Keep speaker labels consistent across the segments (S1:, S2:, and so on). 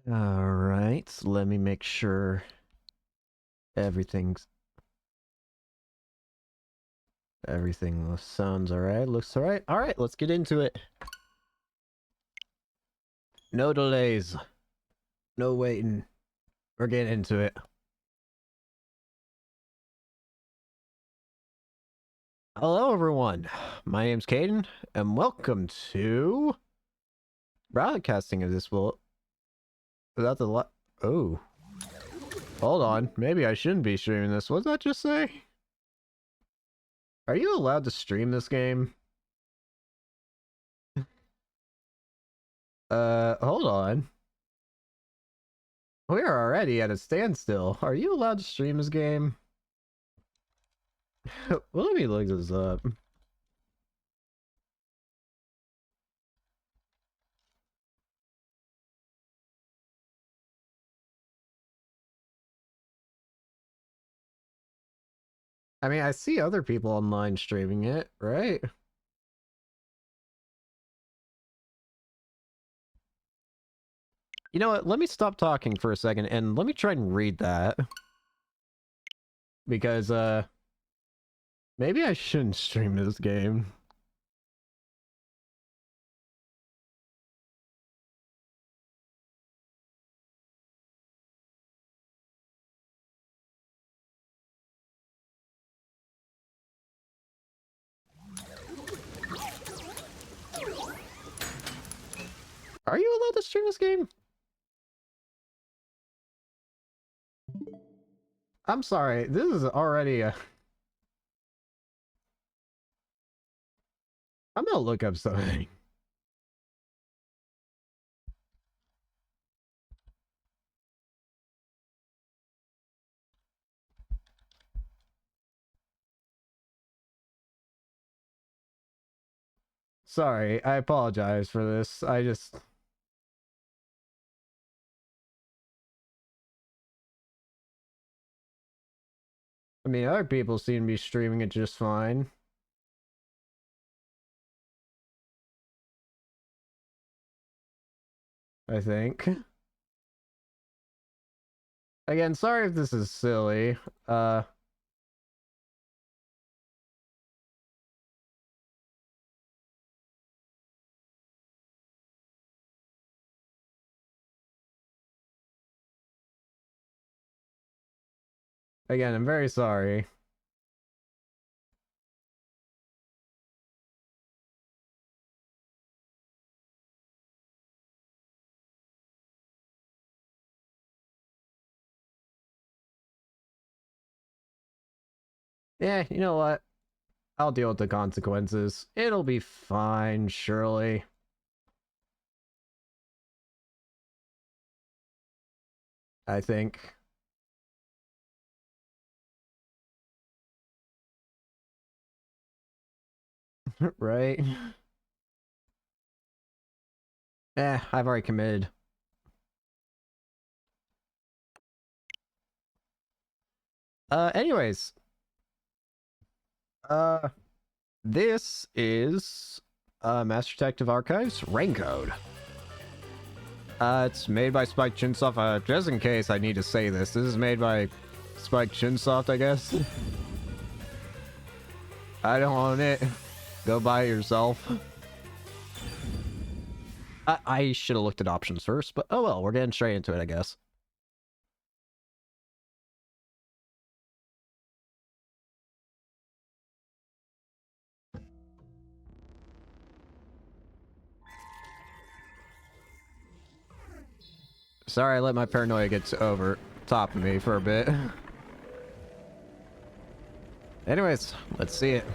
S1: Alright, let me make sure everything sounds alright, looks alright. Alright, let's get into it. No delays. No waiting. We're getting into it. Hello everyone, my name's Caden, and welcome to broadcasting of this without the oh. Hold on, maybe I shouldn't be streaming this. What did that just say? Are you allowed to stream this game? Hold on. We are already at a standstill. Are you allowed to stream this game? Well, let me look this up. I mean, I see other people online streaming it, right? You know what? Let me stop talking for a second and let me try and read that. Because, maybe I shouldn't stream this game. Are you allowed to stream this game? I'm sorry, this is already a... I'm gonna look up something. Sorry, I apologize for this. I mean, other people seem to be streaming it just fine. I think. Again, sorry if this is silly. Again, I'm very sorry. Yeah, you know what? I'll deal with the consequences. It'll be fine, surely. I think. Right? I've already committed. Anyways. This is, Master Detective Archives, Raincode. It's made by Spike Chunsoft. Just in case I need to say this is made by Spike Chunsoft, I guess. I don't own it. Go buy it yourself. I should have looked at options first, but oh well, we're getting straight into it, I guess. Sorry, I let my paranoia get over top of me for a bit. Anyways, let's see it.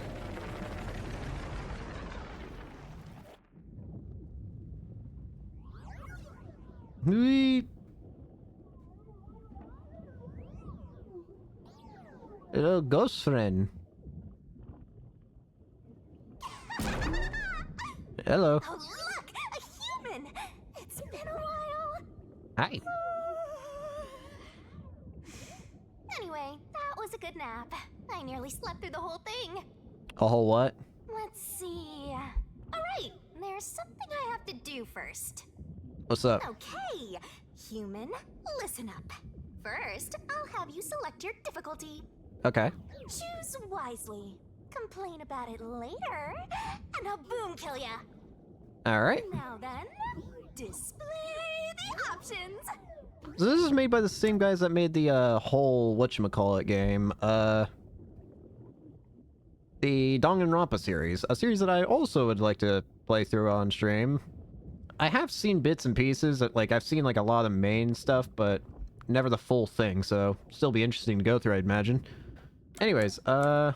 S1: Hello, ghost friend. Hello.
S2: Oh, look! A human! It's been a while.
S1: Hi.
S2: Anyway, that was a good nap. I nearly slept through the whole thing.
S1: A whole what?
S2: Let's see. Alright, there's something I have to do first.
S1: What's up?
S2: Okay, human, listen up. First, I'll have you select your difficulty.
S1: Okay.
S2: Choose wisely. Complain about it later, and I'll boom kill ya.
S1: Alright.
S2: Now then, display the options.
S1: So this is made by the same guys that made the whole whatchamacallit game. The Danganronpa series. A series that I also would like to play through on stream. I have seen bits and pieces, like I've seen like a lot of main stuff, but never the full thing, so still be interesting to go through, I'd imagine. Anyways, I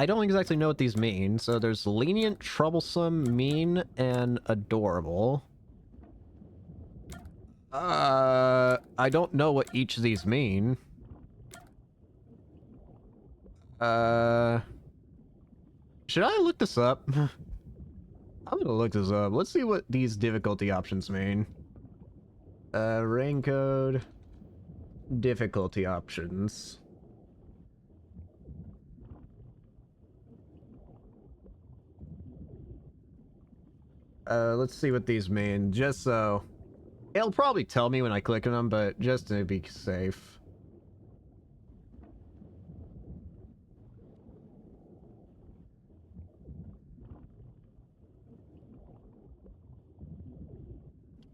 S1: don't exactly know what these mean. So there's lenient, troublesome, mean, and adorable. I don't know what each of these mean. Should I look this up? I'm gonna look this up. Let's see what these difficulty options mean. Raincode difficulty options. Let's see what these mean, just so... It'll probably tell me when I click on them, but just to be safe.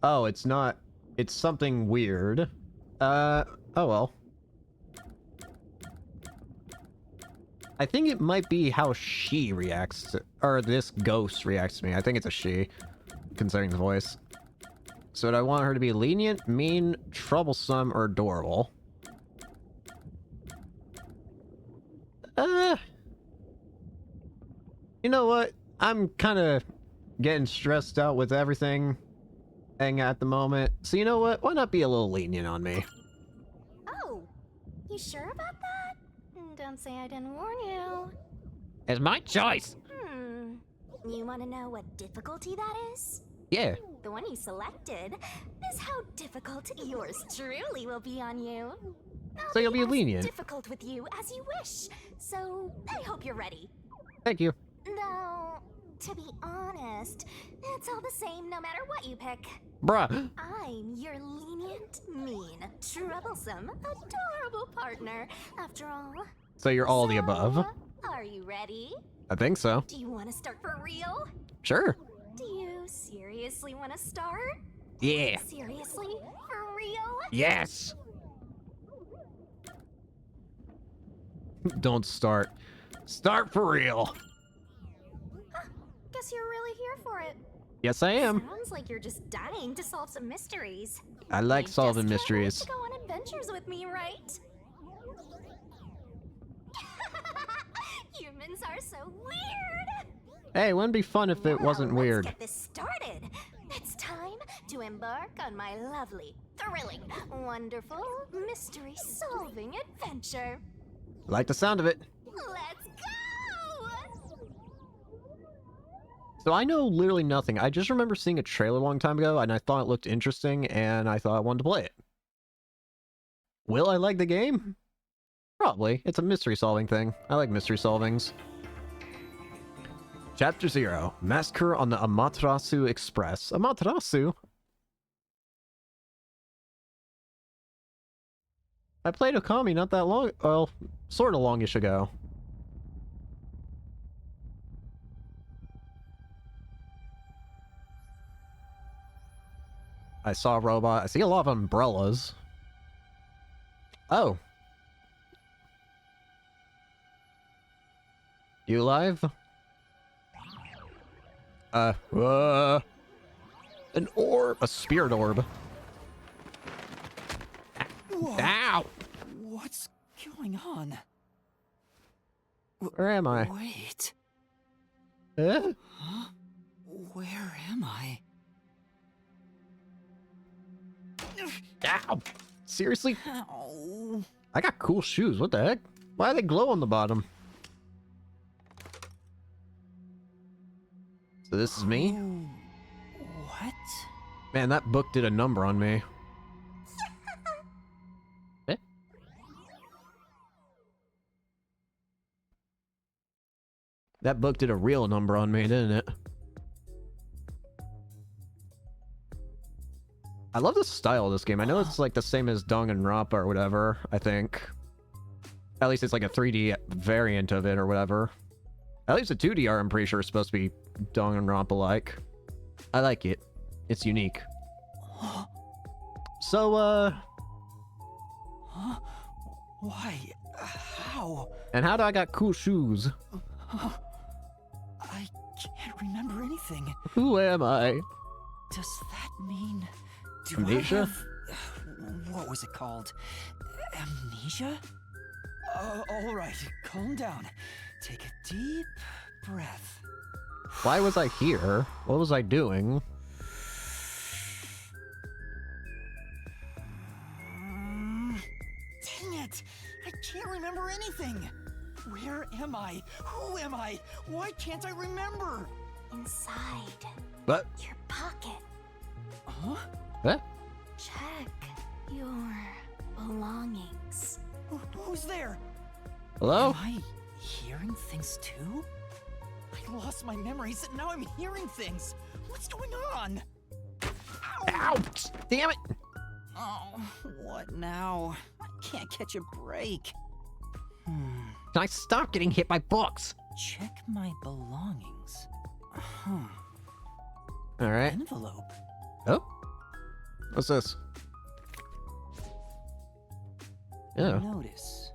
S1: Oh, it's not... It's something weird. Oh well. I think it might be how she reacts to... Or this ghost reacts to me. I think it's a she, considering the voice. So do I want her to be lenient, mean, troublesome, or adorable? You know what? I'm kind of getting stressed out with everything at the moment. So you know what? Why not be a little lenient on me?
S2: Oh, you sure about that? Don't say I didn't warn you.
S1: It's my choice!
S2: You want to know what difficulty that is?
S1: Yeah.
S2: The one you selected is how difficult yours truly will be on you.
S1: So you'll be
S2: as
S1: lenient.
S2: difficult with you as you wish. So I hope you're ready.
S1: Thank you.
S2: Though, to be honest, it's all the same no matter what you pick.
S1: Bruh.
S2: I'm your lenient, mean, troublesome, adorable partner, after all.
S1: So you're all the above?
S2: Are you ready?
S1: I think so.
S2: Do you want to start for real?
S1: Sure.
S2: Do you seriously want to start?
S1: Yeah.
S2: Seriously? For real?
S1: Yes! Don't start. Start for real!
S2: Guess you're really here for it.
S1: Yes, I am.
S2: Sounds like you're just dying to solve some mysteries.
S1: I like
S2: You
S1: solving
S2: just can't wait
S1: mysteries.
S2: to go on adventures with me, right? Humans are so weird.
S1: Hey, wouldn't it be fun if it wasn't weird?
S2: Let's get this started. It's time to embark on my lovely, thrilling, wonderful, mystery-solving adventure.
S1: Like the sound of it.
S2: Let's go!
S1: So I know literally nothing. I just remember seeing a trailer a long time ago, and I thought it looked interesting, and I thought I wanted to play it. Will I like the game? Probably. It's a mystery-solving thing. I like mystery solvings. Chapter 0. Massacre on the Amaterasu Express. Amaterasu? I played Okami not that long... Well, sort of longish ago. I saw a robot. I see a lot of umbrellas. Oh. You alive? An orb. A spirit orb.
S3: Whoa.
S1: Ow!
S3: What's going on?
S1: Where am I?
S3: Wait.
S1: Eh?
S3: Huh? Where am I?
S1: Ow! Seriously?
S3: Ow.
S1: I got cool shoes. What the heck? Why do they glow on the bottom? So this is me?
S3: Oh, what?
S1: Man, that book did a number on me. Eh? That book did a real number on me, didn't it? I love the style of this game. I know it's like the same as Danganronpa or whatever, I think. At least it's like a 3D variant of it or whatever. At least the 2DR, I'm pretty sure, is supposed to be Danganronpa-like. I like it. It's unique. So,
S3: Huh? Why? How?
S1: and how do I got cool shoes?
S3: I can't remember anything.
S1: Who am I?
S3: Does that mean... Do
S1: Amnesia?
S3: I have... What was it called? Amnesia? All right, calm down. Take a deep breath.
S1: Why was I here? What was I doing?
S3: Dang it! I can't remember anything! Where am I? Who am I? Why can't I remember?
S2: Inside
S1: What?
S2: your pocket.
S3: Huh?
S1: What?
S2: Check your belongings.
S3: Who's there?
S1: Hello?
S3: Am I hearing things too? I lost my memories and now I'm hearing things. What's going on?
S1: Ow! Damn it!
S3: Oh, what now? I can't catch a break.
S1: Can I stop getting hit by books?
S3: Check my belongings. Huh.
S1: Alright.
S3: Envelope.
S1: Oh? What's this? Yeah.
S3: Notice.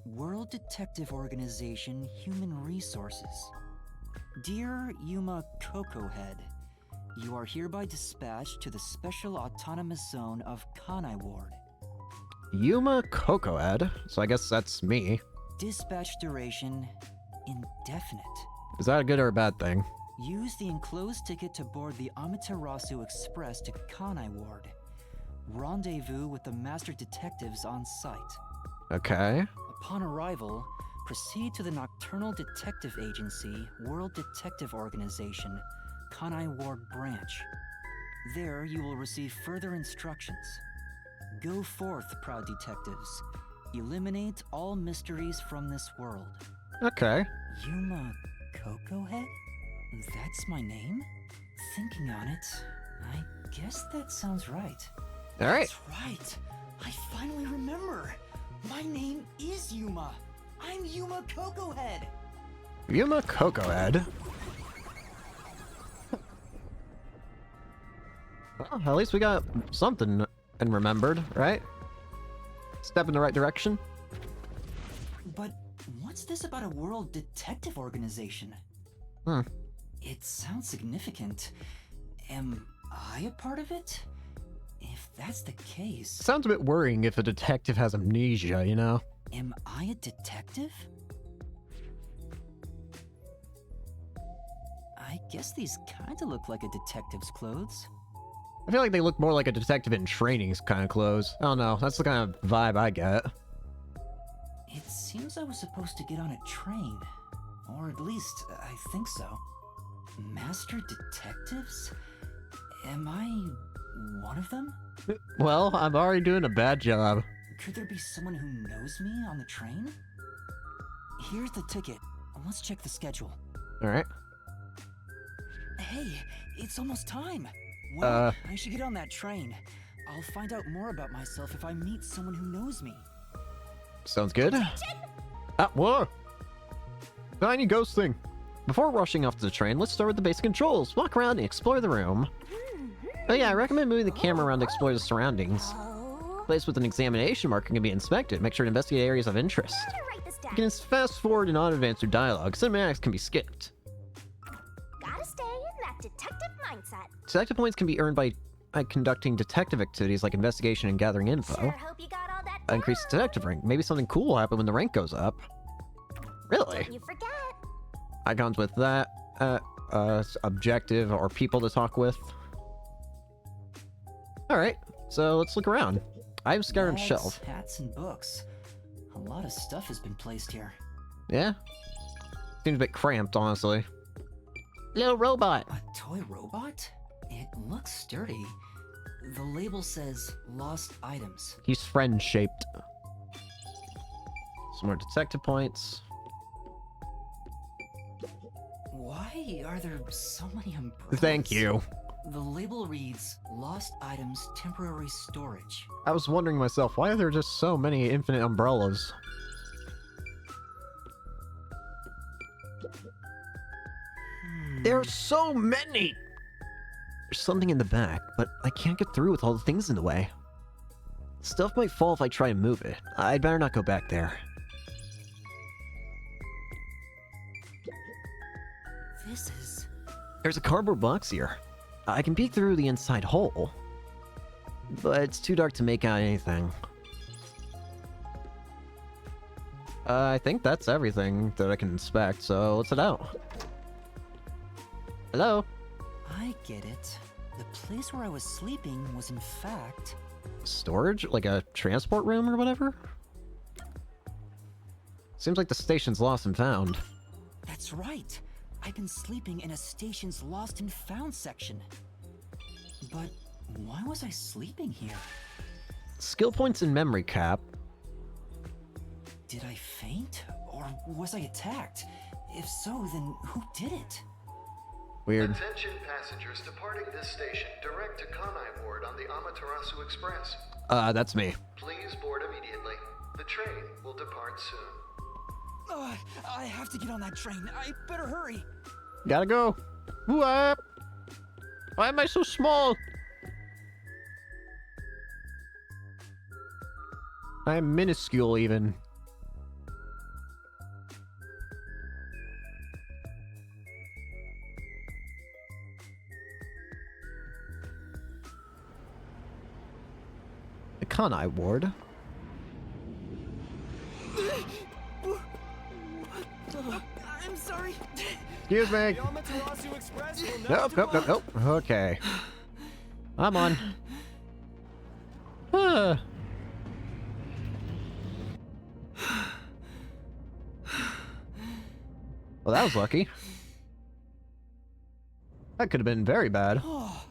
S3: World Detective Organization Human Resources. Dear Yuma Cocohead, you are hereby dispatched to the Special Autonomous Zone of Kanai Ward.
S1: Yuma Cocohead. So I guess that's me.
S3: Dispatch duration indefinite.
S1: Is that a good or a bad thing?
S3: Use the enclosed ticket to board the Amaterasu Express to Kanai Ward. Rendezvous with the master detectives on site.
S1: Okay.
S3: Upon arrival, proceed to the Nocturnal Detective Agency, World Detective Organization, Kanai Ward Branch. There you will receive further instructions. Go forth, proud detectives. Eliminate all mysteries from this world.
S1: Okay.
S3: Yuma Cocohead? That's my name? Thinking on it, I guess that sounds right.
S1: Alright.
S3: That's right. I finally remember. My name is Yuma. I'm Yuma Cocohead.
S1: Yuma Cocohead. Well, at least we got something and remembered, right? Step in the right direction.
S3: But what's this about a world detective organization?
S1: Hmm.
S3: It sounds significant. Am I a part of it? If that's the case,
S1: Sounds a bit worrying if a detective has amnesia, you know?
S3: am I a detective? I guess these kinda look like a detective's clothes.
S1: I feel like they look more like a detective in training's kind of clothes. I don't know. That's the kind of vibe I get.
S3: It seems I was supposed to get on a train. Or at least, I think so. Master detectives? Am I one of them?
S1: Well, I'm already doing a bad job.
S3: Could there be someone who knows me on the train? Here's the ticket. Let's check the schedule.
S1: Alright.
S3: Hey, it's almost time. Well,
S1: Uh.
S3: I should get on that train. I'll find out more about myself if I meet someone who knows me.
S1: Sounds good. Ah, whoa! Tiny ghost thing. Before rushing off to the train, let's start with the basic controls. Walk around and explore the room. Oh yeah, I recommend moving the camera around to explore the surroundings.
S2: Oh,
S1: Place with an examination marker can be inspected. Make sure to investigate areas of interest.
S2: better write this down.
S1: You can fast forward and not advance through dialogue. Cinematics can be skipped.
S2: Gotta stay in that detective mindset.
S1: Detective points can be earned by conducting detective activities like investigation and gathering info.
S2: Sure hope you got all that
S1: Increase
S2: down.
S1: detective rank. Maybe something cool will happen when the rank goes up. Really?
S2: Don't you forget.
S1: Icons with that. Objective or people to talk with. Alright, so let's look around. I have scoured
S3: Bags,
S1: shelf.
S3: hats, and books. A lot of stuff has been placed here.
S1: Yeah? Seems a bit cramped, honestly. Little robot.
S3: A toy robot? It looks sturdy. The label says lost items.
S1: He's friend-shaped. Some more detective points.
S3: Why are there so many umbrellas?
S1: Thank you.
S3: The label reads, Lost Items Temporary Storage.
S1: I was wondering myself, why are there just so many infinite umbrellas? There are so many! There's something in the back, but I can't get through with all the things in the way. Stuff might fall if I try to move it. I'd better not go back there.
S3: This is...
S1: There's a cardboard box here. I can peek through the inside hole, but it's too dark to make out anything. I think that's everything that I can inspect, so let's head out. Hello?
S3: I get it. The place where I was sleeping was in fact...
S1: Storage? Like a transport room or whatever? Seems like the station's lost and found.
S3: That's right. I've been sleeping in a station's lost and found section. But why was I sleeping here?
S1: Skill points and memory cap.
S3: Did I faint? Or was I attacked? If so, then who did it?
S1: Weird.
S4: Attention passengers departing this station direct to Kanai Ward on the Amaterasu Express.
S1: That's me.
S4: Please board immediately. The train will depart soon.
S3: I have to get on that train. I better hurry.
S1: Gotta go. Whoop! Why am I so small? I am minuscule even. The Kanai Ward.
S3: I'm sorry.
S1: Excuse me. Nope. Okay. I'm on. Well, that was lucky. That could have been very bad.
S3: Oh,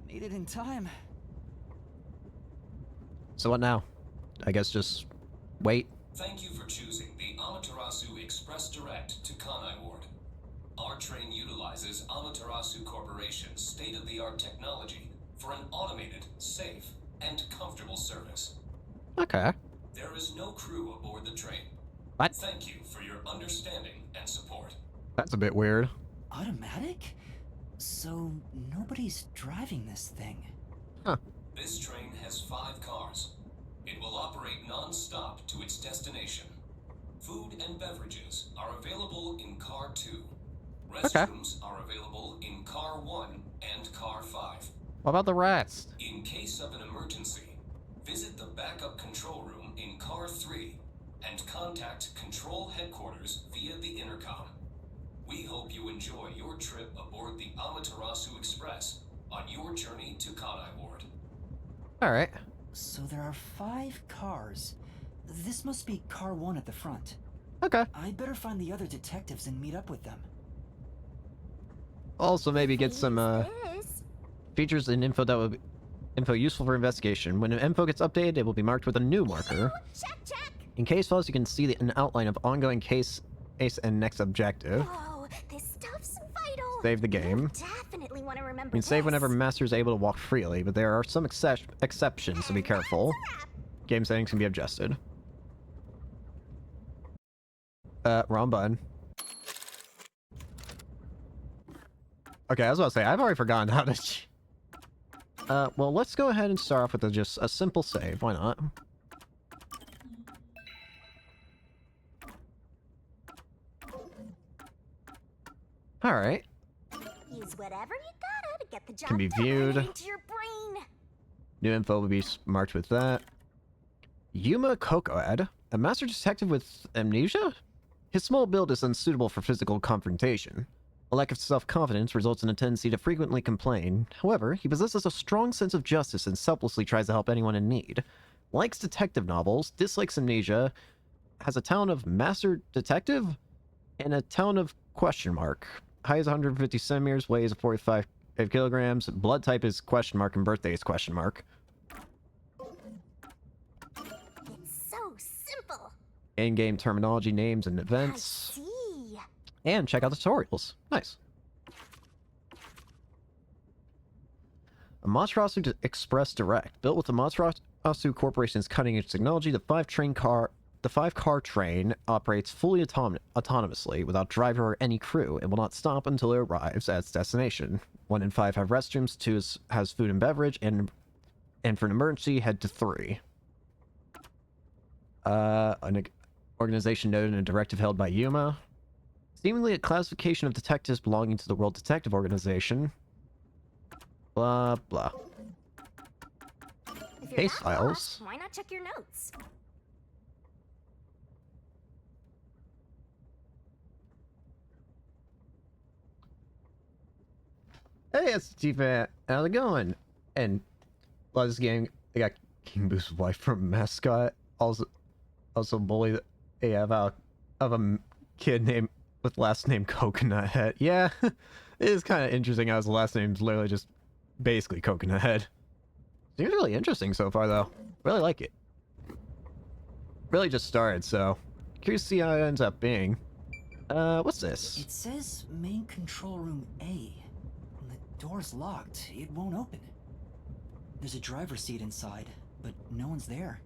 S3: made it in time.
S1: So what now? I guess just wait.
S5: Thank you for choosing the Amaterasu Express Direct to Kanai Ward. Our train utilizes Amaterasu Corporation's state-of-the-art technology for an automated, safe, and comfortable service.
S1: Okay.
S5: There is no crew aboard the train.
S1: What?
S5: Thank you for your understanding and support.
S1: That's a bit weird.
S3: Automatic? So nobody's driving this thing.
S1: Huh.
S5: This train has 5 cars. It will operate non-stop to its destination. Food and beverages are available in Car 2. Restrooms are available in Car 1 and Car 5.
S1: What about the rest?
S5: In case of an emergency, visit the backup control room in Car 3 and contact Control Headquarters via the intercom. We hope you enjoy your trip aboard the Amaterasu Express on your journey to Kanai Ward.
S1: Alright.
S3: So there are 5 cars. This must be car 1 at the front.
S1: Okay.
S3: I'd better find the other detectives and meet up with them.
S1: Also maybe get some
S2: This.
S1: features and info that will be useful for investigation. When info gets updated, it will be marked with a new marker.
S2: Check.
S1: In case files, you can see an outline of ongoing case and next objective.
S2: Oh, this stuff's vital.
S1: Save the game.
S2: Definitely want to remember.
S1: You can save
S2: this.
S1: whenever Master is able to walk freely, but there are some exceptions, so be careful. Game settings can be adjusted. Wrong button. Okay, I was about to say, I've already forgotten how to... well, let's go ahead and start off with just a simple save. Why not? Alright.
S2: Use whatever you gotta to get the job
S1: Can be
S2: done
S1: viewed.
S2: into your brain.
S1: New info will be marked with that. Yuma Kokoad, a master detective with amnesia? His small build is unsuitable for physical confrontation. A lack of self-confidence results in a tendency to frequently complain. However, he possesses a strong sense of justice and selflessly tries to help anyone in need. Likes detective novels, dislikes amnesia, has a talent of master detective, and a talent of question mark. Height is 150 centimeters, weighs 45 kilograms, blood type is question mark, and birthday is question mark.
S2: It's so simple.
S1: In-game terminology, names, and
S2: I
S1: events.
S2: see.
S1: And check out the tutorials. Nice. Amaterasu Express Direct. Built with the Amaterasu Corporation's cutting-edge technology, the five-car train operates fully autonomously without driver or any crew. It will not stop until it arrives at its destination. 1 in 5 have restrooms, 2 has food and beverage, and for an emergency, head to 3. An organization noted in a directive held by Yuma. Seemingly a classification of detectives belonging to the World Detective Organization. Blah, blah.
S2: If you're
S1: Case
S2: that
S1: files.
S2: lost, why not check your notes?
S1: Hey, it's T-Fan. How's it going? And well, this game, I got King Boo's wife from Mascot. Also bully of a kid named with last name Coconut Head. Yeah, it is kind of interesting how his last name's literally just basically Coconut Head. Seems really interesting so far, though. Really like it. Really just started, so curious to see how it ends up being. What's this?
S3: It says main control room A. The door's locked. It won't open. There's a driver's seat inside, but no one's there.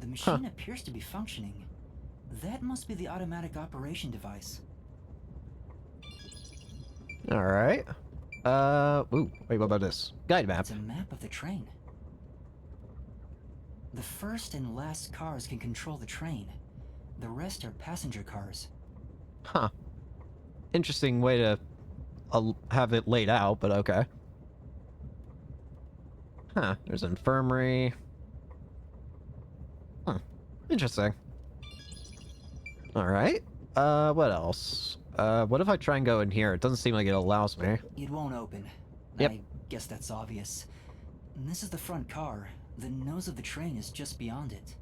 S3: The machine appears to be functioning. That must be the automatic operation device.
S1: Alright. Ooh, wait, what about this? Guide map.
S3: It's a map of the train. The first and last cars can control the train. The rest are passenger cars.
S1: Huh. Interesting way to have it laid out, but okay. Huh, there's an infirmary. Interesting. Alright. What else? What if I try and go in here? It doesn't seem like it allows me.
S3: It won't open.
S1: Yep.
S3: I guess that's obvious. And this is the front car. The nose of the train is just beyond it.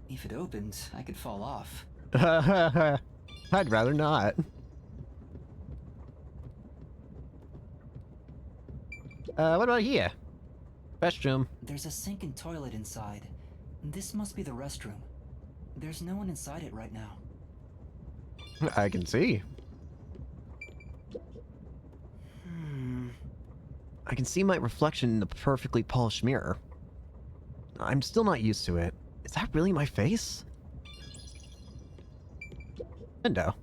S3: If it opened, I could fall off.
S1: I'd rather not. What about here? Restroom.
S3: There's a sink and toilet inside. This must be the restroom. There's no one inside it right now.
S1: I can see. I can see my reflection in the perfectly polished mirror. I'm still not used to it. Is that really my face? Window.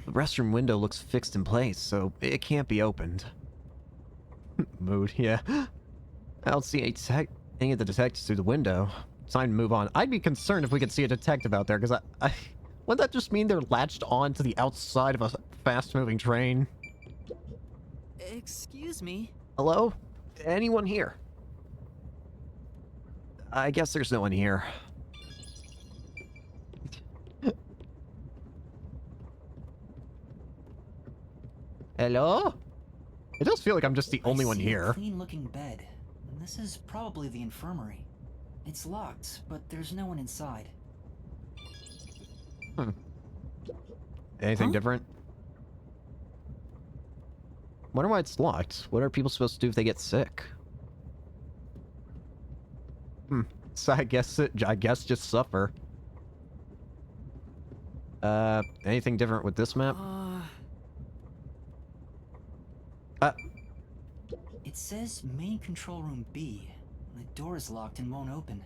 S1: The restroom window looks fixed in place, so it can't be opened. Mood, yeah. I don't see any of the detectives through the window. Time to move on. I'd be concerned if we could see a detective out there, because wouldn't that just mean they're latched on to the outside of a fast-moving train?
S3: Excuse me?
S1: Hello? Anyone here? I guess there's no one here. Hello? It does feel like I'm just the only one
S3: I see
S1: here.
S3: a clean-looking bed. This is probably the infirmary. It's locked, but there's no one inside.
S1: Anything different? Wonder why it's locked. What are people supposed to do if they get sick? So I guess just suffer. Anything different with this map?
S3: It says main control room B. The door is locked and won't open.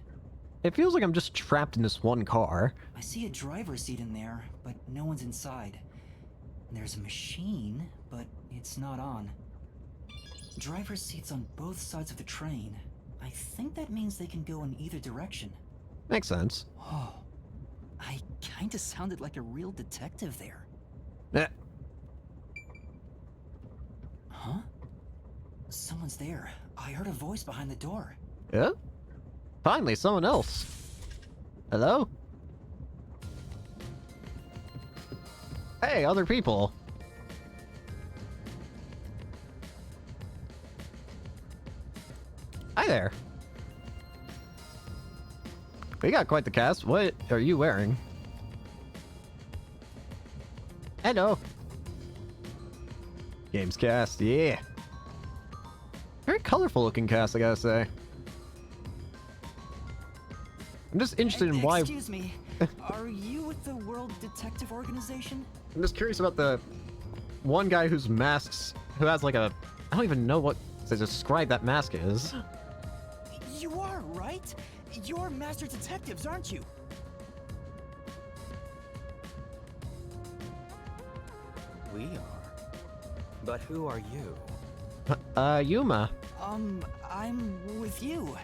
S1: It feels like I'm just trapped in this one car.
S3: I see a driver's seat in there, but no one's inside. There's a machine, but it's not on. Driver's seats on both sides of the train. I think that means they can go in either direction.
S1: Makes sense.
S3: Oh, I kinda sounded like a real detective there.
S1: Eh.
S3: Huh? Someone's there. I heard a voice behind the door.
S1: Yeah? Finally, someone else. Hello? Hey, other people. Hi there. We got quite the cast. What are you wearing? Hello. Games cast, yeah. Very colorful looking cast, I gotta say. I'm just interested in why...
S3: Excuse me, are you with the World Detective Organization?
S1: I'm just curious about the one guy whose masks... Who has like a... I don't even know what to describe that mask is.
S6: You are, right? You're master detectives, aren't you?
S7: We are. But who are you?
S1: Yuma.
S3: I'm with you.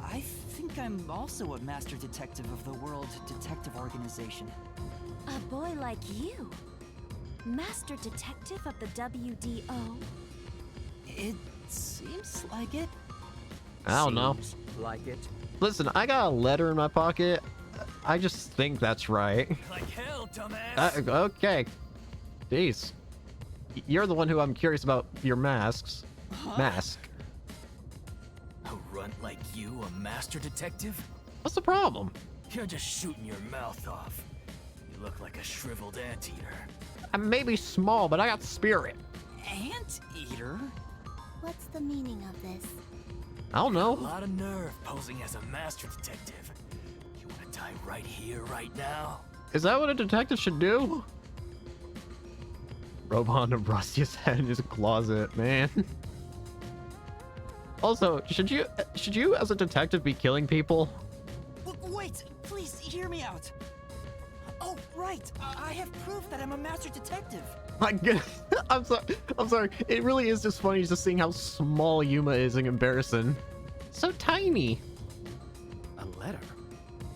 S3: I think I'm also a master detective of the World Detective Organization.
S2: A boy like you? Master detective of the WDO?
S3: It seems like it.
S1: I don't know.
S7: Seems like it.
S1: Listen, I got a letter in my pocket. I just think that's right.
S6: Like hell, dumbass.
S1: Okay. Jeez. You're the one who I'm curious about your masks. Mask.
S6: A runt like you, a master detective?
S1: What's the problem?
S6: You're just shooting your mouth off. You look like a shriveled anteater.
S1: I may be small, but I got spirit.
S3: Anteater?
S2: What's the meaning of this?
S1: I don't
S6: A
S1: know.
S6: lot of nerve posing as a master detective. You wanna die right here, right now?
S1: Is that what a detective should do? Robe on to Rusty's head in his closet, man. Also, should you as a detective be killing people?
S3: Wait, please hear me out. Oh, right. I have proof that I'm a master detective.
S1: My goodness. I'm sorry. It really is just funny just seeing how small Yuma is in comparison. So tiny.
S7: A letter?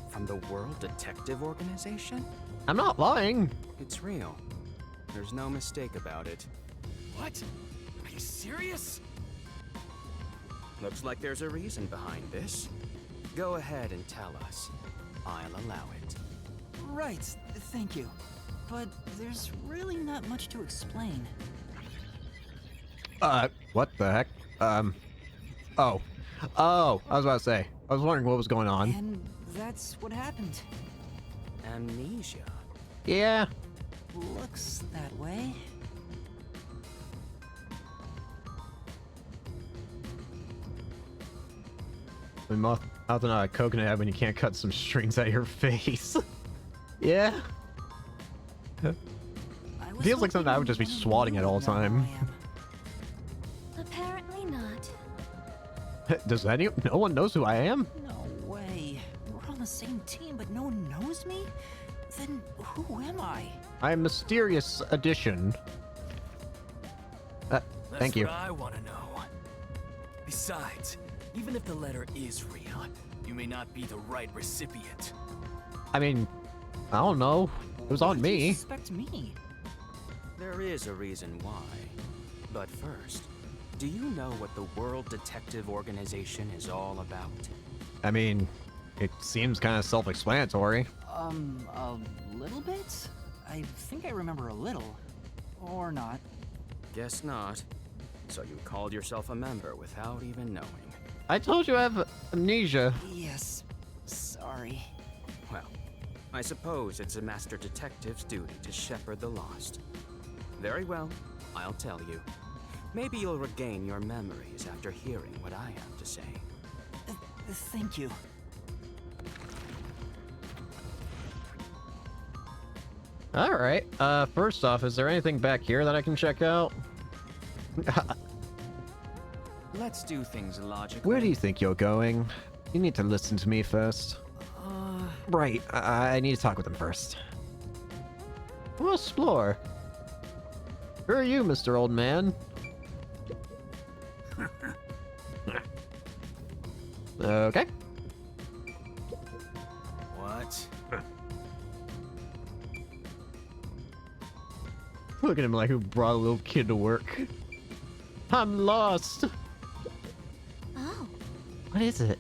S7: From the World Detective Organization?
S1: I'm not lying.
S7: It's real. There's no mistake about it.
S6: What? Are you serious?
S7: Looks like there's a reason behind this. Go ahead and tell us. I'll allow it.
S3: Right, thank you. But there's really not much to explain.
S1: What the heck? Oh, I was about to say. I was wondering what was going on.
S3: And that's what happened.
S7: Amnesia.
S1: Yeah.
S3: Looks that way.
S1: The mouth not a coconut head when you can't cut some strings out of your face. Yeah. Feels like something I would just be swatting at all the time.
S2: Apparently not.
S1: Does no one knows who I am?
S3: No way. We're on the same team, but no one knows me? Then who am I?
S1: I'm Mysterious Addition. Thank you.
S6: That's what I want to know. Besides, even if the letter is real, you may not be the right recipient.
S1: I mean, I don't know. It was on
S3: Why do you
S1: me.
S3: suspect me?
S7: There is a reason why. But first, do you know what the World Detective Organization is all about?
S1: I mean, it seems kind of self-explanatory.
S3: A little bit? I think I remember a little. Or not.
S7: Guess not. So you called yourself a member without even knowing.
S1: I told you I have amnesia.
S3: Yes. Sorry.
S7: Well, I suppose it's a master detective's duty to shepherd the lost. Very well, I'll tell you. Maybe you'll regain your memories after hearing what I have to say.
S3: Thank you.
S1: Alright, first off, is there anything back here that I can check out?
S7: Let's do things logically.
S1: Where do you think you're going? You need to listen to me first. Right, I need to talk with him first. We'll explore. Who are you, Mr. Old Man? Okay.
S6: What?
S1: Look at him like who brought a little kid to work. I'm lost.
S2: Oh,
S1: What is it?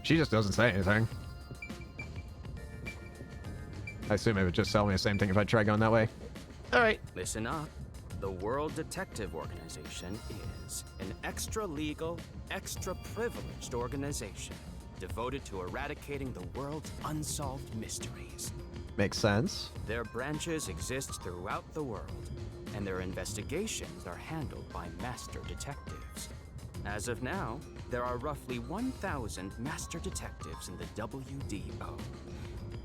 S1: She just doesn't say anything. I assume it would just tell me the same thing if I try going that way. Alright.
S7: Listen up. The World Detective Organization is an extra-legal, extra-privileged organization devoted to eradicating the world's unsolved mysteries.
S1: Makes sense.
S7: Their branches exist throughout the world, and their investigations are handled by master detectives. As of now, there are roughly 1,000 master detectives in the WDO.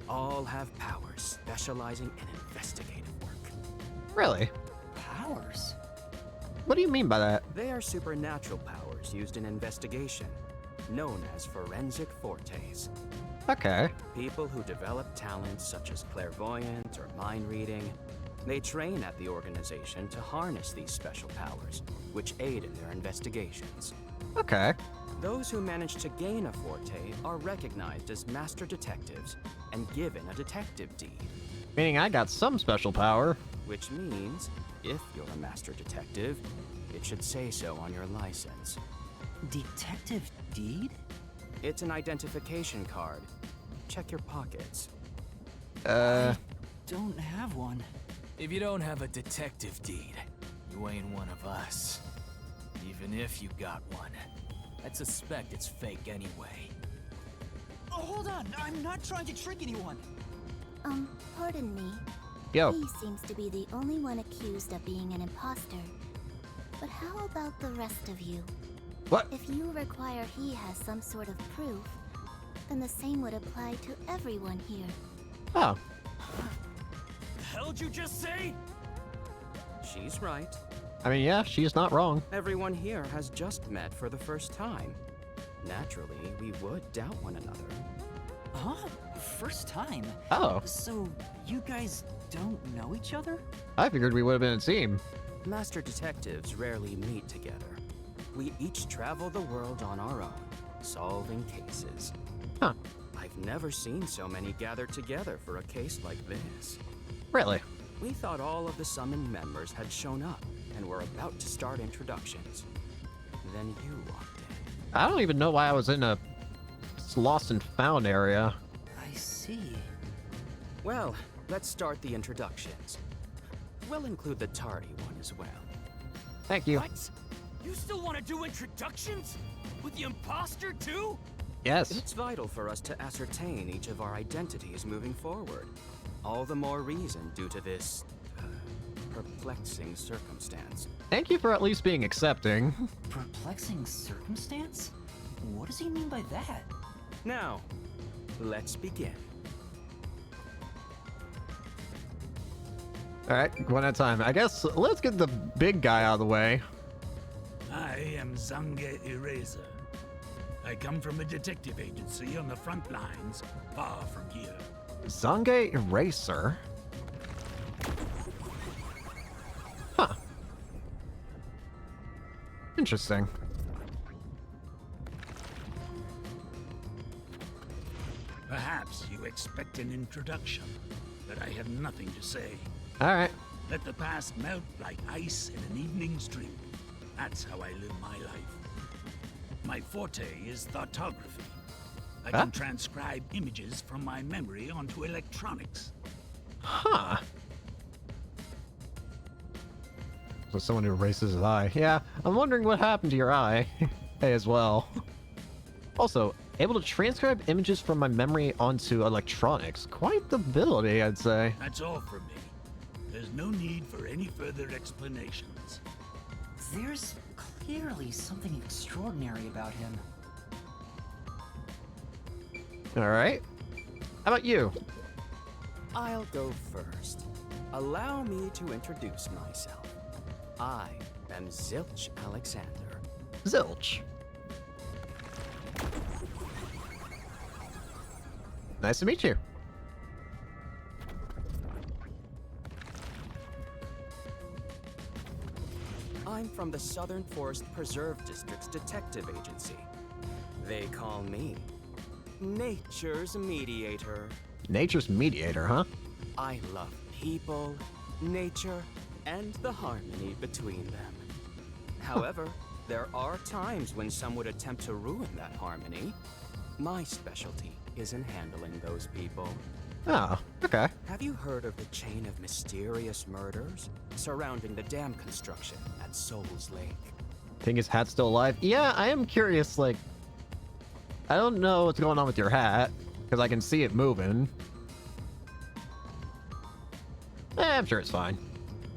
S7: All have powers specializing in investigative work.
S1: Really? What do you mean by that?
S7: They are supernatural powers used in investigation, known as forensic fortes.
S1: Okay.
S7: People who develop talents such as clairvoyance or mind reading, they train at the organization to harness these special powers, which aid in their investigations.
S1: Okay.
S7: Those who manage to gain a forte are recognized as master detectives and given a detective deed.
S1: Meaning I got some special power.
S7: Which means, if you're a master detective, it should say so on your license.
S3: Detective deed?
S7: It's an identification card. Check your pockets.
S3: Don't have one.
S6: If you don't have a detective deed, you ain't one of us. Even if you got one, I'd suspect it's fake anyway.
S3: Oh, hold on. I'm not trying to trick anyone.
S2: Pardon me.
S1: Yo.
S2: He seems to be the only one accused of being an imposter. But how about the rest of you?
S1: What?
S2: If you require he has some sort of proof, then the same would apply to everyone here.
S1: Oh.
S6: The hell'd you just say?
S7: She's right.
S1: I mean, yeah, she's not wrong.
S7: Everyone here has just met for the first time. Naturally, we would doubt one another.
S3: Huh? First time?
S1: Oh.
S3: So, you guys don't know each other?
S1: I figured we would have been a team.
S7: Master detectives rarely meet together. We each travel the world on our own, solving cases.
S1: Huh.
S7: I've never seen so many gathered together for a case like this.
S1: Really?
S7: We thought all of the summoned members had shown up and were about to start introductions. Then you walked in.
S1: I don't even know why I was in a lost and found area.
S3: I see.
S7: Well, let's start the introductions. We'll include the tardy one as well.
S1: Thank you.
S6: What? You still want to do introductions? With the imposter too?
S1: Yes.
S7: It's vital for us to ascertain each of our identities moving forward. All the more reason due to this perplexing circumstance.
S1: Thank you for at least being accepting.
S3: Perplexing circumstance? What does he mean by that?
S7: Now, let's begin.
S1: Alright, one at a time. I guess let's get the big guy out of the way.
S8: I am Zange Eraser. I come from a detective agency on the front lines, far from here.
S1: Zange Eraser? Huh. Interesting.
S8: Perhaps you expect an introduction, but I have nothing to say.
S1: Alright.
S8: Let the past melt like ice in an evening's drink. That's how I live my life. My forte is thoughtography. I can transcribe images from my memory onto electronics.
S1: Huh. So someone who erases his eye. Yeah, I'm wondering what happened to your eye. Hey, as well. Also, able to transcribe images from my memory onto electronics. Quite the ability, I'd say.
S8: That's all for me. There's no need for any further explanations.
S3: There's clearly something extraordinary about him.
S1: Alright. How about you?
S7: I'll go first. Allow me to introduce myself. I am Zilch Alexander.
S1: Zilch. Nice to meet you.
S7: I'm from the Southern Forest Preserve District's detective agency. They call me Nature's Mediator.
S1: Nature's mediator, huh?
S7: I love people, nature, and the harmony between them. However, there are times when some would attempt to ruin that harmony. My specialty is in handling those people.
S1: Oh, okay.
S7: Have you heard of the chain of mysterious murders surrounding the dam construction at Souls Lake?
S1: Think his hat's still alive? Yeah, I am curious, like... I don't know what's going on with your hat, because I can see it moving. I'm sure it's fine.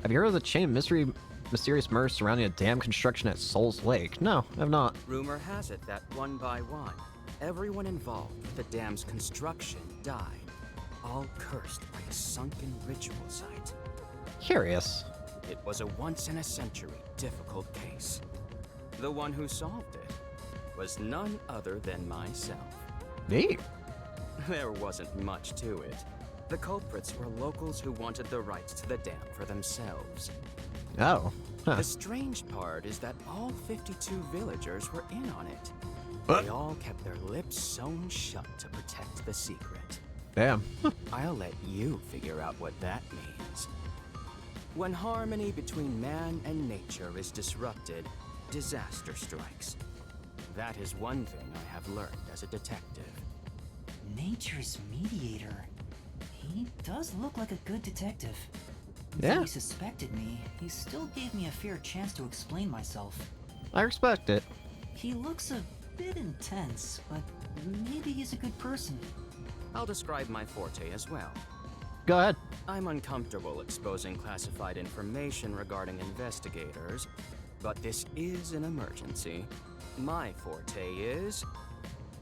S1: Have you heard of the chain of mysterious murders surrounding a dam construction at Souls Lake? No, I have not.
S7: Rumor has it that one by one, everyone involved with the dam's construction died, all cursed by a sunken ritual site.
S1: Curious.
S7: it was a once-in-a-century difficult case. The one who solved it was none other than myself.
S1: Neat.
S7: There wasn't much to it. The culprits were locals who wanted the rights to the dam for themselves.
S1: Oh. Huh.
S7: The strange part is that all 52 villagers were in on it.
S1: What?
S7: They all kept their lips sewn shut to protect the secret.
S1: Damn.
S7: I'll let you figure out what that means. When harmony between man and nature is disrupted, disaster strikes. That is one thing I have learned as a detective.
S3: Nature's mediator. He does look like a good detective.
S1: Yeah.
S3: Though he suspected me, he still gave me a fair chance to explain myself.
S1: I respect it.
S3: He looks a bit intense, but maybe he's a good person.
S7: I'll describe my forte as well.
S1: Go ahead.
S7: I'm uncomfortable exposing classified information regarding investigators, but this is an emergency. My forte is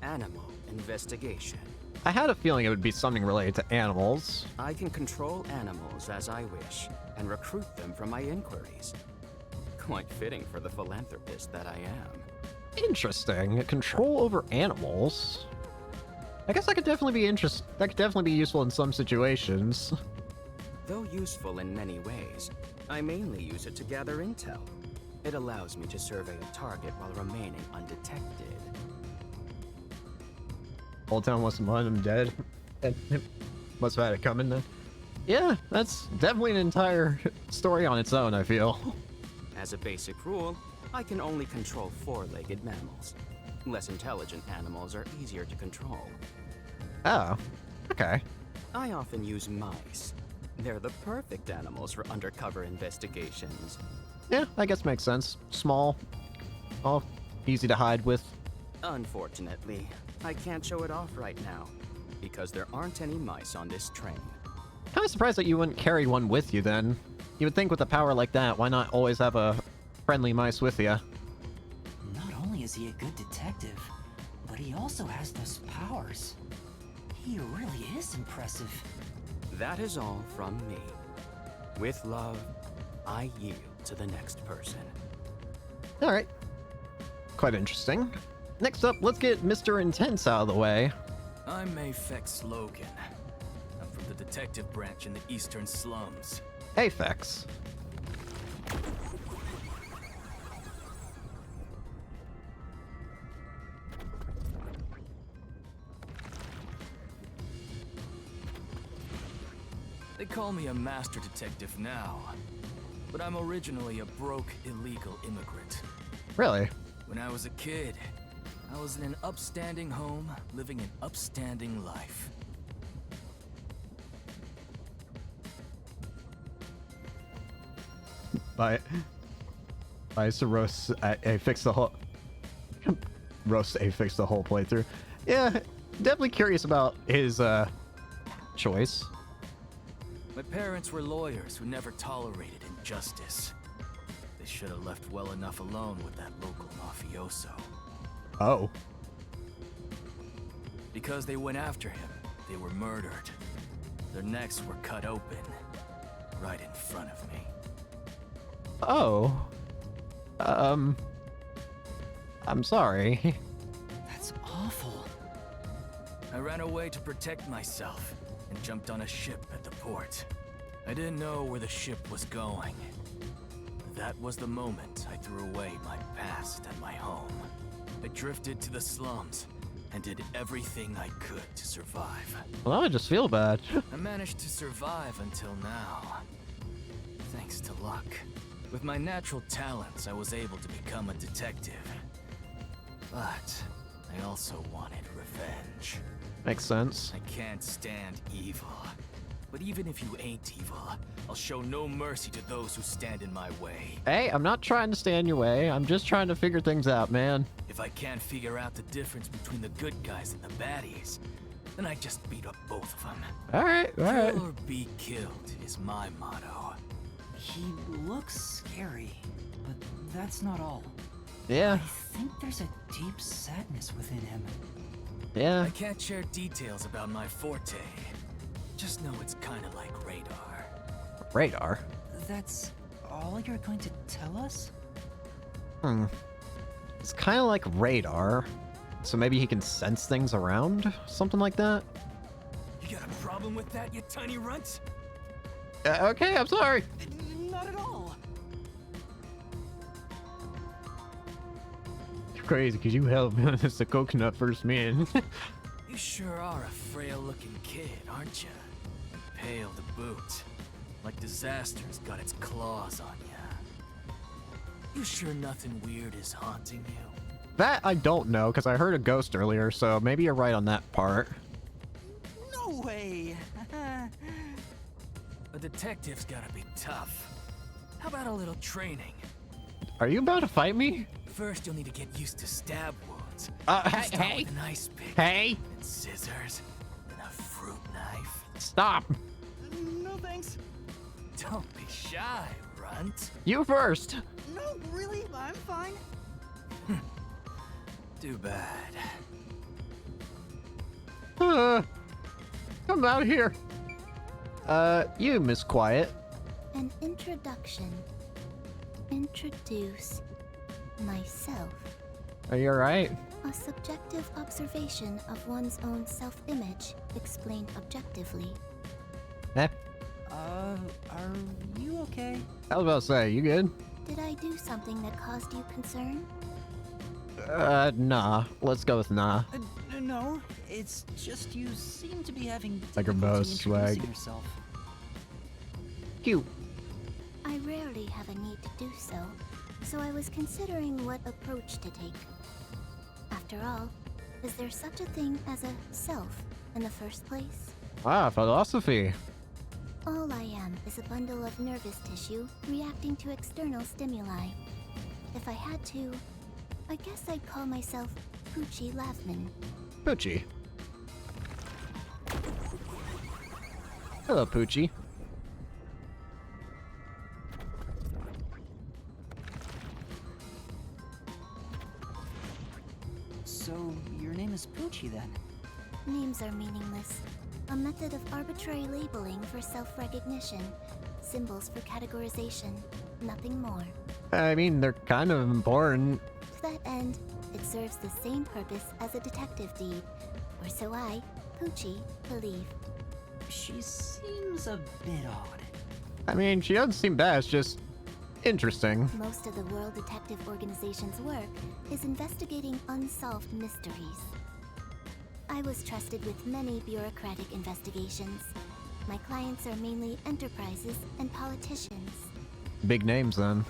S7: animal investigation.
S1: I had a feeling it would be something related to animals.
S7: I can control animals as I wish and recruit them from my inquiries. Quite fitting for the philanthropist that I am.
S1: Interesting. Control over animals. I guess that could definitely be that could definitely be useful in some situations.
S7: Though useful in many ways, I mainly use it to gather intel. It allows me to survey a target while remaining undetected.
S1: Old Town wants to find him dead. Must have had it coming then. Yeah, that's definitely an entire story on its own, I feel.
S7: As a basic rule, I can only control four-legged mammals. Less intelligent animals are easier to control.
S1: Oh, okay.
S7: I often use mice. They're the perfect animals for undercover investigations.
S1: Yeah, I guess makes sense. Small, all easy to hide with.
S7: Unfortunately, I can't show it off right now, because there aren't any mice on this train.
S1: Kind of surprised that you wouldn't carry one with you then. You would think with a power like that, why not always have a friendly mice with you?
S3: Not only is he a good detective, but he also has those powers. He really is impressive.
S7: That is all from me. With love, I yield to the next person.
S1: Alright. Quite interesting. Next up, let's get Mr. Intense out of the way.
S6: I'm Mayfex Logan. I'm from the detective branch in the eastern slums.
S1: Hey, Fex.
S6: They call me a master detective now, but I'm originally a broke, illegal immigrant.
S1: Really?
S6: When I was a kid, I was in an upstanding home, living an upstanding life.
S1: I used to roast a fix the whole roast a fix the whole playthrough. Yeah, definitely curious about his choice.
S6: My parents were lawyers who never tolerated injustice. They should have left well enough alone with that local mafioso.
S1: Oh.
S6: Because they went after him, they were murdered. Their necks were cut open, right in front of me.
S1: Oh. I'm sorry.
S3: That's awful.
S6: I ran away to protect myself and jumped on a ship at the port. I didn't know where the ship was going. That was the moment I threw away my past and my home. I drifted to the slums and did everything I could to survive.
S1: Well, I just feel bad.
S6: I managed to survive until now. Thanks to luck. With my natural talents, I was able to become a detective. But I also wanted revenge.
S1: Makes sense.
S6: I can't stand evil. But even if you ain't evil, I'll show no mercy to those who stand in my way.
S1: Hey, I'm not trying to stand in your way. I'm just trying to figure things out, man.
S6: If I can't figure out the difference between the good guys and the baddies, then I just beat up both of them.
S1: Alright, alright.
S6: Kill or be killed is my motto.
S3: He looks scary, but that's not all.
S1: Yeah,
S3: I think there's a deep sadness within him.
S1: yeah.
S6: I can't share details about my forte. Just know it's kinda like radar.
S1: Radar.
S3: That's all you're going to tell us?
S1: It's kind of like radar. So maybe he can sense things around? Something like that?
S6: You got a problem with that, you tiny runt?
S1: Okay, I'm sorry.
S3: Not at all.
S1: It's crazy because you held me as the coconut first man.
S6: You sure are a frail-looking kid, aren't you? Pale to boot. Like disaster's got its claws on ya. You sure nothing weird is haunting you?
S1: That I don't know because I heard a ghost earlier, so maybe you're right on that part.
S3: No way.
S6: A detective's gotta be tough. How about a little training?
S1: Are you about to fight me?
S6: First, you'll need to get used to stab wounds. Start
S1: Hey,
S6: with an ice pick,
S1: hey,
S6: and scissors, and a fruit knife.
S1: stop.
S3: No thanks.
S6: Don't be shy, runt.
S1: You first.
S3: No, really, I'm fine.
S6: Too bad.
S1: Come out here. You, Miss Quiet.
S2: An introduction. Introduce myself.
S1: Are you alright?
S2: A subjective observation of one's own self-image, explained objectively.
S1: Eh?
S3: Are you okay?
S1: I was about to say, you good?
S2: Did I do something that caused you concern?
S1: Nah. Let's go with nah.
S3: No, it's just you seem to be having
S1: Like a
S3: difficulty
S1: boss swag.
S3: introducing yourself.
S1: Cute.
S2: I rarely have a need to do so, so I was considering what approach to take. After all, is there such a thing as a self in the first place?
S1: Ah, philosophy.
S2: All I am is a bundle of nervous tissue reacting to external stimuli. If I had to, I guess I'd call myself Poochie Lavman.
S1: Poochie. Hello, Poochie.
S3: So, your name is Poochie then?
S2: Names are meaningless. A method of arbitrary labeling for self-recognition. Symbols for categorization. Nothing more.
S1: I mean, they're kind of important.
S2: To that end, it serves the same purpose as a detective deed. Or so I, Poochie, believe.
S3: She seems a bit odd.
S1: I mean, she doesn't seem bad, it's just interesting.
S2: Most of the World Detective Organization's work is investigating unsolved mysteries. I was trusted with many bureaucratic investigations. My clients are mainly enterprises and politicians.
S1: Big names, then.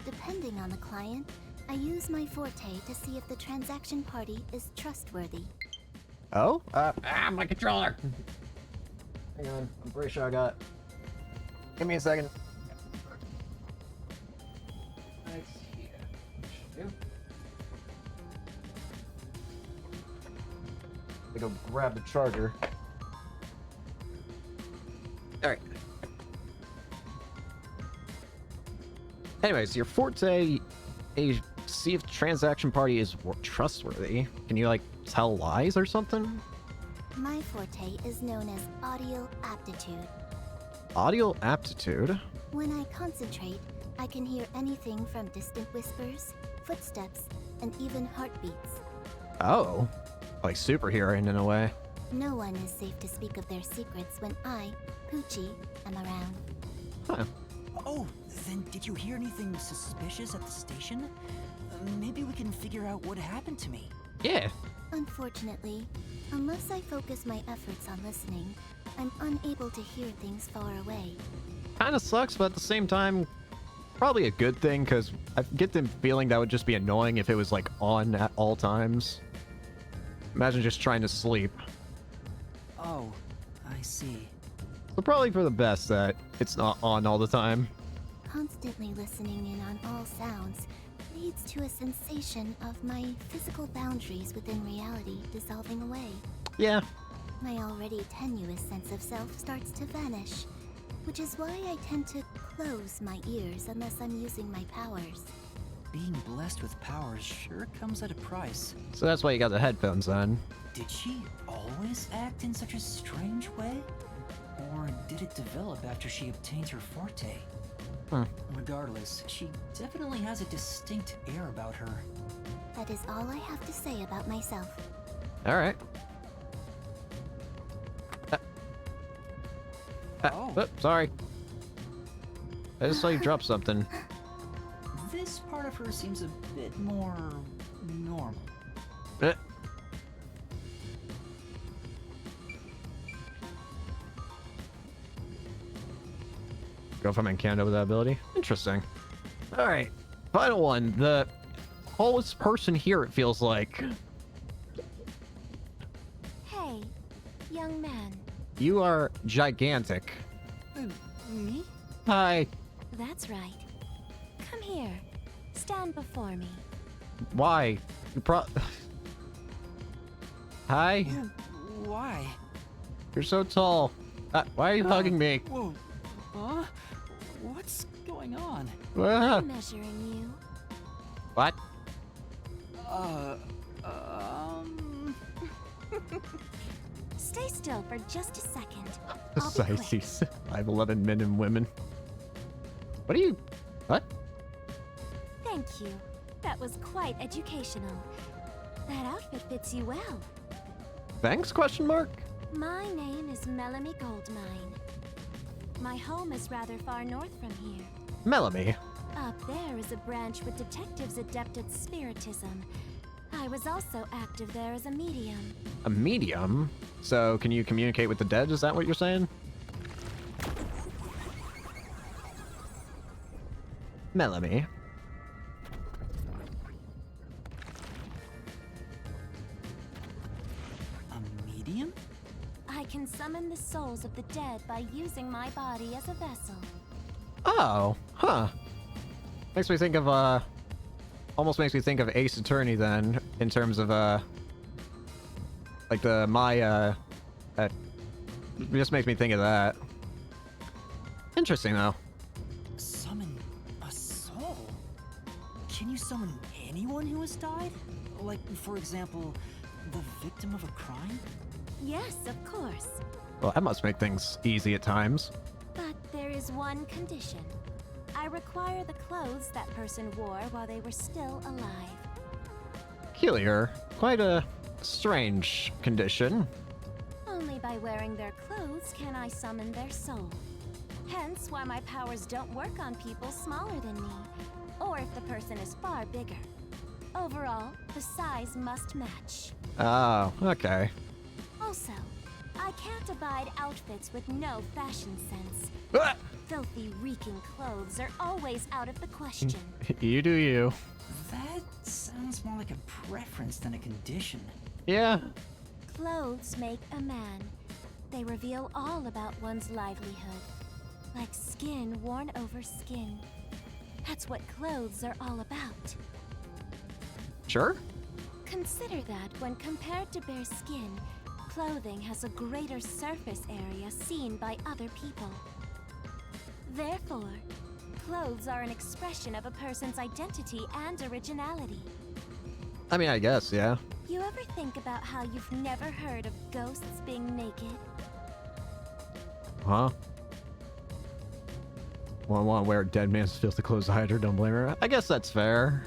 S2: Depending on the client, I use my forte to see if the transaction party is trustworthy.
S1: Oh? My controller! Hang on, I'm pretty sure I got... Give me a second. Let's see. Should do. I go grab the charger. Alright. Anyways, your forte is see if transaction party is trustworthy. Can you, like, tell lies or something?
S2: My forte is known as audio aptitude.
S1: Audio aptitude?
S2: When I concentrate, I can hear anything from distant whispers, footsteps, and even heartbeats.
S1: Oh. Like superheroing in a way.
S2: No one is safe to speak of their secrets when I, Poochie, am around.
S1: Huh.
S3: Oh, then did you hear anything suspicious at the station? Maybe we can figure out what happened to me.
S1: Yeah.
S2: Unfortunately, unless I focus my efforts on listening, I'm unable to hear things far away.
S1: Kinda sucks, but at the same time, probably a good thing, because I get the feeling that would just be annoying if it was, like, on at all times. Imagine just trying to sleep.
S3: Oh, I see.
S1: So probably for the best that it's not on all the time.
S2: Constantly listening in on all sounds leads to a sensation of my physical boundaries within reality dissolving away.
S1: Yeah.
S2: My already tenuous sense of self starts to vanish, which is why I tend to close my ears unless I'm using my powers.
S3: Being blessed with powers sure comes at a price.
S1: So that's why you got the headphones on.
S3: Did she always act in such a strange way? Or did it develop after she obtained her forte? Regardless, she definitely has a distinct air about her.
S2: That is all I have to say about myself.
S1: All right. Sorry. I just saw you drop something.
S3: This part of her seems a bit more normal.
S1: Go from Encanto with that ability. Interesting. All right. Final one. The tallest person here, it feels like.
S2: Hey, young man.
S1: You are gigantic.
S2: Me?
S1: Hi.
S2: That's right. Come here. Stand before me.
S1: Why? Hi.
S3: Why?
S1: You're so tall. Why are you hugging me?
S3: Whoa. Huh? What's going on?
S1: Ah.
S2: Measuring you.
S1: What?
S2: Stay still for just a second. I'll be quick.
S1: Sizes. 5'11" men and women. What are you? What?
S2: Thank you. That was quite educational. That outfit fits you well.
S1: Thanks? Question mark.
S2: My name is Melanie Goldmine. My home is rather far north from here.
S1: Melanie.
S2: Up there is a branch with detectives adept at spiritism. I was also active there as a medium.
S1: A medium? So can you communicate with the dead? Is that what you're saying? Melanie.
S3: A medium?
S2: I can summon the souls of the dead by using my body as a vessel.
S1: Oh, huh. Makes me think of, almost makes me think of Ace Attorney then, in terms of, like it just makes me think of that. Interesting, though.
S3: Summon a soul? Can you summon anyone who has died? Like, for example, the victim of a crime?
S2: Yes, of course.
S1: Well, that must make things easy at times.
S2: But there is one condition. I require the clothes that person wore while they were still alive.
S1: Peculiar. Quite a strange condition.
S2: Only by wearing their clothes can I summon their soul. Hence why my powers don't work on people smaller than me, or if the person is far bigger. Overall, the size must match.
S1: Oh, okay.
S2: Also, I can't abide outfits with no fashion sense.
S1: Ah!
S2: Filthy, reeking clothes are always out of the question.
S1: You do you.
S3: That sounds more like a preference than a condition.
S1: Yeah.
S2: Clothes make a man. They reveal all about one's livelihood. Like skin worn over skin. That's what clothes are all about.
S1: Sure.
S2: Consider that when compared to bare skin, clothing has a greater surface area seen by other people. Therefore, clothes are an expression of a person's identity and originality.
S1: I mean, I guess, yeah.
S2: You ever think about how you've never heard of ghosts being naked?
S1: Huh? Well, I want to wear a dead man's filthy clothes to hide her, don't blame her. I guess that's fair.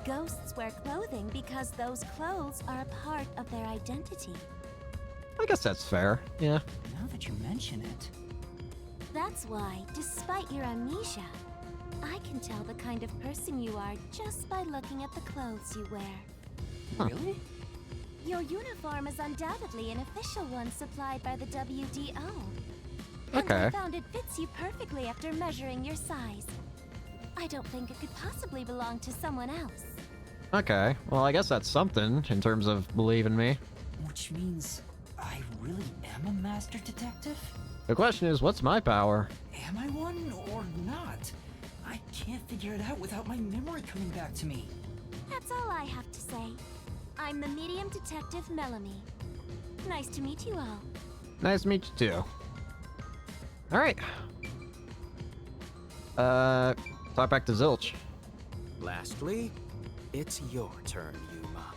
S2: Ghosts wear clothing because those clothes are a part of their identity.
S1: I guess that's fair, yeah.
S3: Now that you mention it.
S2: That's why, despite your amnesia, I can tell the kind of person you are just by looking at the clothes you wear.
S1: Huh.
S3: Really?
S2: Your uniform is undoubtedly an official one supplied by the WDO. And
S1: Okay.
S2: I found it fits you perfectly after measuring your size. I don't think it could possibly belong to someone else.
S1: Okay, well, I guess that's something in terms of believing me.
S3: Which means I really am a master detective?
S1: The question is, what's my power?
S3: Am I one or not? I can't figure it out without my memory coming back to me.
S2: That's all I have to say. I'm the medium detective Melanie. Nice to meet you all.
S1: Nice to meet you too. Alright. Talk back to Zilch.
S7: Lastly, it's your turn, Yuma.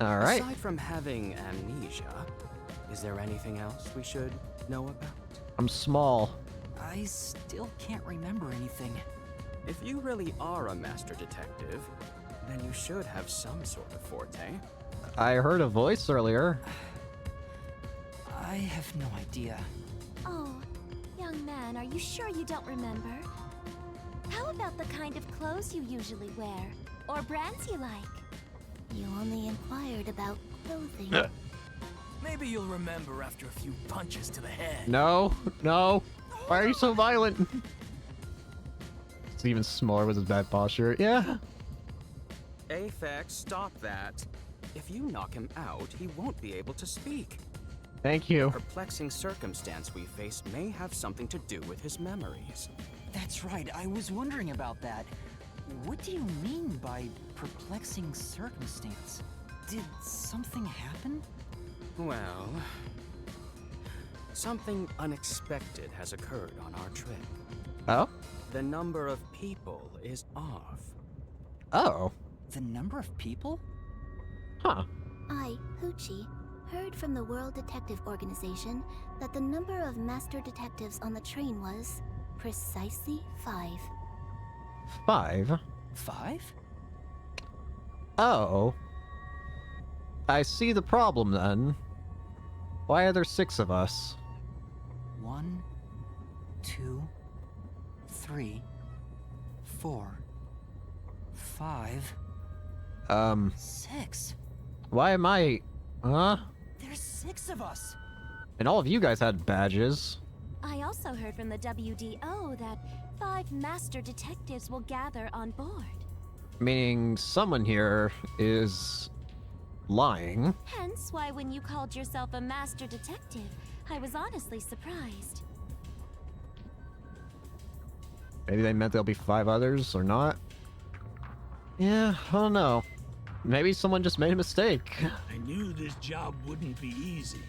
S1: Alright.
S7: Aside from having amnesia, is there anything else we should know about?
S1: I'm small.
S3: I still can't remember anything.
S7: If you really are a master detective, then you should have some sort of forte.
S1: I heard a voice earlier.
S3: I have no idea.
S2: Oh, young man, are you sure you don't remember? How about the kind of clothes you usually wear? Or brands you like? You only inquired about clothing.
S6: Maybe you'll remember after a few punches to the head.
S1: No, no. Why are you so violent? It's even smaller with his bad posture. Yeah.
S7: Aphex, stop that. If you knock him out, he won't be able to speak.
S1: Thank you.
S7: The perplexing circumstance we face may have something to do with his memories.
S3: That's right, I was wondering about that. What do you mean by perplexing circumstance? Did something happen?
S7: Well, something unexpected has occurred on our trip.
S1: Oh?
S7: The number of people is off.
S1: Oh.
S3: The number of people?
S1: Huh.
S2: I, Hoochie, heard from the World Detective Organization that the number of master detectives on the train was precisely 5.
S1: 5?
S3: 5?
S1: Oh. I see the problem then. Why are there 6 of us?
S3: 1, 2, 3, 4, 5, 6.
S1: Why am I... Huh?
S3: There's 6 of us.
S1: And all of you guys had badges.
S2: I also heard from the WDO that 5 master detectives will gather on board.
S1: Meaning someone here is... lying.
S2: Hence why when you called yourself a master detective, I was honestly surprised.
S1: Maybe they meant there'll be 5 others, or not? Yeah, I don't know. Maybe someone just made a mistake.
S8: I knew this job wouldn't be easy,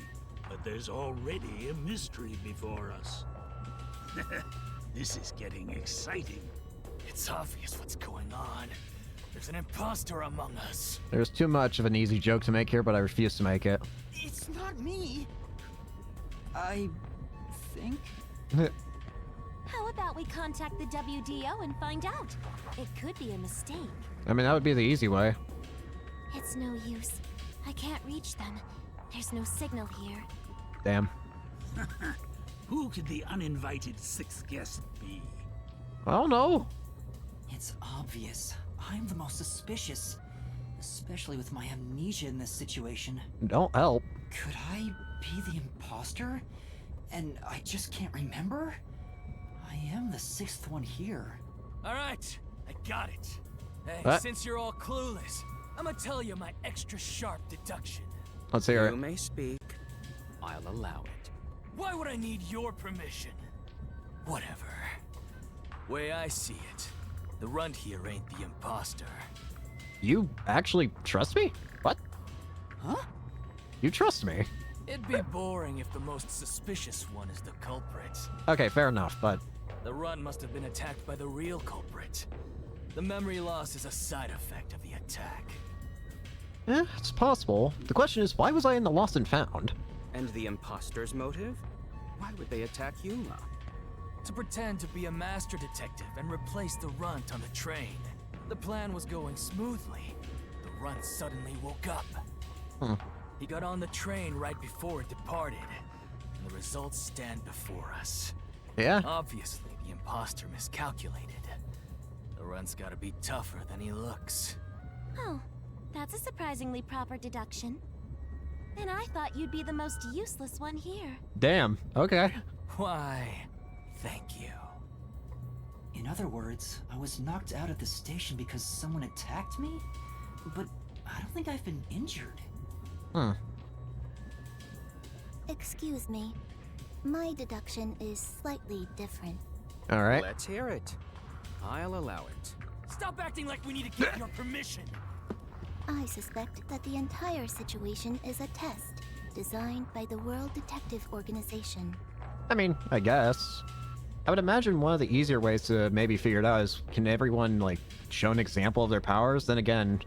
S8: but there's already a mystery before us. This is getting exciting.
S6: It's obvious what's going on. There's an imposter among us.
S1: There's too much of an easy joke to make here, but I refuse to make it.
S3: It's not me. I think.
S2: How about we contact the WDO and find out? It could be a mistake.
S1: I mean, that would be the easy way.
S2: It's no use. I can't reach them. There's no signal here.
S1: Damn.
S8: Who could the uninvited 6th guest be?
S1: I don't know.
S3: It's obvious. I'm the most suspicious. Especially with my amnesia in this situation.
S1: Don't help.
S3: Could I be the imposter? And I just can't remember? I am the 6th one here.
S6: All right, I got it. Hey,
S1: What?
S6: since you're all clueless, I'm gonna tell you my extra sharp deduction.
S1: Let's hear
S7: You
S1: it.
S7: may speak. I'll allow it.
S6: Why would I need your permission? Whatever. Way I see it, the runt here ain't the imposter.
S1: You actually trust me? What?
S3: Huh?
S1: You trust me?
S6: It'd be boring if the most suspicious one is the culprit.
S1: Okay, fair enough, but...
S6: The runt must have been attacked by the real culprit. The memory loss is a side effect of the attack.
S1: it's possible. The question is, why was I in the Lost and Found?
S7: And the imposter's motive? Why would they attack Yuma?
S6: To pretend to be a master detective and replace the runt on the train. The plan was going smoothly. The runt suddenly woke up. He got on the train right before it departed, and the results stand before us.
S1: Yeah?
S6: Obviously, the imposter miscalculated. The runt's gotta be tougher than he looks.
S2: Oh, that's a surprisingly proper deduction. And I thought you'd be the most useless one here.
S1: Damn. Okay.
S6: Why, thank you.
S3: In other words, I was knocked out of the station because someone attacked me? But I don't think I've been injured.
S2: Excuse me. My deduction is slightly different.
S1: Alright.
S7: Let's hear it. I'll allow it.
S6: Stop acting like we need to get your permission.
S2: I suspect that the entire situation is a test designed by the World Detective Organization.
S1: I mean, I guess. I would imagine one of the easier ways to maybe figure it out is, can everyone, like, show an example of their powers? Then again,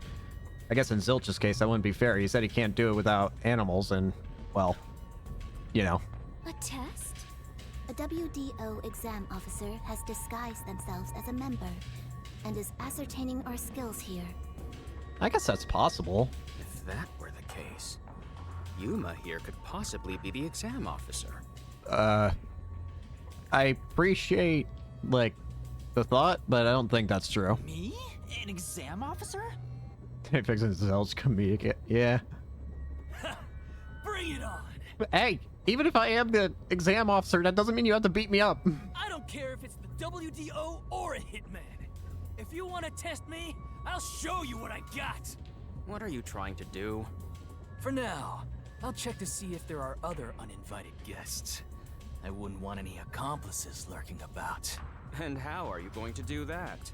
S1: I guess in Zilch's case, that wouldn't be fair. He said he can't do it without animals, and, well, you know.
S2: A test? A WDO exam officer has disguised themselves as a member and is ascertaining our skills here.
S1: I guess that's possible.
S7: If that were the case, Yuma here could possibly be the exam officer.
S1: I appreciate, like, the thought, but I don't think that's true.
S3: Me? An exam officer?
S1: Hey, fixing themselves comedic. Yeah.
S6: Bring it on!
S1: But hey, even if I am the exam officer, that doesn't mean you have to beat me up.
S6: I don't care if it's the WDO or a hitman. If you want to test me, I'll show you what I got.
S7: What are you trying to do?
S6: For now, I'll check to see if there are other uninvited guests. I wouldn't want any accomplices lurking about.
S7: And how are you going to do that?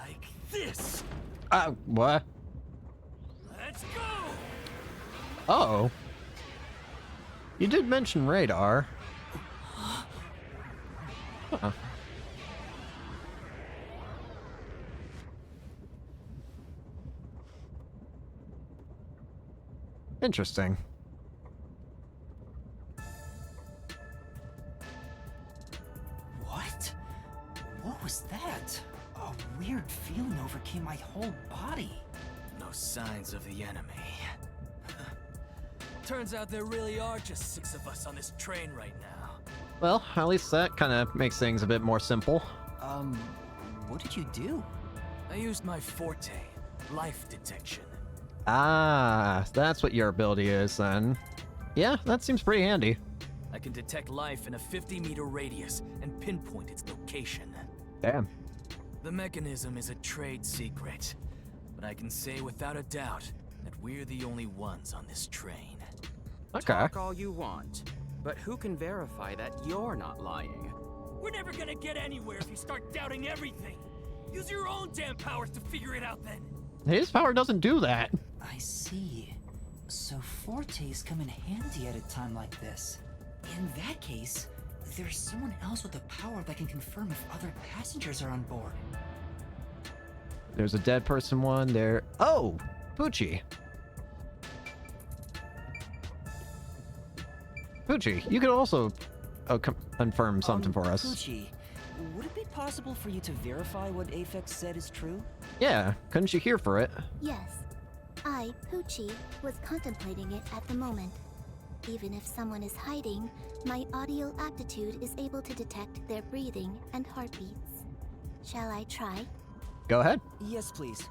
S6: Like this.
S1: What?
S6: Let's go!
S1: Oh. You did mention radar. Huh. Interesting.
S3: What? What was that? A weird feeling overcame my whole body.
S6: No signs of the enemy. Turns out there really are just 6 of us on this train right now.
S1: Well, at least that kind of makes things a bit more simple.
S3: What did you do?
S6: I used my forte, life detection.
S1: Ah, that's what your ability is then. Yeah, that seems pretty handy.
S6: I can detect life in a 50-meter radius and pinpoint its location.
S1: Damn.
S6: The mechanism is a trade secret, but I can say without a doubt that we're the only ones on this train.
S1: Okay.
S7: Talk all you want, but who can verify that you're not lying?
S6: We're never gonna get anywhere if you start doubting everything. Use your own damn powers to figure it out then.
S1: His power doesn't do that.
S3: I see. So fortes come in handy at a time like this. In that case, there's someone else with the power that can confirm if other passengers are on board.
S1: There's a dead person one there. Oh, Poochie. Poochie, you could also confirm something for us.
S3: Poochie, would it be possible for you to verify what Aphex said is true?
S1: Yeah, couldn't you hear for it?
S2: Yes, I, Poochie, was contemplating it at the moment. Even if someone is hiding, my audio aptitude is able to detect their breathing and heartbeats. Shall I try?
S1: Go ahead.
S3: Yes, please.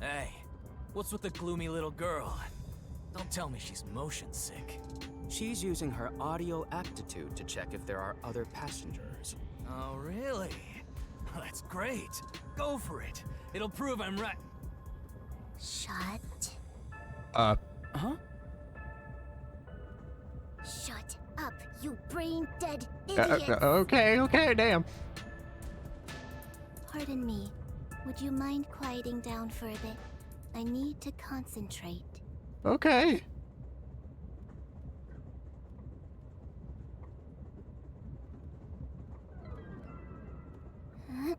S6: Hey, what's with the gloomy little girl? Don't tell me she's motion sick.
S7: She's using her audio aptitude to check if there are other passengers.
S6: Oh, really? Well, that's great. Go for it. It'll prove I'm right.
S2: Shut.
S7: Huh?
S2: Shut up, you brain-dead idiot!
S1: Okay, damn.
S2: Pardon me. Would you mind quieting down for a bit? I need to concentrate.
S1: Okay.
S2: Huh?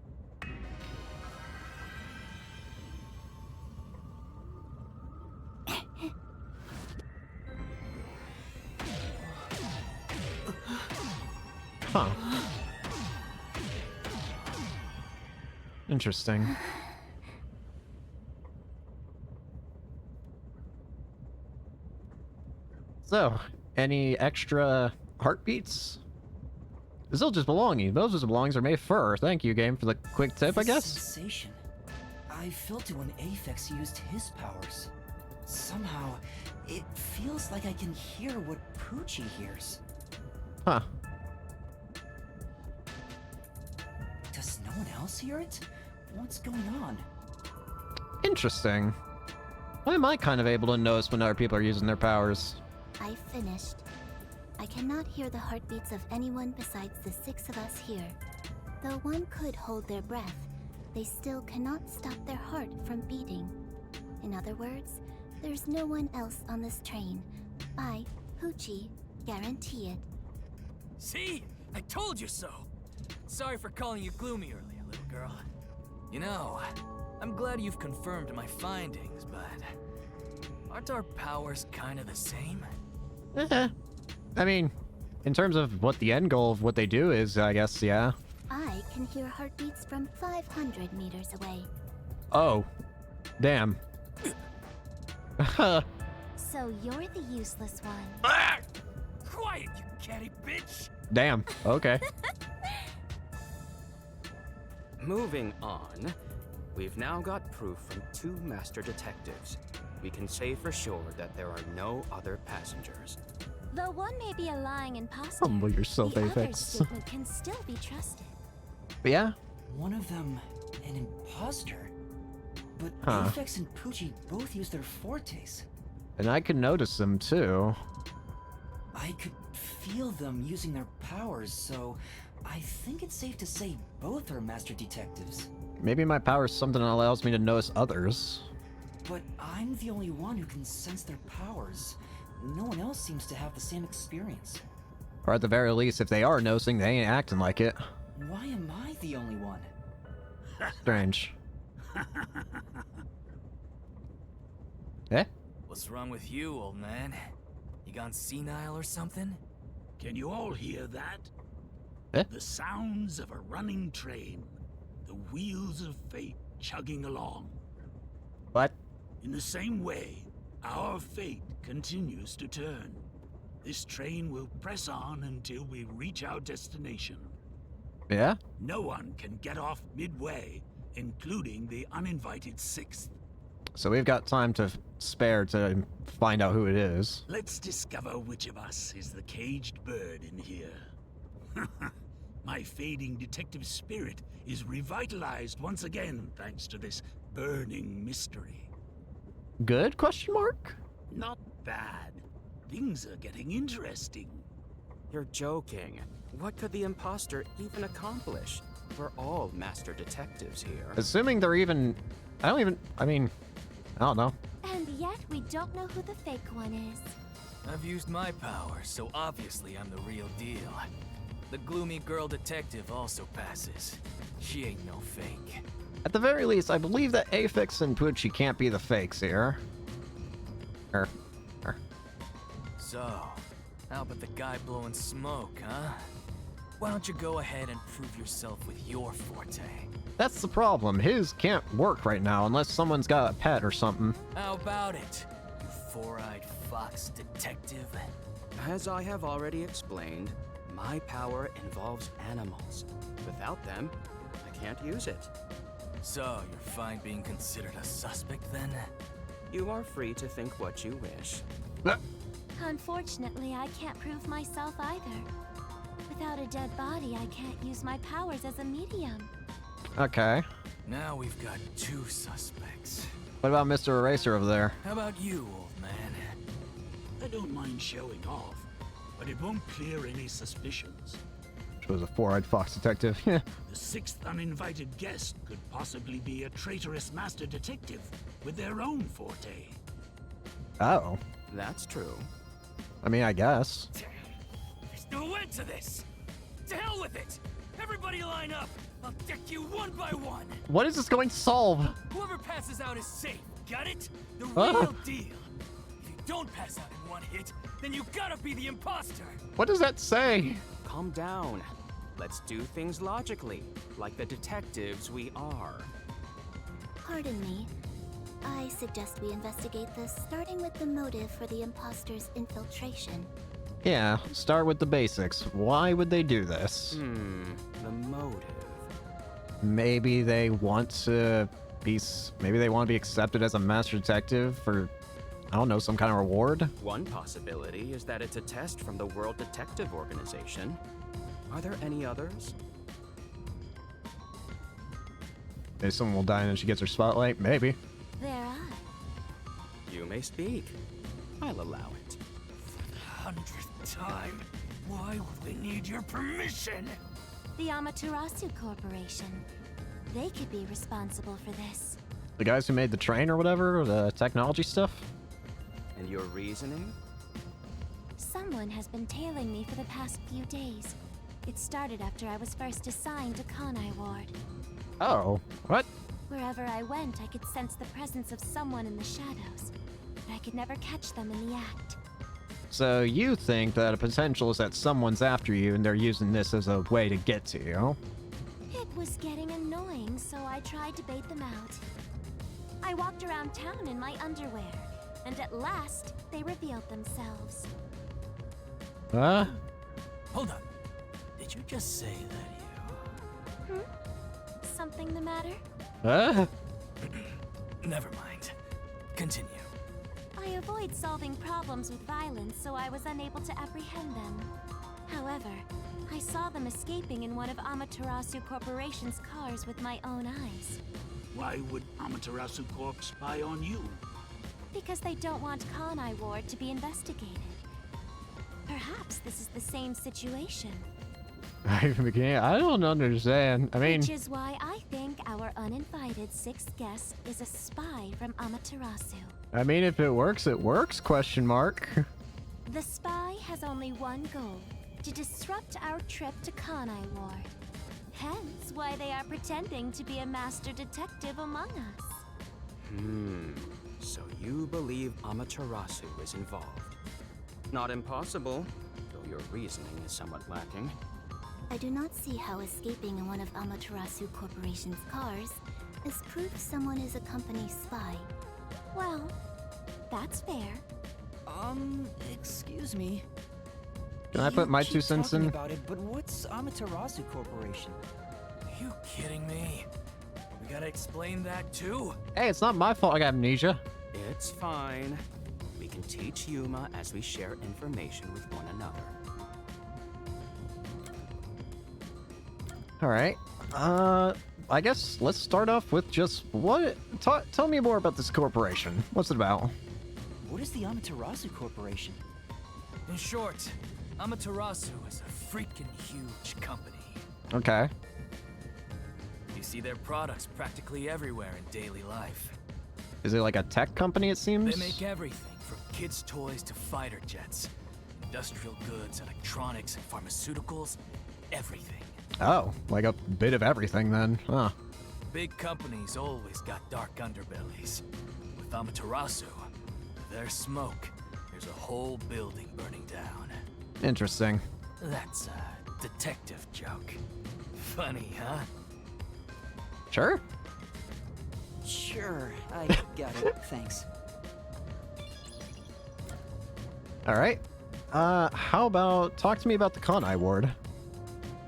S1: Huh. Interesting. So, any extra heartbeats? Zilch's belongings. Those belongings are made fur. Thank you, game, for the quick tip, I guess.
S3: Sensation. I felt it when Aphex used his powers. Somehow, it feels like I can hear what Poochie hears.
S1: Huh.
S3: Does no one else hear it? What's going on?
S1: Interesting. Why am I kind of able to notice when other people are using their powers?
S2: I finished. I cannot hear the heartbeats of anyone besides the 6 of us here. Though one could hold their breath, they still cannot stop their heart from beating. In other words, there's no one else on this train. I, Poochie, guarantee it.
S6: See? I told you so. Sorry for calling you gloomy earlier, little girl. You know, I'm glad you've confirmed my findings, but aren't our powers kind of the same?
S1: I mean, in terms of what the end goal of what they do is, I guess, yeah.
S2: I can hear heartbeats from 500 meters away.
S1: Oh. Damn.
S2: So you're the useless one.
S6: Ah! Quiet, you catty bitch!
S1: Damn. Okay.
S7: Moving on, we've now got proof from 2 master detectives. We can say for sure that there are no other passengers.
S2: Though one may be a lying imposter,
S1: Humble yourself,
S2: the other's
S1: Apex.
S2: statement can still be trusted.
S1: But yeah.
S3: One of them, an imposter? But
S1: Huh.
S3: Aphex and Poochie both use their fortes.
S1: And I could notice them too.
S3: I could feel them using their powers, so I think it's safe to say both are master detectives.
S1: Maybe my power is something that allows me to notice others.
S3: But I'm the only one who can sense their powers. No one else seems to have the same experience.
S1: Or at the very least, if they are noticing, they ain't acting like it.
S3: Why am I the only one?
S1: Strange. Eh?
S6: What's wrong with you, old man? You gone senile or something?
S8: Can you all hear that?
S1: Eh?
S8: The sounds of a running train. The wheels of fate chugging along.
S1: What?
S8: In the same way, our fate continues to turn. This train will press on until we reach our destination.
S1: Yeah?
S8: No one can get off midway, including the uninvited 6th.
S1: So we've got time to spare to find out who it is.
S8: Let's discover which of us is the caged bird in here. My fading detective spirit is revitalized once again thanks to this burning mystery.
S1: Good? Question mark?
S8: Not bad. Things are getting interesting.
S7: You're joking. What could the imposter even accomplish? We're all master detectives here.
S1: Assuming they're even... I mean... I don't know.
S2: And yet we don't know who the fake one is.
S6: I've used my powers, so obviously I'm the real deal. The gloomy girl detective also passes. She ain't no fake.
S1: At the very least, I believe that Aphex and Poochie can't be the fakes here.
S6: So, how about the guy blowing smoke, huh? Why don't you go ahead and prove yourself with your forte?
S1: That's the problem. His can't work right now unless someone's got a pet or something.
S6: How about it, you four-eyed fox detective?
S7: As I have already explained, my power involves animals. Without them, I can't use it.
S6: So, you're fine being considered a suspect then?
S7: You are free to think what you wish.
S2: Unfortunately, I can't prove myself either. Without a dead body, I can't use my powers as a medium.
S1: Okay.
S6: Now we've got 2 suspects.
S1: What about Mr. Eraser over there?
S6: How about you, old man?
S8: I don't mind showing off, but it won't clear any suspicions.
S1: Which was a four-eyed fox detective.
S8: The 6th uninvited guest could possibly be a traitorous master detective with their own forte.
S1: Oh.
S7: That's true.
S1: I mean, I guess.
S6: There's no end to this! To hell with it! Everybody line up! I'll deck you one by one!
S1: What is this going to solve?
S6: Whoever passes out is safe, got it? The
S1: Ah.
S6: real deal! If you don't pass out in one hit, then you gotta be the imposter!
S1: What does that say?
S7: Calm down. Let's do things logically, like the detectives we are.
S2: Pardon me. I suggest we investigate this, starting with the motive for the imposter's infiltration.
S1: Yeah, start with the basics. Why would they do this?
S7: The motive.
S1: Maybe they want to be... Maybe they want to be accepted as a master detective for, I don't know, some kind of reward?
S7: One possibility is that it's a test from the World Detective Organization. Are there any others?
S1: Maybe someone will die and then she gets her spotlight? Maybe.
S2: There are.
S7: You may speak. I'll allow it.
S6: 100th time, why would they need your permission?
S2: The Amaterasu Corporation. They could be responsible for this.
S1: The guys who made the train or whatever, the technology stuff?
S7: And your reasoning?
S2: Someone has been tailing me for the past few days. It started after I was first assigned to Kanai Ward.
S1: Oh, what?
S2: Wherever I went, I could sense the presence of someone in the shadows, but I could never catch them in the act.
S1: So you think that a potential is that someone's after you and they're using this as a way to get to you?
S2: It was getting annoying, so I tried to bait them out. I walked around town in my underwear, and at last, they revealed themselves.
S1: Huh?
S6: Hold up. Did you just say that you...
S2: Something the matter?
S1: Huh?
S6: Never mind. Continue.
S2: I avoid solving problems with violence, so I was unable to apprehend them. However, I saw them escaping in one of Amaterasu Corporation's cars with my own eyes.
S8: Why would Amaterasu Corp spy on you?
S2: Because they don't want Kanai Ward to be investigated. Perhaps this is the same situation.
S1: I don't understand. I mean,
S2: Which is why I think our uninvited sixth guest is a spy from Amaterasu.
S1: if it works, it works, question mark.
S2: The spy has only one goal, to disrupt our trip to Kanai Ward. Hence why they are pretending to be a master detective among us.
S7: So you believe Amaterasu is involved. Not impossible, though your reasoning is somewhat lacking.
S2: I do not see how escaping in one of Amaterasu Corporation's cars is proof someone is a company spy. Well, that's fair.
S3: Excuse me.
S1: Can I put my 2 cents in?
S3: About it, but what's Amaterasu Corporation?
S6: You kidding me? We gotta explain that too?
S1: Hey, it's not my fault I got amnesia.
S7: It's fine. We can teach Yuma as we share information with one another.
S1: Alright. I guess let's start off with just tell me more about this corporation. What's it about?
S3: What is the Amaterasu Corporation?
S6: In short, Amaterasu is a freaking huge company.
S1: Okay.
S6: You see their products practically everywhere in daily life.
S1: Is it like a tech company, it seems?
S6: They make everything from kids' toys to fighter jets, industrial goods, electronics, and pharmaceuticals, everything.
S1: Oh, like a bit of everything then. Huh.
S6: Big companies always got dark underbellies. With Amaterasu, their smoke, there's a whole building burning down.
S1: Interesting.
S6: That's a detective joke. Funny, huh?
S1: Sure.
S3: Sure, I got it. Thanks.
S1: Alright. How about talk to me about the Kanai Ward?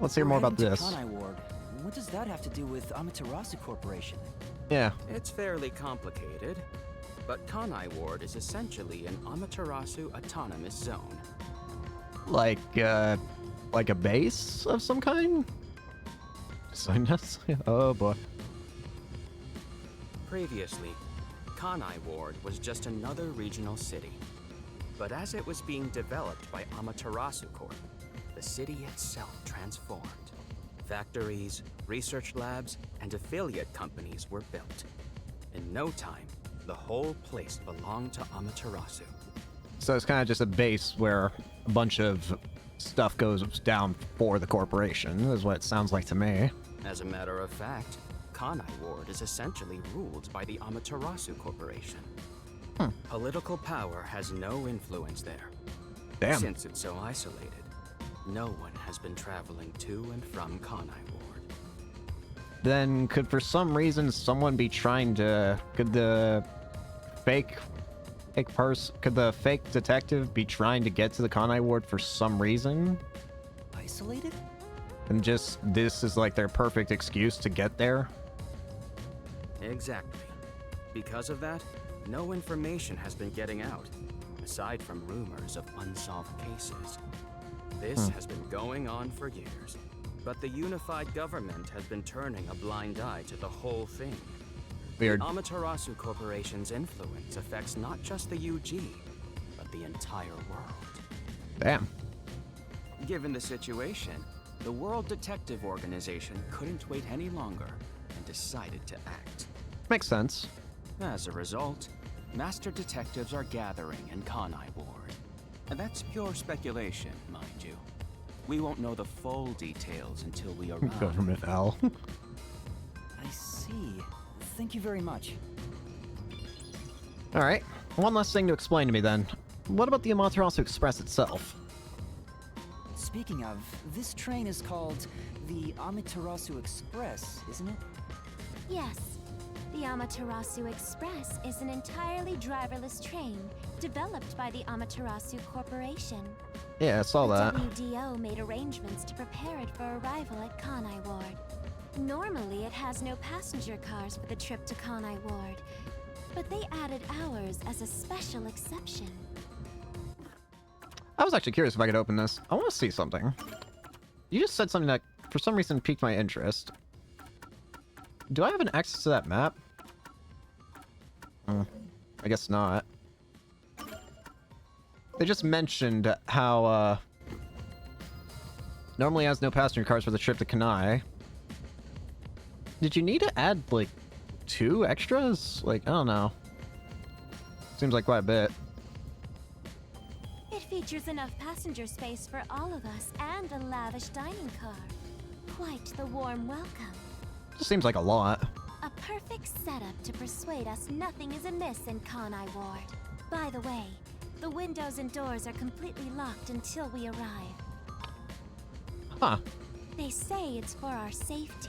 S1: Let's hear more about this.
S3: Kanai Ward. What does that have to do with Amaterasu Corporation?
S1: Yeah.
S7: It's fairly complicated, but Kanai Ward is essentially an Amaterasu autonomous zone.
S1: Like a base of some kind? So oh boy.
S7: Previously, Kanai Ward was just another regional city. But as it was being developed by Amaterasu Corp, the city itself transformed. Factories, research labs, and affiliate companies were built. In no time, the whole place belonged to Amaterasu.
S1: So it's kind of just a base where a bunch of stuff goes down for the corporation, is what it sounds like to me.
S7: As a matter of fact, Kanai Ward is essentially ruled by the Amaterasu Corporation. Political power has no influence there.
S1: Damn.
S7: Since it's so isolated, no one has been traveling to and from Kanai Ward.
S1: Then could for some reason someone be trying to... Could the fake detective be trying to get to the Kanai Ward for some reason?
S3: Isolated?
S1: And just this is like their perfect excuse to get there?
S7: Exactly. Because of that, no information has been getting out, aside from rumors of unsolved cases. This has been going on for years, but the unified government has been turning a blind eye to the whole thing.
S1: Weird.
S7: The Amaterasu Corporation's influence affects not just the UG, but the entire world.
S1: Damn.
S7: Given the situation, the World Detective Organization couldn't wait any longer and decided to act.
S1: Makes sense.
S7: As a result, master detectives are gathering in Kanai Ward. And that's pure speculation, mind you. We won't know the full details until we arrive.
S1: Government L.
S3: I see. Thank you very much.
S1: Alright. One last thing to explain to me then. what about the Amaterasu Express itself?
S3: Speaking of, this train is called the Amaterasu Express, isn't it?
S2: Yes. The Amaterasu Express is an entirely driverless train developed by the Amaterasu Corporation.
S1: Yeah, I saw that.
S2: The WDO made arrangements to prepare it for arrival at Kanai Ward. Normally, it has no passenger cars for the trip to Kanai Ward, but they added ours as a special exception.
S1: I was actually curious if I could open this. I want to see something. You just said something that, for some reason, piqued my interest. Do I have an access to that map? I guess not. They just mentioned how, normally has no passenger cars for the trip to Kanai. Did you need to add, like, 2 extras? Like, I don't know. Seems like quite a bit.
S2: It features enough passenger space for all of us and a lavish dining car. Quite the warm welcome.
S1: Just seems like a lot.
S2: A perfect setup to persuade us nothing is amiss in Kanai Ward. By the way, the windows and doors are completely locked until we arrive.
S1: Huh.
S2: They say it's for our safety.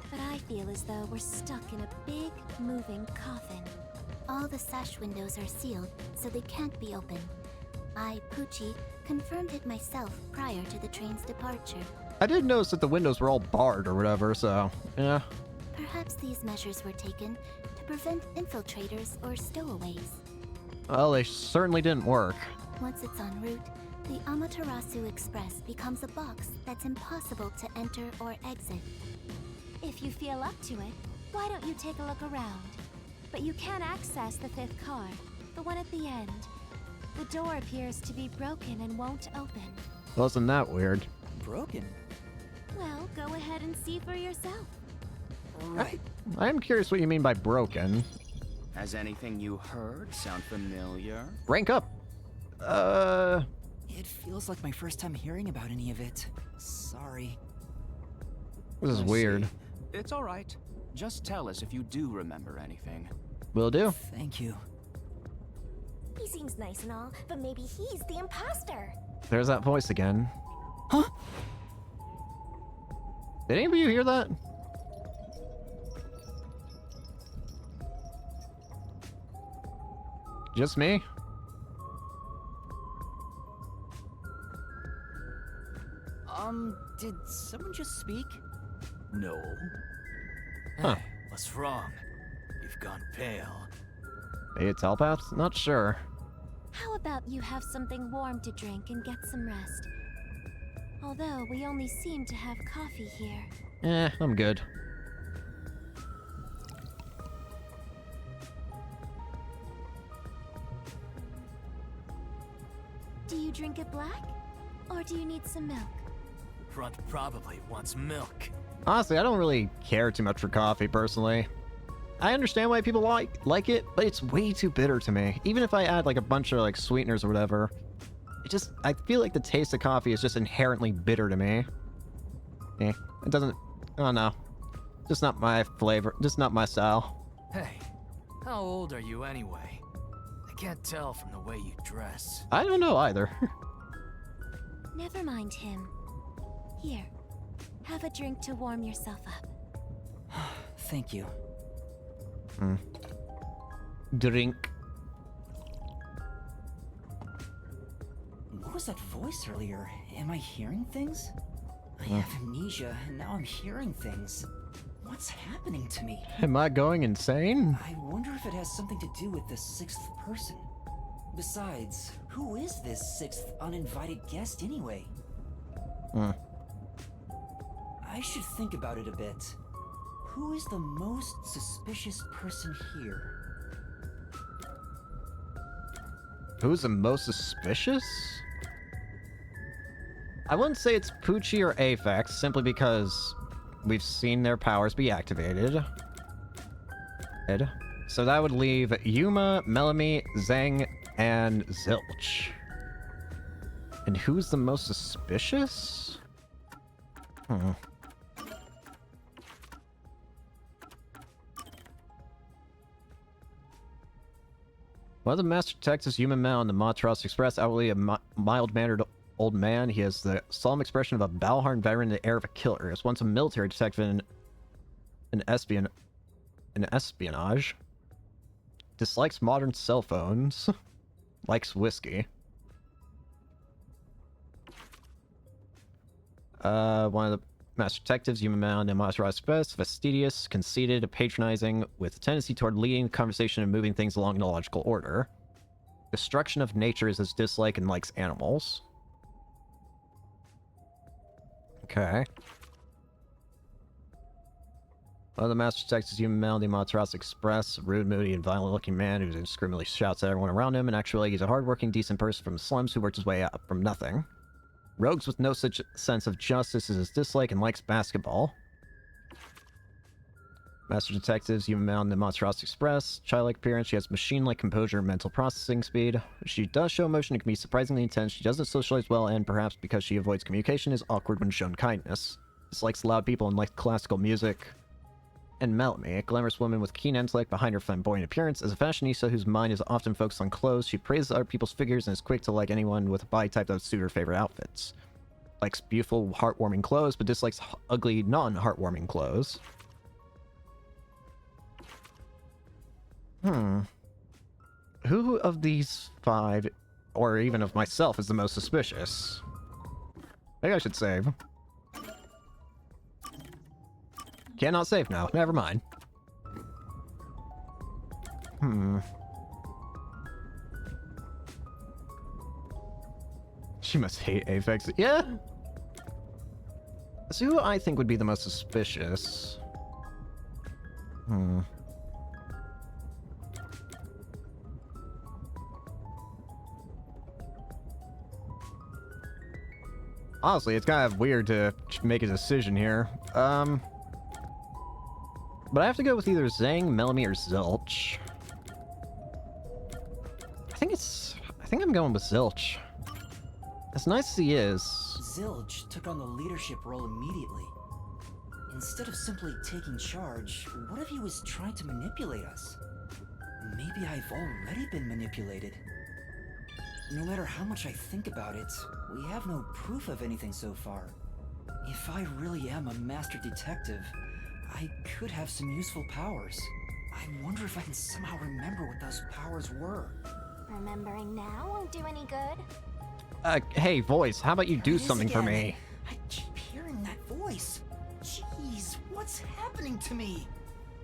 S2: But I feel as though we're stuck in a big, moving coffin. All the sash windows are sealed, so they can't be opened. I, Poochie, confirmed it myself prior to the train's departure.
S1: I did notice that the windows were all barred or whatever, so, yeah.
S2: Perhaps these measures were taken to prevent infiltrators or stowaways.
S1: Well, they certainly didn't work.
S2: Once it's en route, the Amaterasu Express becomes a box that's impossible to enter or exit. If you feel up to it, why don't you take a look around? But you can access the 5th car, the one at the end. The door appears to be broken and won't open.
S1: Wasn't that weird?
S3: Broken?
S2: Well, go ahead and see for yourself.
S3: Right.
S1: I am curious what you mean by broken.
S7: Has anything you heard sound familiar?
S1: Rank up!
S3: It feels like my first time hearing about any of it. Sorry.
S1: This is
S7: I
S1: weird.
S7: see. It's all right. Just tell us if you do remember anything.
S1: Will do.
S3: Thank you.
S2: He seems nice and all, but maybe he's the imposter.
S1: There's that voice again.
S3: Huh?
S1: Did any of you hear that? Just me?
S3: Did someone just speak?
S8: No.
S1: Huh.
S6: Hey, what's wrong? You've gone pale.
S1: Maybe a telepath? Not sure.
S2: How about you have something warm to drink and get some rest? Although we only seem to have coffee here.
S1: I'm good.
S2: Do you drink it black? Or do you need some milk?
S6: Front probably wants milk.
S1: Honestly, I don't really care too much for coffee, personally. I understand why people like it, but it's way too bitter to me. Even if I add like a bunch of like sweeteners or whatever, I feel like the taste of coffee is just inherently bitter to me. It doesn't, I don't know. Just not my flavor, just not my style.
S6: Hey, how old are you anyway? I can't tell from the way you dress.
S1: I don't know either.
S2: Never mind him. Here, have a drink to warm yourself up.
S3: Thank you.
S1: Drink.
S3: What was that voice earlier? Am I hearing things? I have amnesia, and now I'm hearing things. What's happening to me?
S1: Am I going insane?
S3: I wonder if it has something to do with the 6th person. Besides, who is this 6th uninvited guest anyway? I should think about it a bit. Who is the most suspicious person here?
S1: Who's the most suspicious? I wouldn't say it's Poochie or Aphex, simply because we've seen their powers be activated. So that would leave Yuma, Melanie, Zhang, and Zilch. And who's the most suspicious? One of the master detectives, human man on the Montrose Express, outwardly a mild-mannered old man. He has the solemn expression of a battle-hardened veteran and the air of a killer. He was once a military detective in espionage. Dislikes modern cell phones. Likes whiskey. One of the master detectives, human man on the Montrose Express, fastidious, conceited, patronizing, with a tendency toward leading the conversation and moving things along in a logical order. Destruction of nature is his dislike and likes animals. Okay. One of the master detectives, human man on the Montrose Express, a rude, moody, and violent-looking man who indiscriminately shouts at everyone around him, and actually he's a hard-working, decent person from the slums who worked his way up from nothing. Rogues with no such sense of justice is his dislike and likes basketball. Master detectives, human man on the Montrose Express, childlike appearance, she has machine-like composure and mental processing speed. She does show emotion and can be surprisingly intense. She doesn't socialize well, and perhaps because she avoids communication, is awkward when shown kindness. Dislikes loud people and likes classical music. And Melanie, a glamorous woman with keen intellect behind her flamboyant appearance. As a fashionista whose mind is often focused on clothes, she praises other people's figures and is quick to like anyone with a body type that would suit her favorite outfits. Likes beautiful, heartwarming clothes, but dislikes ugly, non-heartwarming clothes. Who of these 5, or even of myself, is the most suspicious? Maybe I should save. Cannot save now. Never mind. She must hate Aphex. Yeah. So who I think would be the most suspicious? Honestly, it's kind of weird to make a decision here. But I have to go with either Zhang, Melanie, or Zilch. I think I'm going with Zilch. As nice as he is.
S3: Zilch took on the leadership role immediately. Instead of simply taking charge, what if he was trying to manipulate us? Maybe I've already been manipulated. No matter how much I think about it, we have no proof of anything so far. If I really am a master detective, I could have some useful powers. I wonder if I can somehow remember what those powers were.
S2: Remembering now won't do any good.
S1: Hey, voice, how about you do something for me?
S3: I keep hearing that voice. Jeez, what's happening to me?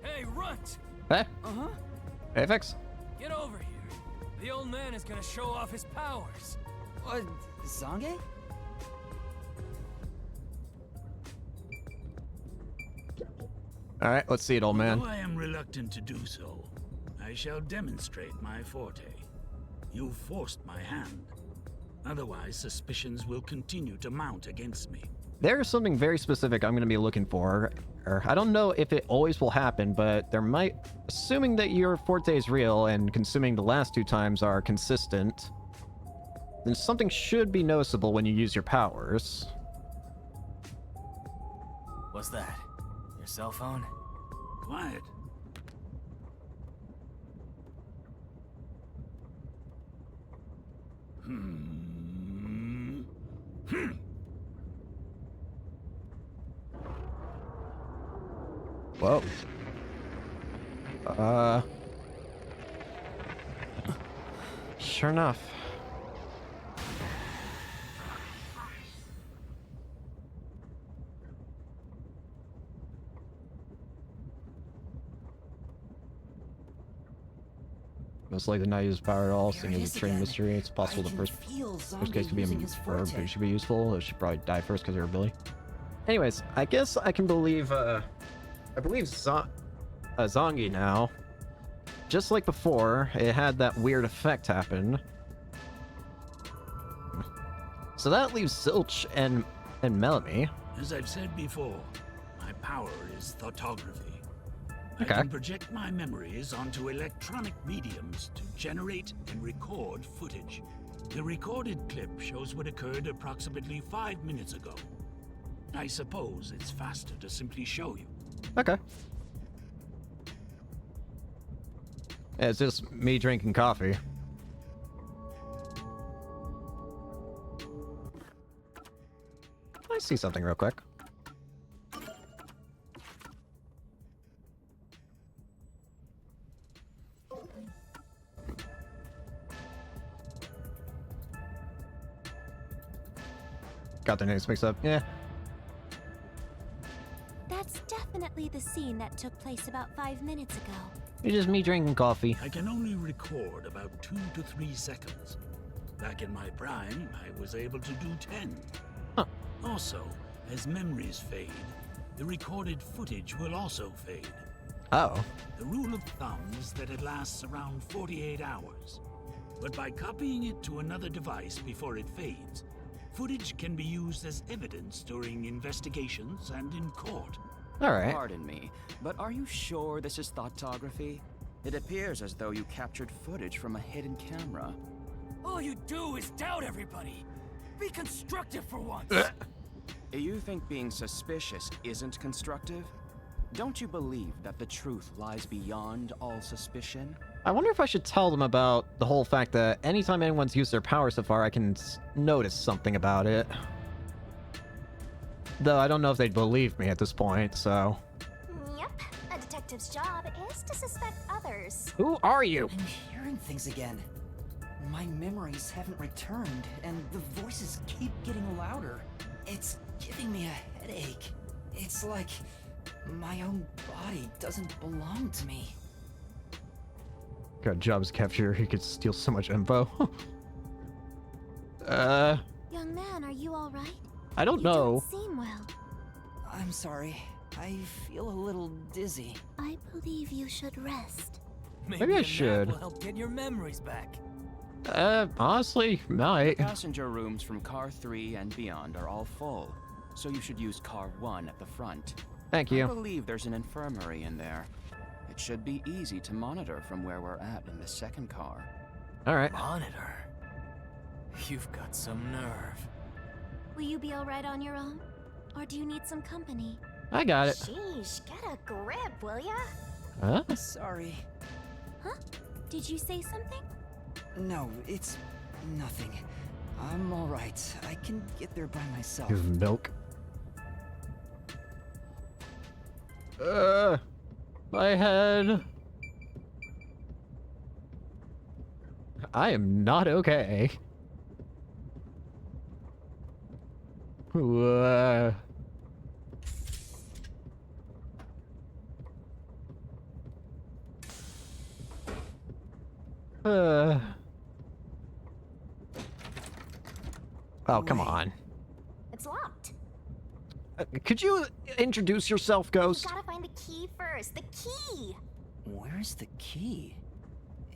S6: Hey, Runt!
S1: Hey?
S3: Uh-huh.
S1: Aphex?
S6: Get over here. The old man is gonna show off his powers.
S3: Zange?
S1: Alright, let's see it, old man.
S8: Though I am reluctant to do so, I shall demonstrate my forte. You forced my hand. Otherwise, suspicions will continue to mount against me.
S1: There's something very specific I'm going to be looking for. I don't know if it always will happen, but there might... Assuming that your forte is real, and consuming the last 2 times are consistent, then something should be noticeable when you use your powers.
S6: What's that? Your cell phone?
S8: Quiet.
S1: Whoa. Sure enough. Most likely not use power at all, seeing as a trained mystery. It's possible the first case could be a verb, but she be useful. Or she'd probably die first because of her ability. Anyways, I guess I can believe, I believe Zangi now. Just like before, it had that weird effect happen. So that leaves Zilch and Melanie.
S8: As I've said before, my power is thoughtography.
S1: Okay.
S8: I can project my memories onto electronic mediums to generate and record footage. The recorded clip shows what occurred approximately 5 minutes ago. I suppose it's faster to simply show you.
S1: Okay. It's just me drinking coffee. I see something real quick. Got their names mixed up. Yeah.
S2: That's definitely the scene that took place about 5 minutes ago.
S1: It's just me drinking coffee.
S8: I can only record about 2 to 3 seconds. Back in my prime, I was able to do 10.
S1: Huh.
S8: Also, as memories fade, the recorded footage will also fade.
S1: Oh.
S8: The rule of thumb is that it lasts around 48 hours. But by copying it to another device before it fades, footage can be used as evidence during investigations and in court.
S1: Alright.
S7: Pardon me, but are you sure this is thoughtography? It appears as though you captured footage from a hidden camera.
S6: All you do is doubt everybody. Be constructive for once.
S7: You think being suspicious isn't constructive? Don't you believe that the truth lies beyond all suspicion?
S1: I wonder if I should tell them about the whole fact that anytime anyone's used their power so far, I can notice something about it. Though I don't know if they'd believe me at this point, so...
S2: Yep, a detective's job is to suspect others.
S1: Who are you?
S3: I'm hearing things again. My memories haven't returned, and the voices keep getting louder. It's giving me a headache. It's like my own body doesn't belong to me.
S1: Got jobs capture, he could steal so much info.
S2: Young man, are you all right?
S1: I don't know.
S2: You don't seem well.
S3: I'm sorry. I feel a little dizzy.
S2: I believe you should rest.
S1: Maybe I
S6: a nap
S1: should.
S6: will help get your memories back.
S1: Honestly, might.
S7: Passenger rooms from car 3 and beyond are all full, so you should use car 1 at the front.
S1: Thank
S7: I
S1: you.
S7: believe there's an infirmary in there. It should be easy to monitor from where we're at in the second car.
S1: Alright.
S6: Monitor. You've got some nerve.
S2: Will you be all right on your own? Or do you need some company?
S1: I got it.
S2: Sheesh, get a grip, will ya?
S1: Huh?
S3: Sorry.
S2: Huh? Did you say something?
S3: No, it's nothing. I'm all right. I can get there by myself.
S1: Give milk. My head. I am not okay. Oh, come on.
S2: It's locked.
S1: Could you introduce yourself, Ghost?
S2: You gotta find the key first. The key!
S3: Where's the key?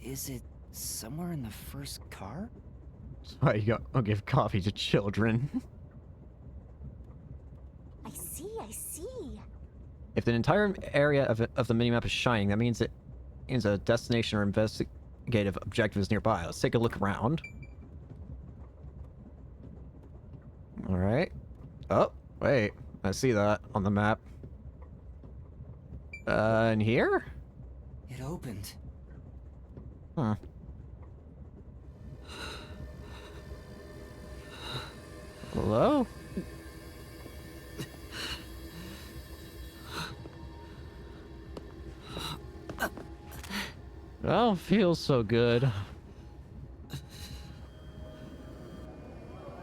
S3: Is it somewhere in the first car?
S1: That's why you don't give coffee to children.
S2: I see.
S1: If the entire area of the minimap is shining, that means it means a destination or investigative objective is nearby. Let's take a look around. Alright. Oh, wait. I see that on the map. In here?
S3: It opened.
S1: Hmm. Hello? I don't feel so good.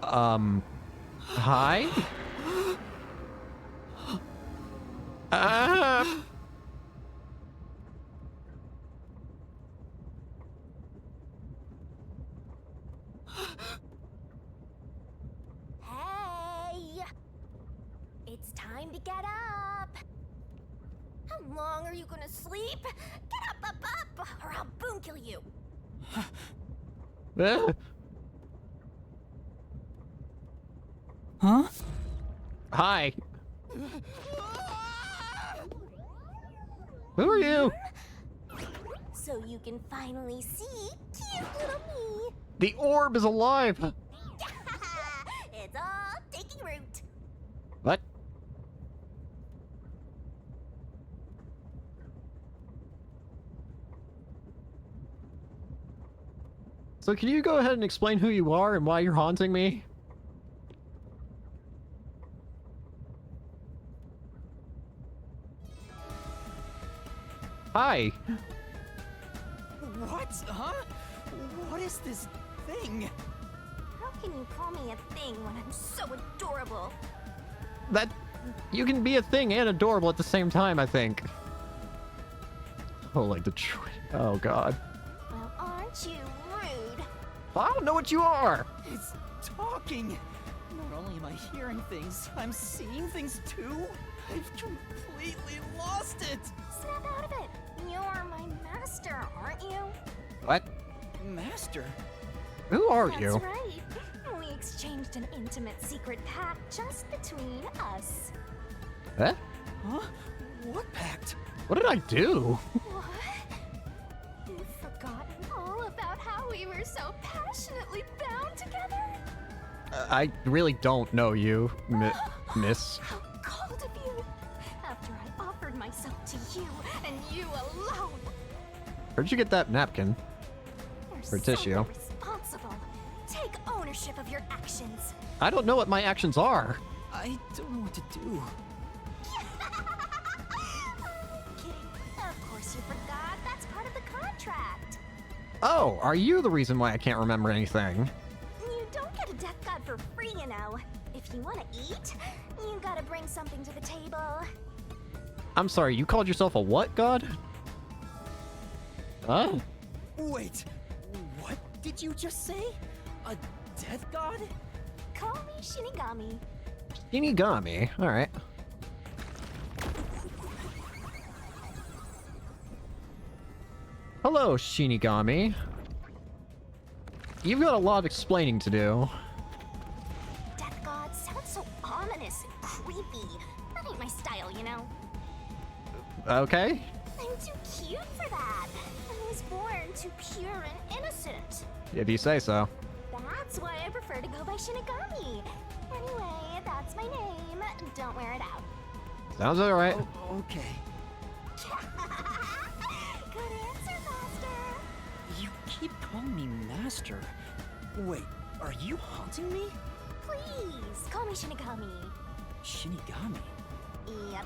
S1: Hi?
S2: Hey! It's time to get up! How long are you gonna sleep? Get up, or I'll boom kill you!
S3: Huh?
S1: Hi. Who are you?
S2: So you can finally see cute little me!
S1: The orb is alive.
S2: It's all taking root!
S1: What? So can you go ahead and explain who you are and why you're haunting me? Hi.
S3: What? Huh? What is this thing?
S2: How can you call me a thing when I'm so adorable?
S1: That... You can be a thing and adorable at the same time, I think. Oh, like Detroit. Oh, God.
S2: Well, aren't you rude?
S1: I don't know what you are!
S3: It's talking. Not only am I hearing things, I'm seeing things too. I've completely lost it.
S2: Snap out of it. You're my master, aren't you?
S1: What?
S3: Master?
S1: Who are
S2: That's
S1: you?
S2: right. We exchanged an intimate secret pact just between us.
S1: Huh?
S3: Huh? What pact?
S1: What did I do?
S2: What? You've forgotten all about how we were so passionately bound together?
S1: I really don't know you, miss.
S2: How cold of you! After I offered myself to you, and you alone!
S1: Where'd you get that napkin?
S2: You're
S1: Or tissue.
S2: so irresponsible. Take ownership of your actions.
S1: I don't know what my actions are.
S3: I don't know what to do.
S2: Kidding. Of course you forgot. That's part of the contract.
S1: Oh, are you the reason why I can't remember anything?
S2: You don't get a death god for free, you know. If you want to eat, you gotta bring something to the table.
S1: I'm sorry, you called yourself a what god? Huh?
S3: Wait, what did you just say? A death god?
S2: Call me Shinigami.
S1: Shinigami. Alright. Hello, Shinigami. You've got a lot of explaining to do.
S2: Death god sounds so ominous and creepy. That ain't my style, you know.
S1: Okay.
S2: I'm too cute for that. I was born too pure and innocent.
S1: If you say so.
S2: That's why I prefer to go by Shinigami. Anyway, that's my name. Don't wear it out.
S1: Sounds alright.
S3: Oh, okay.
S2: Good answer, Master.
S3: You keep calling me master. Wait, are you haunting me?
S2: Please, call me Shinigami.
S3: Shinigami?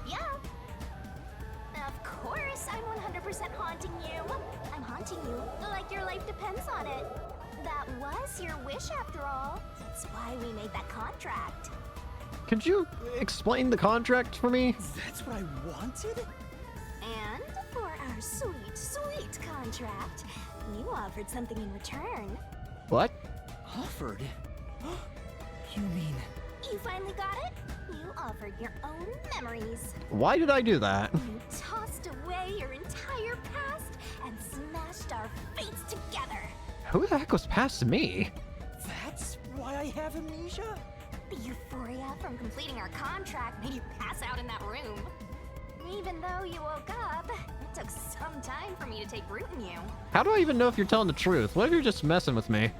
S2: Yep. Of course, I'm 100% haunting you. I'm haunting you like your life depends on it. That was your wish after all. That's why we made that contract.
S1: Could you explain the contract for me?
S3: That's what I wanted?
S2: And for our sweet, sweet contract, you offered something in return.
S1: What?
S3: Offered? You mean...
S2: You finally got it? You offered your own memories.
S1: Why did I do that?
S2: You tossed away your entire past and smashed our fates together.
S1: Who the heck was past me?
S3: That's why I have amnesia?
S2: The euphoria from completing our contract made you pass out in that room. Even though you woke up, it took some time for me to take root in you.
S1: How do I even know if you're telling the truth? What if you're just messing with me?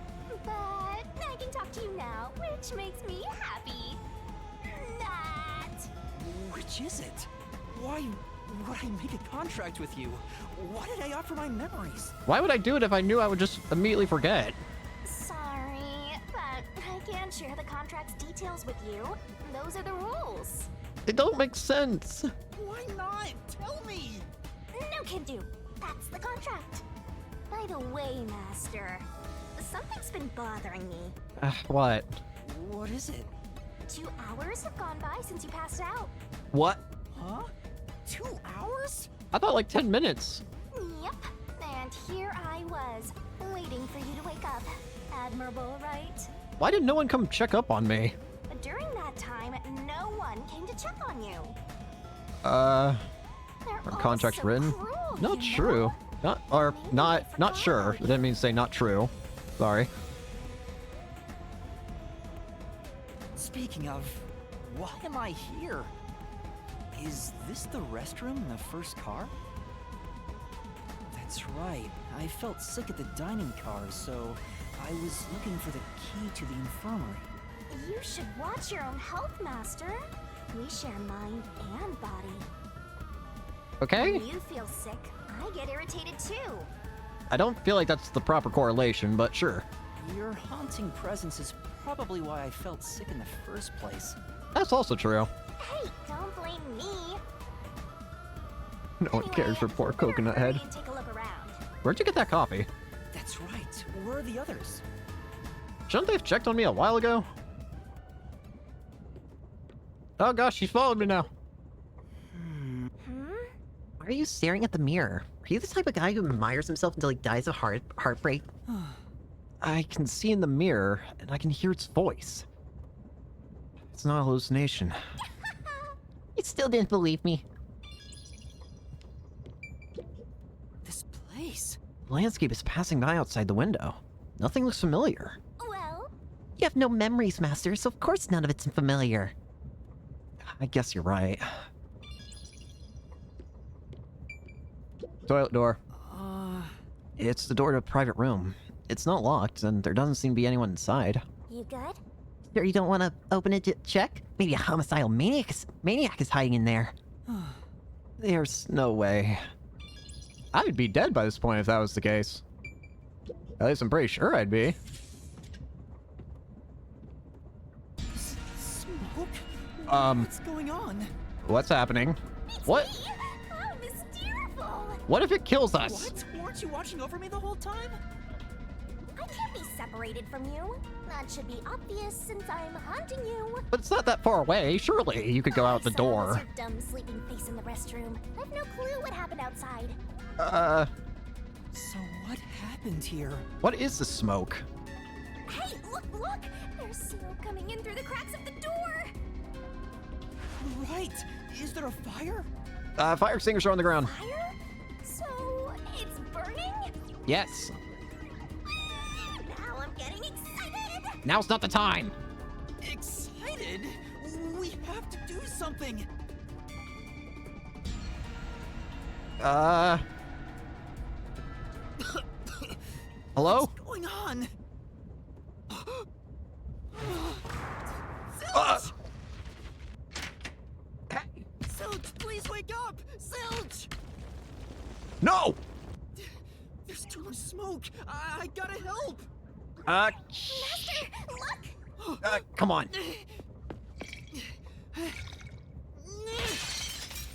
S2: But I can talk to you now, which makes me happy. That.
S3: Which is it? Why would I make a contract with you? Why did I offer my memories?
S1: Why would I do it if I knew I would just immediately forget?
S2: Sorry, but I can't share the contract's details with you. Those are the rules.
S1: It don't make sense.
S3: Why not? Tell me!
S2: No can do. That's the contract. By the way, Master, something's been bothering me.
S1: What?
S3: What is it?
S2: 2 hours have gone by since you passed out.
S1: What?
S3: Huh? 2 hours?
S1: I thought like 10 minutes.
S2: Yep. And here I was, waiting for you to wake up. Admirable, right?
S1: Why did no one come check up on me?
S2: During that time, no one came to check on you.
S1: Our
S2: They're all
S1: contract's
S2: so
S1: written.
S2: cruel,
S1: Not
S2: you
S1: true.
S2: know?
S1: Not sure. I didn't mean to say not true. Sorry.
S3: Speaking of, why am I here? Is this the restroom in the first car? That's right. I felt sick at the dining car, so I was looking for the key to the infirmary.
S2: You should watch your own health, Master. We share mind and body.
S1: Okay?
S2: When you feel sick, I get irritated too.
S1: I don't feel like that's the proper correlation, but sure.
S3: Your haunting presence is probably why I felt sick in the first place.
S1: That's also true.
S2: Hey, don't blame me.
S1: No one cares for poor Coconut Head.
S2: Take a look around.
S1: Where'd you get that coffee?
S3: That's right. Where are the others?
S1: Shouldn't they have checked on me a while ago? Oh gosh, she's followed me now.
S9: Why are you staring at the mirror? Are you the type of guy who admires himself until he dies of heartbreak?
S1: I can see in the mirror, and I can hear its voice. It's not a hallucination.
S9: You still didn't believe me.
S3: This place.
S1: The landscape is passing by outside the window. Nothing looks familiar.
S2: Well,
S9: You have no memories, Master, so of course none of it's familiar.
S1: I guess you're right. Toilet door. It's the door to a private room. It's not locked, and there doesn't seem to be anyone inside.
S2: you good?
S9: Sure you don't want to open it to check? Maybe a homicidal maniac is hiding in there.
S1: There's no way. I would be dead by this point if that was the case. At least I'm pretty sure I'd be.
S3: Smoke?
S1: Um,
S3: What's going on?
S1: What's happening? What?
S2: Me? Oh, mysteriousful!
S1: What if it kills us?
S3: What? Weren't you watching over me the whole time?
S2: I can't be separated from you. That should be obvious since I'm haunting you.
S1: But it's not that far away. Surely you could go out the
S2: So
S1: door.
S2: was your dumb sleeping face in the restroom. I've no clue what happened outside.
S3: So what happened here?
S1: What is the smoke?
S2: Hey, look! There's smoke coming in through the cracks of the door.
S3: Right. Is there a fire?
S1: Fire extinguisher on the ground.
S2: Fire? So it's burning?
S1: Yes.
S2: Now I'm getting excited.
S1: Now's not the time.
S3: Excited? We have to do something.
S1: Hello?
S3: What's going on?
S1: Uh,
S3: Zilch! Zilch, please wake up! Zilch!
S1: no!
S3: There's too much smoke. I gotta help.
S2: Master, look!
S1: Come on.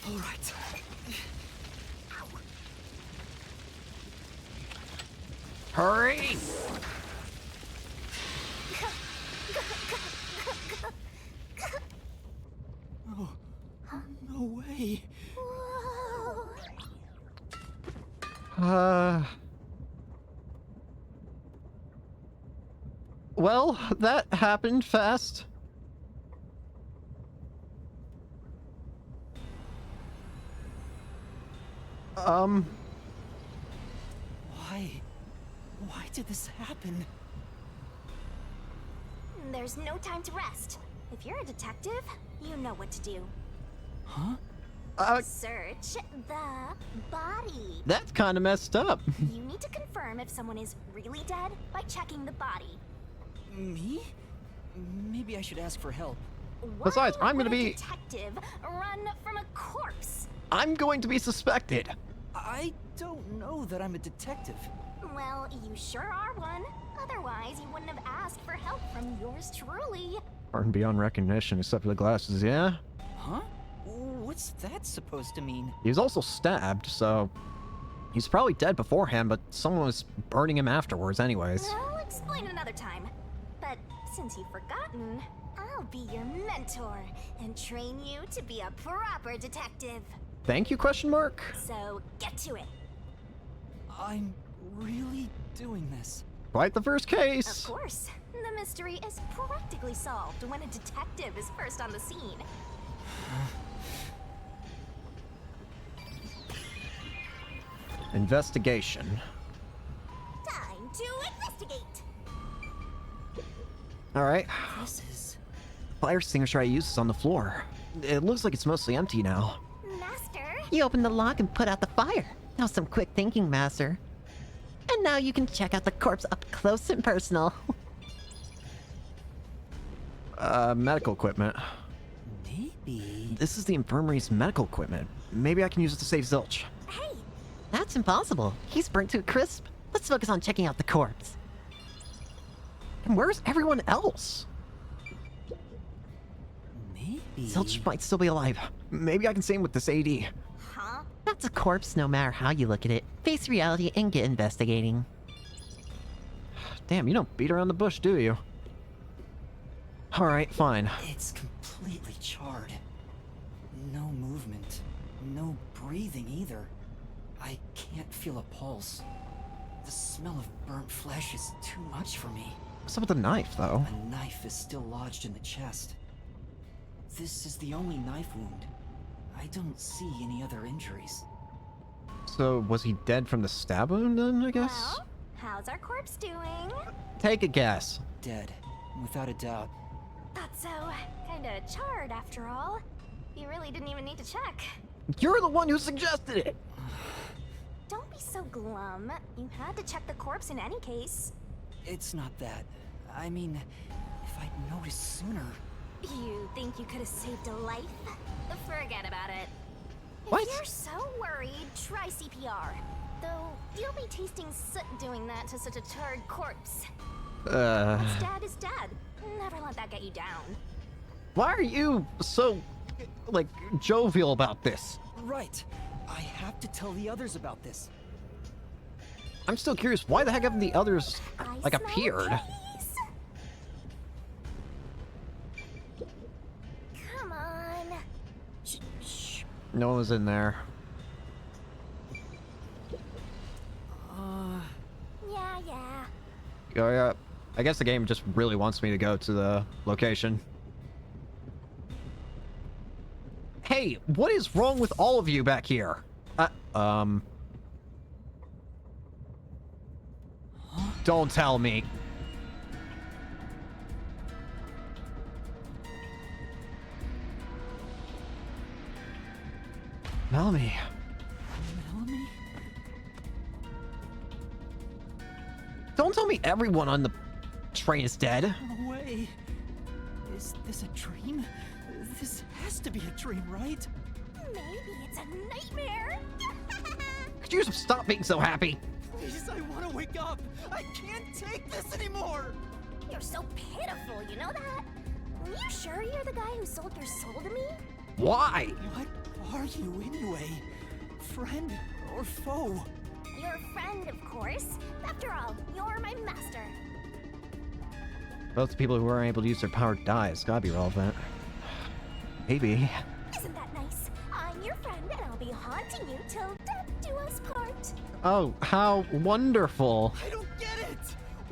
S3: All right.
S1: Hurry!
S3: Oh, no way.
S2: Whoa.
S1: Well, that happened fast.
S3: Why did this happen?
S2: There's no time to rest. If you're a detective, you know what to do.
S3: Huh?
S2: Search the body.
S1: That's kind of messed up.
S2: You need to confirm if someone is really dead by checking the body.
S3: Me? Maybe I should ask for help.
S1: Besides,
S2: Why
S1: I'm gonna
S2: would a
S1: be-
S2: detective run from a corpse.
S1: I'm going to be suspected.
S3: I don't know that I'm a detective.
S2: Well, you sure are one. Otherwise, you wouldn't have asked for help from yours truly.
S1: Pardon beyond recognition, except for the glasses, yeah?
S3: Huh? What's that supposed to mean?
S1: He was also stabbed, so... He's probably dead beforehand, but someone was burning him afterwards anyways.
S2: I'll explain another time. But since you've forgotten, I'll be your mentor and train you to be a proper detective.
S1: Thank you, question mark?
S2: So get to it.
S3: I'm really doing this.
S1: Quite the first
S2: Of
S1: case.
S2: course, the mystery is practically solved when a detective is first on the scene.
S1: Investigation.
S2: Time to investigate.
S1: Alright.
S3: This is...
S1: Fire extinguisher I used is on the floor. It looks like it's mostly empty now.
S2: Master,
S9: You opened the lock and put out the fire. That was some quick thinking, Master. And now you can check out the corpse up close and personal.
S1: Medical equipment.
S3: Maybe...
S1: This is the infirmary's medical equipment. Maybe I can use it to save Zilch.
S2: hey,
S9: That's impossible. He's burnt to a crisp. Let's focus on checking out the corpse. And where's everyone else?
S3: Maybe.
S9: Zilch might still be alive. Maybe I can save him with this AD.
S2: Huh?
S9: That's a corpse no matter how you look at it. Face reality and get investigating.
S1: Damn, you don't beat around the bush, do you? Alright, fine.
S3: It's completely charred. No movement. No breathing either. I can't feel a pulse. The smell of burnt flesh is too much for me.
S1: What's up with the knife, though?
S3: A knife is still lodged in the chest. This is the only knife wound. I don't see any other injuries.
S1: So, was he dead from the stab wound then, I guess?
S2: Well, how's our corpse doing?
S1: Take a guess.
S3: Dead, without a doubt.
S2: Thought so. Kinda charred after all. You really didn't even need to check.
S1: You're the one who suggested it!
S2: Don't be so glum. You had to check the corpse in any case.
S3: It's not that. I mean, if I'd noticed sooner.
S2: You think you could have saved a life? Forget about it.
S1: What?
S2: If you're so worried, try CPR. Though, you'll be tasting soot doing that to such a charred corpse. What's dead is dead. Never let that get you down.
S1: Why are you so, like, jovial about this?
S3: Right. I have to tell the others about this.
S1: I'm still curious, why the heck haven't the others, like,
S2: I smell
S1: appeared?
S2: case. Come on.
S3: Shh.
S1: No one was in there.
S2: Yeah.
S1: Oh, yeah. I guess the game just really wants me to go to the location. Hey, what is wrong with all of you back here? Don't tell me. Melanie.
S3: Melanie?
S1: Don't tell me everyone on the train is dead.
S3: No way. Is this a dream? This has to be a dream, right?
S2: Maybe it's a nightmare.
S1: Could you just stop being so happy?
S3: Please, I want to wake up. I can't take this anymore.
S2: You're so pitiful, you know that? You sure you're the guy who sold your soul to me?
S1: Why?
S3: What are you anyway? Friend or foe?
S2: You're a friend, of course. After all, you're my master.
S1: Both the people who weren't able to use their power die. It's gotta be relevant. Maybe.
S2: Isn't that nice? I'm your friend, and I'll be haunting you till death do us part.
S1: Oh, how wonderful.
S3: I don't get it!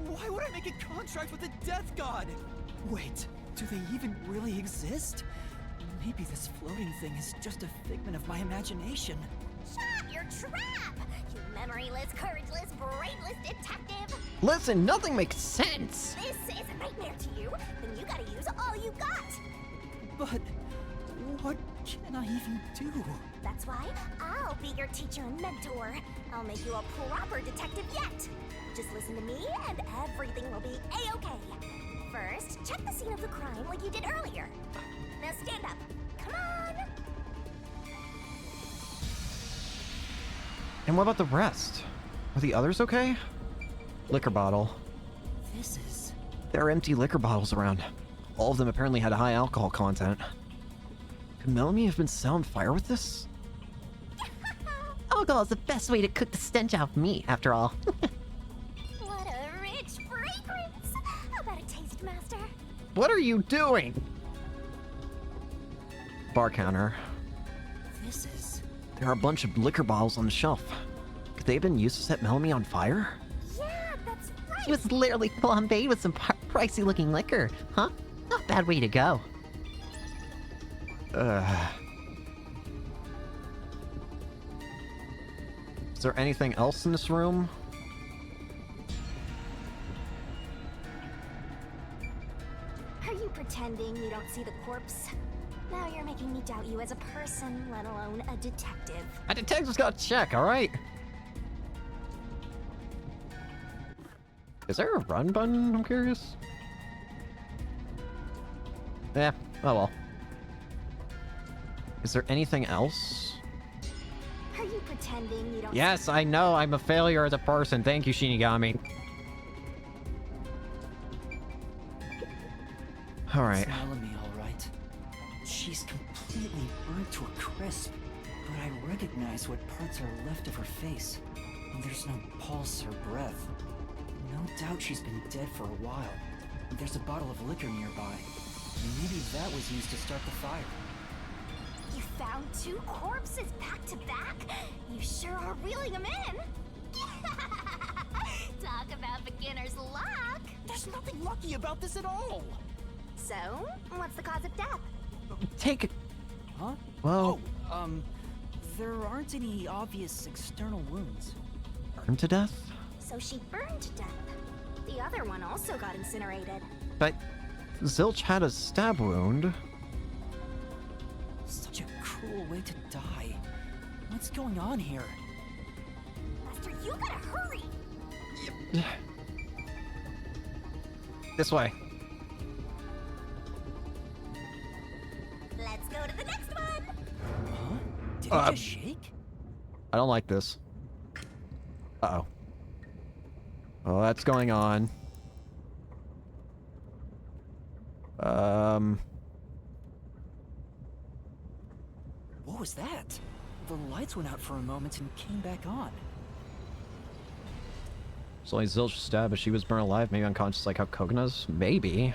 S3: Why would I make a contract with the death god? Wait, do they even really exist? Maybe this floating thing is just a figment of my imagination.
S2: Shut your trap! You memoryless, courageless, brainless detective!
S1: Listen, nothing makes sense.
S2: This is a nightmare to you, then you gotta use all you got!
S3: But what can I even do?
S2: That's why I'll be your teacher and mentor. I'll make you a proper detective yet. Just listen to me and everything will be a-okay. First, check the scene of the crime like you did earlier. Now stand up. Come on!
S1: And what about the rest? Are the others okay? Liquor bottle.
S3: This is...
S1: There are empty liquor bottles around. All of them apparently had a high alcohol content. Could Melanie have been set on fire with this?
S9: Alcohol is the best way to cook the stench out of meat, after all.
S2: What a rich fragrance! How about a taste, Master?
S1: What are you doing? Bar counter.
S3: This is...
S1: There are a bunch of liquor bottles on the shelf. Could they have been used to set Melanie on fire?
S2: Yeah, that's right!
S9: She was literally flambéed with some pricey-looking liquor, huh? Not a bad way to go.
S1: Is there anything else in this room?
S2: Are you pretending you don't see the corpse? Now you're making me doubt you as a person, let alone a detective.
S1: A detective's got to check, alright? Is there a run button? I'm curious. Eh, oh well. Is there anything else?
S2: Are you pretending you don't?
S1: Yes, I know I'm a failure as a person. Thank you, Shinigami. Alright.
S3: It's Melanie, all right. She's completely burnt to a crisp, but I recognize what parts are left of her face. And there's no pulse or breath. No doubt she's been dead for a while. There's a bottle of liquor nearby. Maybe that was used to start the fire.
S2: You found 2 corpses back to back? You sure are reeling them in. Talk about beginner's luck.
S10: There's nothing lucky about this at all.
S2: So, what's the cause of death?
S1: Take it.
S3: Huh?
S1: Well,
S3: There aren't any obvious external wounds.
S1: burned to death?
S2: So she burned to death. The other one also got incinerated.
S1: But Zilch had a stab wound.
S3: Such a cruel way to die. What's going on here?
S2: Master, you gotta hurry!
S1: This way.
S2: Let's go to the next one!
S3: Huh? Did
S1: Uh,
S3: it just shake?
S1: I don't like this. Uh-oh. Oh, that's going on.
S3: What was that? The lights went out for a moment and came back on.
S1: It's only Zilch stab, but she was burned alive, maybe unconscious like how Kokona's? Maybe.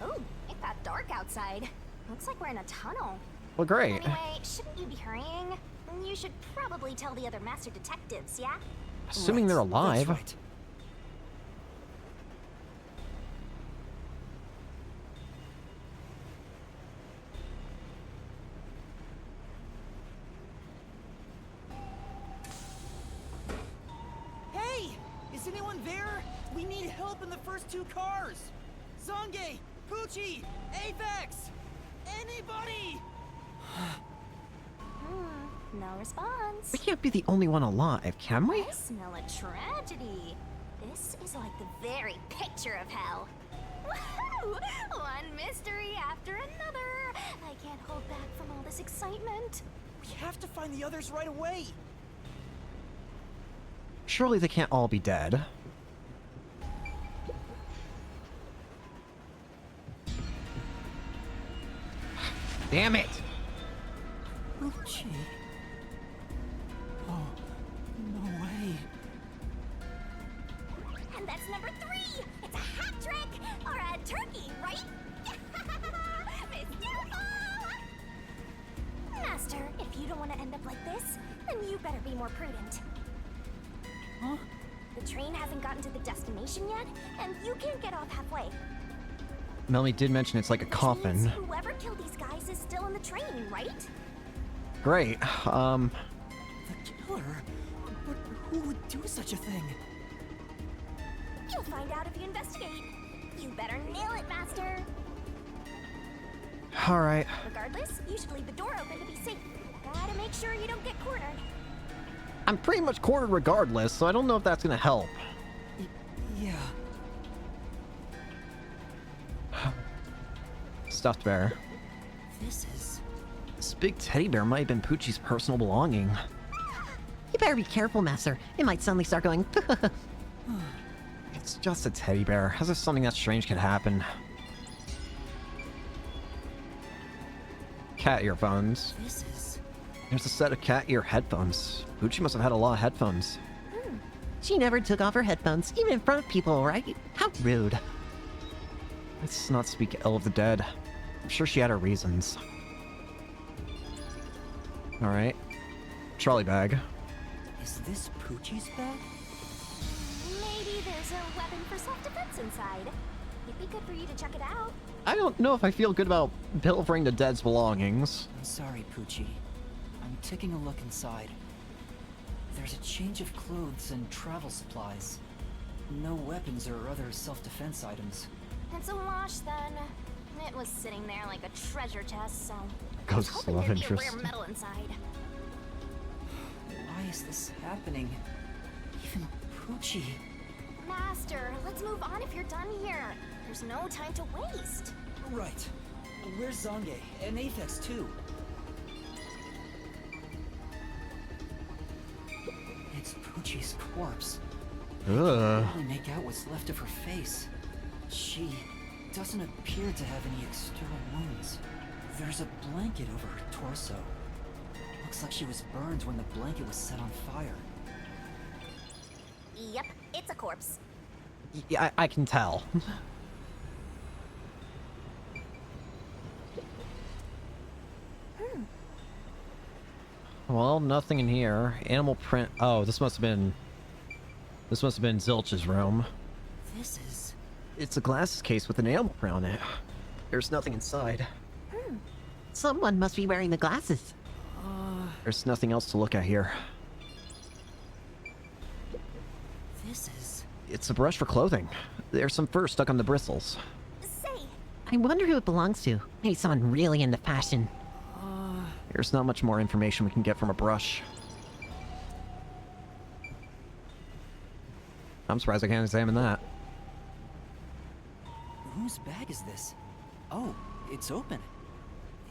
S2: Oh, it got dark outside. Looks like we're in a tunnel.
S1: Well, great.
S2: Anyway, shouldn't you be hurrying? You should probably tell the other master detectives, yeah?
S1: Assuming they're alive.
S3: That's right.
S10: Hey! Is anyone there? We need help in the first 2 cars! Zange! Poochie! Apex! Anybody!
S2: No response.
S1: We can't be the only one alive, can we?
S2: I smell a tragedy. This is like the very picture of hell. Woohoo! One mystery after another. I can't hold back from all this excitement.
S10: We have to find the others right away!
S1: Surely they can't all be dead. Damn it!
S3: Poochie. Oh, no way.
S2: And that's number 3. It's a hat trick or a turkey, right? Mystical! Master, if you don't want to end up like this, then you better be more prudent.
S3: Huh?
S2: The train hasn't gotten to the destination yet, and you can't get off halfway.
S1: Melanie did mention it's like a
S2: Which
S1: coffin.
S2: means whoever killed these guys is still in the train, right?
S1: Great.
S3: The killer? But who would do such a thing?
S2: You'll find out if you investigate. You better nail it, Master.
S1: Alright.
S2: Regardless, you should leave the door open to be safe. Gotta make sure you don't get cornered.
S1: I'm pretty much cornered regardless, so I don't know if that's gonna help.
S3: Yeah.
S1: Stuffed bear.
S3: This is...
S1: This big teddy bear might have been Poochie's personal belonging.
S9: You better be careful, Master. It might suddenly start going.
S1: It's just a teddy bear. As if something that strange could happen. Cat earphones.
S3: This is...
S1: There's a set of cat ear headphones. Poochie must have had a lot of headphones.
S9: She never took off her headphones, even in front of people, right? How rude.
S1: Let's not speak ill of the dead. I'm sure she had her reasons. Alright. Trolley bag.
S3: Is this Poochie's bag?
S2: Maybe there's a weapon for self-defense inside. It'd be good for you to check it out.
S1: I don't know if I feel good about pilfering the dead's belongings.
S3: I'm sorry, Poochie. I'm taking a look inside. There's a change of clothes and travel supplies. No weapons or other self-defense items.
S2: It's a wash then. It was sitting there like a treasure chest, so
S1: Ghost
S2: hoping
S1: love
S2: there'd be a
S1: interest.
S2: rare metal inside.
S3: Why is this happening? Even Poochie.
S2: Master, let's move on if you're done here. There's no time to waste.
S10: Right.
S3: Where's Zange? And Aphex, too. It's Poochie's corpse. I can barely make out what's left of her face. She doesn't appear to have any external wounds. There's a blanket over her torso. Looks like she was burned when the blanket was set on fire.
S2: Yep, it's a corpse.
S1: Yeah, I can tell. Well, nothing in here. Animal print. Oh, this must have been Zilch's room.
S3: This is...
S1: It's a glasses case with an animal print on it. There's nothing inside.
S9: Someone must be wearing the glasses.
S1: There's nothing else to look at here.
S3: This is...
S1: It's a brush for clothing. There's some fur stuck on the bristles.
S2: Say,
S9: I wonder who it belongs to. Maybe someone really into fashion.
S1: There's not much more information we can get from a brush. I'm surprised I can't examine that.
S3: Whose bag is this? Oh, it's open.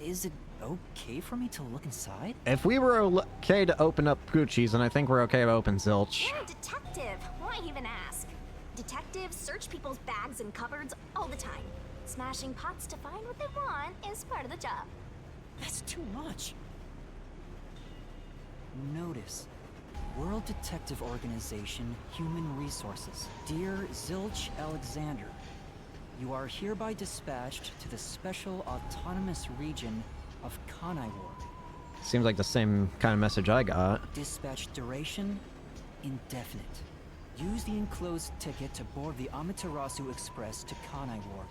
S3: Is it okay for me to look inside?
S1: If we were okay to open up Gucci's, then I think we're okay to open Zilch.
S2: you're a detective. Why even ask? Detectives search people's bags and cupboards all the time. Smashing pots to find what they want is part of the job.
S3: That's too much. Notice. World Detective Organization, Human Resources. Dear Zilch Alexander, you are hereby dispatched to the Special Autonomous Region of Kanai Ward.
S1: Seems like the same kind of message I got.
S3: Dispatch duration, indefinite. Use the enclosed ticket to board the Amaterasu Express to Kanai Ward.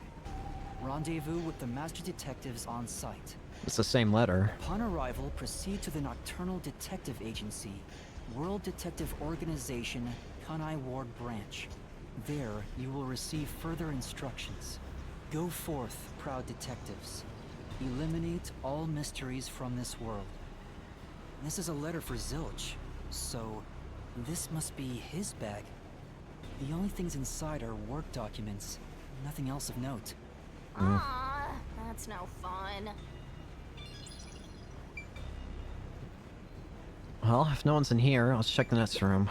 S3: Rendezvous with the Master Detectives on site.
S1: It's the same letter.
S3: Upon arrival, proceed to the Nocturnal Detective Agency, World Detective Organization, Kanai Ward Branch. There, you will receive further instructions. Go forth, proud detectives. Eliminate all mysteries from this world. This is a letter for Zilch, so this must be his bag. The only things inside are work documents, nothing else of note.
S2: Aw, that's no fun.
S1: Well, if no one's in here, let's check the next room.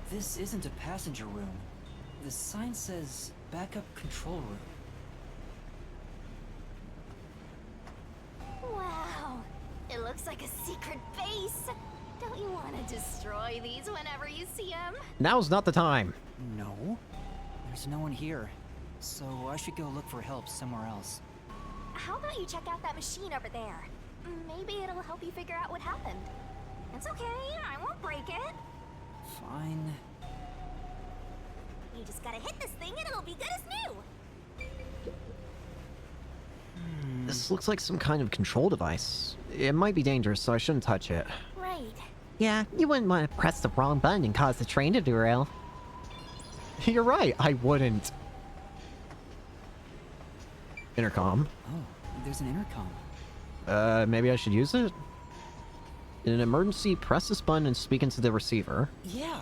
S3: This isn't a passenger room. The sign says backup control room.
S2: Wow, it looks like a secret base. Don't you want to destroy these whenever you see them?
S1: Now's not the time.
S3: No, there's no one here. So I should go look for help somewhere else.
S2: How about you check out that machine over there? Maybe it'll help you figure out what happened. It's okay, I won't break it.
S3: Fine.
S2: You just gotta hit this thing and it'll be good as new.
S1: This looks like some kind of control device. It might be dangerous, so I shouldn't touch it.
S2: Right.
S9: Yeah, you wouldn't want to press the wrong button and cause the train to derail.
S1: You're right, I wouldn't. Intercom.
S3: Oh, there's an intercom.
S1: Maybe I should use it? In an emergency, press this button and speak into the receiver.
S3: Yeah,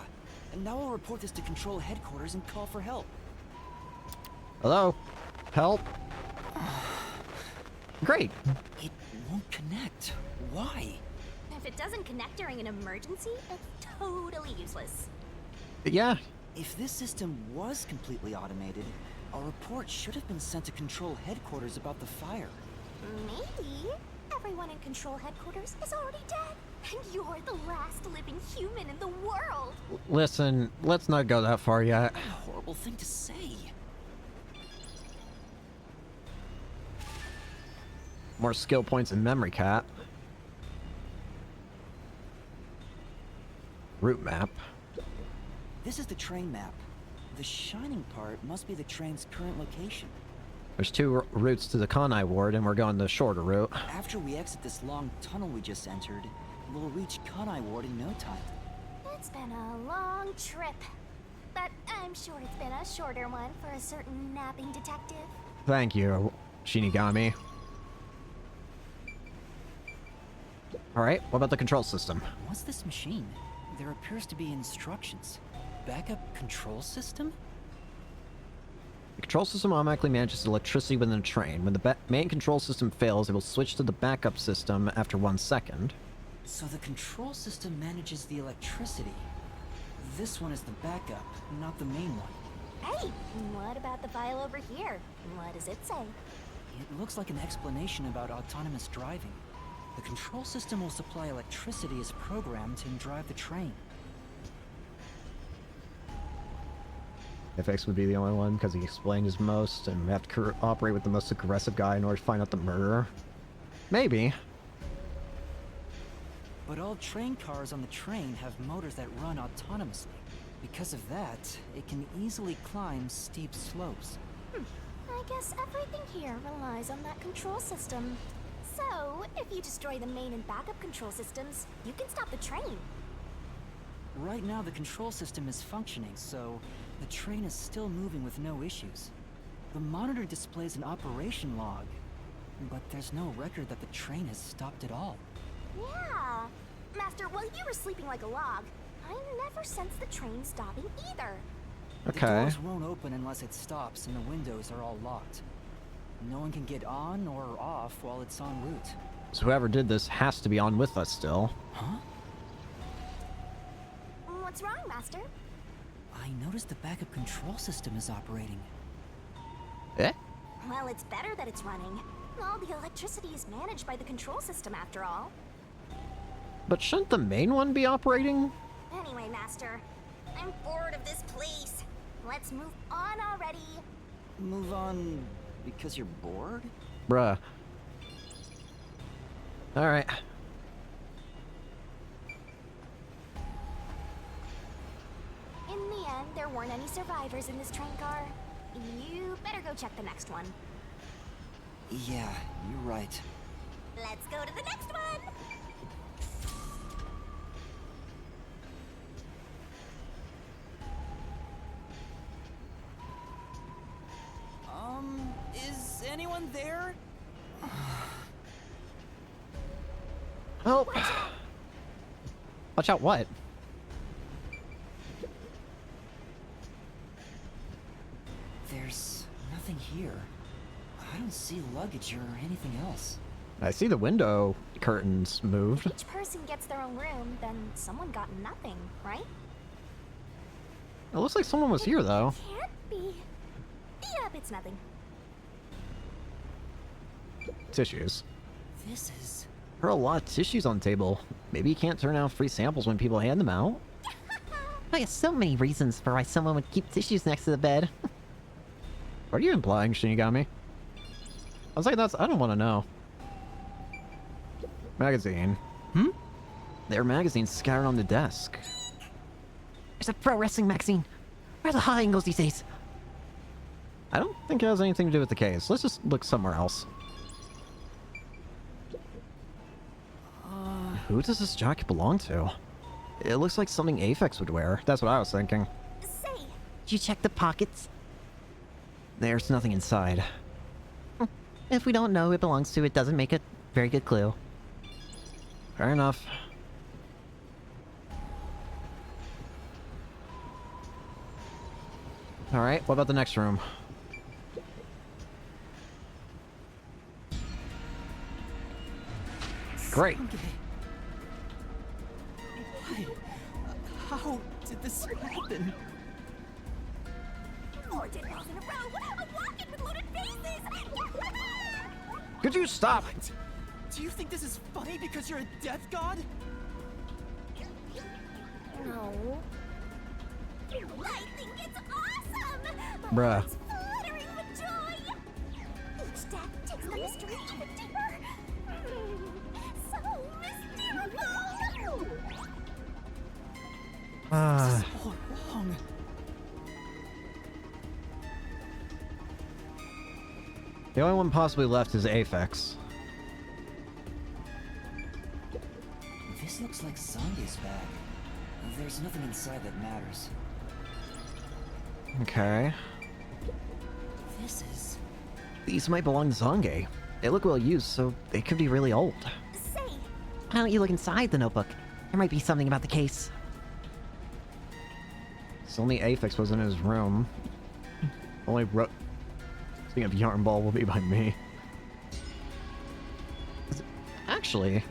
S3: and now I'll report this to Control Headquarters and call for help.
S1: Hello? Help? Great.
S3: It won't connect. Why?
S2: If it doesn't connect during an emergency, it's totally useless.
S1: Yeah.
S3: If this system was completely automated, a report should have been sent to Control Headquarters about the fire.
S2: Maybe everyone in Control Headquarters is already dead, and you're the last living human in the world.
S1: Listen, let's not go that far yet.
S3: What a horrible thing to say.
S1: More skill points in memory cap. Route map.
S3: This is the train map. The shining part must be the train's current location.
S1: There's two routes to the Kanai Ward, and we're going the shorter route.
S3: After we exit this long tunnel we just entered, we'll reach Kanai Ward in no time.
S2: It's been a long trip, but I'm sure it's been a shorter one for a certain napping detective.
S1: Thank you, Shinigami. Alright, what about the control system?
S3: What's this machine? There appears to be instructions. Backup control system?
S1: The control system automatically manages electricity within the train. When the main control system fails, it will switch to the backup system after 1 second.
S3: So the control system manages the electricity. This one is the backup, not the main one.
S2: Hey, what about the file over here? What does it say?
S3: It looks like an explanation about autonomous driving. The control system will supply electricity as programmed and drive the train.
S1: FX would be the only one because he explained his most, and we have to cooperate with the most aggressive guy in order to find out the murderer. Maybe.
S3: But all train cars on the train have motors that run autonomously. Because of that, it can easily climb steep slopes.
S2: I guess everything here relies on that control system. So, if you destroy the main and backup control systems, you can stop the train.
S3: Right now, the control system is functioning, so the train is still moving with no issues. The monitor displays an operation log, but there's no record that the train has stopped at all.
S2: Yeah. Master, while you were sleeping like a log, I never sensed the train stopping either.
S1: Okay.
S3: The doors won't open unless it stops, and the windows are all locked. No one can get on or off while it's en route.
S1: So whoever did this has to be on with us still.
S3: Huh?
S2: What's wrong, Master?
S3: I noticed the backup control system is operating.
S1: Eh?
S2: Well, it's better that it's running. All the electricity is managed by the control system after all.
S1: But shouldn't the main one be operating?
S2: Anyway, Master, I'm bored of this place. Let's move on already.
S3: Move on because you're bored?
S1: Bruh. Alright.
S2: In the end, there weren't any survivors in this train car. You better go check the next one.
S3: Yeah, you're right.
S2: Let's go to the next one!
S10: Is anyone there?
S1: Help! Watch out, what?
S3: There's nothing here. I don't see luggage or anything else.
S1: I see the window curtains moved.
S2: If each person gets their own room, then someone got nothing, right?
S1: It looks like someone was here, though.
S2: Can't be. Yep, it's nothing.
S1: Tissues.
S3: This is...
S1: There are a lot of tissues on the table. Maybe you can't turn out free samples when people hand them out.
S9: I have so many reasons for why someone would keep tissues next to the bed.
S1: What are you implying, Shinigami? I was like, I don't want to know. Magazine.
S9: Hmm?
S1: There are magazines scattered on the desk.
S9: There's a pro wrestling magazine. Where are the high angles these days?
S1: I don't think it has anything to do with the case. Let's just look somewhere else. Who does this jacket belong to? It looks like something Aphex would wear. That's what I was thinking.
S2: Say,
S9: Did you check the pockets?
S1: There's nothing inside.
S9: If we don't know who it belongs to, it doesn't make a very good clue.
S1: Fair enough. Alright, what about the next room? Great.
S10: Why? How did this happen?
S2: 4 dead girls in a row! I'm walking with loaded faces!
S1: Could you stop?
S10: What? Do you think this is funny because you're a death god?
S2: No. I think it's awesome! My
S1: Bruh.
S2: heart's fluttering with joy! Each death takes the mystery even deeper. So mystical!
S10: All wrong.
S1: The only one possibly left is Aphex.
S3: This looks like Zange's bag. There's nothing inside that matters.
S1: Okay.
S3: This is...
S1: These might belong to Zange. They look well used, so they could be really old.
S2: Say,
S9: Why don't you look inside the notebook? There might be something about the case.
S1: So only Aphex was in his room. Only Speaking of yarn ball, will be by me. Actually,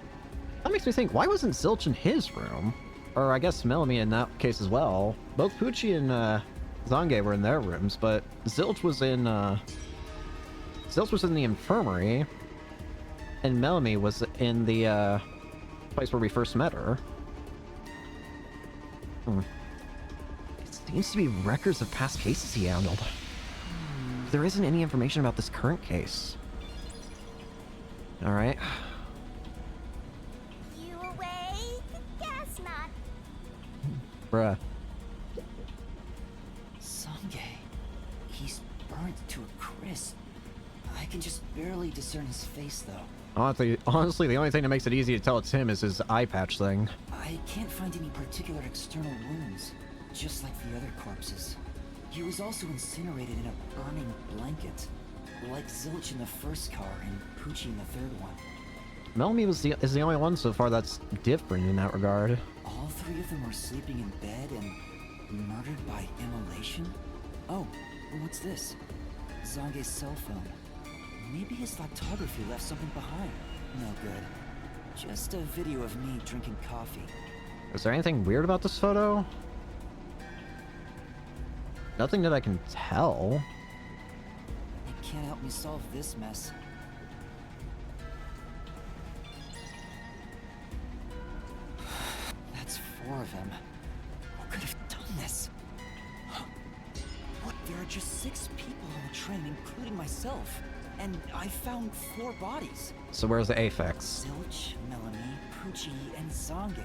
S1: that makes me think, why wasn't Zilch in his room? Or I guess Melanie in that case as well. Both Poochie and Zange were in their rooms, but Zilch was in the infirmary, and Melanie was in the place where we first met her. It seems to be records of past cases he handled. There isn't any information about this current case. Alright.
S2: You awake? Guess not.
S1: Bruh.
S3: Sange. He's burnt to a crisp. I can just barely discern his face, though.
S1: Honestly, the only thing that makes it easy to tell it's him is his eye patch thing.
S3: I can't find any particular external wounds, just like the other corpses. He was also incinerated in a burning blanket, like Zilch in the first car and Poochie in the third one.
S1: Melanie is the only one so far that's different in that regard.
S3: All three of them were sleeping in bed and murdered by immolation? Oh, what's this? Zange's cell phone. Maybe his photography left something behind. No good. Just a video of me drinking coffee.
S1: Is there anything weird about this photo? Nothing that I can tell.
S3: It can't help me solve this mess. That's 4 of them. Who could have done this? What? There are just 6 people on the train, including myself. And I found 4 bodies.
S1: So where's the Aphex?
S3: Zilch, Melanie, Poochie, and Zange.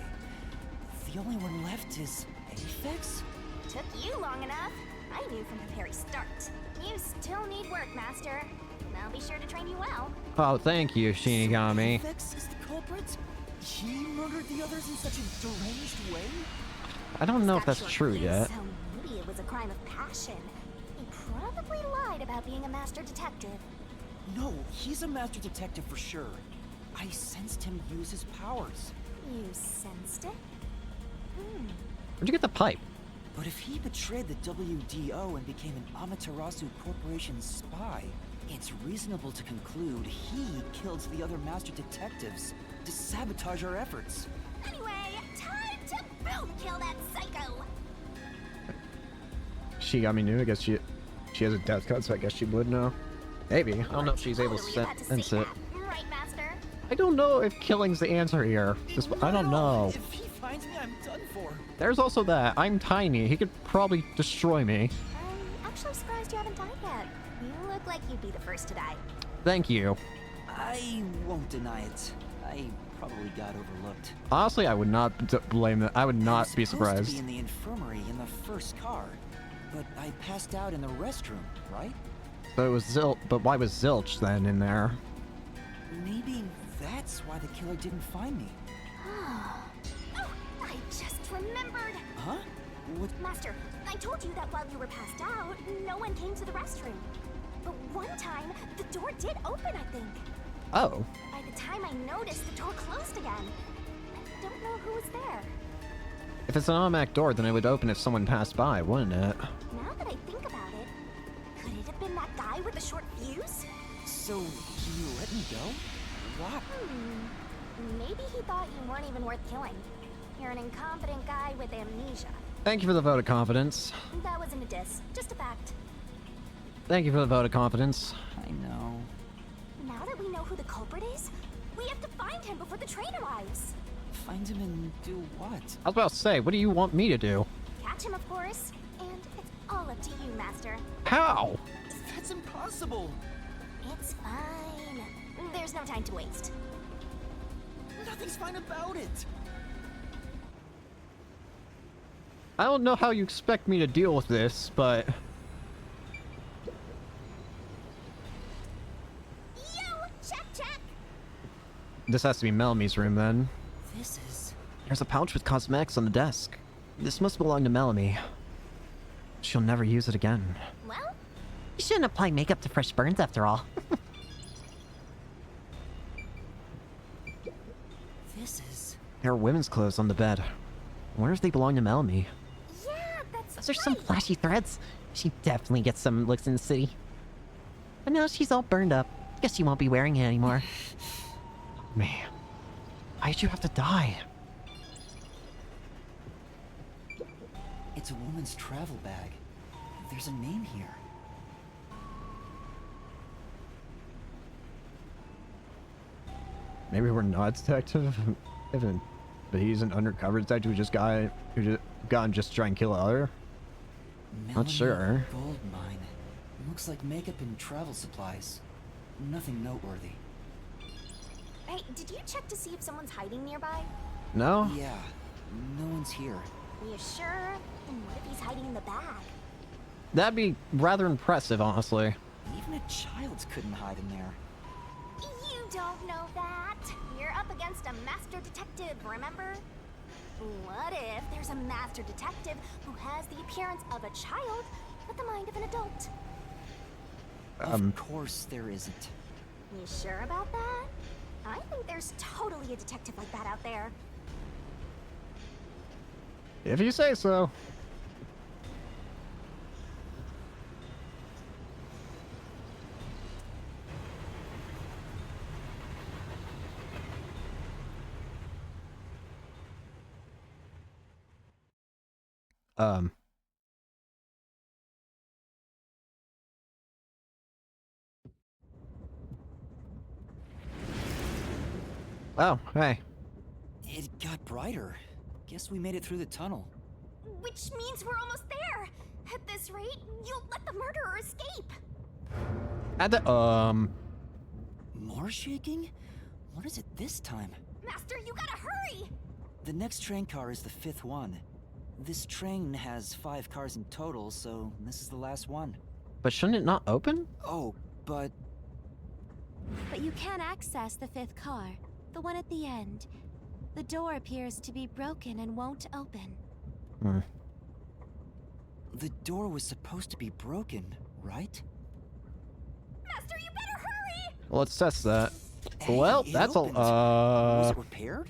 S3: The only one left is Aphex?
S2: Took you long enough. I knew from the very start. You still need work, Master. I'll be sure to train you well.
S1: Oh, thank you, Shinigami.
S10: Aphex is the culprit? He murdered the others in such a deranged way?
S1: I don't know if
S2: Got
S1: that's
S2: your
S1: true
S2: clues,
S1: yet.
S2: So maybe it was a crime of passion. He probably lied about being a master detective.
S10: No, he's a master detective for sure. I sensed him use his powers.
S2: You sensed it?
S1: Where'd you get the pipe?
S3: But if he betrayed the WDO and became an Amaterasu Corporation spy, it's reasonable to conclude he killed the other master detectives to sabotage our efforts.
S2: Anyway, time to boom kill that psycho!
S1: Shigami knew. I guess she has a death cut, so I guess she would know. Maybe. I don't know if she's able to
S2: Totally about to
S1: sense
S2: say
S1: it.
S2: that, right, Master?
S1: I don't know if killing's the answer here. Just, I don't know.
S10: If he finds me, I'm done for.
S1: There's also that. I'm tiny. He could probably destroy me.
S2: I'm actually surprised you haven't died yet. You look like you'd be the first to die.
S1: Thank you.
S3: I won't deny it. I probably got overlooked.
S1: Honestly, I would not blame that. I would not be
S3: I was supposed to
S1: surprised.
S3: be in the infirmary in the first car, but I passed out in the restroom, right?
S1: So it was Zilch, but why was Zilch then in there?
S3: Maybe that's why the killer didn't find me.
S2: Oh, I just remembered!
S3: Huh? What?
S2: Master, I told you that while you were passed out, no one came to the restroom. But one time, the door did open, I think.
S1: Oh.
S2: By the time I noticed, the door closed again. I don't know who was there.
S1: If it's an automatic door, then it would open if someone passed by, wouldn't it?
S2: Now that I think about it, could it have been that guy with the short fuse?
S3: So you let me go? Why?
S2: Maybe he thought you weren't even worth killing. You're an incompetent guy with amnesia.
S1: Thank you for the vote of confidence.
S2: That wasn't a diss, just a fact.
S1: Thank you for the vote of confidence.
S3: I know.
S2: Now that we know who the culprit is, we have to find him before the train arrives.
S3: Find him and do what?
S1: I was about to say, what do you want me to do?
S2: Catch him, of course. And it's all up to you, Master.
S1: How?
S10: That's impossible.
S2: It's fine. There's no time to waste.
S10: Nothing's fine about it.
S1: I don't know how you expect me to deal with this, but...
S2: Check!
S1: This has to be Melanie's room, then.
S3: This is...
S1: There's a pouch with cosmetics on the desk. This must belong to Melanie. She'll never use it again.
S2: Well,
S9: You shouldn't apply makeup to fresh burns after all.
S3: This is...
S1: There are women's clothes on the bed. I wonder if they belong to Melanie.
S2: yeah, that's
S9: Those are some flashy threads. She definitely gets some looks in the city. But now she's all burned up. Guess she won't be wearing it anymore.
S1: Man, why'd you have to die?
S3: It's a woman's travel bag. There's a name here.
S1: Maybe we're not detective, but he's an undercover detective who just got and just try and kill other. Not sure.
S3: Gold mine. Looks like makeup and travel supplies. Nothing noteworthy.
S11: Hey, did you check to see if someone's hiding nearby?
S1: No?
S3: Yeah, no one's here.
S11: You sure? And what if he's hiding in the bag?
S1: That'd be rather impressive, honestly.
S3: Even a child couldn't hide in there.
S11: You don't know that. You're up against a master detective, remember? What if there's a master detective who has the appearance of a child, but the mind of an adult?
S3: Of course there isn't.
S11: You sure about that? I think there's totally a detective like that out there.
S1: If you say so. Oh, hey.
S3: It got brighter. Guess we made it through the tunnel.
S11: Which means we're almost there. At this rate, you'll let the murderer escape.
S1: At the,
S3: More shaking? What is it this time?
S11: Master, you gotta hurry!
S3: The next train car is the 5th one. This train has 5 cars in total, so this is the last one.
S1: But shouldn't it not open?
S3: Oh, but...
S12: But you can access the 5th car, the one at the end. The door appears to be broken and won't open.
S3: The door was supposed to be broken, right?
S11: Master, you better hurry!
S1: Well, let's test that.
S3: Hey,
S1: Well,
S3: it
S1: that's
S3: opened.
S1: all,
S3: Was it repaired?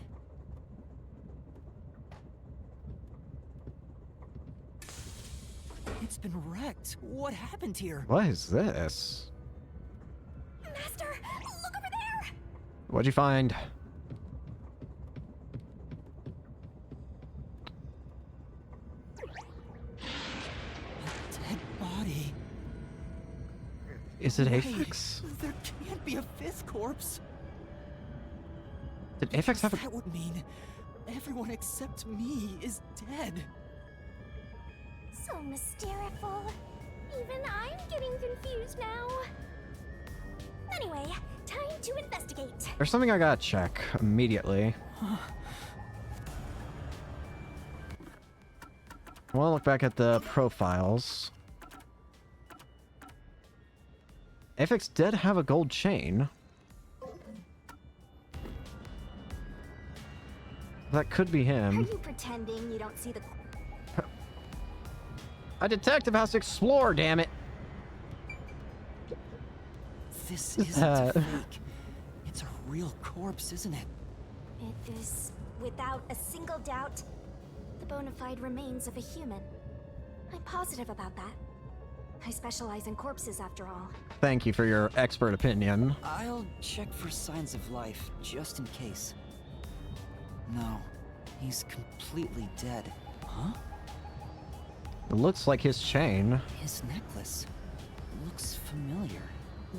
S3: It's been wrecked. What happened here?
S1: What is this?
S11: Master, look over there!
S1: What'd you find?
S3: A dead body.
S1: Is it
S3: Wait,
S1: Aphex?
S3: there can't be a 5th corpse.
S1: Did Aphex have a...
S3: That would mean everyone except me is dead.
S11: So mysteriful. Even I'm getting confused now. Anyway, time to investigate.
S1: There's something I gotta check immediately. I want to look back at the profiles. Aphex did have a gold chain. That could be
S11: Are
S1: him.
S11: you pretending you don't see the...
S1: A detective has to explore, damn it!
S3: This isn't fake. It's a real corpse, isn't it?
S11: It is, without a single doubt, the bona fide remains of a human. I'm positive about that. I specialize in corpses, after all.
S1: Thank you for your expert opinion.
S3: I'll check for signs of life, just in case. No, he's completely dead. Huh?
S1: It looks like his chain.
S3: His necklace looks familiar.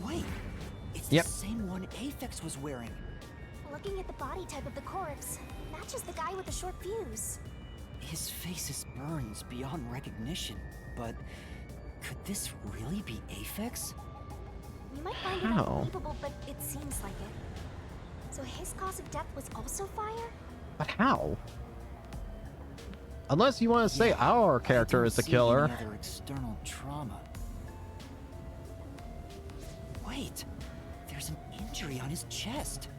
S3: Wait, it's
S1: Yep.
S3: the same one Aphex was wearing.
S11: Looking at the body type of the corpse, matches the guy with the short fuse.
S3: His face is burned beyond recognition, but could this really be Aphex?
S11: You might find it
S1: How?
S11: unbelievable, but it seems like it. So his cause of death was also fire?
S1: But how? Unless you want to say our character is the killer.
S3: Any other external trauma. Wait, there's an injury on his chest.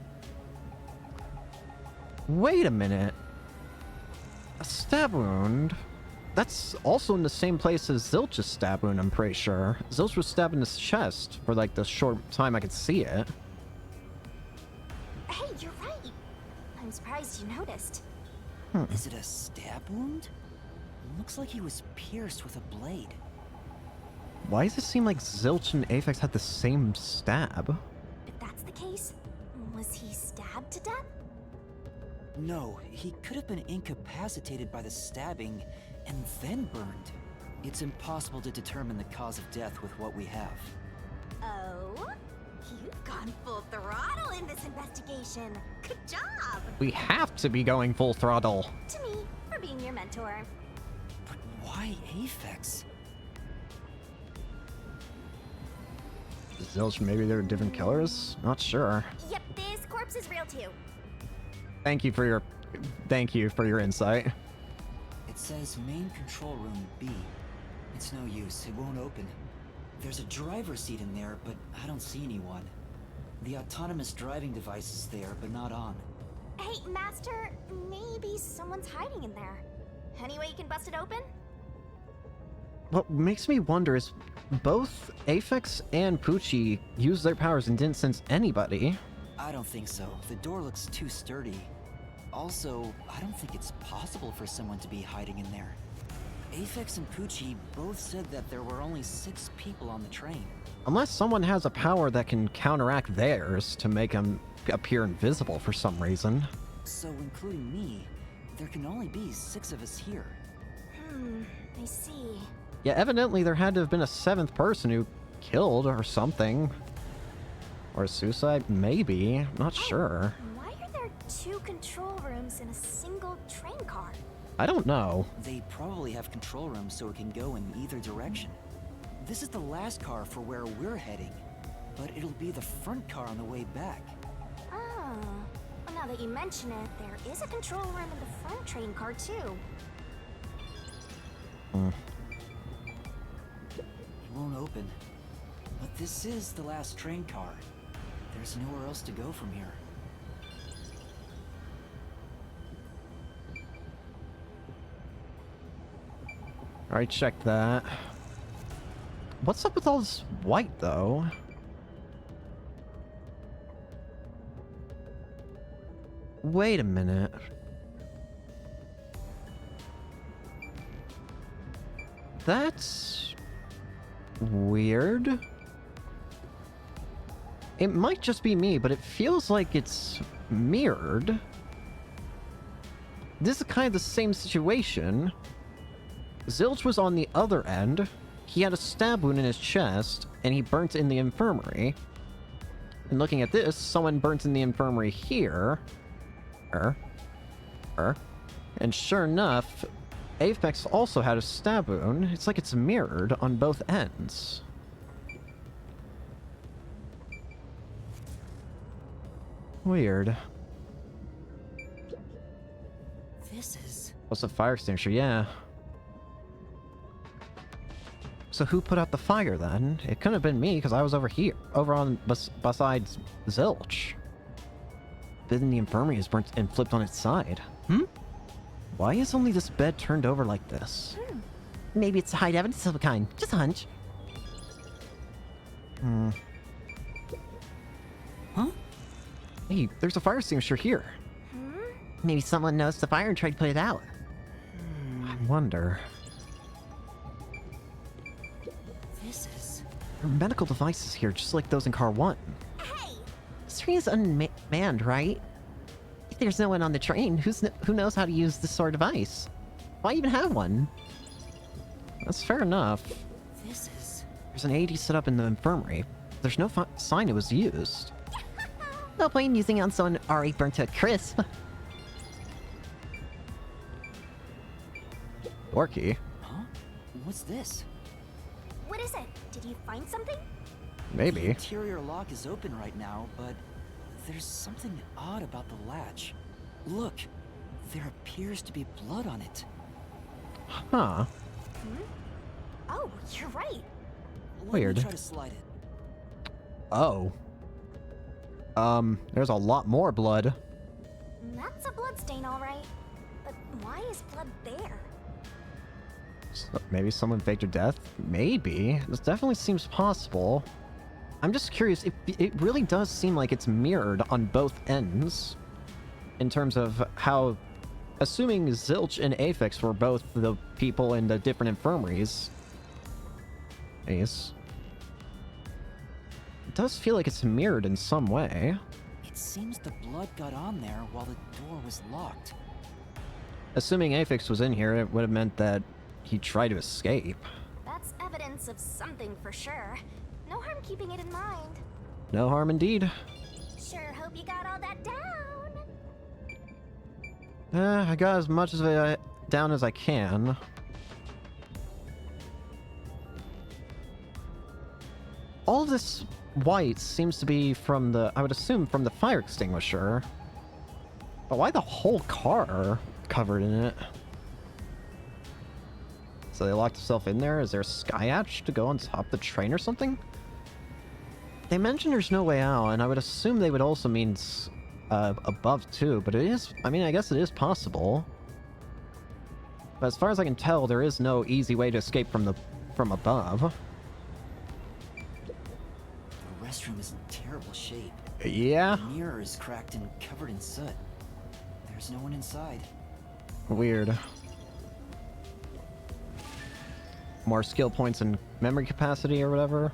S1: Wait a minute. A stab wound? That's also in the same place as Zilch's stab wound, I'm pretty sure. Zilch was stabbed in his chest for like the short time I could see it.
S11: Hey, you're right. I'm surprised you noticed.
S3: Is it a stab wound? Looks like he was pierced with a blade.
S1: Why does it seem like Zilch and Aphex had the same stab?
S11: If that's the case, was he stabbed to death?
S3: No, he could have been incapacitated by the stabbing and then burned. It's impossible to determine the cause of death with what we have.
S11: Oh? You've gone full throttle in this investigation. Good job!
S1: We have to be going full throttle.
S11: To me, for being your mentor.
S3: But why Aphex?
S1: Zilch, maybe they're different killers? Not sure.
S11: Yep, this corpse is real too.
S1: Thank you for your insight.
S3: It says main control room B. It's no use, it won't open. There's a driver's seat in there, but I don't see anyone. The autonomous driving device is there, but not on.
S11: Hey, Master, maybe someone's hiding in there. Any way you can bust it open?
S1: What makes me wonder is both Aphex and Poochie used their powers and didn't sense anybody.
S3: I don't think so. The door looks too sturdy. Also, I don't think it's possible for someone to be hiding in there. Aphex and Poochie both said that there were only 6 people on the train.
S1: Unless someone has a power that can counteract theirs to make them appear invisible for some reason.
S3: So, including me, there can only be 6 of us here.
S11: I see.
S1: Yeah, evidently there had to have been a 7th person who killed or something. Or suicide, maybe. Not sure.
S11: Why are there 2 control rooms in a single train car?
S1: I don't know.
S3: They probably have control rooms so it can go in either direction. This is the last car for where we're heading, but it'll be the front car on the way back.
S11: Oh. Well, now that you mention it, there is a control room in the front train car, too.
S3: It won't open. But this is the last train car. There's nowhere else to go from here.
S1: Alright, check that. What's up with all this white, though? Wait a minute. That's weird. It might just be me, but it feels like it's mirrored. This is kind of the same situation. Zilch was on the other end. He had a stab wound in his chest, and he burnt in the infirmary. And looking at this, someone burnt in the infirmary here. And sure enough, Aphex also had a stab wound. It's like it's mirrored on both ends. Weird.
S3: This is...
S1: What's a fire extinguisher? Yeah. So who put out the fire then? It couldn't have been me because I was over here, over on besides Zilch. Bed in the infirmary is burnt and flipped on its side. Why is only this bed turned over like this?
S9: Maybe it's to hide evidence of a kind. Just a hunch.
S3: Huh?
S1: Hey, there's a fire extinguisher here.
S9: Maybe someone noticed the fire and tried to put it out.
S1: I wonder.
S3: This is...
S1: There are medical devices here, just like those in car 1.
S11: Hey!
S9: This train is unmanned, right? If there's no one on the train, who knows how to use this sort of device? Why even have one?
S1: That's fair enough.
S3: This is...
S1: There's an AED set up in the infirmary. There's no sign it was used.
S9: No point in using it on someone already burnt to a crisp.
S1: Orky.
S3: Huh? What's this?
S11: What is it? Did you find something?
S3: The
S1: Maybe.
S3: interior lock is open right now, but there's something odd about the latch. Look, there appears to be blood on it.
S1: Huh.
S11: Oh, you're right.
S1: Weird.
S3: Let me try to slide it.
S1: Oh. There's a lot more blood.
S11: That's a blood stain, all right. But why is blood there?
S1: So maybe someone faked her death? Maybe. This definitely seems possible. I'm just curious, it really does seem like it's mirrored on both ends. In terms of how... Assuming Zilch and Aphex were both the people in the different infirmaries. Ace. It does feel like it's mirrored in some way.
S3: It seems the blood got on there while the door was locked.
S1: Assuming Aphex was in here, it would have meant that he tried to escape.
S11: That's evidence of something for sure. No harm keeping it in mind.
S1: No harm indeed.
S11: Sure hope you got all that down.
S1: I got as much of it down as I can. All of this white seems to be from the, I would assume, from the fire extinguisher. But why the whole car covered in it? So they locked themselves in there? Is there a sky hatch to go on top of the train or something? They mentioned there's no way out, and I would assume they would also mean above too, but it is, I mean, I guess it is possible. But as far as I can tell, there is no easy way to escape from above.
S3: The restroom is in terrible shape.
S1: Yeah?
S3: The mirror is cracked and covered in soot. There's no one inside.
S1: Weird. More skill points and memory capacity or whatever.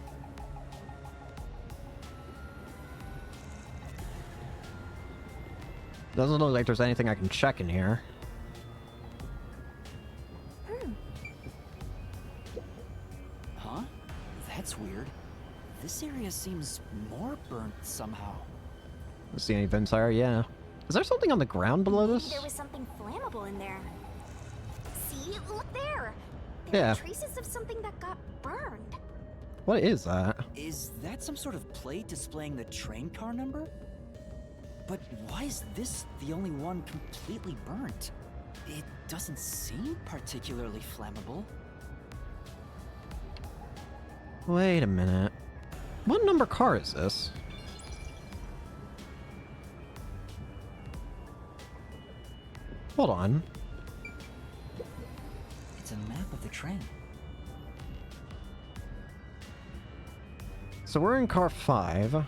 S1: Doesn't look like there's anything I can check in here.
S3: Huh? That's weird. This area seems more burnt somehow.
S1: See any Ventire? Yeah. Is there something on the ground below
S11: Maybe
S1: this?
S11: there was something flammable in there. See? Look there! There
S1: Yeah.
S11: are traces of something that got burned.
S1: What is that?
S3: Is that some sort of plate displaying the train car number? But why is this the only one completely burnt? It doesn't seem particularly flammable.
S1: Wait a minute. What number car is this? Hold on.
S3: It's a map of the train.
S1: So we're in car 5.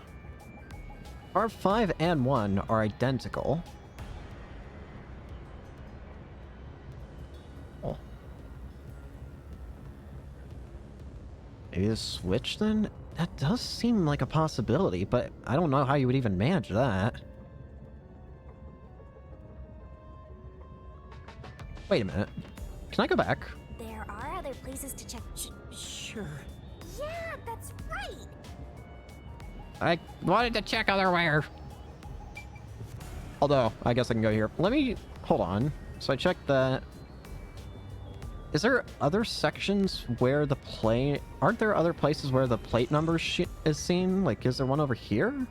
S1: Car 5 and 1 are identical. Oh. Maybe a switch then? That does seem like a possibility, but I don't know how you would even manage that. Wait a minute. Can I go back?
S11: There are other places to check.
S3: Sure.
S11: Yeah, that's right!
S1: I wanted to check otherwhere. Although, I guess I can go here. Let me... Hold on. So I checked that. Is there other sections where the plate... Aren't there other places where the plate number is seen? Like, is there one over here?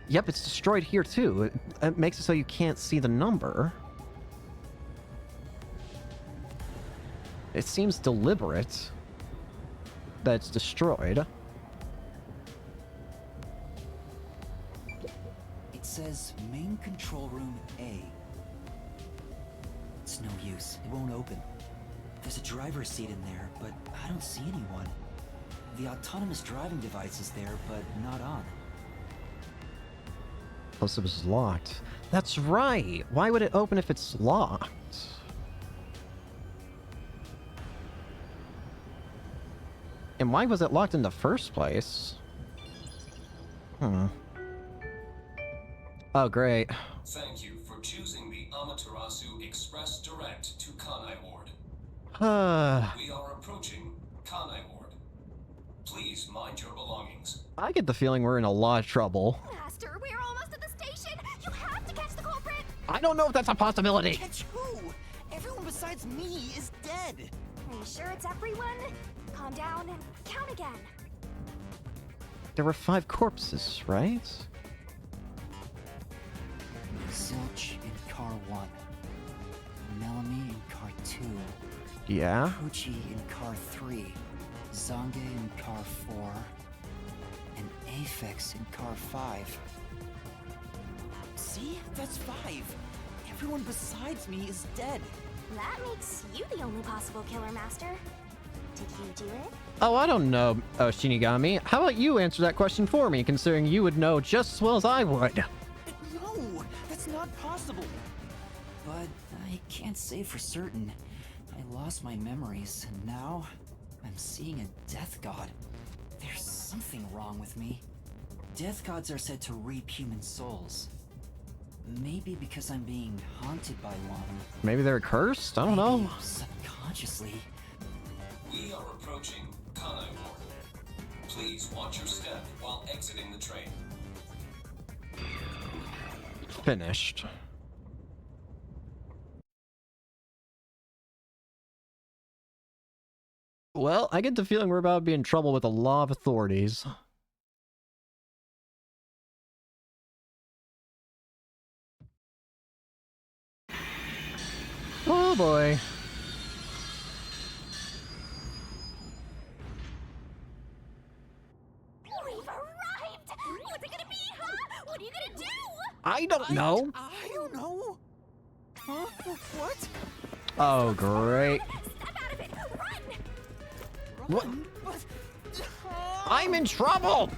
S1: Yep, it's destroyed here too. It makes it so you can't see the number. It seems deliberate that it's destroyed.
S3: It says main control room A. It's no use. It won't open. There's a driver's seat in there, but I don't see anyone. The autonomous driving device is there, but not on.
S1: Plus it was locked. That's right! Why would it open if it's locked? And why was it locked in the first place? Oh, great.
S5: Thank you for choosing the Amaterasu Express Direct to Kanai Ward. We are approaching Kanai Ward. Please mind your belongings.
S1: I get the feeling we're in a lot of trouble.
S11: Master, we're almost at the station! You have to catch the culprit!
S1: I don't know if that's a possibility.
S10: Catch who? Everyone besides me is dead.
S11: Are you sure it's everyone? Calm down and count again.
S1: There were 5 corpses, right?
S3: Zilch in car 1. Melanie in car 2.
S1: Yeah?
S3: Pucci in car 3. Zange in car 4. And Aphex in car 5.
S10: See? That's 5. Everyone besides me is dead.
S11: That makes you the only possible killer, Master. Did you do it?
S1: Oh, I don't know, Shinigami. How about you answer that question for me, considering you would know just as well as I would?
S10: No, that's not possible.
S3: But I can't say for certain. I lost my memories, and now I'm seeing a death god. There's something wrong with me. Death gods are said to reap human souls. Maybe because I'm being haunted by one.
S1: Maybe they're cursed? I don't know.
S3: Subconsciously.
S5: We are approaching Kanai Ward. Please watch your step while exiting the train.
S1: Finished. Well, I get the feeling we're about to be in trouble with the law of authorities. Oh boy.
S11: We've arrived! What's it gonna be, huh? What are you gonna do?
S1: I don't know.
S10: I don't know. Huh? What?
S1: Oh, great.
S11: Step out of it! Run!
S1: What?
S10: But,
S1: I'm in trouble!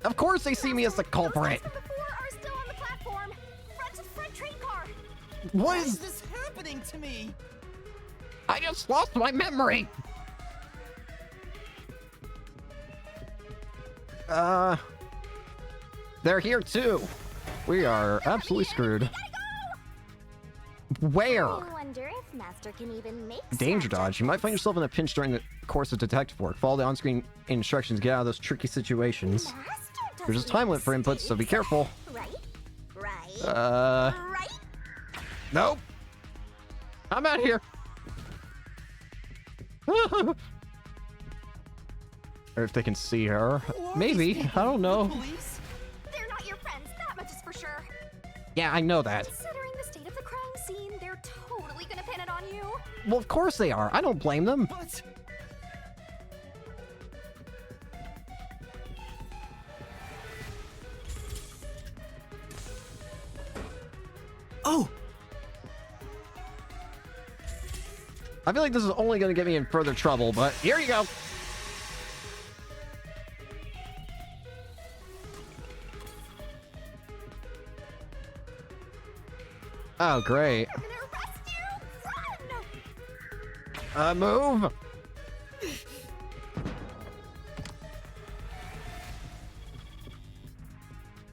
S1: Of course they see me as the culprit.
S11: Those before are still on the platform. Run to the front train car.
S1: What
S10: why
S1: is...
S10: is this happening to me?
S1: I just lost my memory. They're here too. We are absolutely screwed. Where?
S11: I wonder if Master can even make
S1: Danger
S11: snap
S1: dodge. You might find yourself in a pinch during the course of detective work. Follow the on-screen instructions to get out of those tricky situations. There's a time limit for inputs, so be careful.
S11: Right? Right?
S1: Right? Nope. I'm out of here. Or if they can see her. Maybe. I don't know.
S10: Police?
S11: They're not your friends, that much is for sure.
S1: Yeah, I know that.
S11: Considering the state of the crime scene, they're totally gonna pin it on you.
S1: Well, of course they are. I don't blame them.
S10: But...
S1: Oh! I feel like this is only going to get me in further trouble, but here you go. Oh, great.
S11: They're gonna arrest you! Run!
S1: Move!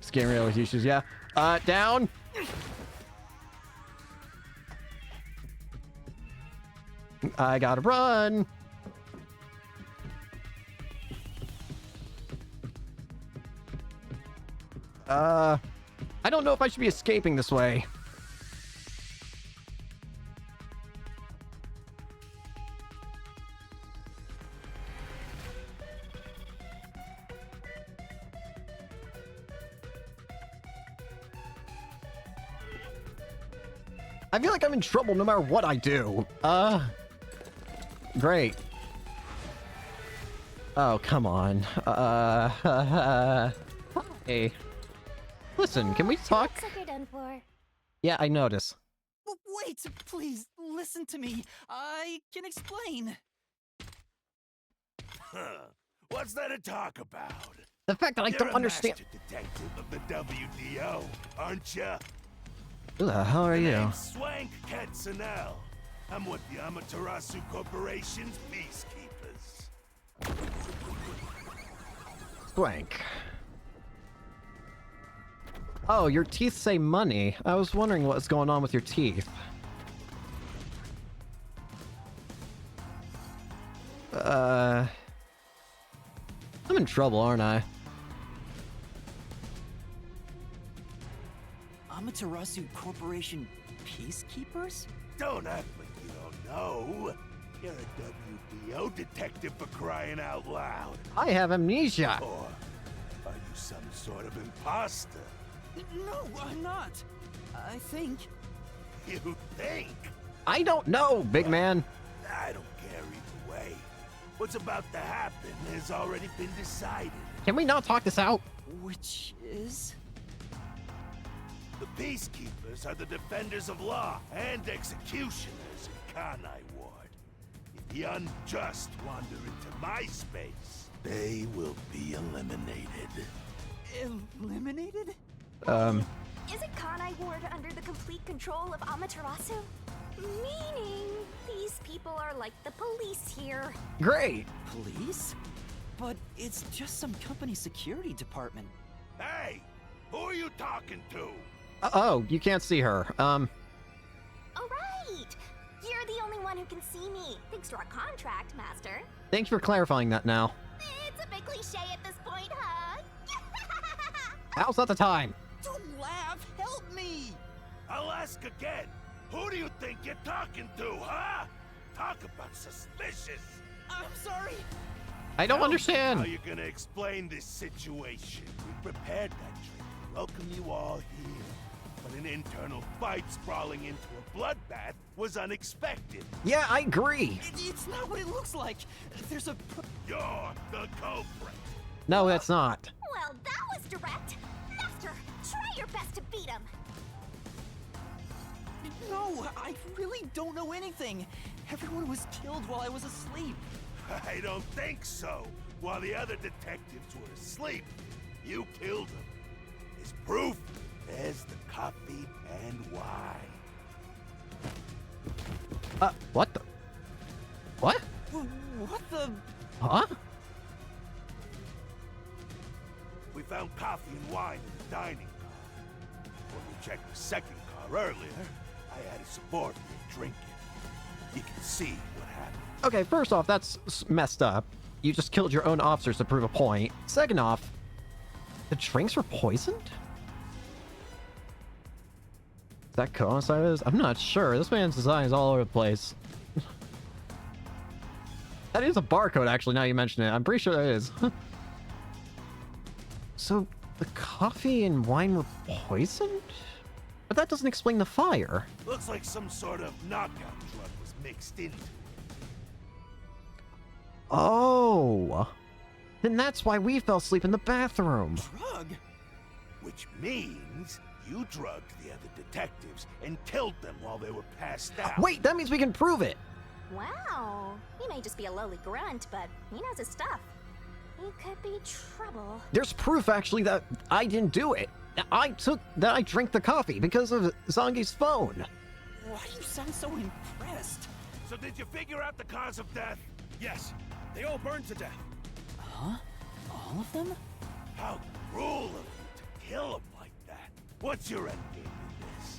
S1: Skin rail with issues, yeah. Down! I gotta run! I don't know if I should be escaping this way. I feel like I'm in trouble no matter what I do. Great. Oh, come on. Hey. Listen, can we talk?
S11: Looks like you're done for.
S1: Yeah, I notice.
S10: Wait, please, listen to me. I can explain.
S13: Huh. What's there to talk about?
S1: The fact that I
S13: You're
S1: don't
S13: a
S1: understand.
S13: master detective of the WDO, aren't you?
S1: Who the hell are you?
S13: Swank Katsunel. I'm with the Amaterasu Corporation's peacekeepers.
S1: Swank. Oh, your teeth say money. I was wondering what's going on with your teeth. I'm in trouble, aren't I?
S3: Amaterasu Corporation peacekeepers?
S13: Don't act like you don't know. You're a WDO detective for crying out loud.
S1: I have amnesia.
S13: Or are you some sort of imposter?
S10: No, I'm not. I think.
S13: You think?
S1: I don't know, big man.
S13: I don't care either way. What's about to happen has already been decided.
S1: Can we not talk this out?
S10: Which is?
S13: The peacekeepers are the defenders of law and executioners in Kanai Ward. If the unjust wander into my space, they will be eliminated.
S10: Eliminated?
S11: Isn't Kanai Ward under the complete control of Amaterasu? Meaning, these people are like the police here.
S1: Great.
S10: Police? But it's just some company security department.
S13: Hey! Who are you talking to?
S1: Oh, you can't see her.
S11: Oh, right! You're the only one who can see me, thanks to our contract, Master.
S1: Thanks for clarifying that now.
S11: It's a bit cliche at this point, huh?
S1: Now's not the time.
S10: Don't laugh! Help me!
S13: I'll ask again. Who do you think you're talking to, huh? Talk about suspicious.
S10: I'm sorry!
S1: I don't understand.
S13: How you gonna explain this situation? We prepared that trip to welcome you all here. But an internal fight sprawling into a bloodbath was unexpected.
S1: Yeah, I agree.
S10: It's not what it looks like. There's a...
S13: You're the culprit.
S1: No, that's not.
S11: Well, that was direct. Master, try your best to beat him.
S10: No, I really don't know anything. Everyone was killed while I was asleep.
S13: I don't think so. While the other detectives were asleep, you killed them. As proof, there's the coffee and wine.
S1: What the? What?
S10: What the?
S1: Huh?
S13: We found coffee and wine in the dining car. When we checked the second car earlier, I added some more for you to drink it. You can see what happened.
S1: Okay, first off, that's messed up. You just killed your own officers to prove a point. Second off, the drinks were poisoned? Is that coincide with this? I'm not sure. This man's design is all over the place. That is a barcode, actually, now you mention it. I'm pretty sure that is. So, the coffee and wine were poisoned? But that doesn't explain the fire.
S13: Looks like some sort of knockout drug was mixed into it.
S1: Oh! Then that's why we fell asleep in the bathroom.
S10: Drug?
S13: Which means you drugged the other detectives and killed them while they were passed out.
S1: Wait, that means we can prove it!
S11: Wow. He may just be a lowly grunt, but he knows his stuff. He could be trouble.
S1: There's proof, actually, that I didn't do it. I drank the coffee because of Zangi's phone.
S10: Why do you sound so impressed?
S13: So did you figure out the cause of death? Yes. They all burned to death.
S10: Huh? All of them?
S13: How cruel of you to kill them like that. What's your end game in this?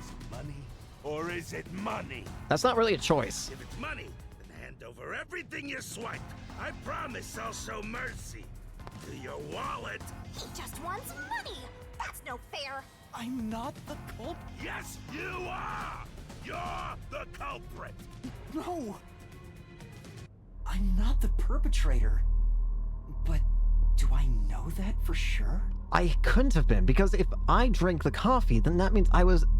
S13: Is it money or is it money?
S1: That's not really a choice.
S13: If it's money, then hand over everything you swiped. I promise I'll show mercy to your wallet.
S11: He just wants money. That's no fair.
S10: I'm not the culprit.
S13: Yes, you are. You're the culprit.
S10: No. I'm not the perpetrator. But do I know that for sure?
S1: I couldn't have been, because if I drank the coffee, then that means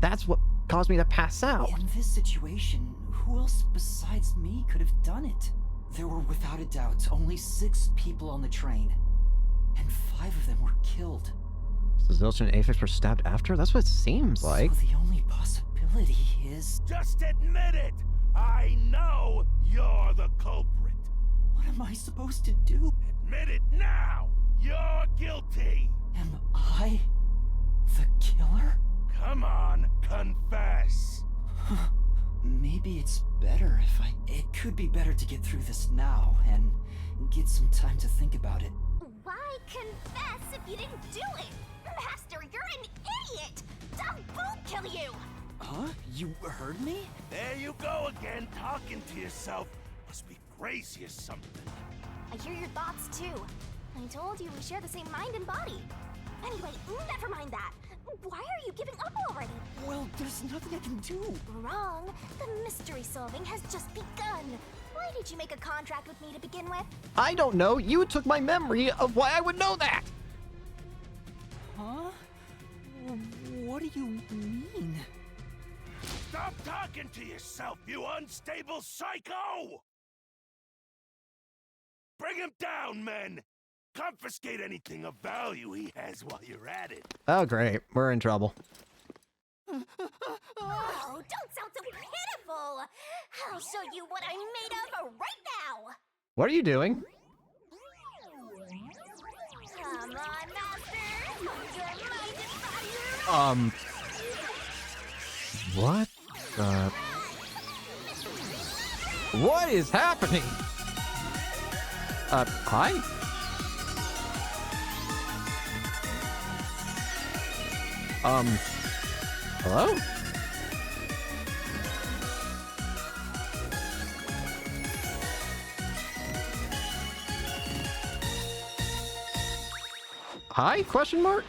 S1: that's what caused me to pass out.
S10: In this situation, who else besides me could have done it? There were without a doubt only 6 people on the train, and 5 of them were killed.
S1: So Zilch and Aphex were stabbed after? That's what it seems like.
S10: So the only possibility is...
S13: Just admit it! I know you're the culprit.
S10: What am I supposed to do?
S13: Admit it now! You're guilty!
S10: Am I the killer?
S13: Come on, confess!
S10: Maybe it's better if It could be better to get through this now and get some time to think about it.
S11: Why confess if you didn't do it? Master, you're an idiot! Dumb won't kill you!
S10: Huh? You heard me?
S13: There you go again, talking to yourself. Must be crazy or something.
S11: I hear your thoughts too. I told you we share the same mind and body. Anyway, never mind that. Why are you giving up already?
S10: Well, there's nothing I can do.
S11: Wrong. The mystery solving has just begun. Why did you make a contract with me to begin with?
S1: I don't know. You took my memory of why I would know that.
S10: Huh? What do you mean?
S13: Stop talking to yourself, you unstable psycho! Bring him down, men! Confiscate anything of value he has while you're at it.
S1: Oh, great. We're in trouble.
S11: Oh, don't sound so pitiful! I'll show you what I'm made of right now!
S1: What are you doing?
S11: Come on, Master! Your mind and body!
S1: What? What is happening? Hi? Hello? Hi? Question mark?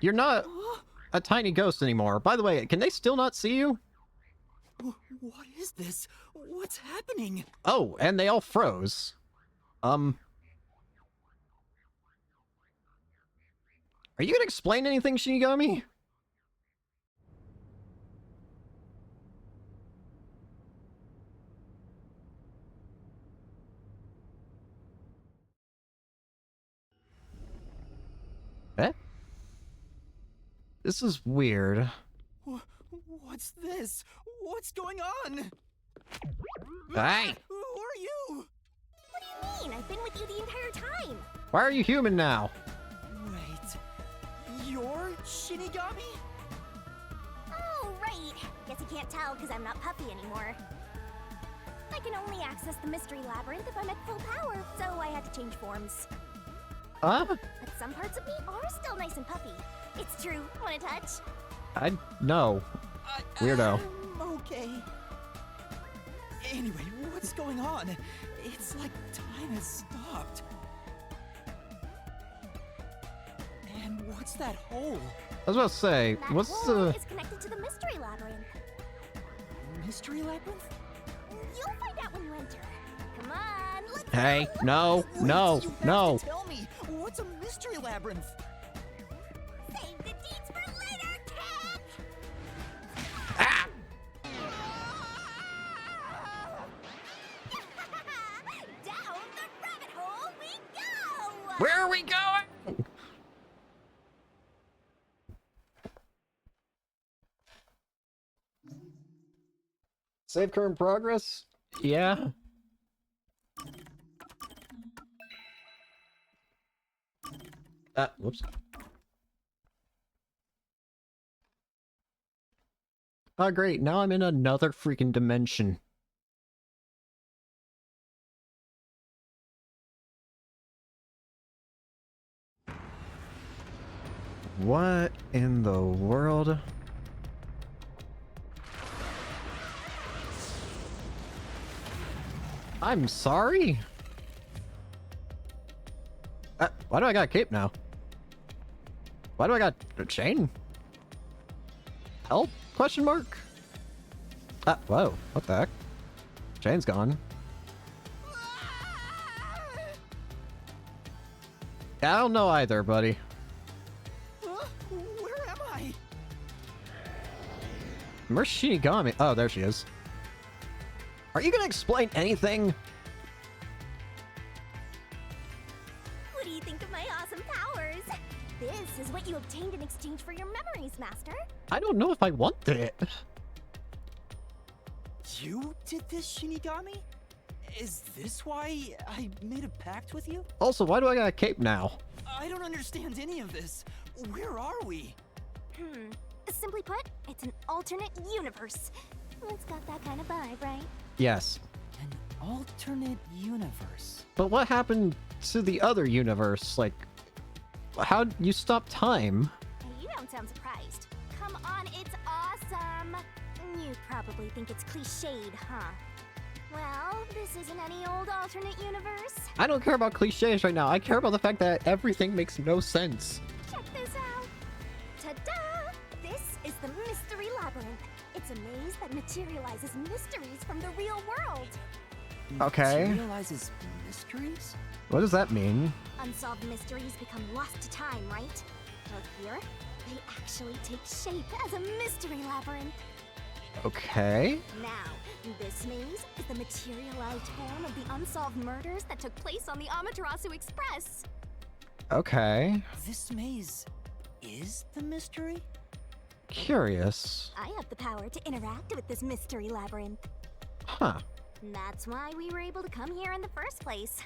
S1: You're not a tiny ghost anymore. By the way, can they still not see you?
S10: What is this? What's happening?
S1: Oh, and they all froze. Are you gonna explain anything, Shinigami? Eh? This is weird.
S10: What's this? What's going on?
S1: Hey!
S10: Who are you?
S11: What do you mean? I've been with you the entire time.
S1: Why are you human now?
S10: Wait, you're Shinigami?
S11: Oh, right. Guess you can't tell because I'm not Puffy anymore. I can only access the Mystery Labyrinth if I'm at full power, so I had to change forms.
S1: Huh?
S11: But some parts of me are still nice and puffy. It's true. Want a touch?
S1: No. Weirdo.
S10: Okay. Anyway, what's going on? It's like time has stopped. And what's that hole?
S1: I was about to say,
S11: That
S1: what's
S11: hole is connected to the Mystery Labyrinth.
S10: Mystery Labyrinth?
S11: You'll find out when you enter. Come on, let's
S1: Hey,
S11: go.
S1: no,
S10: Wait,
S1: no,
S10: you have
S1: no.
S10: to tell me, what's a Mystery Labyrinth?
S11: Save the deeds for later, cat!
S1: Ah!
S11: Down the rabbit hole we go!
S1: Where are we going? Save current progress? Yeah. Whoops. Oh, great. Now I'm in another freaking dimension. What in the world? I'm sorry? Why do I got a cape now? Why do I got a chain? Help? Question mark? Whoa. What the heck? Chain's gone. I don't know either, buddy.
S10: Where am I?
S1: Where's Shinigami? Oh, there she is. Are you gonna explain anything?
S11: What do you think of my awesome powers? This is what you obtained in exchange for your memories, Master.
S1: I don't know if I want it.
S10: You did this, Shinigami? Is this why I made a pact with you?
S1: Also, why do I got a cape now?
S10: I don't understand any of this. Where are we?
S11: Simply put, it's an alternate universe. It's got that kind of vibe, right?
S1: Yes.
S10: An alternate universe.
S1: But what happened to the other universe? Like, how'd you stop time?
S11: You don't sound surprised. Come on, it's awesome. You probably think it's cliched, huh? Well, this isn't any old alternate universe.
S1: I don't care about cliches right now. I care about the fact that everything makes no sense.
S11: Check this out. Ta-da! This is the Mystery Labyrinth. It's a maze that materializes mysteries from the real world.
S1: Okay.
S10: Materializes mysteries?
S1: What does that mean?
S11: Unsolved mysteries become lost to time, right? Look here. They actually take shape as a mystery labyrinth.
S1: Okay.
S11: Now, this maze is the materialized form of the unsolved murders that took place on the Amaterasu Express.
S1: Okay.
S10: This maze is the mystery?
S1: Curious.
S11: I have the power to interact with this mystery labyrinth.
S1: Huh.
S11: That's why we were able to come here in the first place.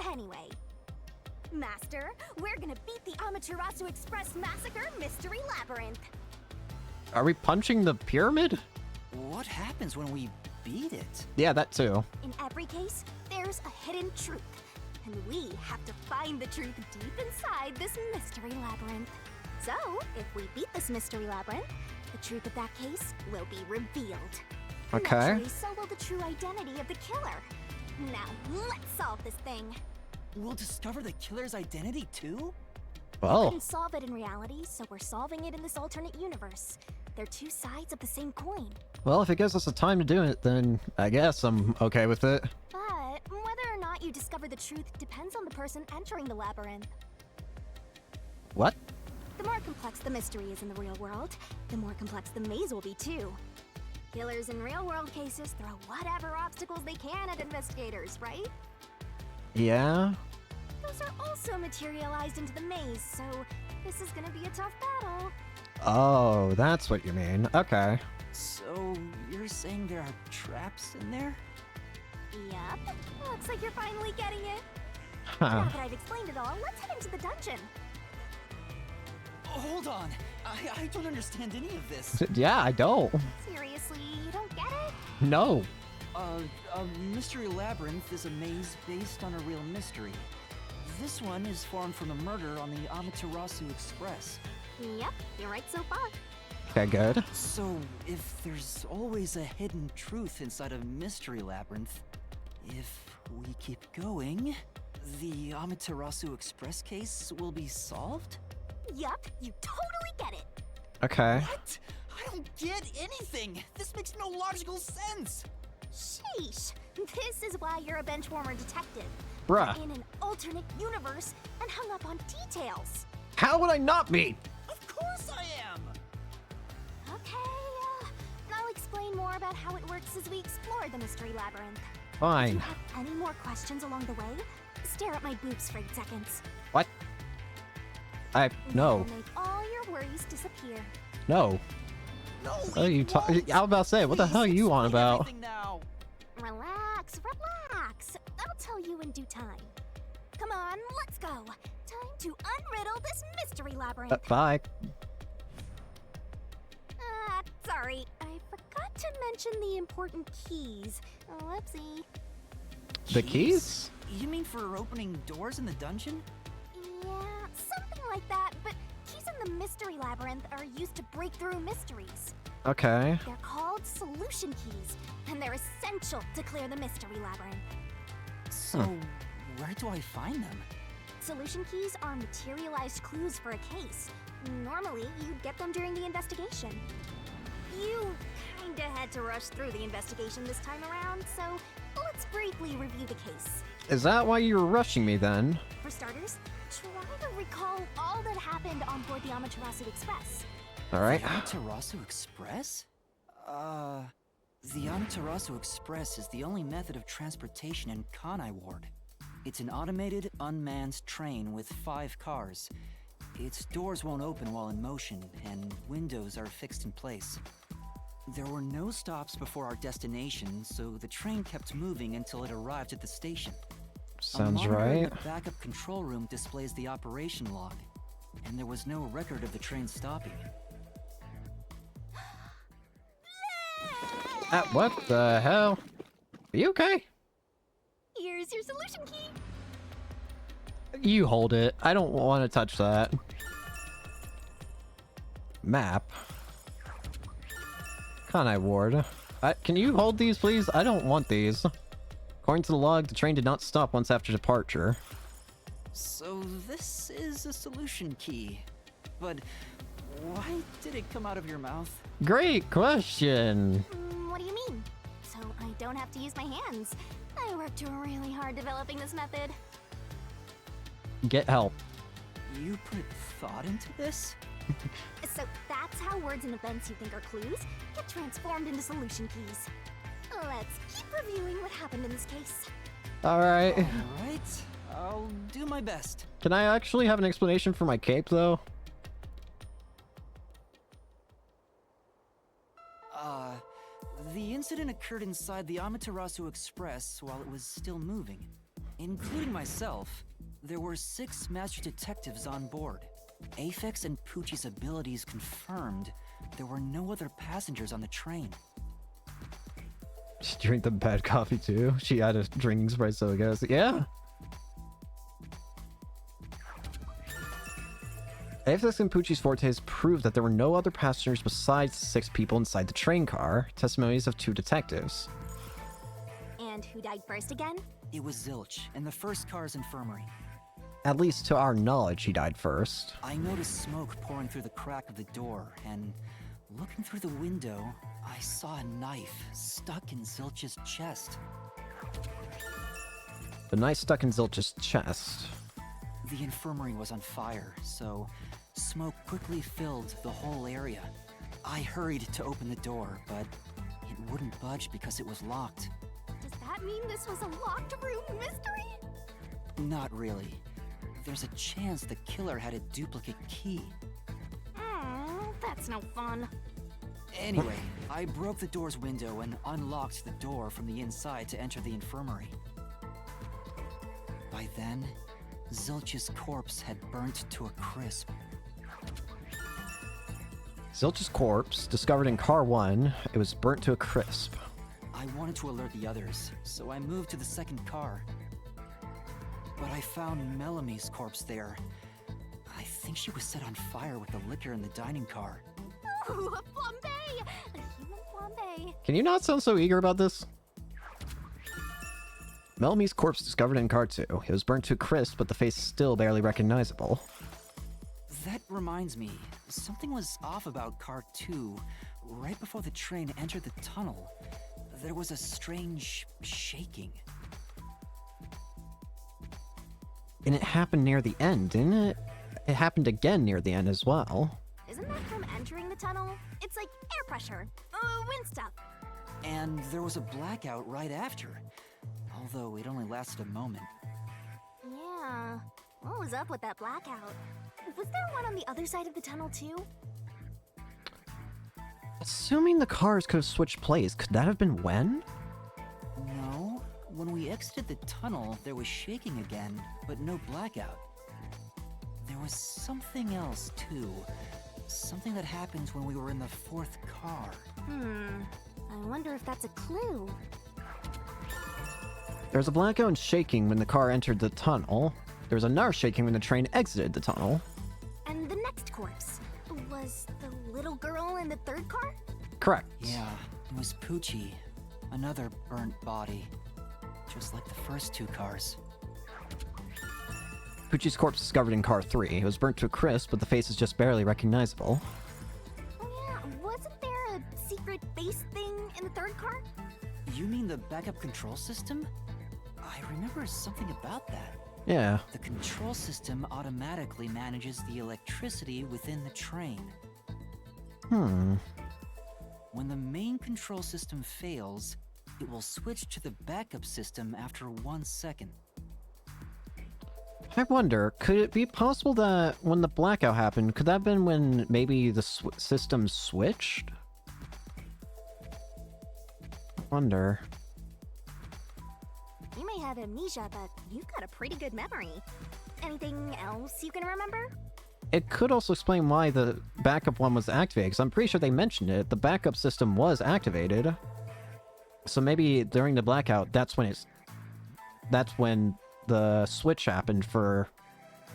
S11: Anyway, Master, we're gonna beat the Amaterasu Express Massacre Mystery Labyrinth.
S1: Are we punching the pyramid?
S10: What happens when we beat it?
S1: Yeah, that too.
S11: In every case, there's a hidden truth. And we have to find the truth deep inside this mystery labyrinth. So, if we beat this mystery labyrinth, the truth of that case will be revealed.
S1: Okay.
S11: Naturally, so will the true identity of the killer. Now, let's solve this thing.
S10: We'll discover the killer's identity too?
S11: We
S1: Well,
S11: couldn't solve it in reality, so we're solving it in this alternate universe. They're two sides of the same coin.
S1: well, if it gives us the time to do it, then I guess I'm okay with it.
S11: But whether or not you discover the truth depends on the person entering the labyrinth.
S1: What?
S11: The more complex the mystery is in the real world, the more complex the maze will be too. Killers in real-world cases throw whatever obstacles they can at investigators, right?
S1: Yeah?
S11: Those are also materialized into the maze, so this is gonna be a tough battle.
S1: Oh, that's what you mean. Okay.
S10: So, you're saying there are traps in there?
S11: Yup. Looks like you're finally getting it.
S1: Huh.
S11: Now that I've explained it all, let's head into the dungeon.
S10: Hold on. I don't understand any of this.
S1: Yeah, I don't.
S11: Seriously, you don't get it?
S1: No.
S10: A mystery labyrinth is a maze based on a real mystery. This one is formed from a murder on the Amaterasu Express.
S11: Yep, you're right so far.
S1: Okay, good.
S10: So, if there's always a hidden truth inside a mystery labyrinth, if we keep going, the Amaterasu Express case will be solved?
S11: Yup, you totally get it.
S1: Okay.
S10: What? I don't get anything! This makes no logical sense!
S11: Sheesh. This is why you're a benchwarmer detective.
S1: Bruh.
S11: You're in an alternate universe and hung up on details.
S1: How would I not be?
S10: Of course I am!
S11: Okay, I'll explain more about how it works as we explore the mystery labyrinth. If you
S1: Fine.
S11: have any more questions along the way, stare at my boobs for 8 seconds.
S1: What? No.
S11: That'll make all your worries disappear.
S1: No.
S10: No,
S1: Oh, you talk. I was about to say, what the hell are you on about?
S10: Now.
S11: Relax, relax. I'll tell you in due time. Come on, let's go. Time to unriddle this mystery labyrinth.
S1: Bye.
S11: Sorry, I forgot to mention the important keys. Whoopsie.
S1: The keys?
S10: You mean for opening doors in the dungeon?
S11: Yeah, something like that, but keys in the mystery labyrinth are used to break through mysteries.
S1: Okay.
S11: They're called solution keys, and they're essential to clear the mystery labyrinth.
S10: So, where do I find them?
S11: Solution keys are materialized clues for a case. Normally, you'd get them during the investigation. You kinda had to rush through the investigation this time around, so let's briefly review the case.
S1: Is that why you were rushing me then?
S11: For starters, try to recall all that happened on board the Amaterasu Express.
S1: Alright.
S10: The Amaterasu Express? The Amaterasu Express is the only method of transportation in Kanai Ward. It's an automated, unmanned train with 5 cars. Its doors won't open while in motion, and windows are fixed in place. There were no stops before our destination, so the train kept moving until it arrived at the station.
S1: Sounds
S10: A monitor in
S1: right.
S10: the backup control room displays the operation log, and there was no record of the train stopping.
S1: What the hell? Are you okay?
S11: Here's your solution key.
S1: You hold it. I don't want to touch that. Map. Kanai Ward. Can you hold these, please? I don't want these. According to the log, the train did not stop once after departure.
S10: So this is a solution key. But why did it come out of your mouth?
S1: Great question.
S11: What do you mean? So I don't have to use my hands. I worked really hard developing this method.
S1: Get help.
S10: You put thought into this?
S11: So that's how words and events you think are clues get transformed into solution keys. Let's keep reviewing what happened in this case.
S1: Alright.
S10: Alright, I'll do my best.
S1: Can I actually have an explanation for my cape, though?
S10: The incident occurred inside the Amaterasu Express while it was still moving. Including myself, there were 6 master detectives on board. Aphex and Poochie's abilities confirmed, there were no other passengers on the train.
S1: She drank the bad coffee too. She had a drinking espresso, I guess. Yeah. AFX and Pucci's fortes proved that there were no other passengers besides 6 people inside the train car. Testimonies of 2 detectives.
S11: And who died first again?
S10: It was Zilch, in the first car's infirmary.
S1: At least to our knowledge, he died first.
S10: I noticed smoke pouring through the crack of the door, and looking through the window, I saw a knife stuck in Zilch's chest.
S1: The knife stuck in Zilch's chest.
S10: The infirmary was on fire, so smoke quickly filled the whole area. I hurried to open the door, but it wouldn't budge because it was locked.
S11: Does that mean this was a locked room mystery?
S10: Not really. There's a chance the killer had a duplicate key.
S11: That's no fun.
S10: Anyway, I broke the door's window and unlocked the door from the inside to enter the infirmary. By then, Zilch's corpse had burnt to a crisp.
S1: Zilch's corpse, discovered in car 1, it was burnt to a crisp.
S10: I wanted to alert the others, so I moved to the second car. But I found Melamie's corpse there. I think she was set on fire with the liquor in the dining car.
S11: Ooh, a flambe! A human flambe.
S1: Can you not sound so eager about this? Melamie's corpse discovered in car 2. It was burnt to a crisp, but the face is still barely recognizable.
S10: That reminds me, something was off about car 2. Right before the train entered the tunnel, there was a strange shaking.
S1: And it happened near the end, didn't it? It happened again near the end as well.
S11: Isn't that from entering the tunnel? It's like air pressure. Wind stuff.
S10: And there was a blackout right after, although it only lasted a moment.
S11: Yeah. What was up with that blackout? Was there one on the other side of the tunnel too?
S1: Assuming the cars could have switched place, could that have been when?
S10: No. When we exited the tunnel, there was shaking again, but no blackout. There was something else too. Something that happened when we were in the 4th car.
S11: I wonder if that's a clue.
S1: There was a blackout and shaking when the car entered the tunnel. There was another shaking when the train exited the tunnel.
S11: And the next corpse was the little girl in the 3rd car?
S1: Correct.
S10: Yeah, it was Pucci. Another burnt body. Just like the first 2 cars.
S1: Pucci's corpse discovered in car 3. It was burnt to a crisp, but the face is just barely recognizable.
S11: Oh yeah, wasn't there a secret base thing in the 3rd car?
S10: You mean the backup control system? I remember something about that.
S1: Yeah.
S10: The control system automatically manages the electricity within the train. When the main control system fails, it will switch to the backup system after 1 second.
S1: I wonder, could it be possible that when the blackout happened, could that have been when maybe the system switched? Wonder.
S11: You may have amnesia, but you've got a pretty good memory. Anything else you can remember?
S1: It could also explain why the backup one was activated, because I'm pretty sure they mentioned it. The backup system was activated. So maybe during the blackout, that's when the switch happened for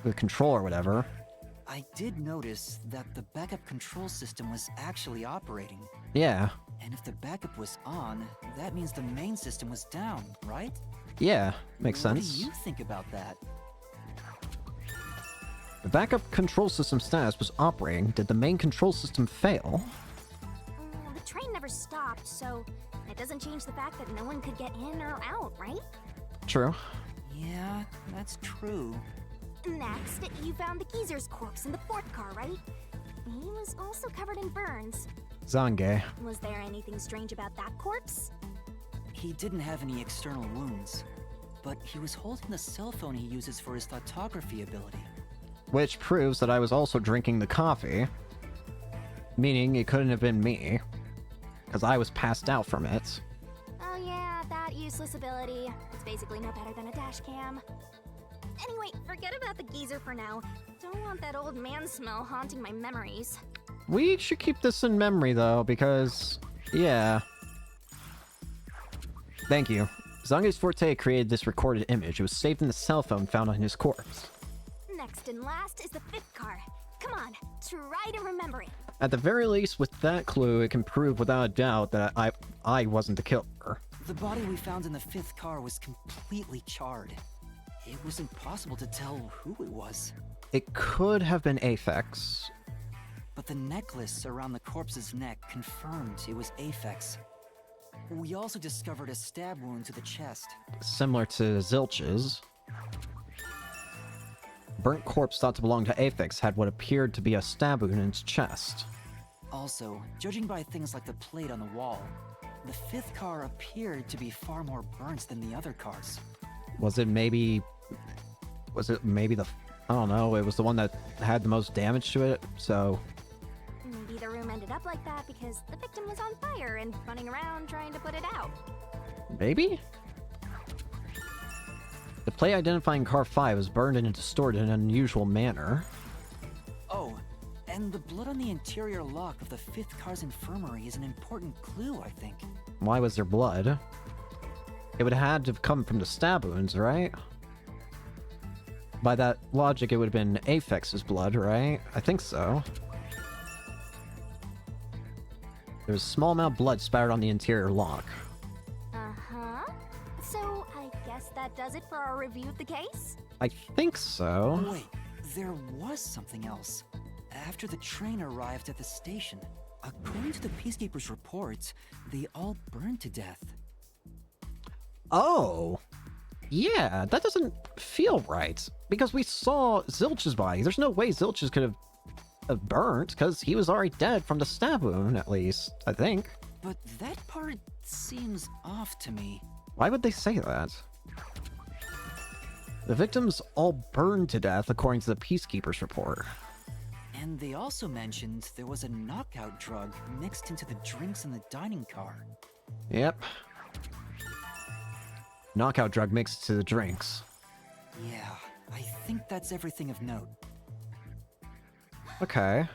S1: the control or whatever.
S10: I did notice that the backup control system was actually operating.
S1: Yeah.
S10: And if the backup was on, that means the main system was down, right?
S1: Yeah, makes sense.
S10: What do you think about that?
S1: The backup control system status was operating. Did the main control system fail?
S11: The train never stopped, so it doesn't change the fact that no one could get in or out, right?
S1: True.
S10: Yeah, that's true.
S11: Next, you found the geezer's corpse in the 4th car, right? He was also covered in burns.
S1: Zange.
S11: Was there anything strange about that corpse?
S10: He didn't have any external wounds, but he was holding the cell phone he uses for his photography ability.
S1: Which proves that I was also drinking the coffee. Meaning it couldn't have been me. Because I was passed out from it.
S11: Oh yeah, that useless ability. It's basically no better than a dash cam. Anyway, forget about the geezer for now. Don't want that old man smell haunting my memories.
S1: We should keep this in memory, though, because... yeah. Thank you. Zange's Forte created this recorded image. It was saved in the cell phone found on his corpse.
S11: Next and last is the 5th car. Come on, try to remember it.
S1: At the very least, with that clue, it can prove without a doubt that I wasn't the killer.
S10: The body we found in the 5th car was completely charred. It was impossible to tell who it was.
S1: It could have been Aphex.
S10: But the necklace around the corpse's neck confirmed it was Aphex. We also discovered a stab wound to the chest.
S1: Similar to Zilch's. Burnt corpse thought to belong to Aphex had what appeared to be a stab wound in its chest.
S10: Also, judging by things like the plate on the wall, the 5th car appeared to be far more burnt than the other cars.
S1: Was it maybe the... I don't know, it was the one that had the most damage to it, so...
S11: Maybe the room ended up like that because the victim was on fire and running around trying to put it out.
S1: Maybe? The plate identifying Car 5 was burned and distorted in an unusual manner.
S10: Oh, and the blood on the interior lock of the 5th car's infirmary is an important clue, I think.
S1: Why was there blood? It would have had to have come from the stab wounds, right? By that logic, it would have been Aphex's blood, right? I think so. There's a small amount of blood spattered on the interior lock.
S11: Uh-huh. So, I guess that does it for our review of the case?
S1: I think so.
S10: Oh, wait, there was something else. After the train arrived at the station, according to the Peacekeeper's reports, they all burned to death.
S1: Oh! Yeah, that doesn't feel right. Because we saw Zilch's body. There's no way Zilch's could have burnt, because he was already dead from the stab wound, at least, I think.
S10: But that part seems off to me.
S1: Why would they say that? The victims all burned to death, according to the Peacekeeper's report.
S10: And they also mentioned there was a knockout drug mixed into the drinks in the dining car.
S1: Yep. Knockout drug mixed to the drinks.
S10: Yeah, I think that's everything of note.
S1: Okay.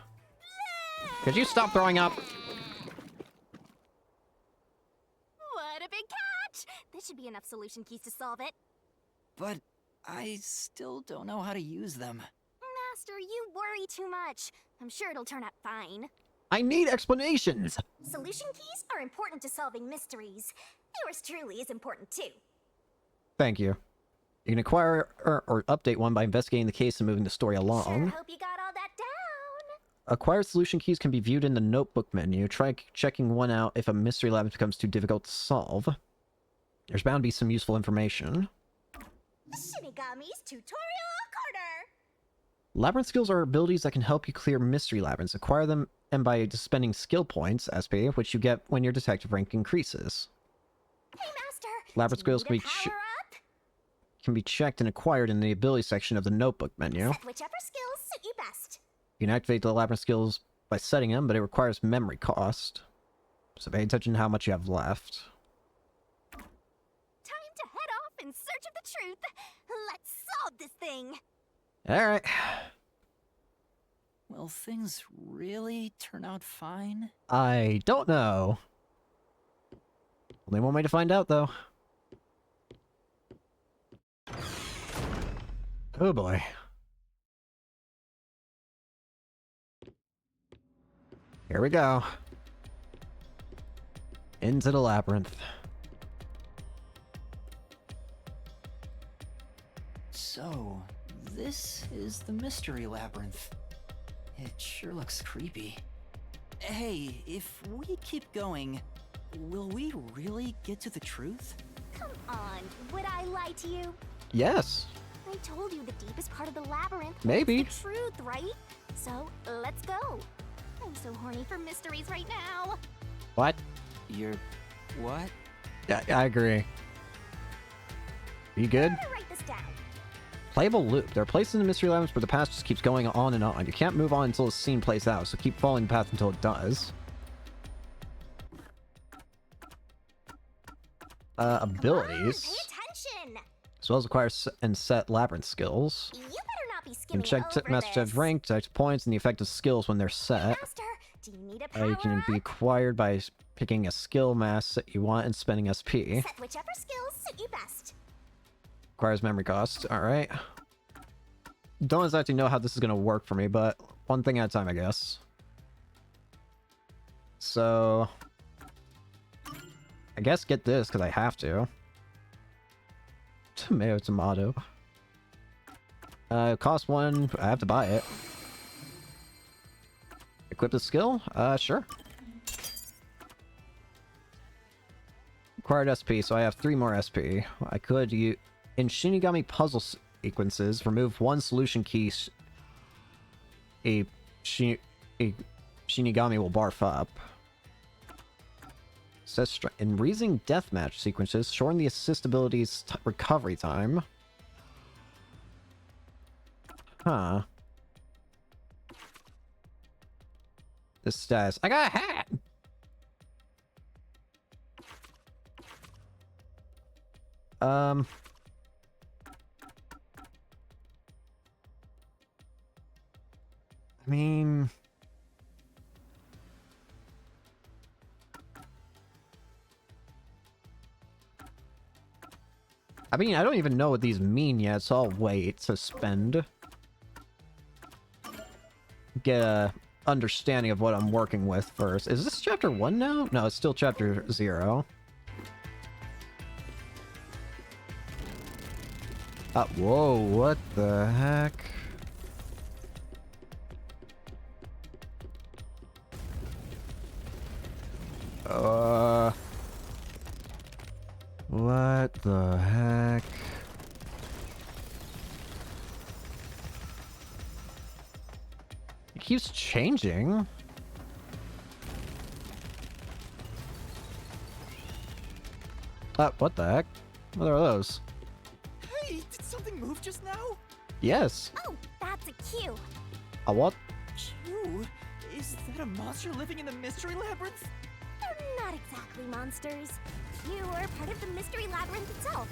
S1: Could you stop throwing up?
S11: What a big catch! This should be enough solution keys to solve it.
S10: But I still don't know how to use them.
S11: Master, you worry too much. I'm sure it'll turn out fine.
S1: I need explanations!
S11: Solution keys are important to solving mysteries. Yours truly is important too.
S1: Thank you. You can acquire or update one by investigating the case and moving the story along.
S11: Sure hope you got all that down.
S1: Acquired solution keys can be viewed in the notebook menu. Try checking one out if a mystery lab becomes too difficult to solve. There's bound to be some useful information.
S11: Shinigami's Tutorial Corner!
S1: Labyrinth skills are abilities that can help you clear mystery labyrinths. Acquire them and by spending skill points, SP, which you get when your detective rank increases.
S11: Hey, Master!
S1: Labyrinth skills can be checked and acquired in the ability section of the notebook menu.
S11: Set whichever skills suit you best.
S1: You can activate the labyrinth skills by setting them, but it requires memory cost. So pay attention to how much you have left.
S11: Time to head off in search of the truth. Let's solve this thing.
S1: Alright.
S10: Will things really turn out fine?
S1: I don't know. Only one way to find out, though. Oh boy. Here we go. Into the labyrinth.
S10: So, this is the mystery labyrinth. It sure looks creepy. Hey, if we keep going, will we really get to the truth?
S11: Come on, would I lie to you?
S1: Yes.
S11: I told you the deepest part of the labyrinth
S1: Maybe.
S11: was the truth, right? So, let's go. I'm so horny for mysteries right now.
S1: What?
S10: You're... what?
S1: Yeah, I agree. You good?
S11: I'm gonna write this down.
S1: Playable loop. There are places in the mystery labyrinth where the path just keeps going on and on. You can't move on until the scene plays out, so keep following the path until it does. Abilities.
S11: Pay attention!
S1: As well as acquire and set labyrinth skills.
S11: You better not be
S1: You
S11: skimming
S1: can check
S11: over
S1: Master
S11: this.
S1: Detective rank, detect points, and the effective skills when they're set.
S11: Master, do you need a power
S1: You can be
S11: up?
S1: acquired by picking a skill mass that you want and spending SP.
S11: Set whichever skills suit you best.
S1: Requires memory cost. Alright. Don't exactly know how this is going to work for me, but one thing at a time, I guess. So... I guess get this, because I have to. Tomato. Cost 1, I have to buy it. Equip the skill? Sure. Required SP, so I have 3 more SP. I could use... In Shinigami puzzle sequences, remove one solution key a Shinigami will barf up. Says in Reasoning Deathmatch sequences, shorten the assist ability's recovery time. Huh. The status. I got a hat! I mean... I don't even know what these mean yet, so I'll wait to spend. Get a understanding of what I'm working with first. Is this chapter 1 now? No, it's still chapter 0. Whoa, what the heck? What the heck? It keeps changing. What the heck? What are those?
S10: Hey, did something move just now?
S1: Yes.
S11: Oh, that's a cue.
S1: A what?
S10: Q? Is that a monster living in the mystery labyrinth?
S11: They're not exactly monsters. You are part of the mystery labyrinth itself.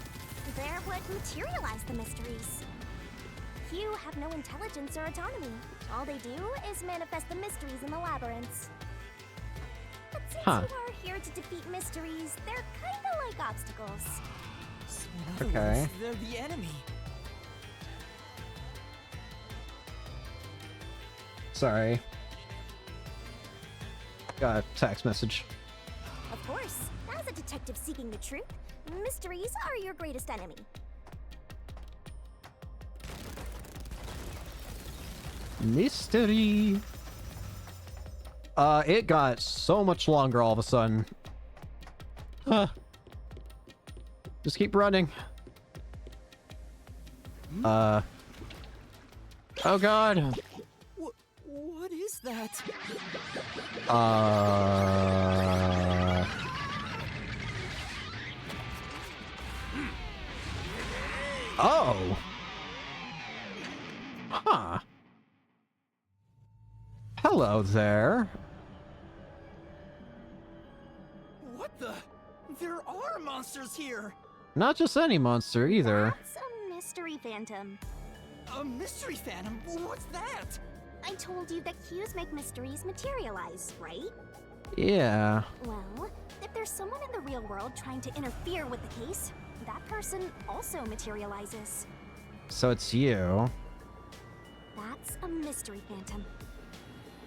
S11: They're what materialize the mysteries. Q have no intelligence or autonomy. All they do is manifest the mysteries in the labyrinths. But since you are here to defeat mysteries, they're kinda like obstacles.
S10: So in other words, they're the enemy.
S1: Sorry. Got a text message.
S11: Of course, as a detective seeking the truth, mysteries are your greatest enemy.
S1: Mystery. It got so much longer all of a sudden. Just keep running. Oh god.
S10: What is that?
S1: Oh. Huh. Hello there.
S10: What the? There are monsters here!
S1: Not just any monster either.
S11: That's a mystery phantom.
S10: A mystery phantom? What's that?
S11: I told you that cues make mysteries materialize, right?
S1: Yeah.
S11: Well, if there's someone in the real world trying to interfere with the case, that person also materializes.
S1: So it's you.
S11: That's a mystery phantom.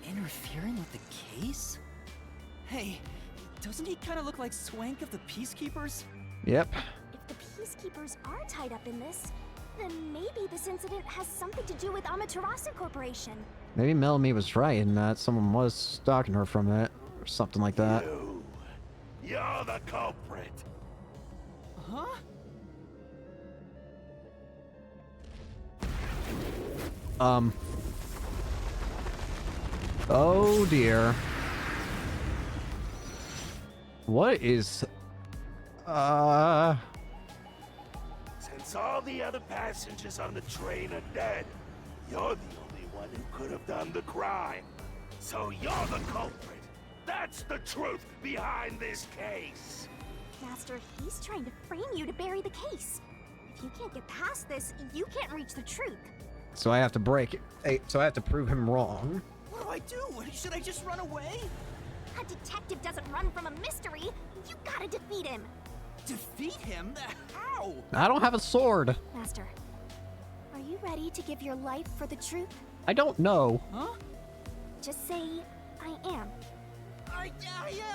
S10: Interfering with the case? Hey, doesn't he kind of look like Swank of the Peacekeepers?
S1: Yep.
S11: If the Peacekeepers are tied up in this, then maybe this incident has something to do with Amaterasu Corporation.
S1: Maybe Melanie was right in that someone was stalking her from it, or something like that.
S13: You're the culprit.
S10: Huh?
S1: Oh dear. What is...
S13: Since all the other passengers on the train are dead, you're the only one who could have done the crime. So you're the culprit. That's the truth behind this case.
S11: Master, he's trying to frame you to bury the case. If you can't get past this, you can't reach the truth.
S1: So I have to break it. So I have to prove him wrong.
S10: What do I do? Should I just run away?
S11: A detective doesn't run from a mystery. You gotta defeat him.
S10: Defeat him? How?
S1: I don't have a sword.
S11: Master, are you ready to give your life for the truth?
S1: I don't know.
S10: Huh?
S11: Just say, I am.
S10: I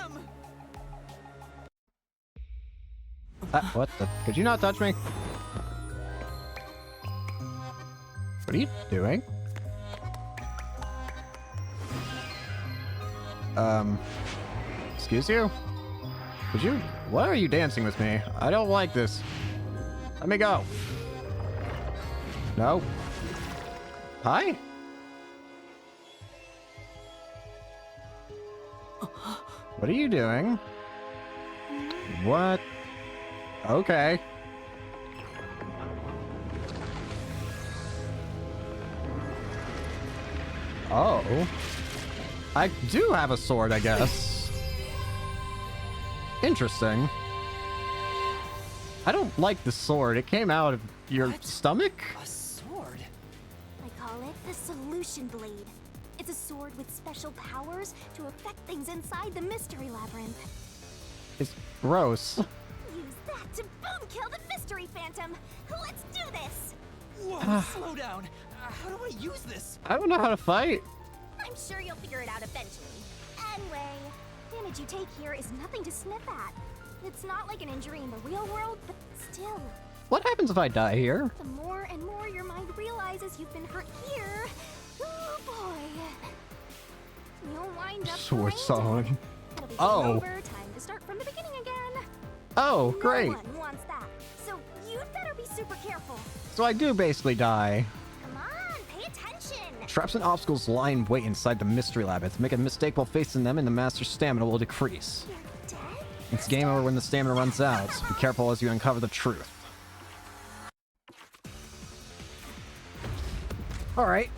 S10: am.
S1: What the? Could you not touch me? What are you doing? Excuse you? Could you? Why are you dancing with me? I don't like this. Let me go. No. Hi? What are you doing? What? Okay. Oh. I do have a sword, I guess. Interesting. I don't like the sword. It came out of your stomach?
S10: A sword?
S11: I call it the Solution Blade. It's a sword with special powers to affect things inside the Mystery Labyrinth.
S1: It's gross.
S11: Use that to boom kill the Mystery Phantom. Let's do this.
S10: Whoa, slow down. How do I use this?
S1: I don't know how to fight.
S11: I'm sure you'll figure it out eventually. Anyway, damage you take here is nothing to sniff at. It's not like an injury in the real world, but still.
S1: What happens if I die here?
S11: The more and more your mind realizes you've been hurt here, oh boy, you'll wind up
S1: Sword
S11: brain
S1: song.
S11: dead. It'll be
S1: Oh.
S11: over, time to start from the beginning again.
S1: Oh, great.
S11: No one wants that, so you'd better be super careful.
S1: So I do basically die.
S11: Come on, pay attention.
S1: Traps and obstacles lie in wait inside the mystery labyrinth. Make a mistake while facing them and the master's stamina will decrease.
S11: You're dead?
S1: It's game over when the stamina runs out. Be careful as you uncover the truth. Alright.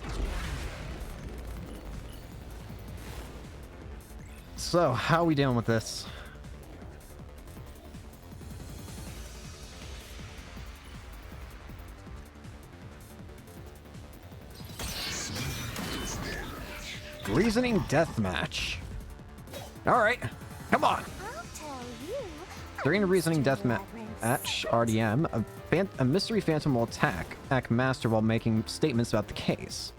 S1: So, how are we dealing with this? Reasoning deathmatch. Alright, come on.
S11: I'll tell you.
S1: During the reasoning deathmatch, RDM, a mystery phantom will attack Master while making statements about the case.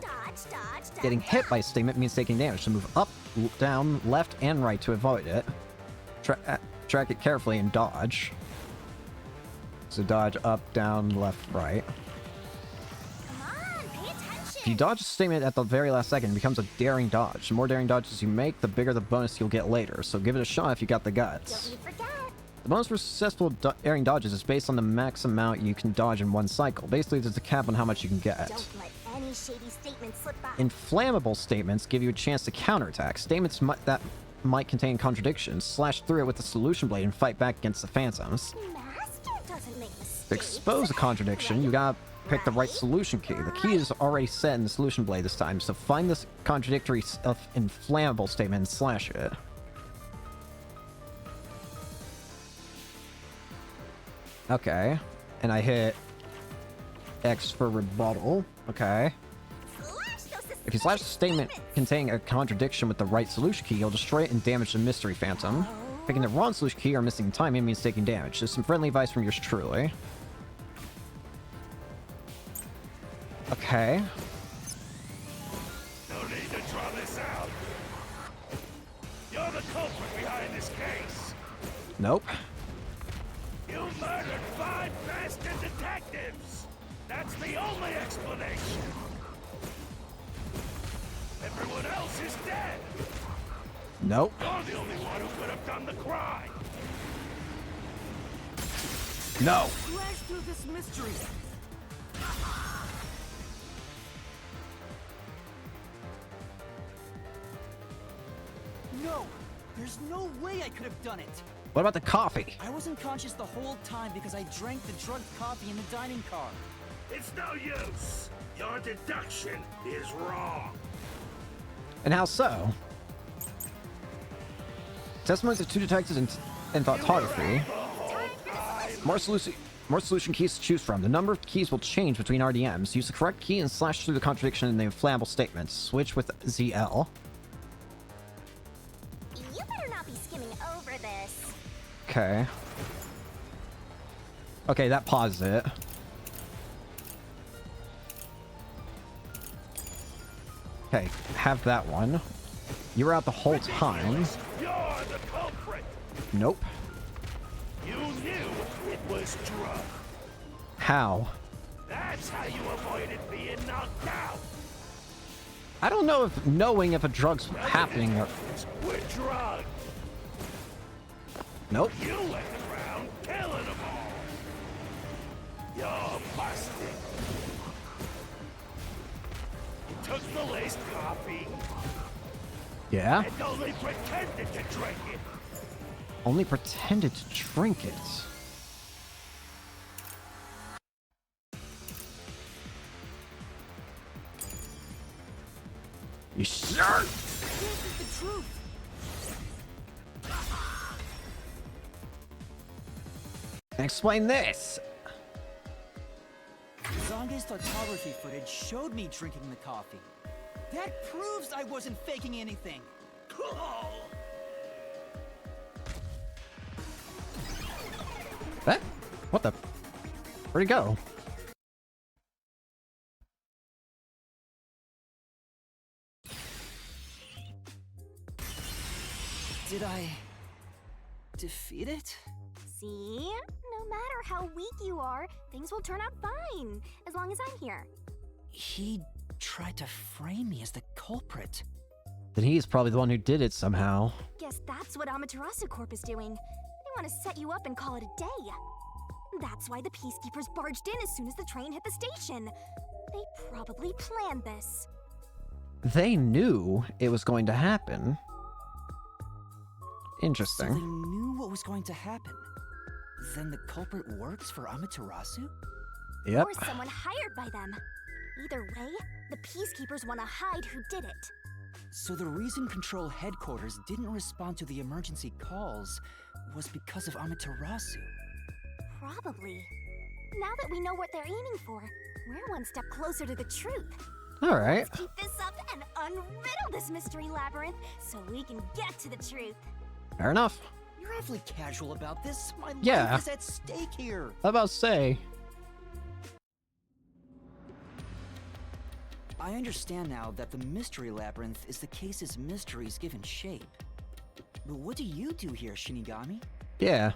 S11: Dodge, dodge, dodge.
S1: Getting hit by a statement means taking damage, so move up, down, left, and right to avoid it. Track it carefully and dodge. So dodge up, down, left, right.
S11: Come on, pay attention.
S1: If you dodge a statement at the very last second, it becomes a daring dodge. The more daring dodges you make, the bigger the bonus you'll get later, so give it a shot if you got the guts.
S11: Don't you forget.
S1: The bonus for successful daring dodges is based on the max amount you can dodge in one cycle. Basically, there's a cap on how much you can get.
S11: Don't let any shady statements slip by.
S1: Inflammable statements give you a chance to counterattack. Statements that might contain contradictions. Slash through it with the solution blade and fight back against the phantoms.
S11: Master doesn't make mistakes.
S1: To expose a contradiction, you gotta pick the right solution key. The key is already set in the solution blade this time, so find this contradictory inflammable statement and slash it. Okay, and I hit X for rebuttal. Okay. If you slash the statement containing a contradiction with the right solution key, you'll destroy it and damage the mystery phantom. Picking the wrong solution key or missing timing means taking damage. Just some friendly advice from yours truly. Okay.
S13: No need to draw this out. You're the culprit behind this case.
S1: Nope.
S13: You murdered 5 master detectives. That's the only explanation. Everyone else is dead.
S1: Nope.
S13: You're the only one who could have done the crime.
S1: No.
S10: Flash through this mystery. No, there's no way I could have done it.
S1: What about the coffee?
S10: I wasn't conscious the whole time because I drank the drugged coffee in the dining car.
S13: It's no use. Your deduction is wrong.
S1: And how so? Testimonies of 2 detectives in photography. More More solution keys to choose from. The number of keys will change between RDMs. Use the correct key and slash through the contradiction in the inflammable statement. Switch with ZL.
S11: You better not be skimming over this.
S1: Okay. Okay, that paused it. Okay, have that one. You were out the whole time.
S13: You're the culprit.
S1: Nope.
S13: You knew it was drugged.
S1: How?
S13: That's how you avoided being knocked out.
S1: I don't know if knowing if a drug's happening or...
S13: We're drugged.
S1: Nope.
S13: You went around killing them all. You're busted. You took the laced coffee.
S1: Yeah?
S13: And only pretended to drink it.
S1: Only pretended to drink it. You sure?
S11: This is the truth.
S1: Explain this.
S10: Zonge's photography footage showed me drinking the coffee. That proves I wasn't faking anything.
S1: What? What the? Where'd he go?
S10: Did I defeat it?
S11: See? No matter how weak you are, things will turn out fine, as long as I'm here.
S10: He tried to frame me as the culprit.
S1: Then he's probably the one who did it somehow.
S11: Guess that's what Amaterasu Corp is doing. They want to set you up and call it a day. That's why the Peacekeepers barged in as soon as the train hit the station. They probably planned this.
S1: They knew it was going to happen.
S10: So
S1: Interesting.
S10: they knew what was going to happen. Then the culprit works for Amaterasu?
S1: Yep.
S11: Or someone hired by them. Either way, the Peacekeepers want to hide who did it.
S10: So the reason Control Headquarters didn't respond to the emergency calls was because of Amaterasu.
S11: Probably. Now that we know what they're aiming for, we're one step closer to the truth.
S1: All right.
S11: Let's keep this up and unriddle this mystery labyrinth so we can get to the truth.
S1: Fair enough.
S10: You're awfully casual about this. My
S1: Yeah.
S10: life is at stake here.
S1: How about say?
S10: I understand now that the mystery labyrinth is the case's mysteries given shape. But what do you do here, Shinigami?
S1: Yeah.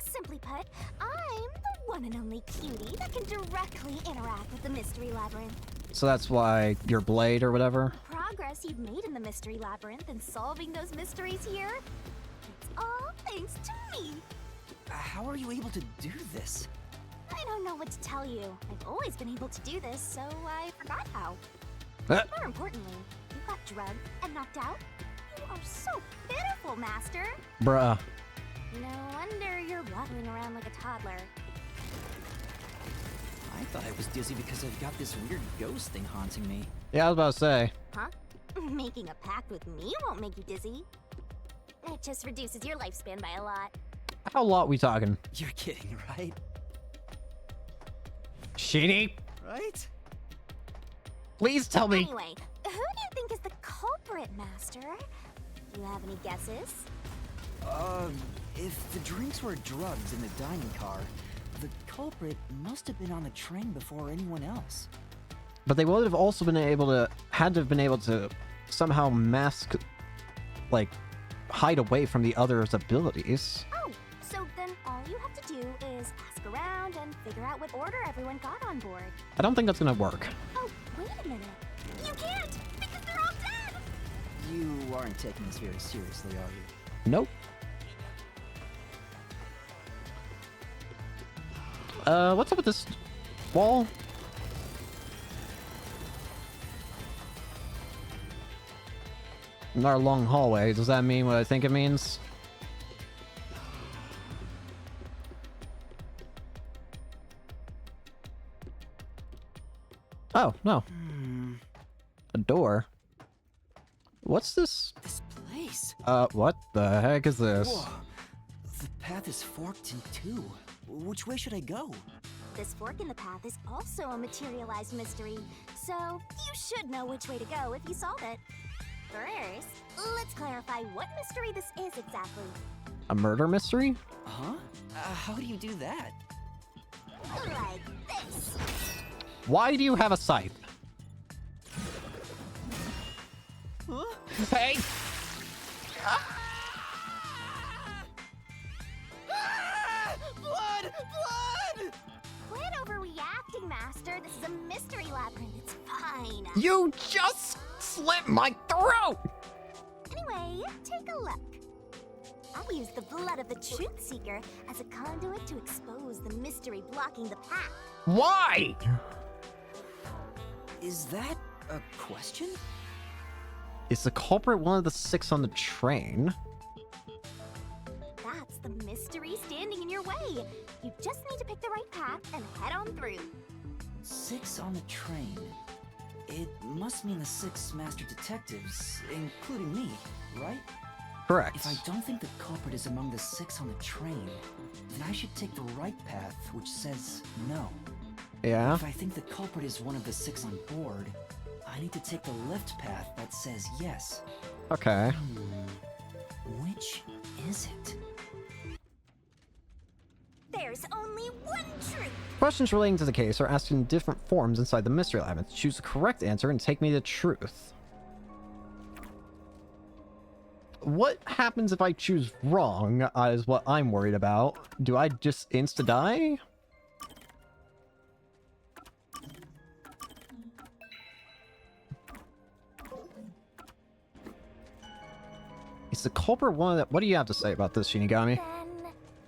S11: Simply put, I'm the one and only cutie that can directly interact with the mystery labyrinth.
S1: So that's why your blade or whatever.
S11: Progress you've made in the mystery labyrinth and solving those mysteries here, it's all thanks to me.
S10: How are you able to do this?
S11: I don't know what to tell you. I've always been able to do this, so I forgot how. More importantly, you got drugged and knocked out. You are so pitiful, Master.
S1: Bruh.
S11: No wonder you're waddling around like a toddler.
S10: I thought I was dizzy because I've got this weird ghost thing haunting me.
S1: Yeah, I was about to say.
S11: Huh? Making a pact with me won't make you dizzy. It just reduces your lifespan by a lot.
S1: How lot we talking?
S10: You're kidding, right?
S1: Shitty.
S10: Right?
S1: Please tell me.
S11: Anyway, who do you think is the culprit, Master? Do you have any guesses?
S10: If the drinks were drugs in the dining car, the culprit must have been on the train before anyone else.
S1: But they would have also been able to, had to have been able to somehow mask, like, hide away from the others' abilities.
S11: Oh, so then all you have to do is ask around and figure out what order everyone got on board.
S1: I don't think that's gonna work.
S11: Oh, wait a minute. You can't, because they're all dead!
S10: You aren't taking this very seriously, are you?
S1: Nope. What's up with this wall? Our long hallway. Does that mean what I think it means? Oh, no. A door. What's this?
S10: This place.
S1: What the heck is this?
S10: Whoa. The path is forked in two. Which way should I go?
S11: This fork in the path is also a materialized mystery, so you should know which way to go if you solve it. First, let's clarify what mystery this is exactly.
S1: A murder mystery?
S10: Huh? How do you do that?
S11: Like this.
S1: Why do you have a scythe?
S10: Huh?
S1: Hey!
S10: Blood! Blood!
S11: Quit overreacting, Master. This is a mystery labyrinth. It's fine.
S1: You just slit my throat!
S11: Anyway, take a look. I used the blood of the Truth Seeker as a conduit to expose the mystery blocking the path.
S1: Why?
S10: Is that a question?
S1: Is the culprit one of the 6 on the train?
S11: That's the mystery standing in your way. You just need to pick the right path and head on through.
S10: 6 on the train. It must mean the 6 master detectives, including me, right?
S1: Correct.
S10: If I don't think the culprit is among the 6 on the train, then I should take the right path, which says no.
S1: Yeah?
S10: If I think the culprit is one of the 6 on board, I need to take the left path that says yes.
S1: Okay.
S10: Which is it?
S11: There's only one truth.
S1: Questions relating to the case are asked in different forms inside the mystery labyrinth. Choose the correct answer and take me to truth. What happens if I choose wrong is what I'm worried about. Do I just insta-die? Is the culprit one of the... What do you have to say about this, Shinigami?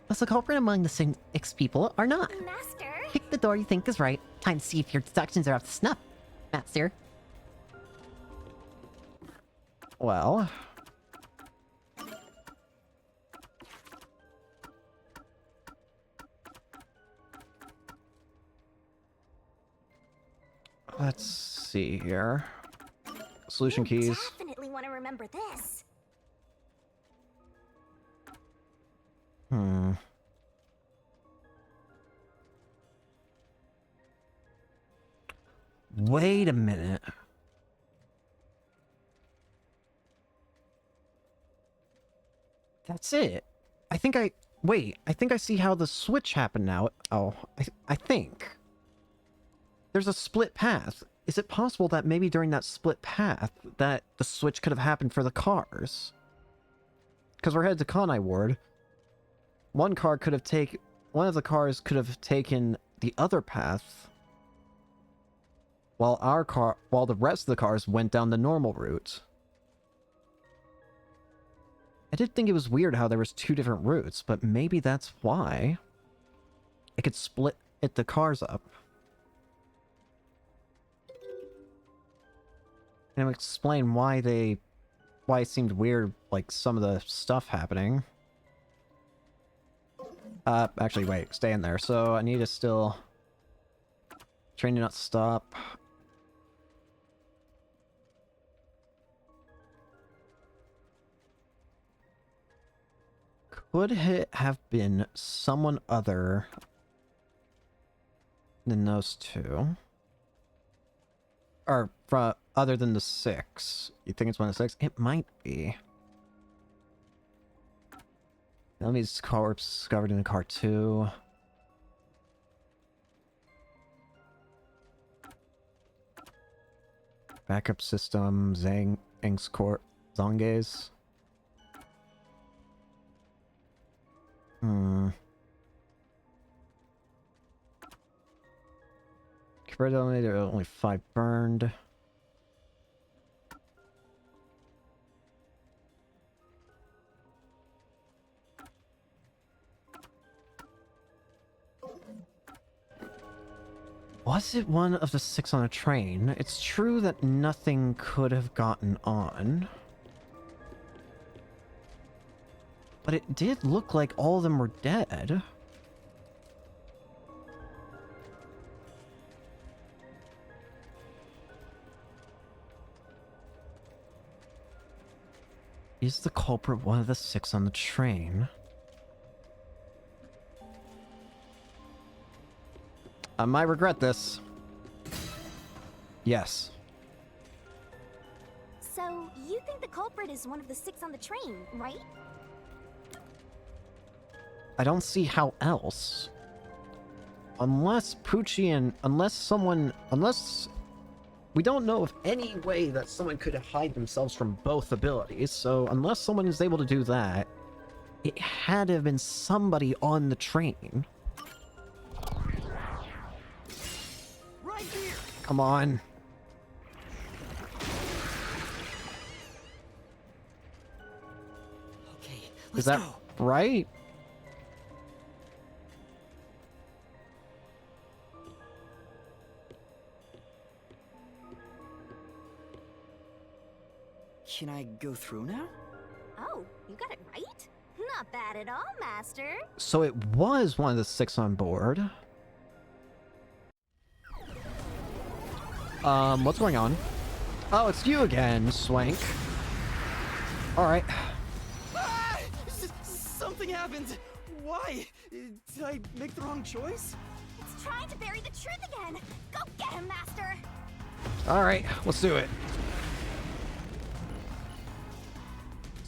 S9: Was the culprit among the 6 people or not?
S11: Master?
S9: Pick the door you think is right. Time to see if your deductions are up to snuff, Master.
S1: Well... Let's see here. Solution keys.
S11: Definitely want to remember this.
S1: Wait a minute. That's it. I think I... Wait, I think I see how the switch happened now. Oh, I think. There's a split path. Is it possible that maybe during that split path that the switch could have happened for the cars? Because we're headed to Kanai Ward. One of the cars could have taken the other path, while the rest of the cars went down the normal route. I did think it was weird how there was 2 different routes, but maybe that's why. It could split the cars up. And it would explain why it seemed weird, like some of the stuff happening. Actually, wait, stay in there. So I need to still... Train to not stop. Could it have been someone other than those 2? Or other than the 6? You think it's one of the 6? It might be. Enemy's corpse discovered in car 2. Backup system, Zhang's court, Zonge's. Compared to only 5 burned. Was it one of the 6 on a train? It's true that nothing could have gotten on. But it did look like all of them were dead. Is the culprit one of the 6 on the train? I might regret this. Yes.
S11: So, you think the culprit is one of the 6 on the train, right?
S1: I don't see how else. Unless Poochie and... Unless... We don't know of any way that someone could hide themselves from both abilities, so unless someone is able to do that, it had to have been somebody on the train.
S10: Right here.
S1: Come on.
S10: Okay,
S1: Is that right?
S10: Can I go through now?
S11: Oh, you got it right? Not bad at all, Master.
S1: So it was one of the 6 on board. What's going on? Oh, it's you again, Swank. Alright.
S10: Ah! Something happened. Why? Did I make the wrong choice?
S11: It's trying to bury the truth again. Go get him, Master.
S1: Alright, let's do it.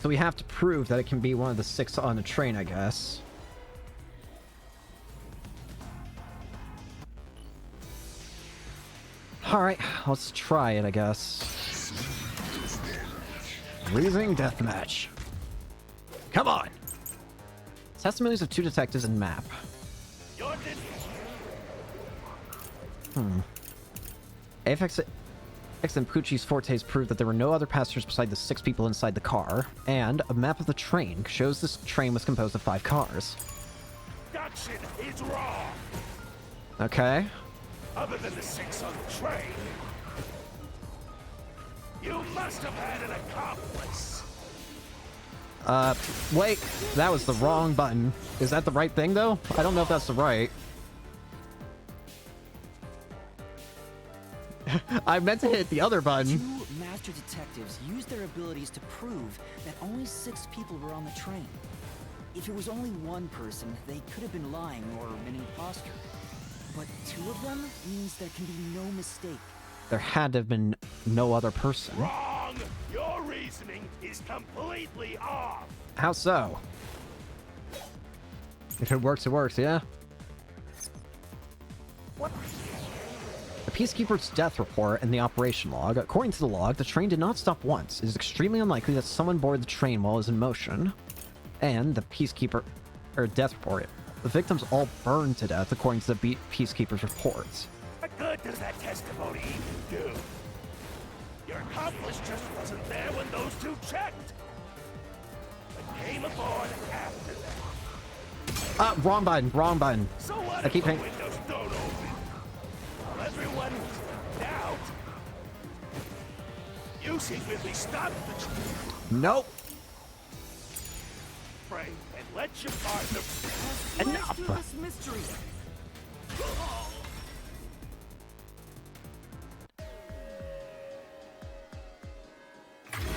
S1: So we have to prove that it can be one of the 6 on the train, I guess. Alright, let's try it, I guess. Freezing deathmatch. Come on! Testimonies of 2 detectives and map. Apex and Poochie's fortes proved that there were no other passengers beside the 6 people inside the car, and a map of the train shows this train was composed of 5 cars.
S13: Deduction is wrong.
S1: Okay.
S13: Other than the 6 on the train, you must have had an accomplice.
S1: Wait, that was the wrong button. Is that the right thing, though? I don't know if that's the right. I meant to hit the other button.
S10: 2 master detectives used their abilities to prove that only 6 people were on the train. If it was only one person, they could have been lying or an imposter. But 2 of them means there can be no mistake.
S1: There had to have been no other person.
S13: Wrong! Your reasoning is completely off.
S1: How so? If it works, yeah?
S10: What?
S1: The Peacekeeper's death report and the operation log. According to the log, the train did not stop once. It is extremely unlikely that someone boarded the train while it was in motion. And the Peacekeeper... death report. The victims all burned to death, according to the Peacekeeper's reports.
S13: What good does that testimony even do? Your accomplice just wasn't there when those 2 checked. But came aboard after that.
S1: Wrong button.
S13: So what
S1: I
S13: if
S1: keep
S13: the
S1: hang-
S13: windows don't open? While everyone was in doubt, you secretly stopped the train.
S1: Nope.
S13: Pray and let your partner...
S10: Let's do this mystery.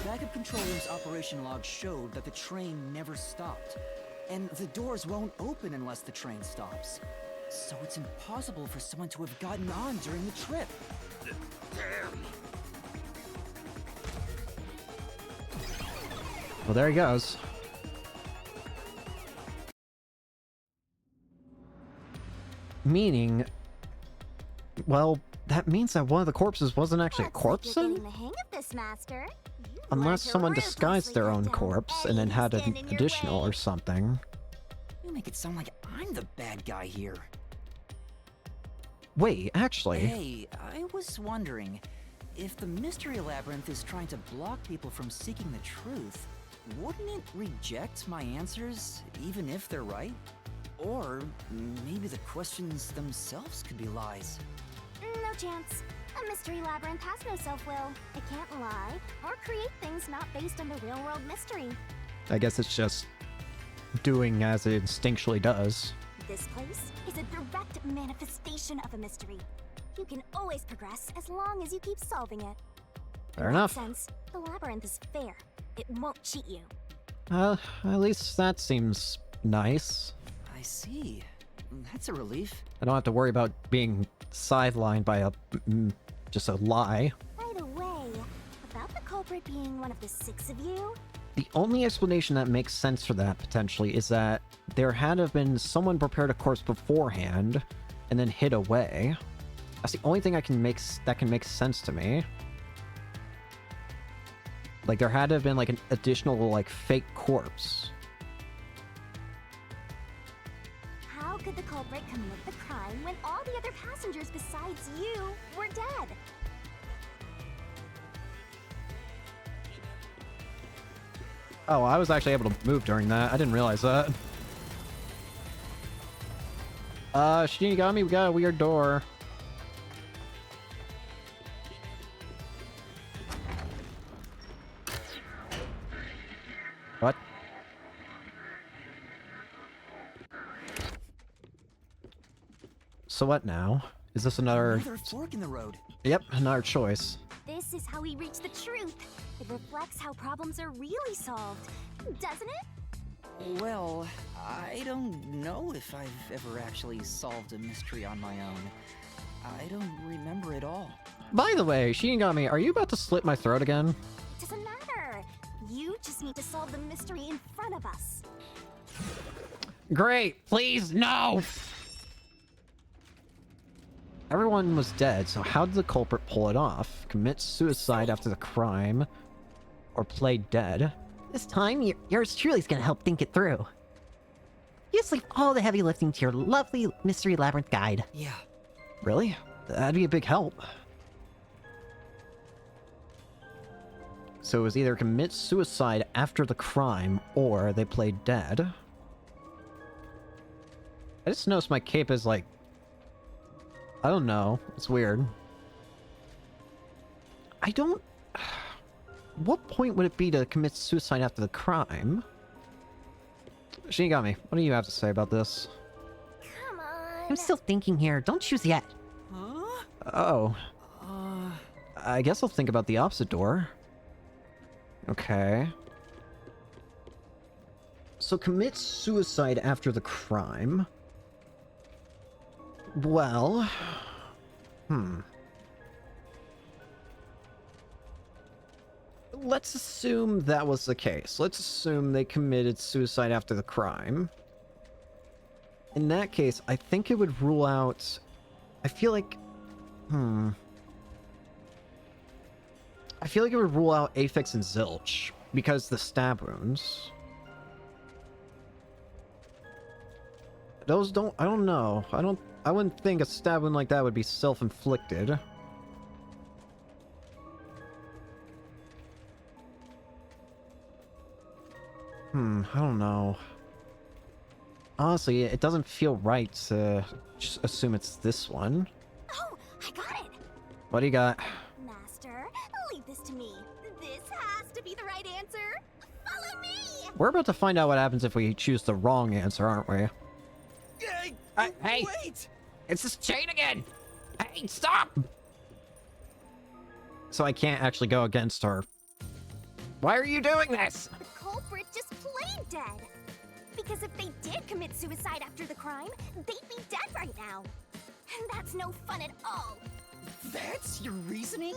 S10: Backup control room's operation log showed that the train never stopped. And the doors won't open unless the train stops. So it's impossible for someone to have gotten on during the trip.
S1: Well, there he goes. Meaning... Well, that means that one of the corpses wasn't actually a corpse
S11: You're
S1: then?
S11: getting the hang of this, Master. You
S1: Unless
S11: learned to
S1: someone
S11: ruthlessly
S1: disguised their
S11: cut
S1: own
S11: down
S1: corpse and then
S11: any
S1: had an
S11: stand in your
S1: additional
S11: way.
S1: or something.
S10: You make it sound like I'm the bad guy here.
S1: Wait, actually...
S10: Hey, I was wondering, if the Mystery Labyrinth is trying to block people from seeking the truth, wouldn't it reject my answers, even if they're right? Or maybe the questions themselves could be lies.
S11: No chance. A mystery labyrinth has no self-will. It can't lie or create things not based on the real-world mystery.
S1: I guess it's just doing as it instinctually does.
S11: This place is a direct manifestation of a mystery. You can always progress as long as you keep solving it.
S1: Fair
S11: In that
S1: enough.
S11: sense, the labyrinth is fair. It won't cheat you.
S1: At least that seems nice.
S10: I see. That's a relief.
S1: I don't have to worry about being sidelined by just a lie.
S11: By the way, about the culprit being one of the 6 of you,
S1: The only explanation that makes sense for that, potentially, is that there had to have been someone prepared a corpse beforehand and then hid away. That's the only thing that can make sense to me. Like, there had to have been, like, an additional, like, fake corpse.
S11: how could the culprit commit the crime when all the other passengers besides you were dead?
S1: Oh, I was actually able to move during that. I didn't realize that. Shinigami, we got a weird door. What? So what now? Is this another
S10: fork in the road.
S1: Yep, another choice.
S11: This is how we reach the truth. It reflects how problems are really solved, doesn't it?
S10: Well, I don't know if I've ever actually solved a mystery on my own. I don't remember it all.
S1: By the way, Shinigami, are you about to slit my throat again?
S11: It doesn't matter. You just need to solve the mystery in front of us.
S1: Great, please, no! Everyone was dead, so how did the culprit pull it off? Commit suicide after the crime? Or play dead?
S9: This time, yours truly's gonna help think it through. You just leave all the heavy lifting to your lovely Mystery Labyrinth guide.
S10: Yeah.
S1: Really? That'd be a big help. So it was either commit suicide after the crime, or they played dead. I just noticed my cape is like... I don't know. It's weird. I don't... What point would it be to commit suicide after the crime? Shinigami, what do you have to say about this?
S11: Come on.
S9: I'm still thinking here. Don't choose yet.
S10: Huh?
S1: Oh. I guess I'll think about the opposite door. Okay. So commit suicide after the crime. Well... Let's assume that was the case. Let's assume they committed suicide after the crime. In that case, I think it would rule out... I feel like... I feel like it would rule out Aphex and Zilch, because the stab wounds. Those don't... I don't know. I wouldn't think a stab wound like that would be self-inflicted. I don't know. Honestly, it doesn't feel right to just assume it's this one.
S11: Oh, I got it.
S1: What do you got?
S11: Master, leave this to me. This has to be the right answer. Follow me.
S1: We're about to find out what happens if we choose the wrong answer, aren't we?
S9: Hey!
S10: Wait!
S9: It's this chain again! Hey, stop!
S1: So I can't actually go against her.
S9: Why are you doing this?
S11: The culprit just played dead. Because if they did commit suicide after the crime, they'd be dead right now. And that's no fun at all.
S10: That's your reasoning?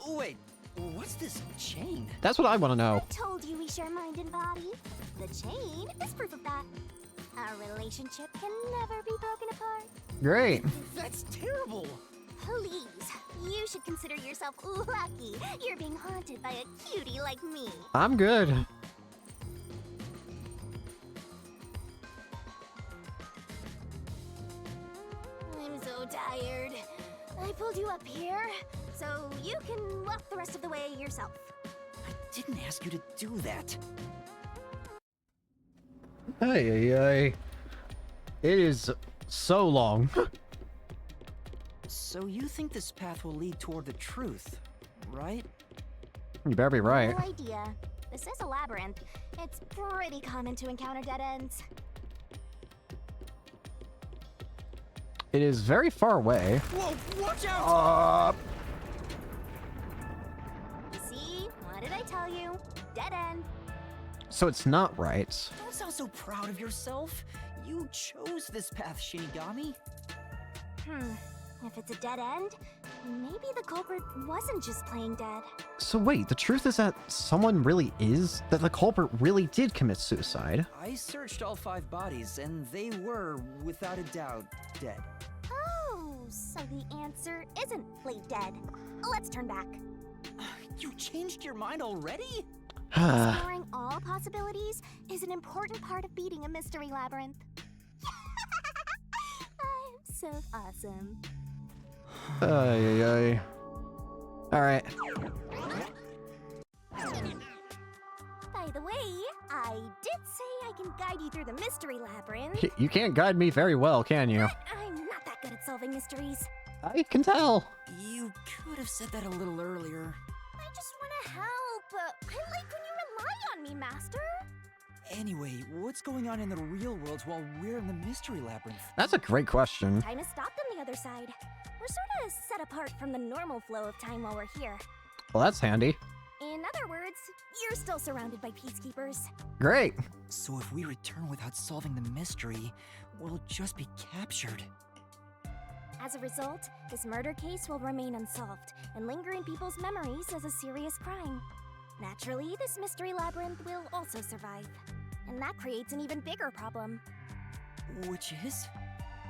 S10: Wait, what's this chain?
S1: That's what I want to know.
S11: I told you we share mind and body. The chain is proof of that. Our relationship can never be broken apart.
S1: Great.
S10: That's terrible.
S11: Please, you should consider yourself lucky you're being haunted by a cutie like me.
S1: I'm good.
S11: I'm so tired. I pulled you up here, so you can walk the rest of the way yourself.
S10: I didn't ask you to do that.
S1: Hey. It is so long.
S10: So you think this path will lead toward the truth, right?
S1: You better be right.
S11: No idea. This is a labyrinth. It's pretty common to encounter dead ends.
S1: It is very far away.
S10: Whoa, watch out!
S11: See? What did I tell you? Dead end.
S1: So it's not right.
S10: Don't sound so proud of yourself. You chose this path, Shinigami.
S11: If it's a dead end, maybe the culprit wasn't just playing dead.
S1: So wait, the truth is that someone really is? That the culprit really did commit suicide?
S10: I searched all 5 bodies, and they were, without a doubt, dead.
S11: Oh, so the answer isn't play dead. Let's turn back.
S10: You changed your mind already?
S11: Exploring all possibilities is an important part of beating a mystery labyrinth. I'm so awesome.
S1: Ay. Alright.
S11: By the way, I did say I can guide you through the mystery labyrinth.
S1: You can't guide me very well, can you?
S11: I'm not that good at solving mysteries.
S1: I can tell.
S10: You could have said that a little earlier.
S11: I just want to help. I like when you rely on me, Master.
S10: Anyway, what's going on in the real world while we're in the mystery labyrinth?
S1: That's a great question.
S11: Time has stopped on the other side. We're sort of set apart from the normal flow of time while we're here.
S1: Well, that's handy.
S11: In other words, you're still surrounded by peacekeepers.
S1: Great.
S10: So if we return without solving the mystery, we'll just be captured.
S11: As a result, this murder case will remain unsolved and linger in people's memories as a serious crime. Naturally, this mystery labyrinth will also survive. And that creates an even bigger problem.
S10: Which is?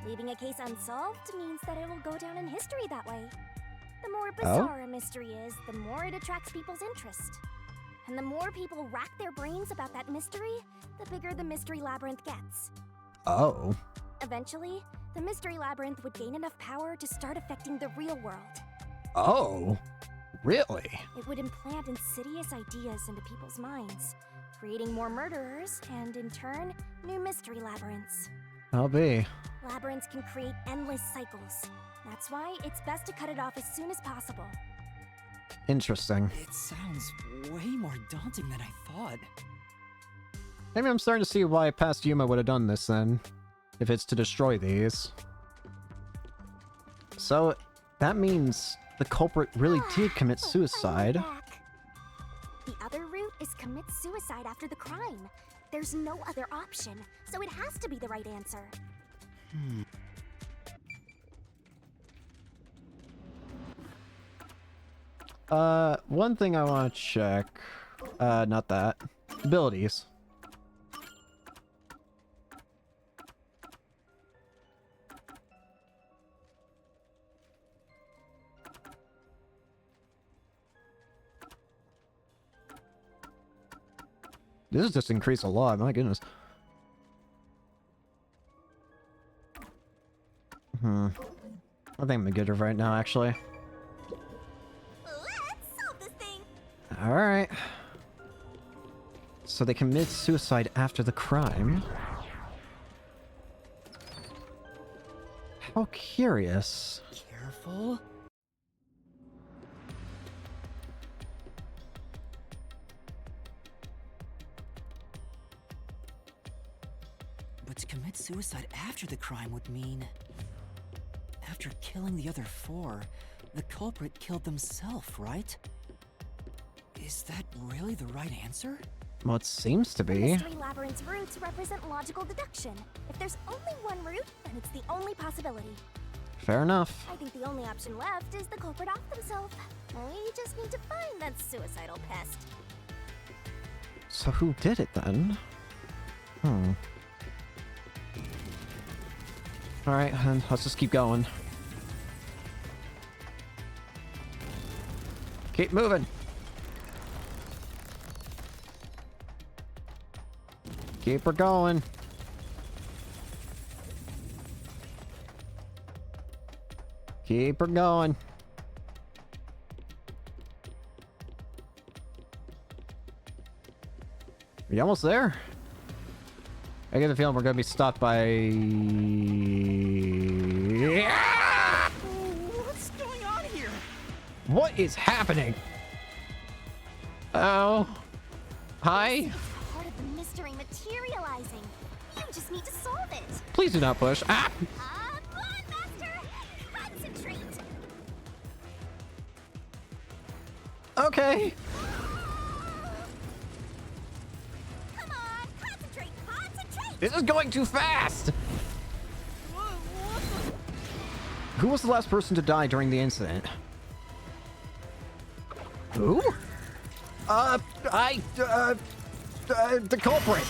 S11: Leaving a case unsolved means that it will go down in history that way. The more bizarre a mystery is, the more it attracts people's interest. And the more people rack their brains about that mystery, the bigger the mystery labyrinth gets.
S1: Oh.
S11: Eventually, the mystery labyrinth would gain enough power to start affecting the real world.
S1: Oh. Really?
S11: It would implant insidious ideas into people's minds, creating more murderers and, in turn, new mystery labyrinths.
S1: I'll be.
S11: Labyrinths can create endless cycles. That's why it's best to cut it off as soon as possible.
S1: Interesting.
S10: It sounds way more daunting than I thought.
S1: Maybe I'm starting to see why past Yuma would have done this then. If it's to destroy these. So, that means the culprit really did commit suicide.
S11: The other route is commit suicide after the crime. There's no other option, so it has to be the right answer.
S1: One thing I want to check. Not that. Abilities. This has just increased a lot, my goodness. I think I'm good right now, actually.
S11: Let's solve this thing.
S1: Alright. So they commit suicide after the crime. How curious.
S10: Careful. But to commit suicide after the crime would mean... After killing the other 4, the culprit killed themselves, right? Is that really the right answer?
S1: Well, it seems to
S11: The
S1: be.
S11: mystery labyrinth's roots represent logical deduction. If there's only one route, then it's the only possibility.
S1: Fair enough.
S11: I think the only option left is the culprit off themselves. We just need to find that suicidal pest.
S1: So who did it then? Alright, then let's just keep going. Keep moving. Keep her going. Keep her going. Are you almost there? I get the feeling we're gonna be stopped by...
S10: What's going on here?
S1: What is happening? Oh. Hi?
S11: Part of the mystery materializing. You just need to solve it.
S1: Please do not push. Ah!
S11: Come on, Master! Concentrate!
S1: Okay.
S11: Come on, concentrate, concentrate!
S1: This is going too fast! Who was the last person to die during the incident? Who? The culprit!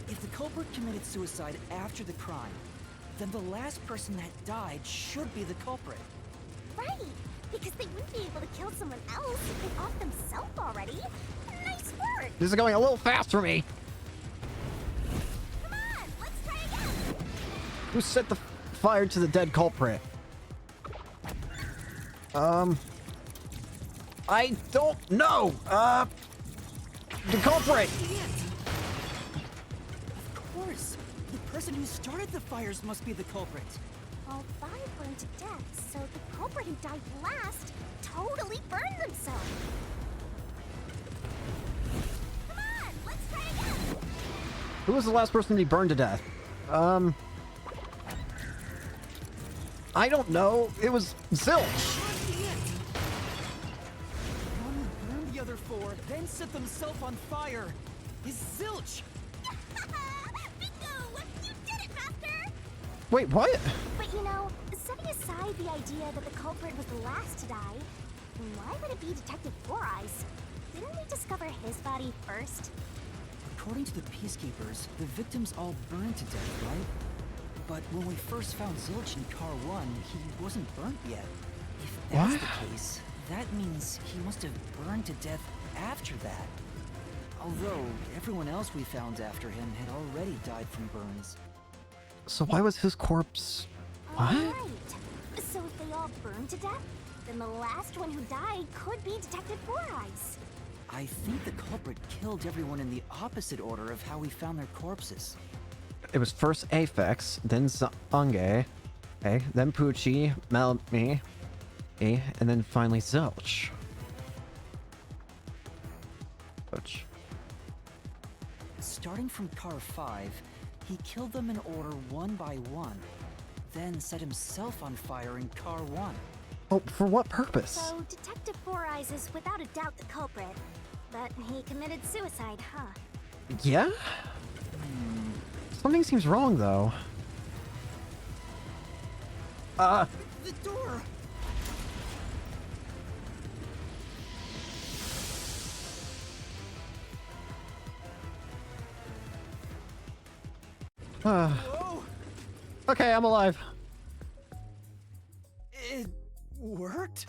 S10: If the culprit committed suicide after the crime, then the last person that died should be the culprit.
S11: Right, because they wouldn't be able to kill someone else if they off themselves already. Nice work!
S1: This is going a little fast for me.
S11: Come on, let's try again!
S1: Who set the fire to the dead culprit? I don't know. The culprit.
S10: Of course, the person who started the fires must be the culprit.
S11: All 5 burned to death, so the culprit who died last totally burned themselves. Come on, let's try again!
S1: Who was the last person to be burned to death? I don't know. It was Zilch.
S10: One burned the other 4, then set themselves on fire. Is Zilch!
S11: Bingo! You did it, Master!
S1: Wait, what?
S11: But you know, setting aside the idea that the culprit was the last to die, why would it be Detective Four Eyes? Didn't we discover his body first?
S10: According to the Peacekeepers, the victims all burned to death, right? But when we first found Zilch in Car 1, he wasn't burnt yet. If that's the case, that means he must have burned to death after that. Although, everyone else we found after him had already died from burns.
S1: So why was his corpse... What?
S11: Right. So if they all burned to death, then the last one who died could be Detective Four Eyes.
S10: I think the culprit killed everyone in the opposite order of how we found their corpses.
S1: It was first Aphex, then Zange, okay, then Pucci, Melmi, and then finally Zilch. Ouch.
S10: Starting from Car 5, he killed them in order one by one, then set himself on fire in Car 1.
S1: Oh, for what purpose?
S11: So Detective Four Eyes is without a doubt the culprit, but he committed suicide, huh?
S1: Yeah? Something seems wrong, though.
S10: The door!
S1: Okay, I'm alive.
S10: It worked?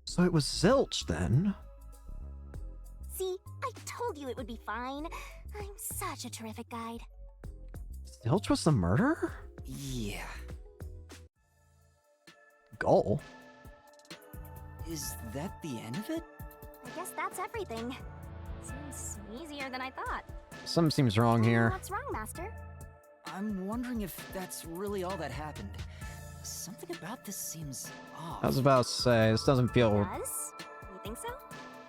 S1: So it was Zilch, then?
S11: See, I told you it would be fine. I'm such a terrific guide.
S1: Zilch was the murderer?
S10: Yeah.
S1: Goal?
S10: Is that the end of it?
S11: I guess that's everything. Seems easier than I thought.
S1: Something seems wrong here.
S11: What's wrong, Master?
S10: I'm wondering if that's really all that happened. Something about this seems off.
S1: I was about to say, this doesn't feel...
S11: Does? You think so?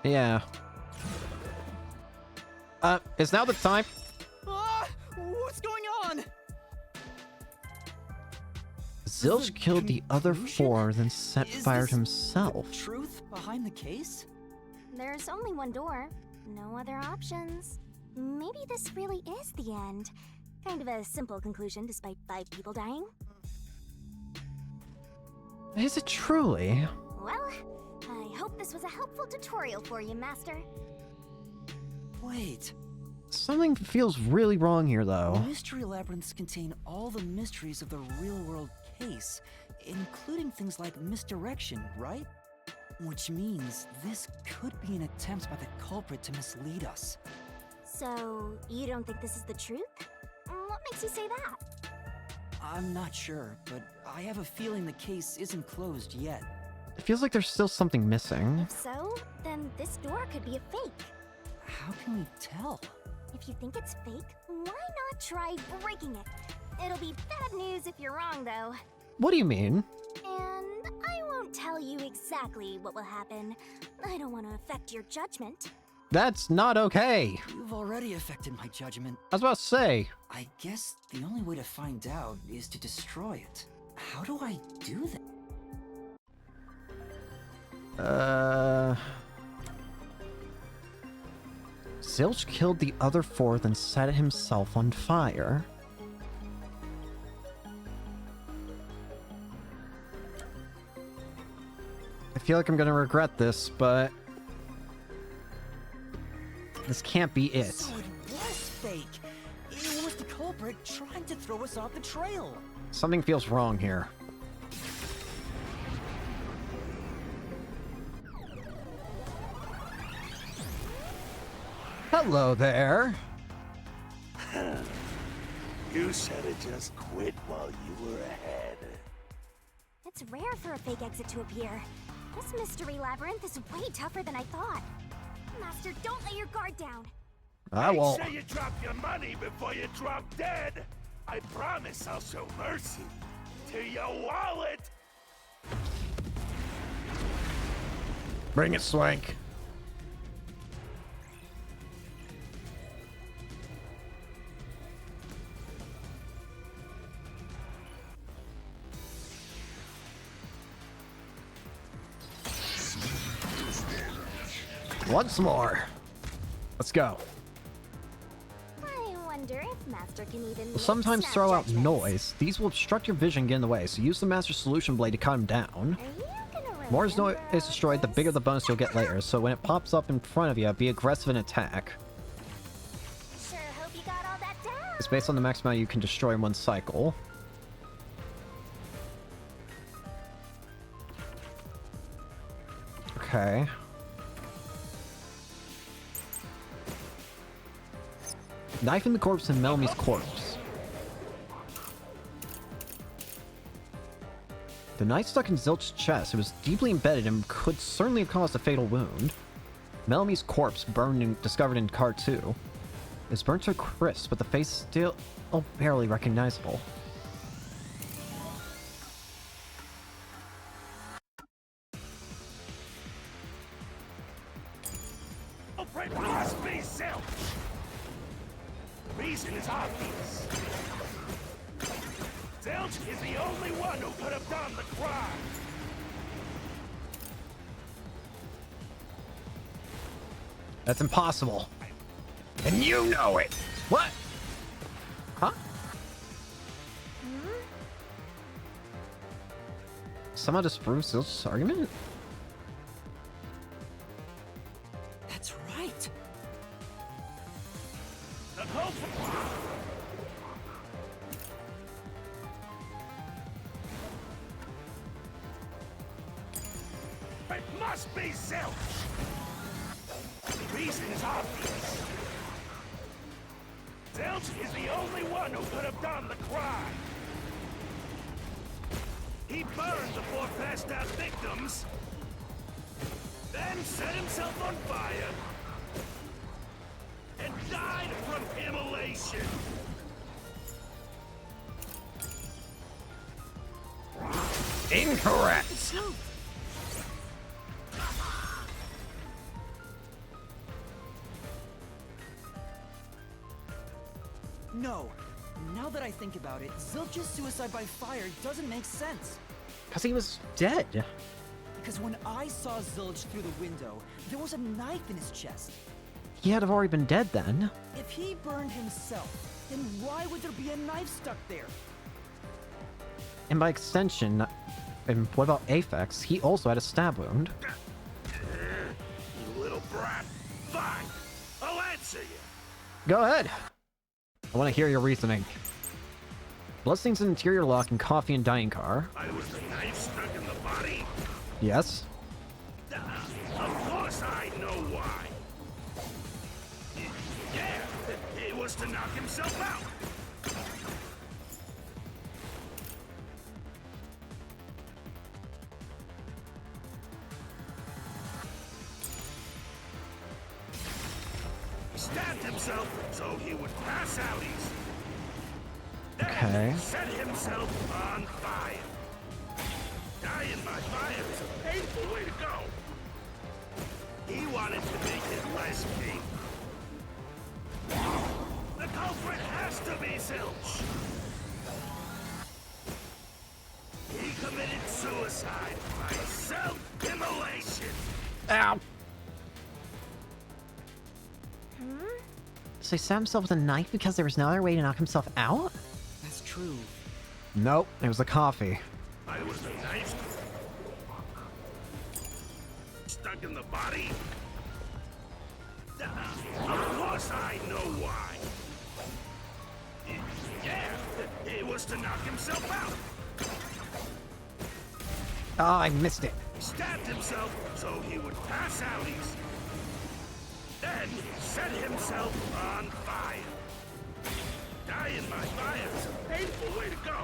S1: Yeah. Is now the time?
S10: What's going on?
S1: Zilch killed the other 4, then set fire to himself.
S10: The truth behind the case?
S11: There's only one door. No other options. Maybe this really is the end. Kind of a simple conclusion despite 5 people dying.
S1: Is it truly?
S11: Well, I hope this was a helpful tutorial for you, Master.
S10: Wait.
S1: Something feels really wrong here, though.
S10: Mystery labyrinths contain all the mysteries of the real-world case, including things like misdirection, right? Which means this could be an attempt by the culprit to mislead us.
S11: So, you don't think this is the truth? What makes you say that?
S10: I'm not sure, but I have a feeling the case isn't closed yet.
S1: It feels like there's still something missing.
S11: If so, then this door could be a fake.
S10: How can we tell?
S11: If you think it's fake, why not try breaking it? It'll be bad news if you're wrong, though.
S1: What do you mean?
S11: And I won't tell you exactly what will happen. I don't want to affect your judgment.
S1: That's not okay.
S10: You've already affected my judgment.
S1: I was about to say.
S10: I guess the only way to find out is to destroy it. How do I do that?
S1: Zilch killed the other four, then set himself on fire. I feel like I'm gonna regret this, but this can't be it.
S10: So it was fake. It was the culprit trying to throw us off the trail.
S1: Something feels wrong here. Hello there.
S13: You should have just quit while you were ahead.
S11: It's rare for a fake exit to appear. This mystery labyrinth is way tougher than I thought. Master, don't let your guard down.
S1: I won't.
S13: Make sure you drop your money before you drop dead. I promise I'll show mercy to your wallet.
S1: Bring it, Swank. Once more. Let's go.
S11: I wonder if Master can even
S1: Will sometimes throw out
S11: judgments.
S1: noise. These will obstruct your vision and get in the way, so use the Master Solution Blade to cut them down.
S11: Are you gonna
S1: More as noise
S11: remember
S1: is destroyed, the bigger the bonus you'll get later, so when it pops up in front of you, be aggressive and attack.
S11: Sure hope you got all that down.
S1: It's based on the maximum amount you can destroy in one cycle. Okay. Knifing the corpse and Melamie's corpse. The knife stuck in Zilch's chest. It was deeply embedded and could certainly have caused a fatal wound. Melamie's corpse, burned and discovered in Car 2, is burnt to a crisp, but the face still barely recognizable.
S13: Culprit must be Zilch. Reason is obvious. Zilch is the only one who could have done the crime.
S1: That's impossible. And you know it! What? Huh? Somehow disproves Zilch's argument?
S10: That's right.
S13: The culprit. It must be Zilch. The reason is obvious. Zilch is the only one who could have done the crime. He burned the four passed out victims, then set himself on fire, and died from immolation.
S1: Incorrect!
S10: No. Now that I think about it, Zilch's suicide by fire doesn't make sense.
S1: Because he was dead.
S10: Because when I saw Zilch through the window, there was a knife in his chest.
S1: He had to have already been dead then.
S10: If he burned himself, then why would there be a knife stuck there?
S1: And by extension, and what about Aphex? He also had a stab wound.
S13: You little brat. Fine. I'll answer you.
S1: Go ahead. I want to hear your reasoning. Bloodstains in interior lock and coffee and dining car.
S13: I was the knife stuck in the body.
S1: Yes.
S13: Of course I know why. Yeah, it was to knock himself out. He stabbed himself so he would pass out easy. Then
S1: Okay.
S13: set himself on fire. Dying by fire is a painful way to go. He wanted to make it less painful. The culprit has to be Zilch. He committed suicide by self-immolation.
S1: Ow.
S11: Hmm?
S9: So he stabbed himself with a knife because there was no other way to knock himself out?
S10: That's true.
S1: Nope, it was the coffee.
S13: I was the knife stuck in the body. Of course I know why. Yeah, it was to knock himself out.
S1: Oh, I missed it.
S13: Stabbed himself so he would pass out easy. Then set himself on fire. Dying by fire is a painful way to go.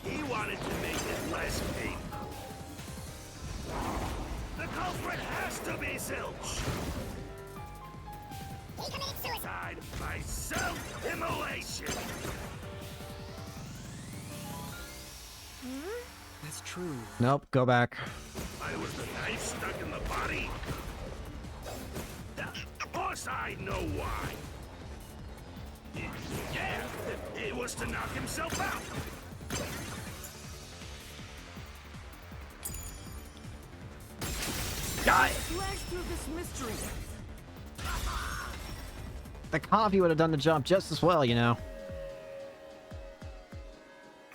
S13: He wanted to make it less painful. The culprit has to be Zilch.
S11: He committed suicide.
S13: By self-immolation.
S10: That's true.
S1: Nope, go back.
S13: I was the knife stuck in the body. Of course I know why. Yeah, it was to knock himself out.
S1: Die!
S10: Flash through this mystery.
S1: The coffee would have done the job just as well, you know.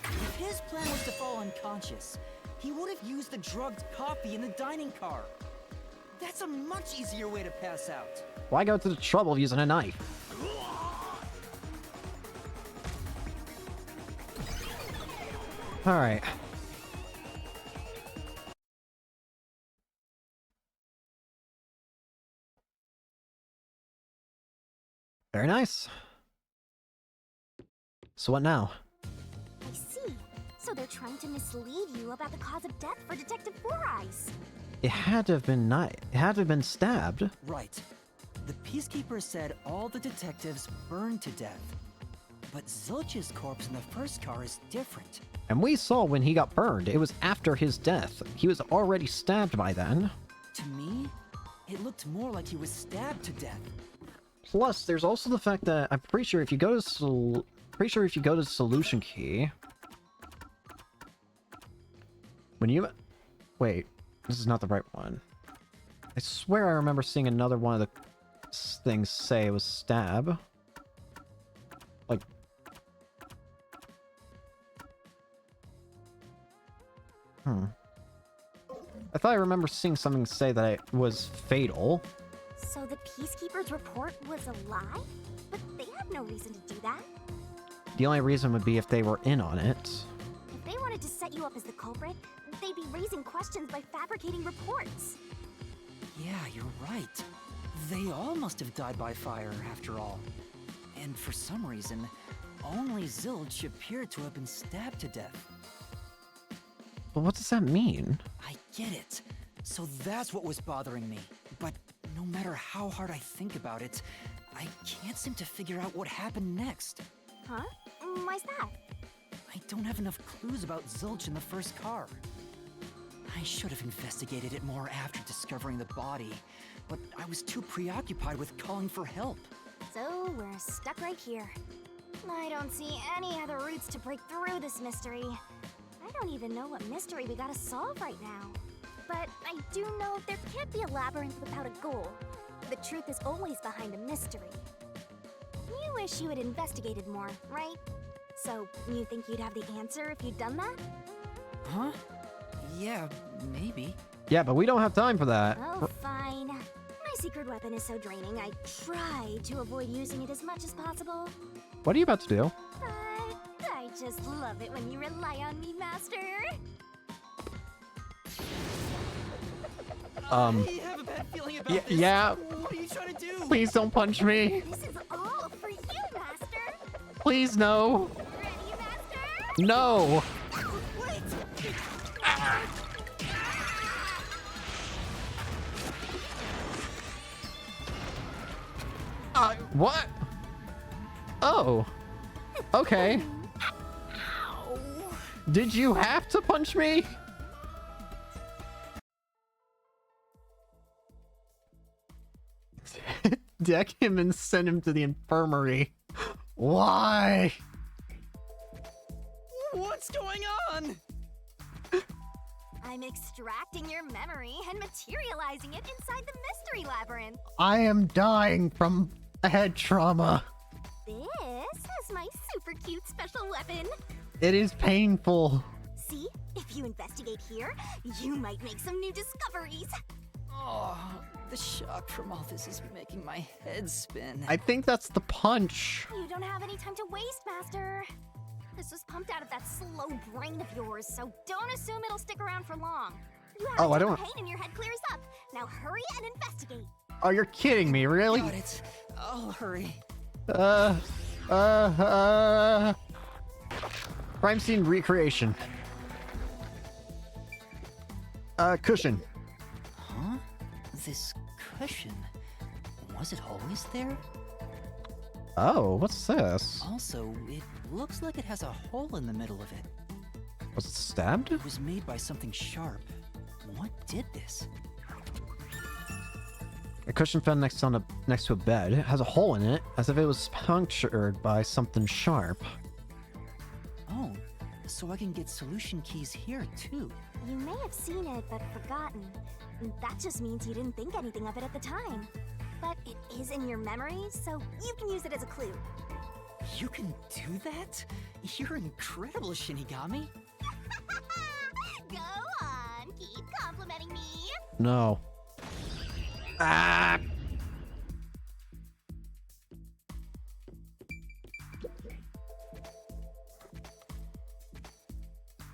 S10: If his plan was to fall unconscious, he would have used the drugged coffee in the dining car. That's a much easier way to pass out.
S1: Why go to the trouble of using a knife? Alright. Very nice. So what now?
S11: I see. So they're trying to mislead you about the cause of death for Detective Four Eyes.
S1: It had to have been it had to have been stabbed.
S10: Right. The Peacekeeper said all the detectives burned to death. But Zilch's corpse in the first car is different.
S1: And we saw when he got burned. It was after his death. He was already stabbed by then.
S10: To me, it looked more like he was stabbed to death.
S1: Plus, there's also the fact that I'm pretty sure if you go to Solution Key, when you wait, this is not the right one. I swear I remember seeing another one of the things say it was stab. Like, I thought I remember seeing something say that it was fatal.
S11: So the Peacekeeper's report was a lie? But they have no reason to do that.
S1: The only reason would be if they were in on it.
S11: If they wanted to set you up as the culprit, they'd be raising questions by fabricating reports.
S10: Yeah, you're right. They all must have died by fire, after all. And for some reason, only Zilch appeared to have been stabbed to death.
S1: But what does that mean?
S10: I get it. So that's what was bothering me. But no matter how hard I think about it, I can't seem to figure out what happened next.
S11: Huh? Why's that?
S10: I don't have enough clues about Zilch in the first car. I should have investigated it more after discovering the body, but I was too preoccupied with calling for help.
S11: So we're stuck right here. I don't see any other routes to break through this mystery. I don't even know what mystery we gotta solve right now. But I do know there can't be a labyrinth without a goal. The truth is always behind a mystery. You wish you had investigated more, right? So you think you'd have the answer if you'd done that?
S10: Huh? Yeah, maybe.
S1: Yeah, but we don't have time for that.
S11: Oh, fine. My secret weapon is so draining, I try to avoid using it as much as possible.
S1: What are you about to do?
S11: But I just love it when you rely on me, Master.
S10: I have a bad feeling about this.
S1: Yeah.
S10: What are you trying to do?
S1: Please don't punch me.
S11: This is all for you, Master.
S1: Please, no.
S11: Ready, Master?
S1: No.
S11: Wait.
S1: What? Oh. Okay.
S11: Ow.
S1: Did you have to punch me? Deck him and send him to the infirmary. Why?
S10: What's going on?
S11: I'm extracting your memory and materializing it inside the mystery labyrinth.
S1: I am dying from Head trauma.
S11: This is my super cute special weapon.
S1: It is painful.
S11: See? If you investigate here, you might make some new discoveries.
S10: Oh, the shock from all this is making my head spin.
S1: I think that's the punch.
S11: You don't have any time to waste, Master. This was pumped out of that slow brain of yours, so don't assume it'll stick around for long. You have
S1: I
S11: the
S1: don't.
S11: pain in your head clears up. Now hurry and investigate.
S1: Oh, you're kidding me, really?
S10: Got it. I'll hurry.
S1: Crime scene recreation. Cushion.
S10: Huh? This cushion. Was it always there?
S1: Oh, what's this?
S10: Also, it looks like it has a hole in the middle of it.
S1: Was it stabbed?
S10: It was made by something sharp. What did this?
S1: A cushion found next to a bed. It has a hole in it, as if it was punctured by something sharp.
S10: Oh, so I can get solution keys here too.
S11: You may have seen it, but forgotten. That just means you didn't think anything of it at the time. But it is in your memory, so you can use it as a clue.
S10: You can do that? You're incredible, Shinigami.
S11: Go on, keep complimenting me.
S1: No. Ah!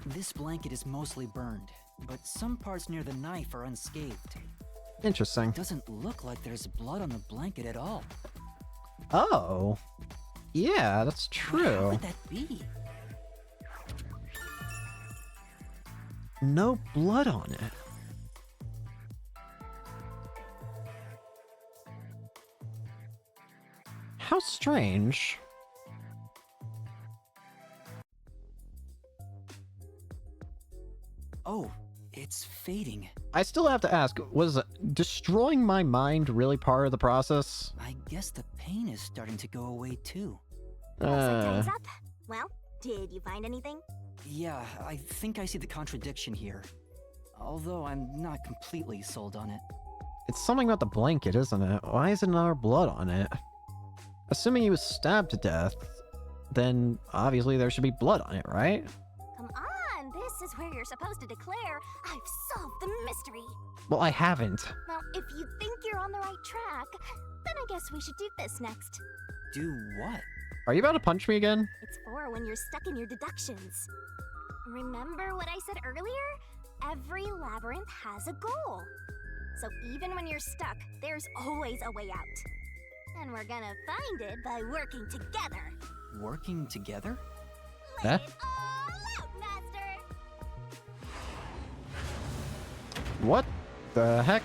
S10: This blanket is mostly burned, but some parts near the knife are unscathed.
S1: Interesting.
S10: It doesn't look like there's blood on the blanket at all.
S1: Oh. Yeah, that's true.
S10: How would that be?
S1: No blood on it. How strange.
S10: Oh, it's fading.
S1: I still have to ask, was destroying my mind really part of the process?
S10: I guess the pain is starting to go away too.
S11: So time's up. Well, did you find anything?
S10: Yeah, I think I see the contradiction here. Although I'm not completely sold on it.
S1: It's something about the blanket, isn't it? Why is there blood on it? Assuming he was stabbed to death, then obviously there should be blood on it, right?
S11: Come on, this is where you're supposed to declare, I've solved the mystery.
S1: Well, I haven't.
S11: Well, if you think you're on the right track, then I guess we should do this next.
S10: Do what?
S1: Are you about to punch me again?
S11: It's for when you're stuck in your deductions. Remember what I said earlier? Every labyrinth has a goal. So even when you're stuck, there's always a way out. And we're gonna find it by working together.
S10: Working together?
S1: Huh?
S11: Lay it all out, Master!
S1: What the heck?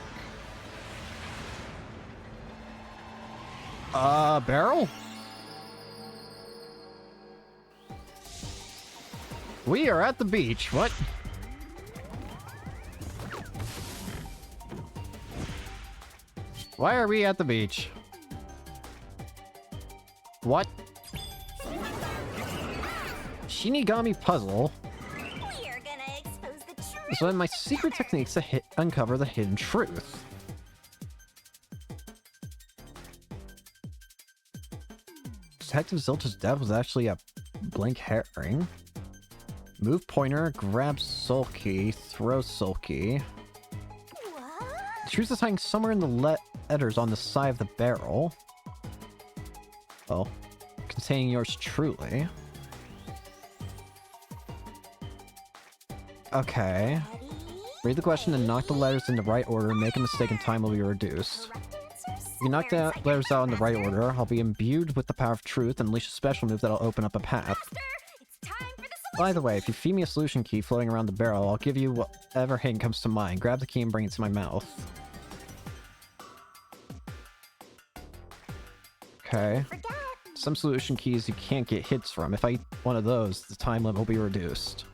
S1: Barrel? We are at the beach. What? Why are we at the beach? What? Shinigami puzzle.
S11: We're gonna expose the truth.
S1: So my secret techniques to uncover the hidden truth. Detective Zilch's death was actually a blank herring. Move pointer, grab soul key, throw soul key.
S11: What?
S1: The truth is hiding somewhere in the letters on the side of the barrel. Oh, containing yours truly. Okay. Read the question and knock the letters in the right order. Make a mistake and time will be reduced. If you knock the letters out in the right order, I'll be imbued with the power of truth and unleash a special move that'll open up a path. By the way, if you feed me a solution key floating around the barrel, I'll give you whatever hint comes to mind. Grab the key and bring it to my mouth. Okay. Some solution keys you can't get hits from. If I eat one of those, the time limit will be reduced.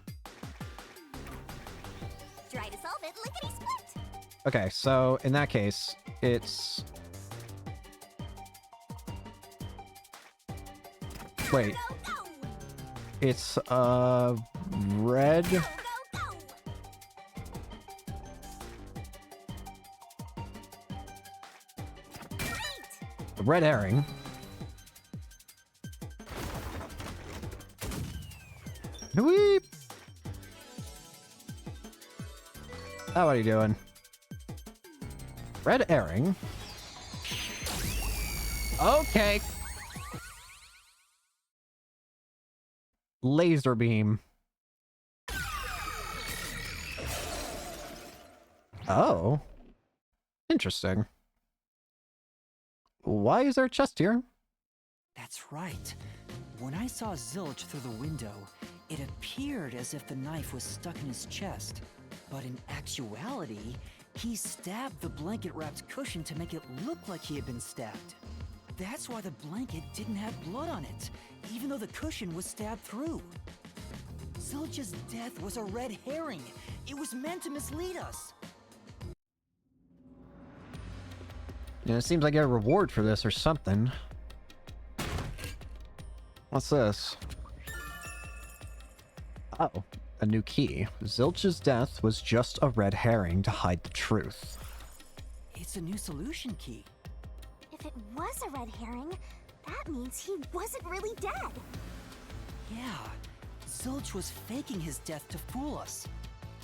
S11: Try to solve it, lickety-split!
S1: Okay, so in that case, it's... Wait. It's, red... Red herring. Weep. Oh, what are you doing? Red herring. Okay. Laser beam. Oh. Interesting. Why is there a chest here?
S10: That's right. When I saw Zilch through the window, it appeared as if the knife was stuck in his chest. But in actuality, he stabbed the blanket-wrapped cushion to make it look like he had been stabbed. That's why the blanket didn't have blood on it, even though the cushion was stabbed through. Zilch's death was a red herring. It was meant to mislead us.
S1: Yeah, it seems like I get a reward for this or something. What's this? Oh, a new key. Zilch's death was just a red herring to hide the truth.
S10: It's a new solution key.
S11: If it was a red herring, that means he wasn't really dead.
S10: Yeah, Zilch was faking his death to fool us.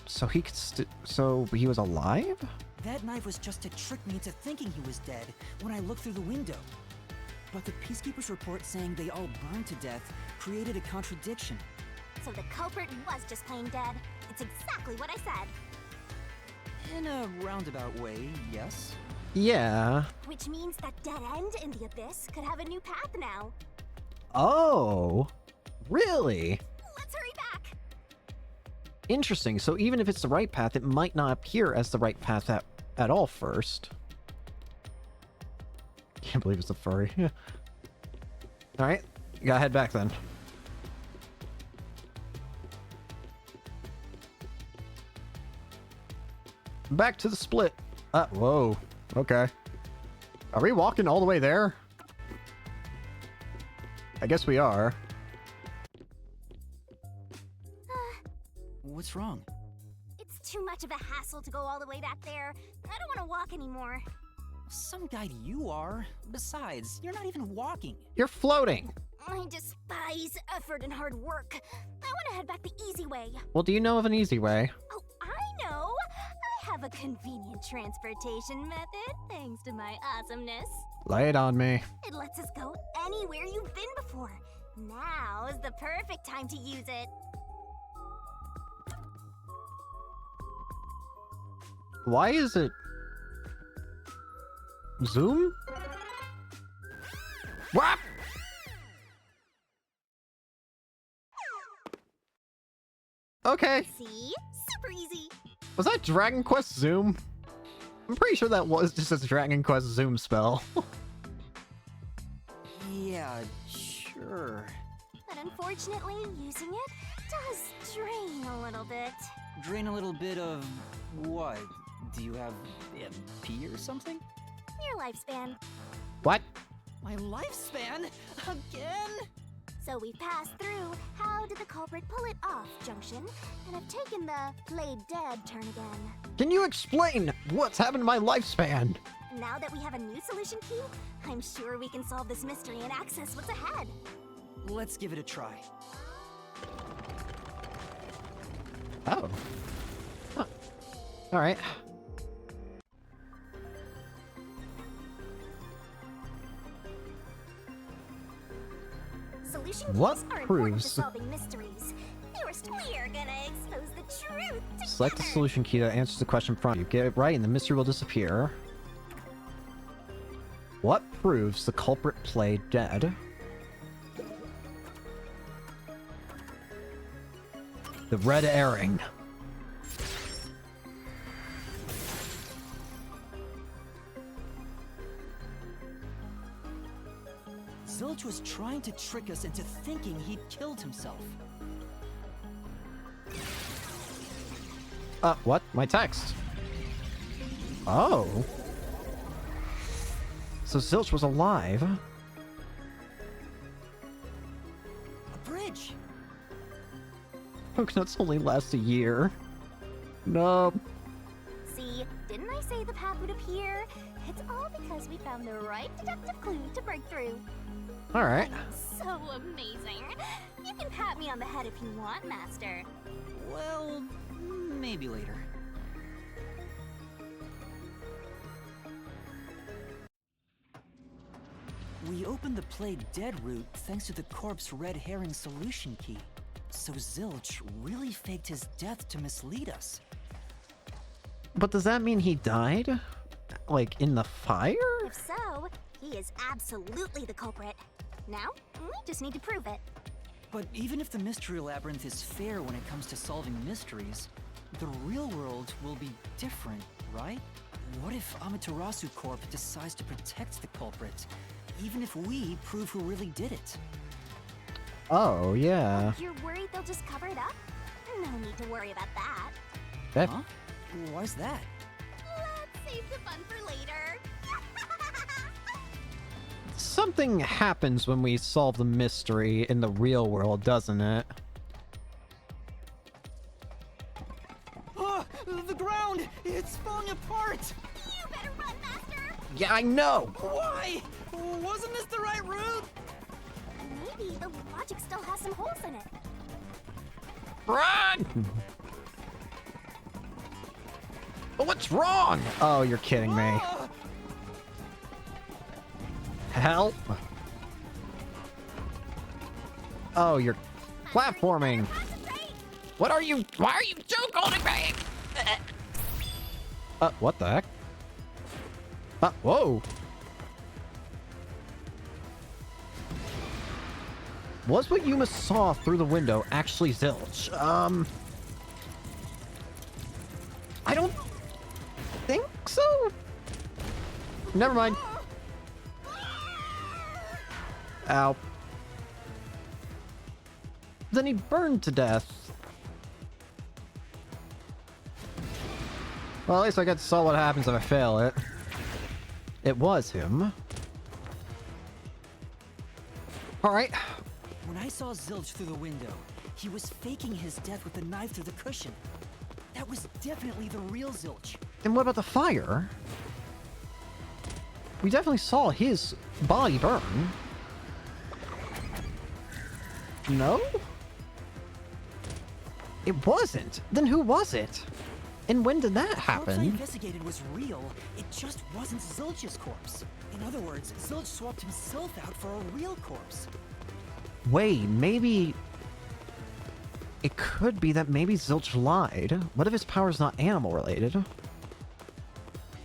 S1: So he could so he was alive?
S10: That knife was just to trick me into thinking he was dead when I looked through the window. But the Peacekeeper's report saying they all burned to death created a contradiction.
S11: So the culprit was just plain dead. It's exactly what I said.
S10: In a roundabout way, yes.
S1: Yeah.
S11: Which means that dead end in the abyss could have a new path now.
S1: Oh, really?
S11: Let's hurry back.
S1: Interesting. So even if it's the right path, it might not appear as the right path at all first. Can't believe it's a furry. Alright, gotta head back then. Back to the split. Whoa. Okay. Are we walking all the way there? I guess we are.
S10: What's wrong?
S11: It's too much of a hassle to go all the way back there. I don't want to walk anymore.
S10: Some guide you are. Besides, you're not even walking.
S1: You're floating.
S11: I despise effort and hard work. I want to head back the easy way.
S1: Well, do you know of an easy way?
S11: Oh, I know. I have a convenient transportation method, thanks to my awesomeness.
S1: Lay it on me.
S11: It lets us go anywhere you've been before. Now is the perfect time to use it.
S1: Why is it... Zoom? What? Okay.
S11: See? Super easy.
S1: Was that Dragon Quest Zoom? I'm pretty sure that was just a Dragon Quest Zoom spell.
S10: Yeah, sure.
S11: But unfortunately, using it does drain a little bit.
S10: Drain a little bit of what? Do you have MP or something?
S11: Your lifespan.
S1: What?
S10: My lifespan? Again?
S11: So we passed through how did the culprit pull it off junction, and have taken the played dead turn again.
S1: Can you explain what's happened to my lifespan?
S11: Now that we have a new solution key, I'm sure we can solve this mystery and access what's ahead.
S10: Let's give it a try.
S1: Oh. Huh. Alright.
S11: Solution
S1: What
S11: keys are important to
S1: proves-
S11: solving mysteries. First, we're gonna expose the truth together.
S1: Select the solution key that answers the question in front of you. Get it right and the mystery will disappear. What proves the culprit played dead? The red herring.
S10: Zilch was trying to trick us into thinking he'd killed himself.
S1: What? My text. Oh. So Zilch was alive.
S10: A bridge!
S1: Coconuts only last a year. No.
S11: See, didn't I say the path would appear? It's all because we found the right deductive clue to break through.
S1: Alright.
S11: So amazing. You can pat me on the head if you want, Master.
S10: Well, maybe later. We opened the Play Dead route thanks to the corpse red herring solution key. So Zilch really faked his death to mislead us.
S1: But does that mean he died? Like, in the fire?
S11: If so, he is absolutely the culprit. Now, we just need to prove it.
S10: But even if the Mystery Labyrinth is fair when it comes to solving mysteries, the real world will be different, right? What if Amaterasu Corp decides to protect the culprit, even if we prove who really did it?
S1: Oh, yeah.
S11: You're worried they'll just cover it up? No need to worry about that.
S1: That
S10: Huh? Why's that?
S11: Let's save the fun for later.
S1: something happens when we solve the mystery in the real world, doesn't it?
S10: Oh, the ground! It's falling apart!
S11: You better run, Master!
S1: Yeah, I know!
S10: Why? Wasn't this the right route?
S11: Maybe the logic still has some holes in it.
S1: Run! What's wrong? Oh, you're kidding me. Help! Oh, you're platforming. What are you? Why are you chokeholding me? What the heck? Whoa! Was what Yuma saw through the window actually Zilch? I don't think so. Never mind. Ow. Then he burned to death. Well, at least I got to saw what happens if I fail it. It was him. Alright.
S10: When I saw Zilch through the window, he was faking his death with the knife through the cushion. That was definitely the real Zilch.
S1: And what about the fire? We definitely saw his body burn. No? It wasn't. Then who was it? And when did that
S10: The corpse I
S1: happen?
S10: investigated was real. It just wasn't Zilch's corpse. In other words, Zilch swapped himself out for a real corpse.
S1: Wait, maybe... It could be that maybe Zilch lied. What if his power's not animal related?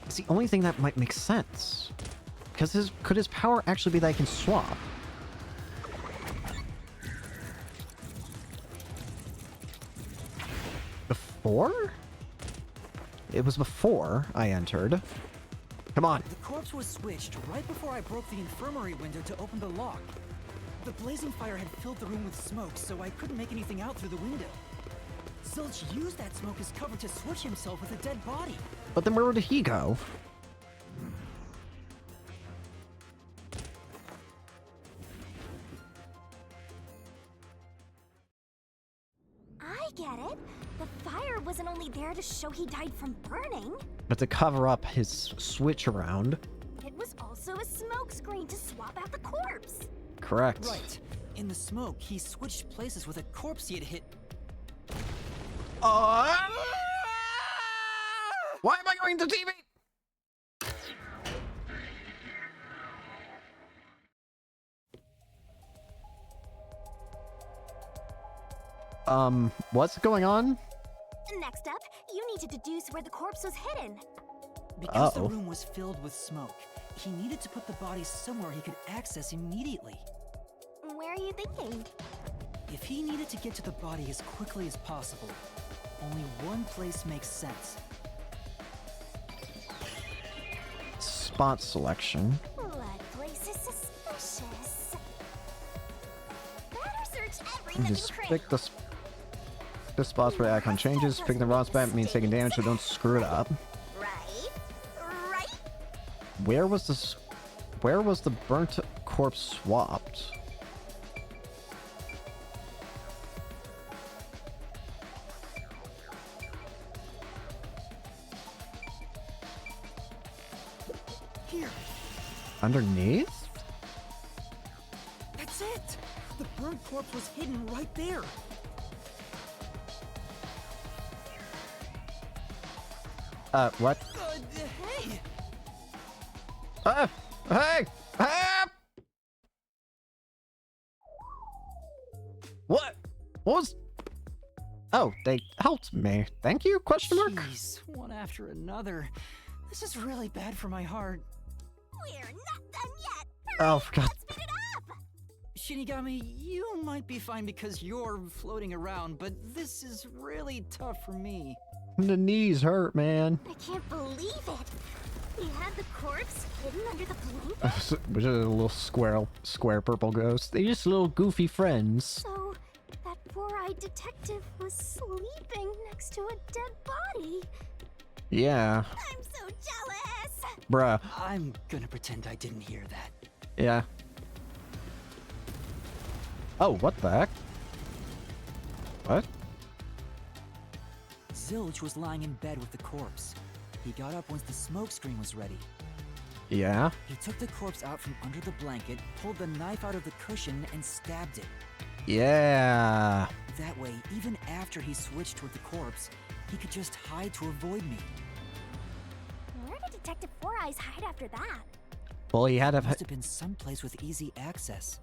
S1: It's the only thing that might make sense. Because could his power actually be that he can swap? Before? It was before I entered. Come on.
S10: The corpse was switched right before I broke the infirmary window to open the lock. The blazing fire had filled the room with smoke, so I couldn't make anything out through the window. Zilch used that smoke as cover to switch himself with a dead body.
S1: But then where did he go?
S11: I get it. The fire wasn't only there to show he died from burning.
S1: But to cover up his switch around.
S11: It was also a smoke screen to swap out the corpse.
S1: Correct.
S10: Right. In the smoke, he switched places with a corpse he had hit.
S1: Why am I going to TV? What's going on?
S11: Next up, you need to deduce where the corpse was hidden.
S10: Because the room was filled with smoke, he needed to put the body somewhere he could access immediately.
S11: Where are you thinking?
S10: If he needed to get to the body as quickly as possible, only one place makes sense.
S1: Spot selection.
S11: What place is suspicious? Better search every
S1: And
S11: nook
S1: just
S11: and cranny.
S1: pick the spots where the icon changes. Picking the wrong spot means taking damage, so don't screw it up.
S11: Right? Right?
S1: Where was the burnt corpse swapped?
S10: Here.
S1: Underneath?
S10: third corpse was hidden right there.
S1: What?
S10: Hey!
S1: Hey! Hey! What? What was... Oh, they helped me. Thank you? Question mark?
S10: Jeez, one after another. This is really bad for my heart.
S11: We're not done yet.
S1: Oh, for God.
S11: Speed it up.
S10: Shinigami, you might be fine because you're floating around, but this is really tough for me.
S1: The knees hurt, man.
S11: I can't believe it. We had the corpse hidden under the blanket.
S1: Which is a little square purple ghost. They're just little goofy friends.
S11: So, that four-eyed detective was sleeping next to a dead body.
S1: Yeah.
S11: I'm so jealous.
S1: Bruh.
S10: I'm gonna pretend I didn't hear that.
S1: Yeah. Oh, what the heck? What?
S10: Zilch was lying in bed with the corpse. He got up once the smoke screen was ready.
S1: Yeah.
S10: He took the corpse out from under the blanket, pulled the knife out of the cushion, and stabbed it.
S1: Yeah.
S10: That way, even after he switched with the corpse, he could just hide to avoid me.
S11: Where did Detective Four Eyes hide after that?
S1: Well, he had to...
S10: Must have been someplace with easy access,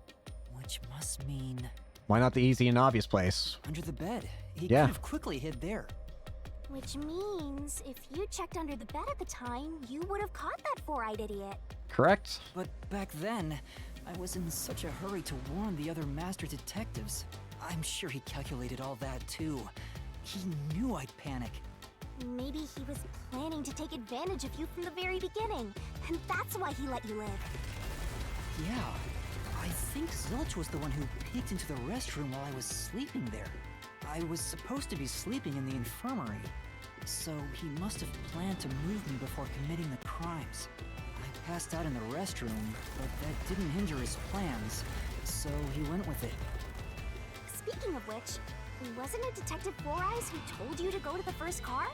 S10: which must mean...
S1: Why not the easy and obvious place?
S10: Under the bed. He
S1: Yeah.
S10: could have quickly hid there.
S11: Which means, if you checked under the bed at the time, you would have caught that four-eyed idiot.
S1: Correct?
S10: But back then, I was in such a hurry to warn the other master detectives. I'm sure he calculated all that too. He knew I'd panic.
S11: Maybe he was planning to take advantage of you from the very beginning, and that's why he let you live.
S10: Yeah, I think Zilch was the one who peeked into the restroom while I was sleeping there. I was supposed to be sleeping in the infirmary, so he must have planned to move me before committing the crimes. I passed out in the restroom, but that didn't hinder his plans, so he went with it.
S11: Speaking of which, wasn't it Detective Four Eyes who told you to go to the first car?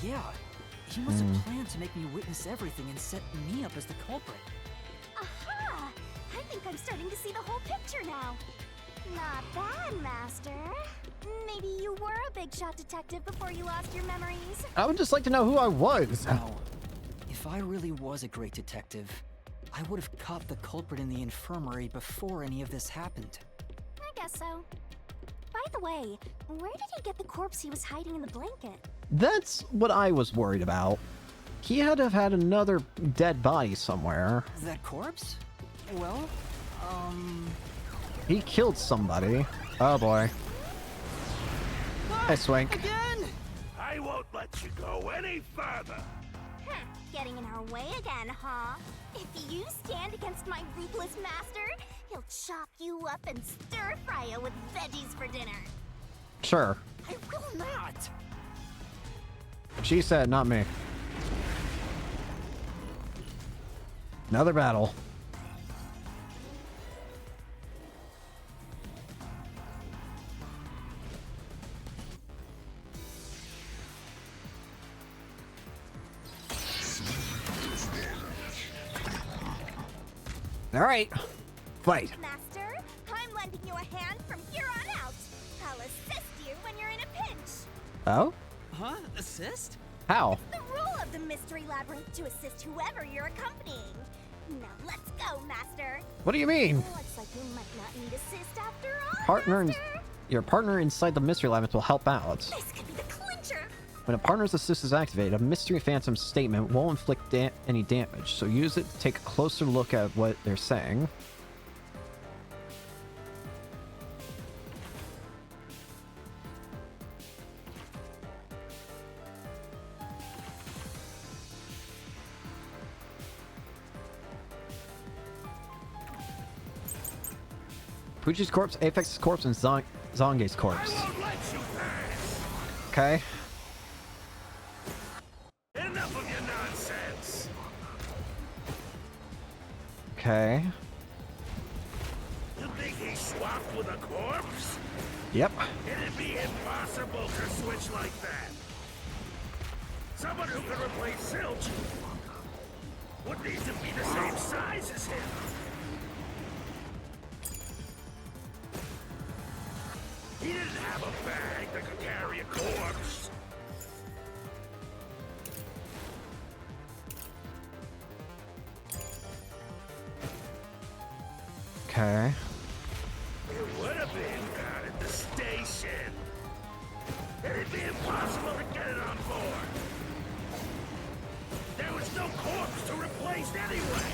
S10: Yeah, he must have planned to make me witness everything and set me up as the culprit.
S11: Aha! I think I'm starting to see the whole picture now. Not bad, Master. Maybe you were a big shot detective before you lost your memories.
S1: I would just like to know who I was.
S10: Now, if I really was a great detective, I would have caught the culprit in the infirmary before any of this happened.
S11: I guess so. By the way, where did he get the corpse he was hiding in the blanket?
S1: That's what I was worried about. He had to have had another dead body somewhere.
S10: That corpse? Well,
S1: He killed somebody. Oh boy. Hey, Swank.
S10: Again!
S13: I won't let you go any further.
S11: Getting in our way again, huh? If you stand against my ruthless master, he'll chop you up and stir-fry you with veggies for dinner.
S1: Sure.
S10: I will not!
S1: She said, not me. Another battle. All right, fight.
S11: Master, I'm lending you a hand from here on out. I'll assist you when you're in a pinch.
S1: Oh?
S10: Huh? Assist?
S1: How?
S11: The rule of the Mystery Labyrinth to assist whoever you're accompanying. Now let's go, Master.
S1: What do you mean?
S11: Looks like you might not need assist after all,
S1: Partner,
S11: Master.
S1: your partner inside the mystery labyrinth will help out.
S11: This could be the clincher.
S1: When a partner's assist is activated, a mystery phantom statement won't inflict any damage, so use it to take a closer look at what they're saying. Pucci's corpse, Apex's corpse, and Zonge's corpse. Okay.
S13: Enough of your nonsense.
S1: Okay.
S13: You think he swapped with a corpse?
S1: Yep.
S13: It'd be impossible to switch like that. Someone who could replace Zilch would need to be the same size as him. He didn't have a bag that could carry a corpse.
S1: Okay.
S13: It would have been down at the station. It'd be impossible to get it on board. There was no corpse to replace anyway.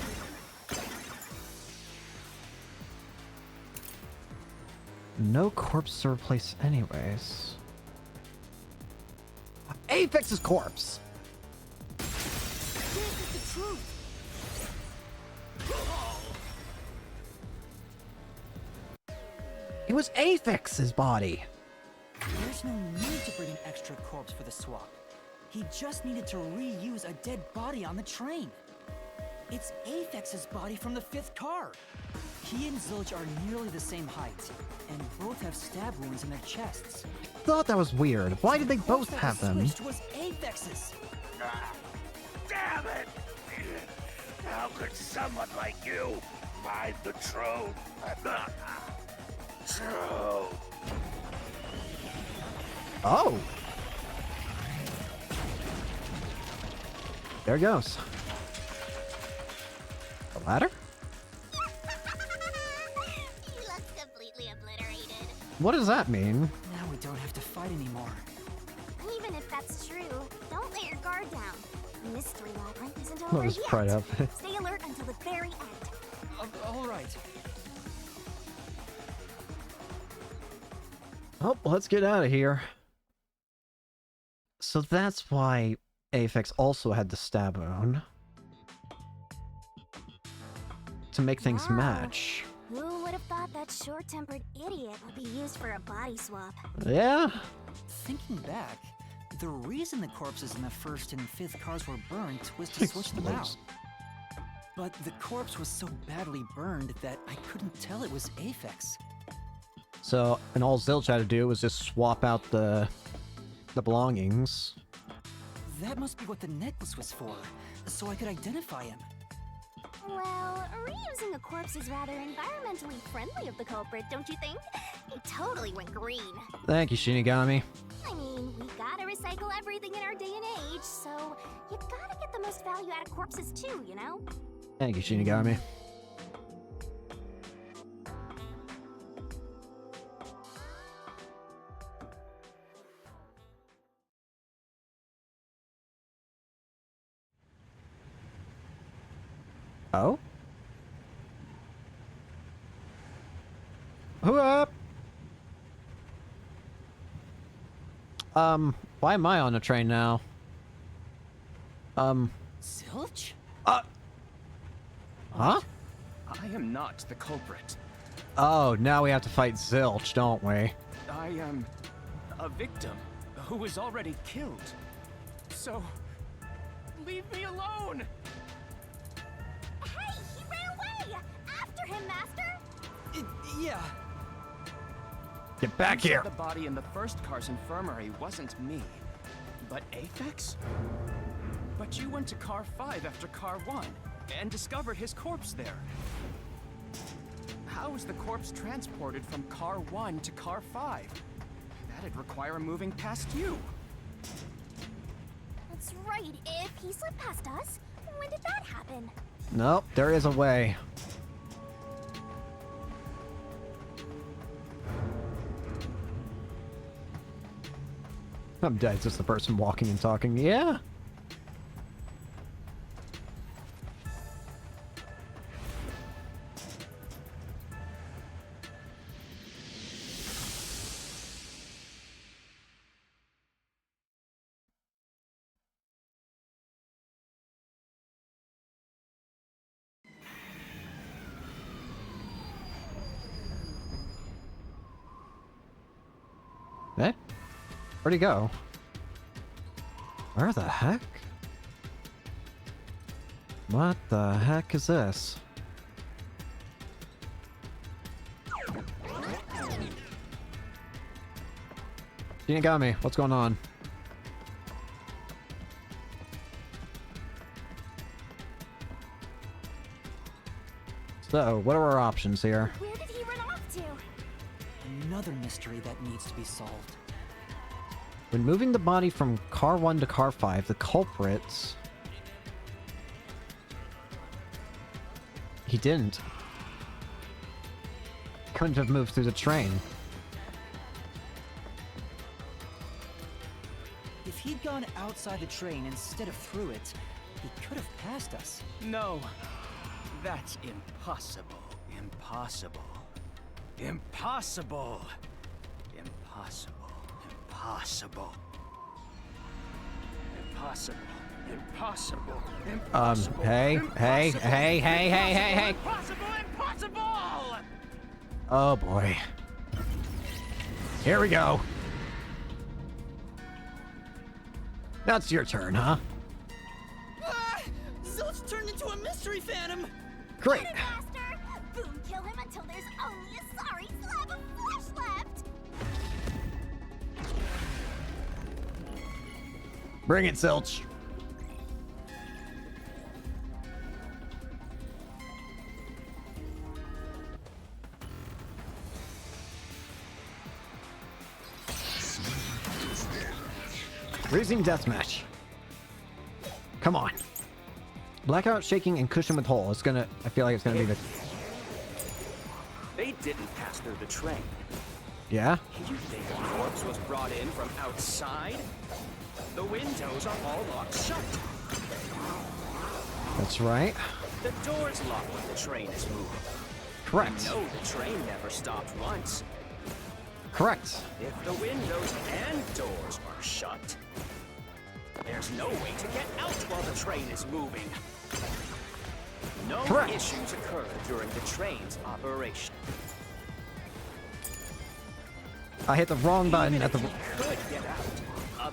S1: No corpse to replace anyways. Apex's corpse!
S11: This is the truth.
S1: It was Apex's body!
S10: There's no need to bring an extra corpse for the swap. He just needed to reuse a dead body on the train. It's Apex's body from the 5th car. He and Zilch are nearly the same height, and both have stab wounds in their chests.
S1: Thought that was weird. Why did they both have them?
S10: Switched was Apex's.
S13: Damn it! How could someone like you find the truth? Truth.
S1: Oh! There it goes. The ladder?
S11: He looks completely obliterated.
S1: What does that mean?
S10: Now we don't have to fight anymore.
S11: Even if that's true, don't let your guard down. Mystery Labyrinth isn't
S1: I'll
S11: over
S1: just
S11: yet.
S1: pry up.
S11: Stay alert until the very end.
S10: All right.
S1: Oh, let's get out of here. So that's why Apex also had the stab wound. To make things
S11: Wow.
S1: match.
S11: Who would have thought that short-tempered idiot would be used for a body swap?
S1: Yeah?
S10: Thinking back, the reason the corpses in the 1st and 5th cars were burnt was to switch them out. But the corpse was so badly burned that I couldn't tell it was Aphex.
S1: So, and all Zilch had to do was just swap out the belongings.
S10: That must be what the necklace was for, so I could identify him.
S11: Well, reusing a corpse is rather environmentally friendly of the culprit, don't you think? He totally went green.
S1: Thank you, Shinigami.
S11: I mean, we gotta recycle everything in our day and age, so you gotta get the most value out of corpses too, you know?
S1: Thank you, Shinigami. Oh? Who up? Why am I on a train now?
S10: Zilch?
S1: Huh?
S7: I am not the culprit.
S1: Oh, now we have to fight Zilch, don't we?
S7: I am a victim who was already killed. So, leave me alone!
S11: Hey, he ran away! After him, Master!
S10: Yeah.
S1: Get back
S7: Who saw
S1: here!
S7: The body in the 1st car's infirmary wasn't me, but Aphex? But you went to car 5 after car 1 and discovered his corpse there. How is the corpse transported from car 1 to car 5? That'd require moving past you.
S11: That's right, if he slipped past us, when did that happen?
S1: Nope, there is a way. I'm dead, it's just the person walking and talking. Yeah? Eh? Where'd he go? Where the heck? What the heck is this? Shinigami, what's going on? So, what are our options here?
S11: Where did he run off to?
S10: another mystery that needs to be solved.
S1: When moving the body from car 1 to car 5, the culprits... He didn't. Couldn't have moved through the train.
S10: If he'd gone outside the train instead of through it, he could have passed us.
S7: No. That's impossible. Impossible. Impossible. Impossible. Impossible. Impossible. Impossible. Impossible.
S1: Hey.
S7: Impossible. Impossible.
S1: Oh boy. Here we go. Now it's your turn, huh?
S10: Ah! Zilch turned into a mystery phantom!
S1: Great.
S11: Get it, Master! Boom, kill him until there's only a sorry slab of flesh left!
S1: Bring it, Zilch. Freezing deathmatch. Come on. Blackout, shaking, and cushion with hole. It's gonna... I feel like it's gonna be the...
S7: They didn't pass through the train.
S1: Yeah?
S7: You think a corpse was brought in from outside? The windows are all locked shut.
S1: That's right.
S7: The door's locked when the train is moving.
S1: Correct.
S7: We know the train never stopped once.
S1: Correct.
S7: If the windows and doors are shut, there's no way to get out while the train is moving. No
S1: Correct.
S7: issues occurred during the train's operation.
S1: I hit the wrong button at the...
S7: Could get out.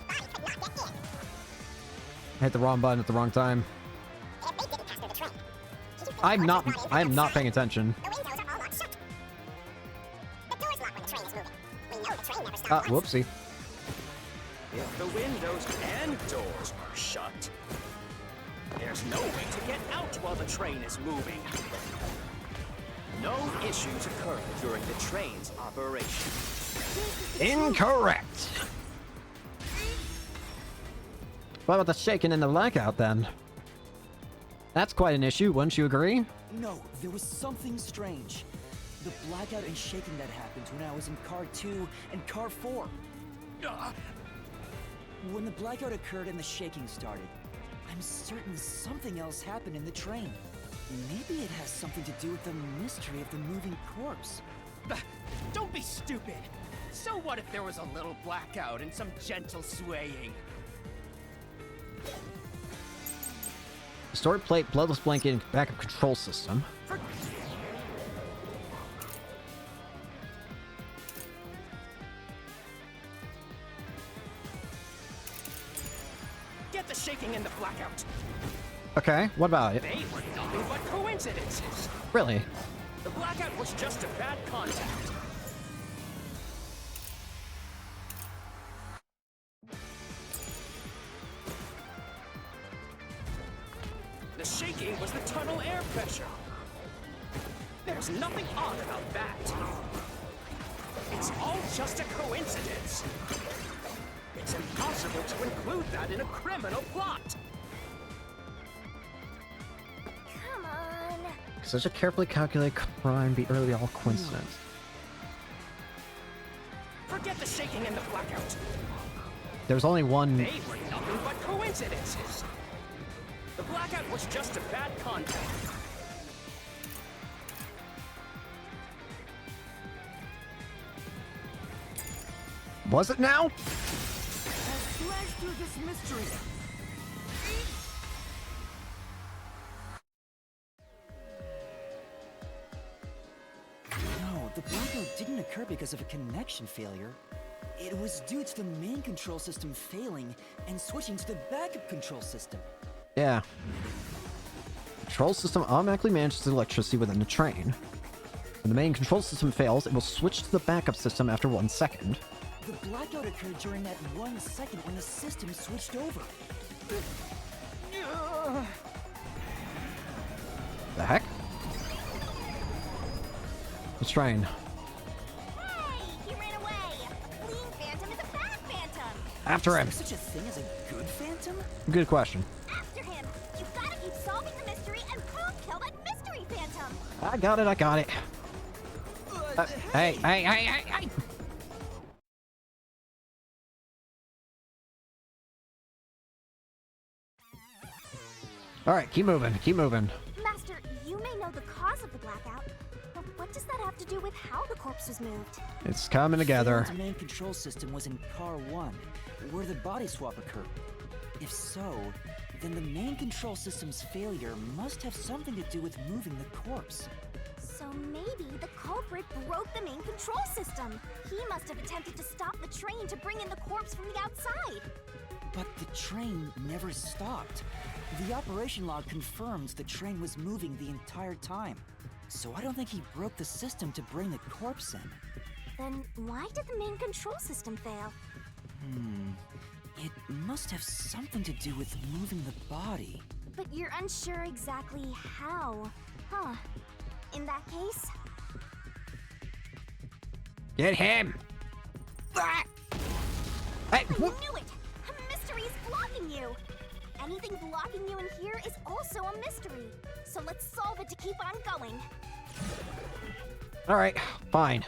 S1: I hit the wrong button at the wrong time. I am not paying attention. Whoopsie.
S7: If the windows and doors are shut, there's no way to get out while the train is moving. No issues occurred during the train's operation.
S1: Incorrect. What about the shaking and the blackout then? That's quite an issue, wouldn't you agree?
S10: No, there was something strange. The blackout and shaking that happened when I was in car 2 and car 4. When the blackout occurred and the shaking started, I'm certain something else happened in the train. Maybe it has something to do with the mystery of the moving corpse.
S14: Don't be stupid! So what if there was a little blackout and some gentle swaying?
S1: Stored plate, bloodless blanket, and backup control system.
S14: Get the shaking and the blackout!
S1: Okay, what about it?
S14: They were nothing but coincidences!
S1: Really?
S14: The blackout was just a bad contact. The shaking was the tunnel air pressure. There's nothing odd about that. It's all just a coincidence. It's impossible to include that in a criminal plot.
S11: Come on.
S1: Such a carefully calculated crime be early all coincidence.
S14: Forget the shaking and the blackout.
S1: There's only one...
S14: They were nothing but coincidences. The blackout was just a bad contact.
S1: Was it now?
S10: Smash through this mystery. No, the blackout didn't occur because of a connection failure. It was due to the main control system failing and switching to the backup control system.
S1: Yeah. Control system automatically manages the electricity within the train. When the main control system fails, it will switch to the backup system after 1 second.
S10: The blackout occurred during that 1 second when the system switched over.
S1: The heck? Let's try and... After him.
S10: Is there such a thing as a good phantom?
S1: Good question.
S11: After him! You gotta keep solving the mystery and prompt kill that mystery phantom!
S1: I got it, I got it. Hey. Alright, keep moving, keep moving.
S11: Master, you may know the cause of the blackout, but what does that have to do with how the corpse was moved?
S1: It's coming together.
S10: The main control system was in Car 1, where the body swap occurred. If so, then the main control system's failure must have something to do with moving the corpse.
S11: So maybe the culprit broke the main control system. He must have attempted to stop the train to bring in the corpse from the outside.
S10: But the train never stopped. The operation log confirms the train was moving the entire time. So I don't think he broke the system to bring the corpse in.
S11: Then why did the main control system fail?
S10: It must have something to do with moving the body.
S11: But you're unsure exactly how, huh? In that case...
S1: Get him! Hey,
S11: I knew it! A mystery is blocking you! Anything blocking you in here is also a mystery. So let's solve it to keep on going.
S1: Alright, fine.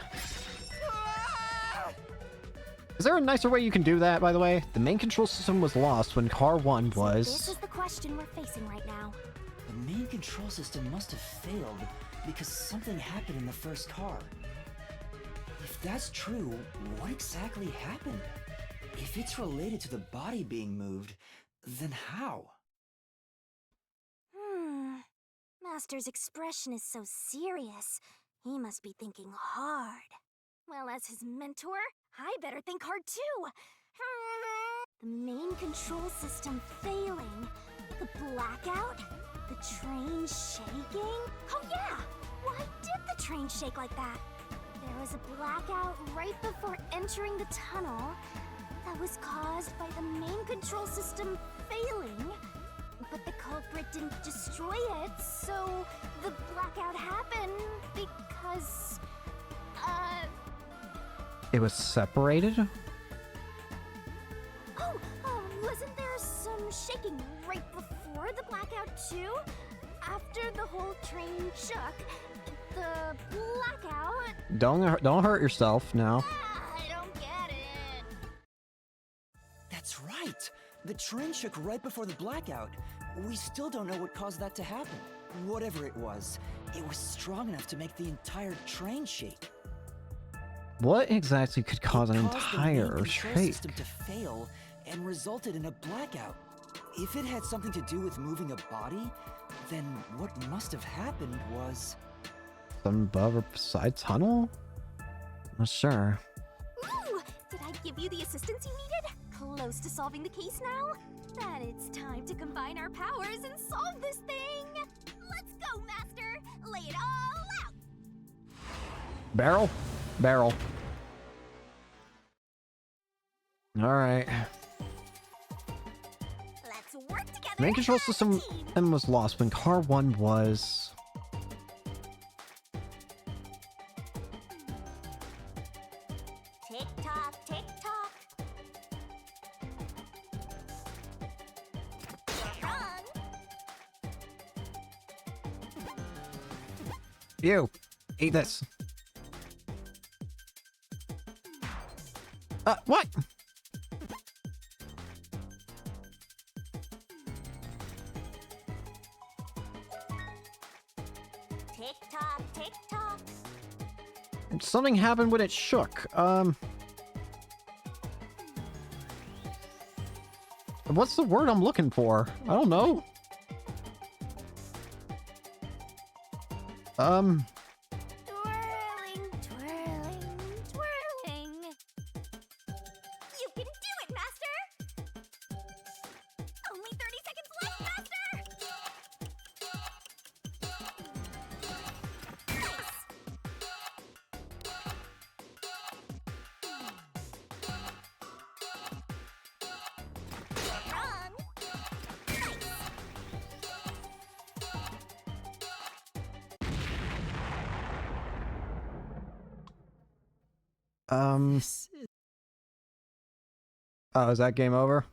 S1: Is there a nicer way you can do that, by the way? The main control system was lost when Car 1 was...
S11: This is the question we're facing right now.
S10: The main control system must have failed because something happened in the first car. If that's true, what exactly happened? If it's related to the body being moved, then how?
S11: Master's expression is so serious. He must be thinking hard. Well, as his mentor, I better think hard too. The main control system failing. The blackout? The train shaking? Oh yeah! Why did the train shake like that? There was a blackout right before entering the tunnel that was caused by the main control system failing. But the culprit didn't destroy it, so the blackout happened because...
S1: It was separated?
S11: Oh, wasn't there some shaking right before the blackout too? After the whole train shook, the blackout...
S1: Don't hurt yourself now.
S11: I don't get it.
S10: That's right! The train shook right before the blackout. We still don't know what caused that to happen. Whatever it was strong enough to make the entire train shake.
S1: What exactly could cause an entire
S10: shake system to fail and resulted in a blackout. If it had something to do with moving a body, then what must have happened was...
S1: Some above or beside tunnel? Not sure.
S11: Ooh! Did I give you the assistance you needed? Close to solving the case now? Then it's time to combine our powers and solve this thing! Let's go, Master! Lay it all out!
S1: Barrel? Barrel. Alright.
S11: Let's work together.
S1: Main control system was lost when Car 1 was...
S11: Tick tock, tick tock. You're wrong.
S1: You! Eat this. What?
S11: Tick tock, tick tock.
S1: Something happened when it shook. What's the word I'm looking for? I don't know.
S11: Twirling, twirling, twirling. You can do it, Master! Only 30 seconds left, Master!
S1: Oh, is that game over?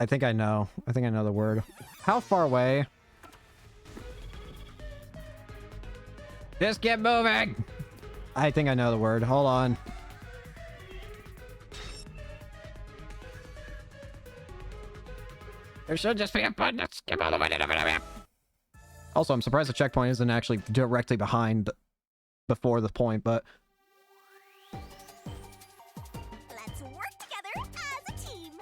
S1: I think I know. I think I know the word. How far away? Just get moving! I think I know the word. Hold on. There should just be a button to skip all the way to the map. Also, I'm surprised the checkpoint isn't actually directly behind before the point, but...
S11: Let's work together as a team.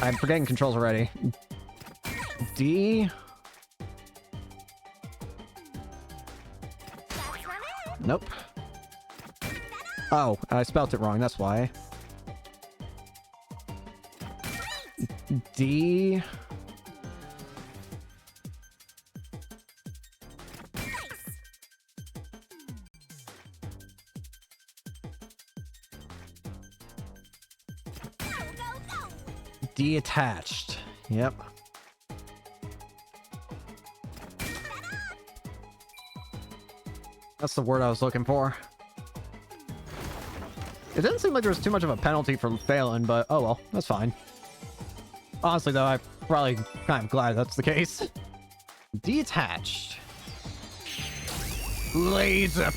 S1: I'm forgetting controls already. D... Nope. Oh, I spelt it wrong, that's why. D... Detached. Yep. That's the word I was looking for. It didn't seem like there was too much of a penalty for failing, but oh well, that's fine. Honestly though, I'm probably kind of glad that's the case. Detached. Laser.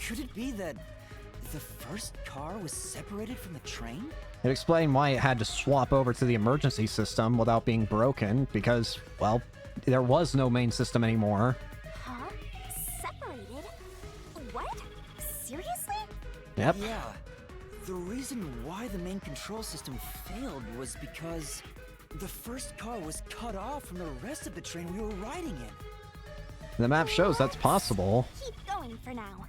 S10: Could it be that the first car was separated from the train?
S1: It explained why it had to swap over to the emergency system without being broken, because, well, there was no main system anymore.
S11: Huh? Separated? What? Seriously?
S1: Yep.
S10: Yeah. The reason why the main control system failed was because the first car was cut off from the rest of the train we were riding in.
S1: The map shows that's possible.
S11: Keep going for now.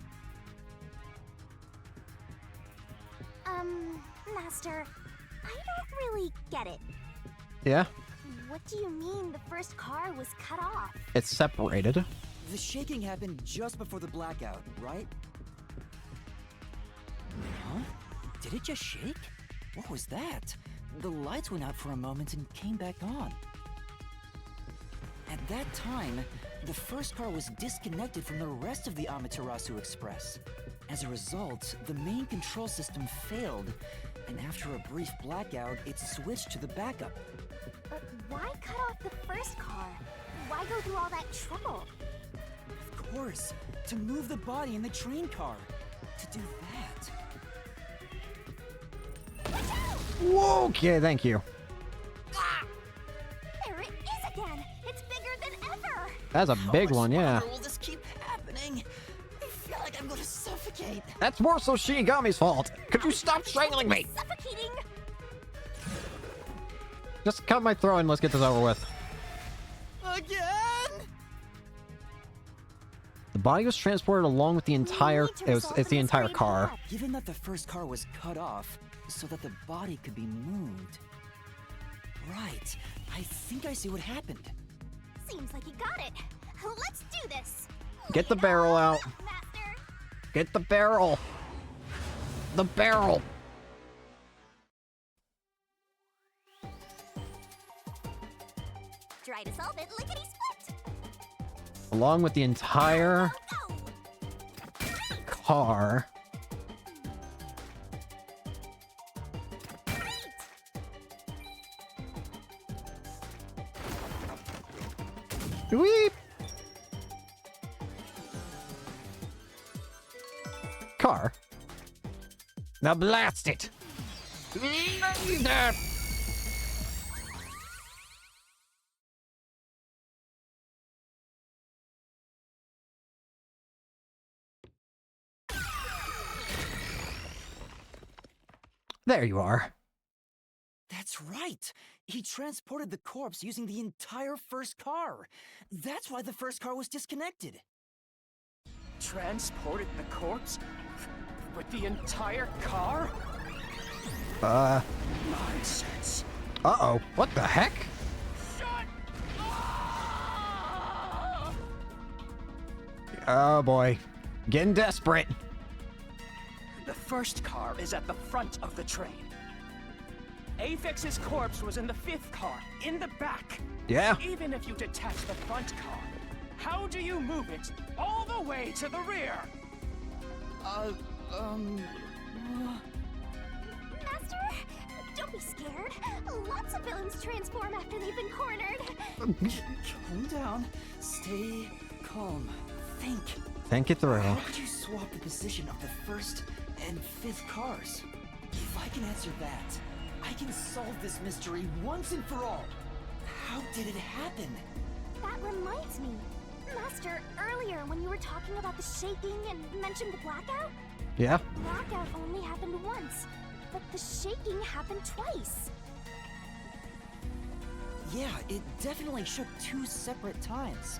S11: Master, I don't really get it.
S1: Yeah?
S11: What do you mean the first car was cut off?
S1: It's separated.
S10: The shaking happened just before the blackout, right? Huh? Did it just shake? What was that? The lights went out for a moment and came back on. At that time, the first car was disconnected from the rest of the Amaterasu Express. As a result, the main control system failed, and after a brief blackout, it switched to the backup.
S11: But why cut off the first car? Why go through all that trouble?
S10: Of course, to move the body in the train car. To do that.
S1: Whoa, okay, thank you.
S11: There it is again! It's bigger than ever!
S1: That's a big one, yeah.
S10: Will this keep happening? I feel like I'm gonna suffocate.
S1: That's more so Shinigami's fault. Could you stop strangling me?
S11: Suffocating!
S1: Just cut my throat and let's get this over with.
S10: Again?
S1: The body was transported along with the entire... It's the entire car.
S10: Given that the first car was cut off, so that the body could be moved. Right. I think I see what happened.
S11: Seems like you got it. Let's do this.
S1: Get the barrel out. Get the barrel. The barrel.
S11: Try to solve it lickety split.
S1: Along with the entire car. Weep. Car. Now blast it. Laser. There you are.
S10: That's right. He transported the corpse using the entire first car. That's why the first car was disconnected.
S14: Transported the corpse? With the entire car? Nonsense.
S1: Uh-oh. What the heck? Oh boy. Getting desperate.
S14: The first car is at the front of the train. Apex's corpse was in the 5th car, in the back.
S1: Yeah.
S14: Even if you detach the front car, how do you move it all the way to the rear?
S11: Master, don't be scared. Lots of villains transform after they've been cornered.
S10: Calm down. Stay calm. Think.
S1: Think it through.
S10: How could you swap the position of the 1st and 5th cars? If I can answer that, I can solve this mystery once and for all. How did it happen?
S11: That reminds me. Master, earlier when you were talking about the shaking and mentioned the blackout,
S1: Yeah.
S11: blackout only happened once, but the shaking happened twice.
S10: Yeah, it definitely shook 2 separate times.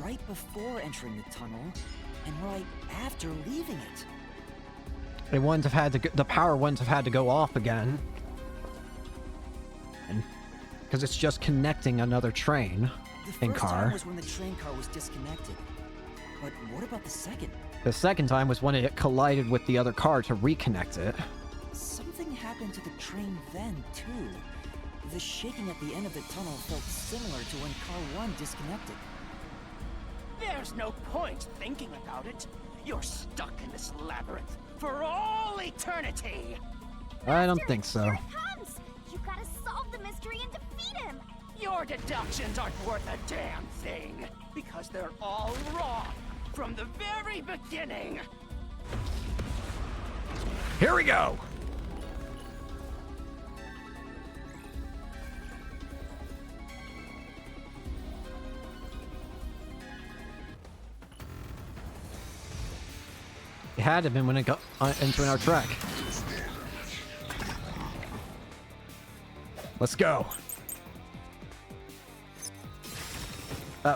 S10: Right before entering the tunnel, and right after leaving it.
S1: It wouldn't have had to. The power wouldn't have had to go off again, and because it's just connecting another train
S10: The
S1: and
S10: first time
S1: car.
S10: was when the train car was disconnected. But what about the second?
S1: The second time was when it collided with the other car to reconnect it.
S10: Something happened to the train then, too. The shaking at the end of the tunnel felt similar to when Car 1 disconnected.
S14: There's no point thinking about it. You're stuck in this labyrinth for all eternity.
S1: I don't think so.
S11: Comes! You gotta solve the mystery and defeat him!
S14: Your deductions aren't worth a damn thing, because they're all wrong from the very beginning.
S1: Here we go. It had to have been when it got into our track. Let's go.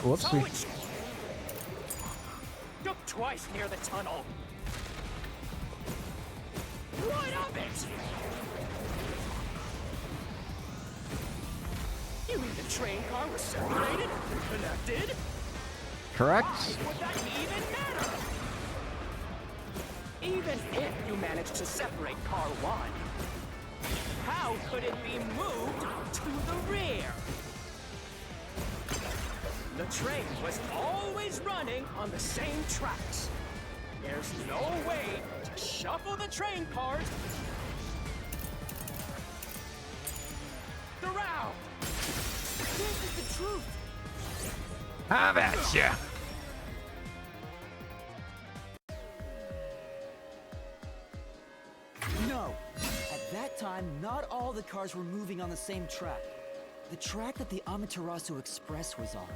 S1: Whoops.
S14: So it's took twice near the tunnel. What of it? You mean the train car was separated and connected?
S1: Correct.
S14: Why would that even matter? Even if you managed to separate car 1, how could it be moved to the rear? The train was always running on the same tracks. There's no way to shuffle the train cars around. This is the truth.
S1: Have at ya.
S10: No! At that time, not all the cars were moving on the same track. The track that the Amaterasu Express was on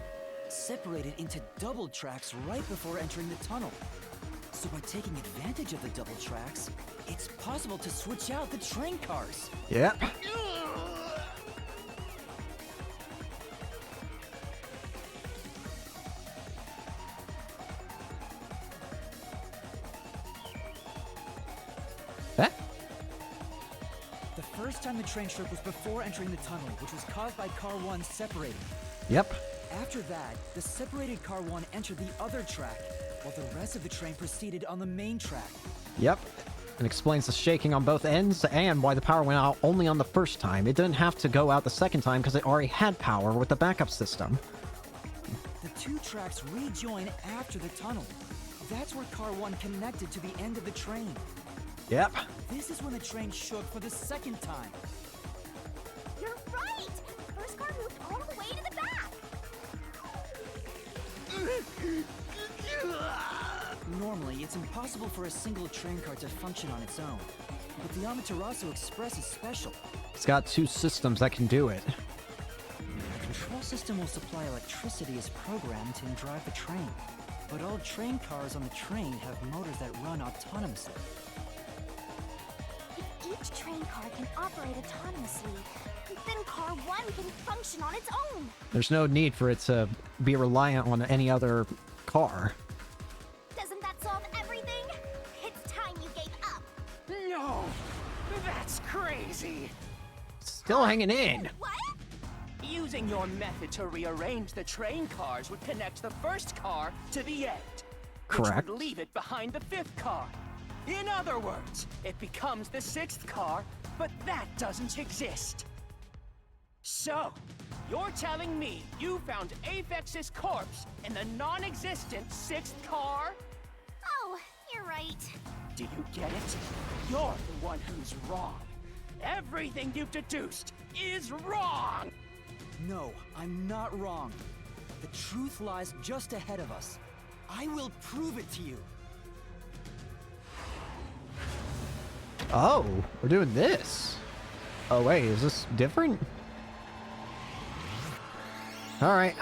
S10: separated into double tracks right before entering the tunnel. So by taking advantage of the double tracks, it's possible to switch out the train cars.
S1: Yep.
S10: The first time the train shook was before entering the tunnel, which was caused by Car 1 separating.
S1: Yep.
S10: After that, the separated Car 1 entered the other track, while the rest of the train proceeded on the main track.
S1: Yep. It explains the shaking on both ends and why the power went out only on the first time. It didn't have to go out the second time because it already had power with the backup system.
S10: The two tracks rejoin after the tunnel. That's where Car 1 connected to the end of the train.
S1: Yep.
S10: This is when the train shook for the second time.
S11: You're right! The first car moved all the way to the back!
S10: Normally, it's impossible for a single train car to function on its own. But the Amaterasu Express is special.
S1: It's got two systems that can do it.
S10: The control system will supply electricity as programmed and drive the train. But all train cars on the train have motors that run autonomously.
S11: If each train car can operate autonomously, then Car 1 can function on its own!
S1: There's no need for it to be reliant on any other car.
S11: Doesn't that solve everything? It's time you gave up!
S14: No! That's crazy!
S1: Still hanging in.
S11: What?
S14: Using your method to rearrange the train cars would connect the first car to the end.
S1: correct.
S14: Which would leave it behind the 5th car. In other words, it becomes the 6th car, but that doesn't exist. So, you're telling me you found Avex's corpse in the non-existent 6th car?
S11: Oh, you're right.
S14: Do you get it? You're the one who's wrong. Everything you've deduced is wrong!
S10: No, I'm not wrong. The truth lies just ahead of us. I will prove it to you.
S1: Oh, we're doing this. Oh wait, is this different? All right.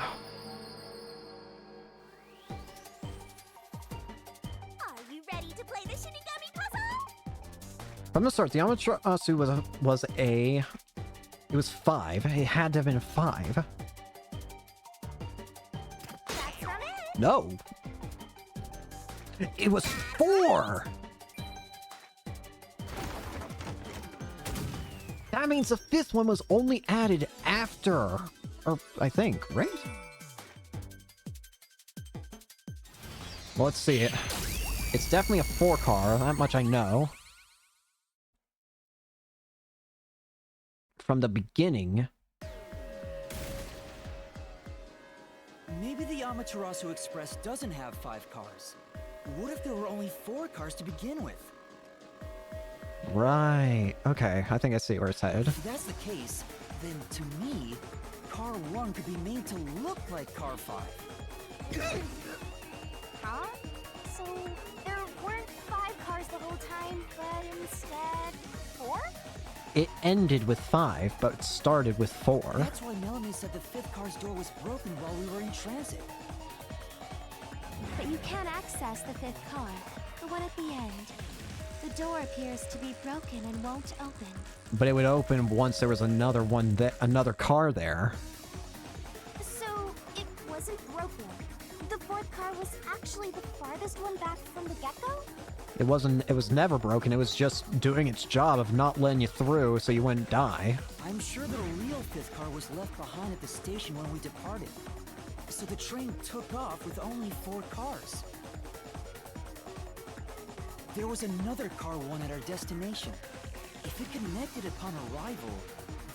S11: Are you ready to play the Shinigami puzzle?
S1: From the start, the Amaterasu it was 5. It had to have been 5.
S11: That's not it.
S1: No. It was 4. That means the 5th one was only added after, or I think, right? Well, let's see it. It's definitely a 4 car, that much I know. From the beginning.
S10: Maybe the Amaterasu Express doesn't have 5 cars. What if there were only 4 cars to begin with?
S1: Right. Okay, I think I see where it's headed.
S10: If that's the case, then to me, Car 1 could be made to look like Car 5.
S11: Huh? So there weren't 5 cars the whole time, but instead 4?
S1: It ended with 5, but it started with 4.
S10: That's why Melanie said the 5th car's door was broken while we were in transit.
S12: But you can't access the 5th car, the one at the end. The door appears to be broken and won't open.
S1: But it would open once there was another car there.
S11: So it wasn't broken. The 4th car was actually the farthest one back from the get-go?
S1: It was never broken, it was just doing its job of not letting you through so you wouldn't die.
S10: I'm sure that a real 5th car was left behind at the station when we departed. So the train took off with only 4 cars. There was another Car 1 at our destination. If it connected upon arrival,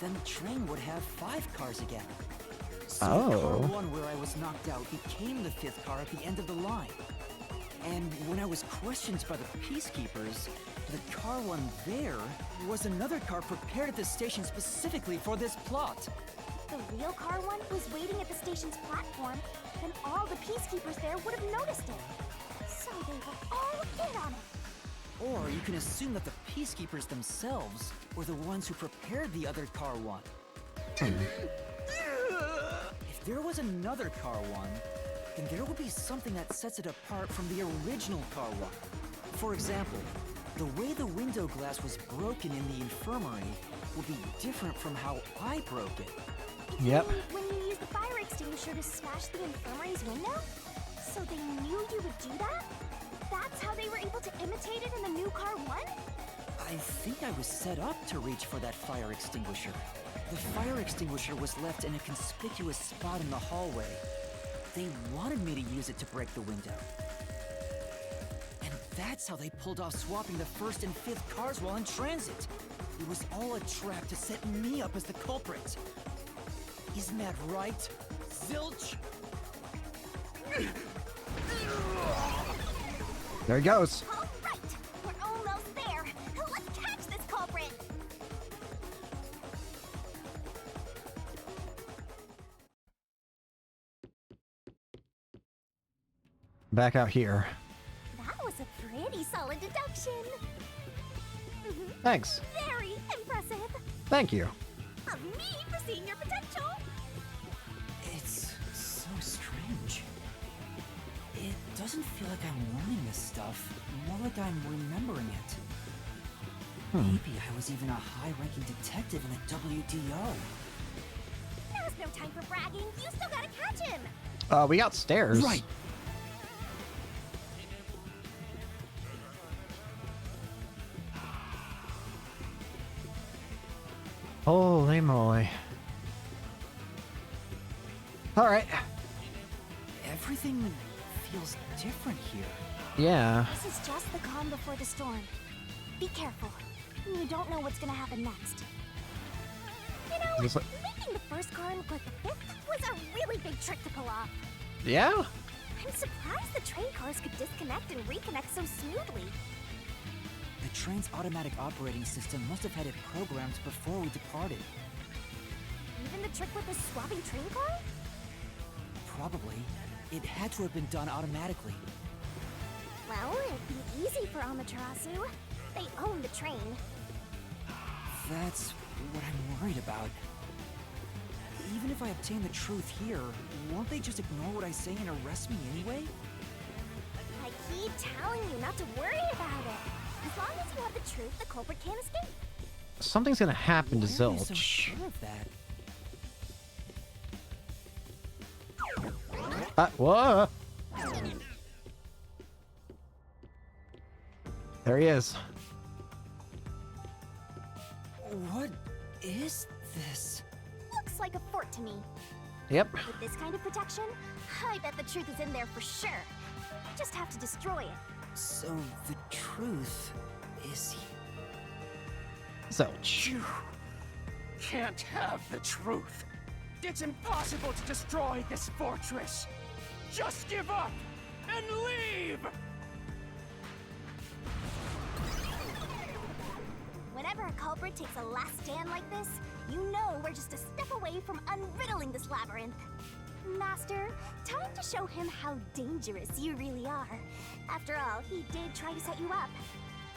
S10: then the train would have 5 cars again. So Car 1 where I was knocked out became the 5th car at the end of the line. And when I was questioned by the Peacekeepers, the Car 1 there was another car prepared at the station specifically for this plot.
S11: If the real Car 1 was waiting at the station's platform, then all the Peacekeepers there would have noticed it. So they were all in on it.
S10: Or you can assume that the Peacekeepers themselves were the ones who prepared the other Car 1. If there was another Car 1, then there would be something that sets it apart from the original Car 1. For example, the way the window glass was broken in the infirmary would be different from how I broke it.
S1: Yep.
S11: When you used the fire extinguisher to smash the infirmary's window? So they knew you would do that? That's how they were able to imitate it in the new Car 1?
S10: I think I was set up to reach for that fire extinguisher. The fire extinguisher was left in a conspicuous spot in the hallway. They wanted me to use it to break the window. And that's how they pulled off swapping the 1st and 5th cars while in transit. It was all a trap to set me up as the culprit. Isn't that right, Zilch?
S1: There he goes.
S11: All right, we're almost there. Let's catch this culprit.
S1: Back out here.
S11: That was a pretty solid deduction.
S1: Thanks.
S11: Very impressive.
S1: Thank you.
S11: Of me foreseeing your potential.
S10: It's so strange. It doesn't feel like I'm learning this stuff, more like I'm remembering it. Maybe I was even a high-ranking detective in the WDO.
S11: There's no time for bragging. You still gotta catch him.
S1: We got stairs.
S10: Right.
S1: Holy moly. Alright.
S10: Everything feels different here.
S1: Yeah.
S11: This is just the calm before the storm. Be careful. You don't know what's gonna happen next. You know,
S1: Just like-
S11: making the first car look like the fifth was a really big trick to pull off.
S1: Yeah?
S11: I'm surprised the train cars could disconnect and reconnect so smoothly.
S10: The train's automatic operating system must have had it programmed before we departed.
S11: Even the trick with the swapping train car?
S10: Probably. It had to have been done automatically.
S11: Well, it'd be easy for Amaterasu. They own the train.
S10: That's what I'm worried about. Even if I obtain the truth here, won't they just ignore what I say and arrest me anyway?
S11: I keep telling you not to worry about it. As long as you have the truth, the culprit can't escape.
S1: Something's gonna happen to
S10: Why are you so
S1: Zilch.
S10: sure of that?
S1: Whoa! There he is.
S10: What is this?
S11: Looks like a fort to me.
S1: Yep.
S11: With this kind of protection, I bet the truth is in there for sure. Just have to destroy it.
S10: So the truth is
S1: Zilch.
S14: You can't have the truth. It's impossible to destroy this fortress. Just give up and leave!
S11: Whenever a culprit takes a last stand like this, you know we're just a step away from unriddling this labyrinth. Master, time to show him how dangerous you really are. After all, he did try to set you up.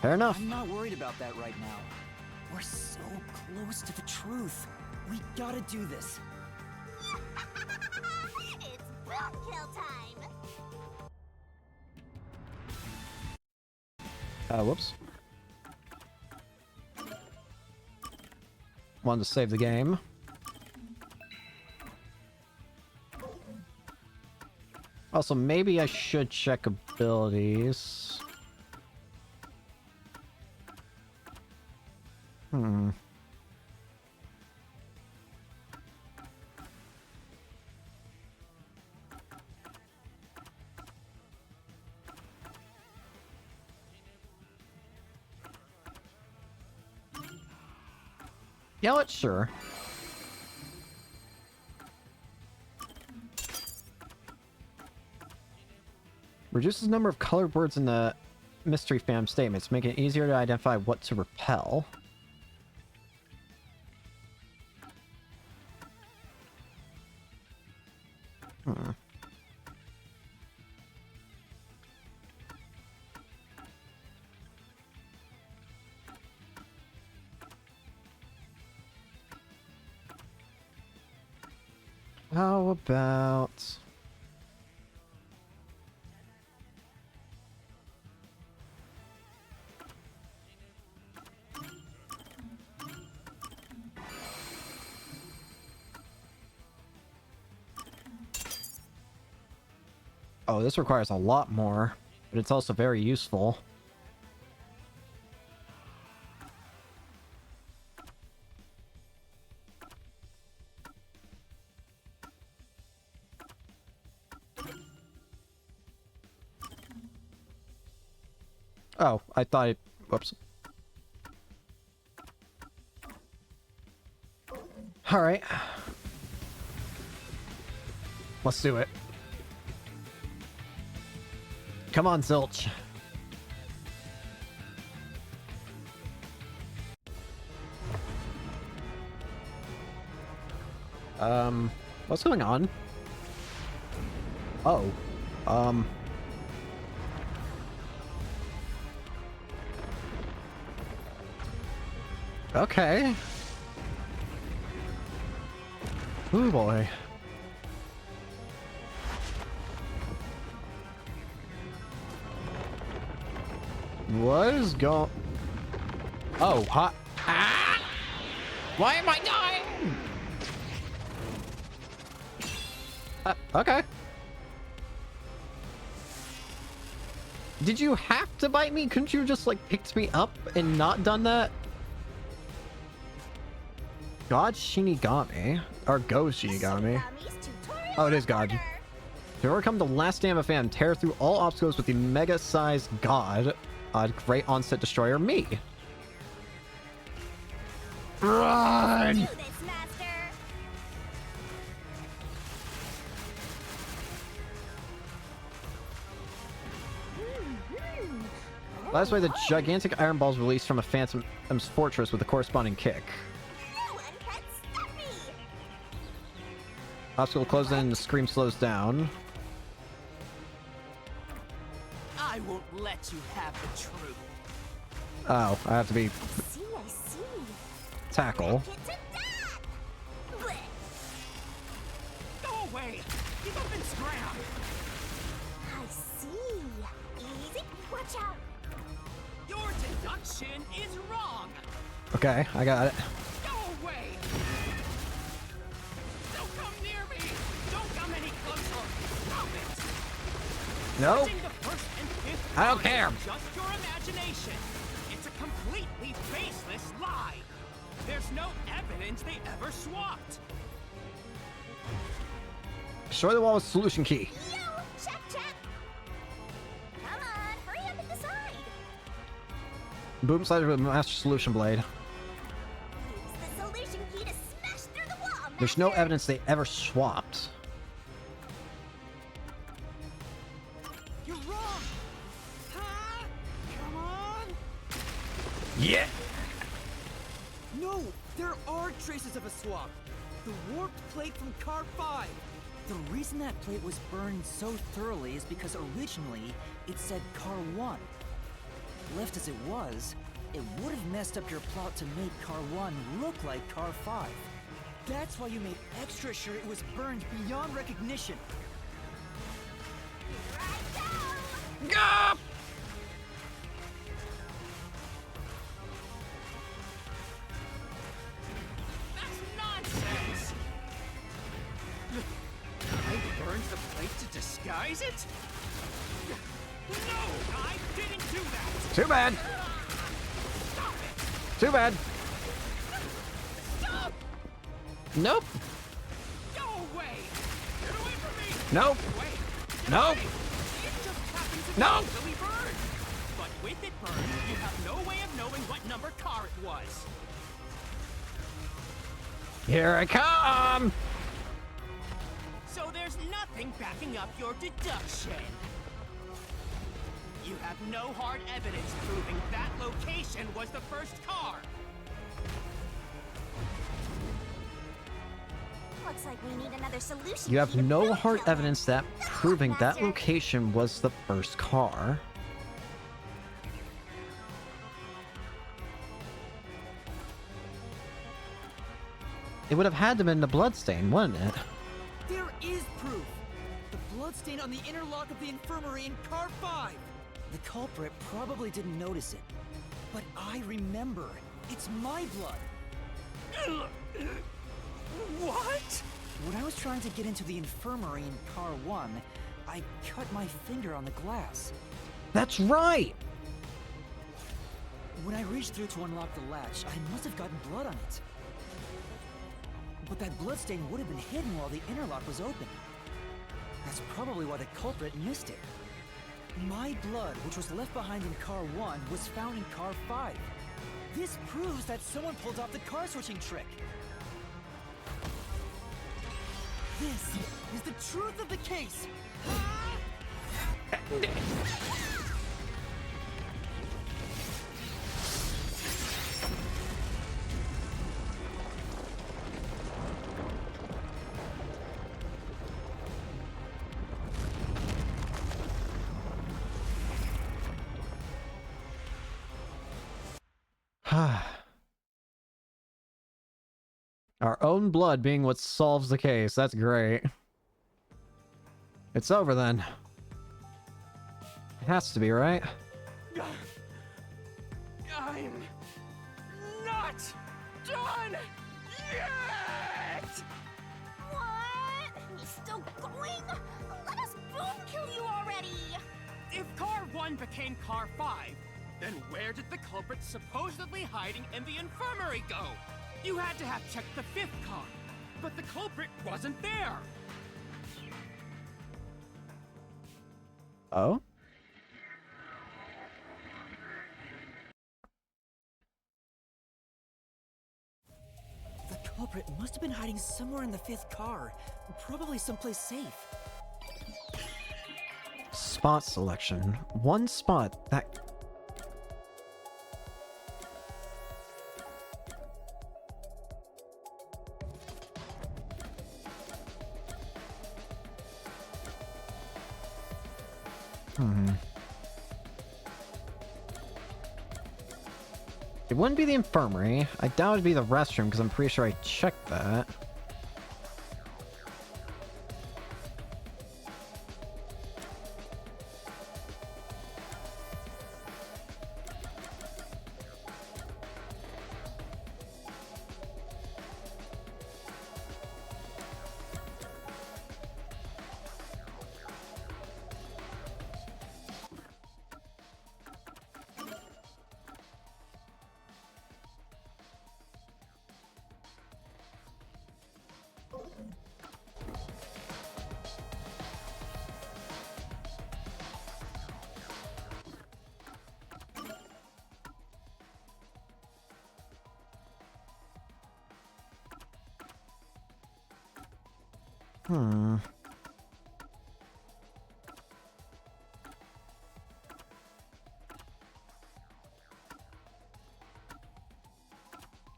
S1: Fair enough.
S10: I'm not worried about that right now. We're so close to the truth. We gotta do this.
S11: It's boom kill time!
S1: Whoops. Wanted to save the game. Also, maybe I should check abilities. Yeah, let's sure. Reduces the number of colored words in the mystery fam statements, making it easier to identify what to repel. How about... Oh, this requires a lot more, but it's also very useful. Oh, I thought it... Whoops. Alright. Let's do it. Come on, Zilch. What's going on? Oh. Okay. Ooh boy. What is going... Oh, hot. Ah! Why am I dying? Okay. Did you have to bite me? Couldn't you just, like, picked me up and not done that? God Shinigami. Or Go Shinigami. Oh, it is God. To overcome the last stand of a fan, tear through all obstacles with the mega-sized god, Great Onset Destroyer, me. Run!
S11: Do this, Master.
S1: Last way, the gigantic iron balls released from a Phantom's fortress with a corresponding kick.
S11: No one can stop me.
S1: Obstacle closes in and the scream slows down.
S14: I won't let you have the truth.
S1: Oh, I have to be
S11: I see.
S1: tackle.
S11: Get to death. Blech.
S14: Go away! Give up and scram!
S11: I see. Easy. Watch out.
S14: Your deduction is wrong!
S1: Okay, I got it.
S14: Go away! Don't come near me! Don't come any closer! Stop it!
S1: Nope.
S14: Switching the first and fifth
S1: I don't
S14: card
S1: care.
S14: is just your imagination. It's a completely baseless lie. There's no evidence they ever swapped.
S1: Destroy the wall with solution key.
S11: Yo, check. Come on, hurry up and decide.
S1: Boom slider with master solution blade.
S11: Use the solution key to smash through the wall,
S1: There's no
S11: Master.
S1: evidence they ever swapped.
S14: You're wrong. Huh? Come on.
S1: Yeah.
S14: No, there are traces of a swap. The warped plate from Car 5.
S10: The reason that plate was burned so thoroughly is because originally it said Car 1. Left as it was, it would have messed up your plot to make Car 1 look like Car 5. That's why you made extra sure it was burned beyond recognition.
S1: Gah!
S14: That's nonsense. I burned the plate to disguise it? No, I didn't do that.
S1: Too bad.
S14: Stop it.
S1: Too bad.
S14: Stop.
S1: Nope.
S14: Go away. Get away from me.
S1: Nope.
S14: Get away. Get
S1: Nope.
S14: away. It just happened to be
S1: Nope.
S14: easily burned. But with it burned, you have no way of knowing what number car it was.
S1: Here I come.
S14: So there's nothing backing up your deduction. You have no hard evidence proving that location was the first car.
S11: Looks like we need another solution.
S1: You have
S11: key to
S1: no
S11: prove
S1: hard
S11: it.
S1: evidence that proving that
S11: Master.
S1: location was the first car. It would have had to have been the bloodstain, wouldn't it?
S10: There is proof! The bloodstain on the inner lock of the infirmary in Car 5! The culprit probably didn't notice it. But I remember. It's my blood!
S14: What?
S10: When I was trying to get into the infirmary in Car 1, I cut my finger on the glass.
S1: That's right!
S10: When I reached through to unlock the latch, I must have gotten blood on it. But that bloodstain would have been hidden while the inner lock was open. That's probably why the culprit missed it. My blood, which was left behind in Car 1, was found in Car 5. This proves that someone pulled off the car switching trick. This is the truth of the case.
S1: Our own blood being what solves the case. That's great. It's over then. It has to be, right?
S14: I'm not done yet!
S11: What? He's still going? Let us both kill you already!
S14: If Car 1 became Car 5, then where did the culprit supposedly hiding in the infirmary go? You had to have checked the 5th car, but the culprit wasn't there.
S1: Oh?
S10: The culprit must have been hiding somewhere in the 5th car, probably someplace safe.
S1: Spot selection. One spot that... It wouldn't be the infirmary. I doubt it'd be the restroom because I'm pretty sure I checked that.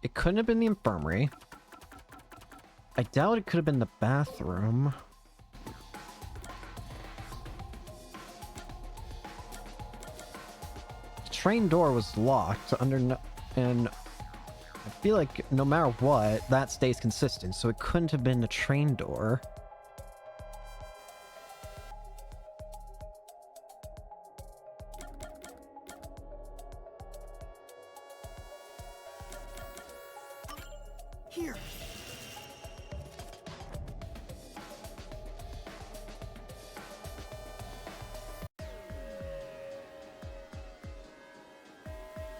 S1: It couldn't have been the infirmary. I doubt it could have been the bathroom. The train door was locked and I feel like no matter what, that stays consistent, so it couldn't have been the train door.
S10: Here.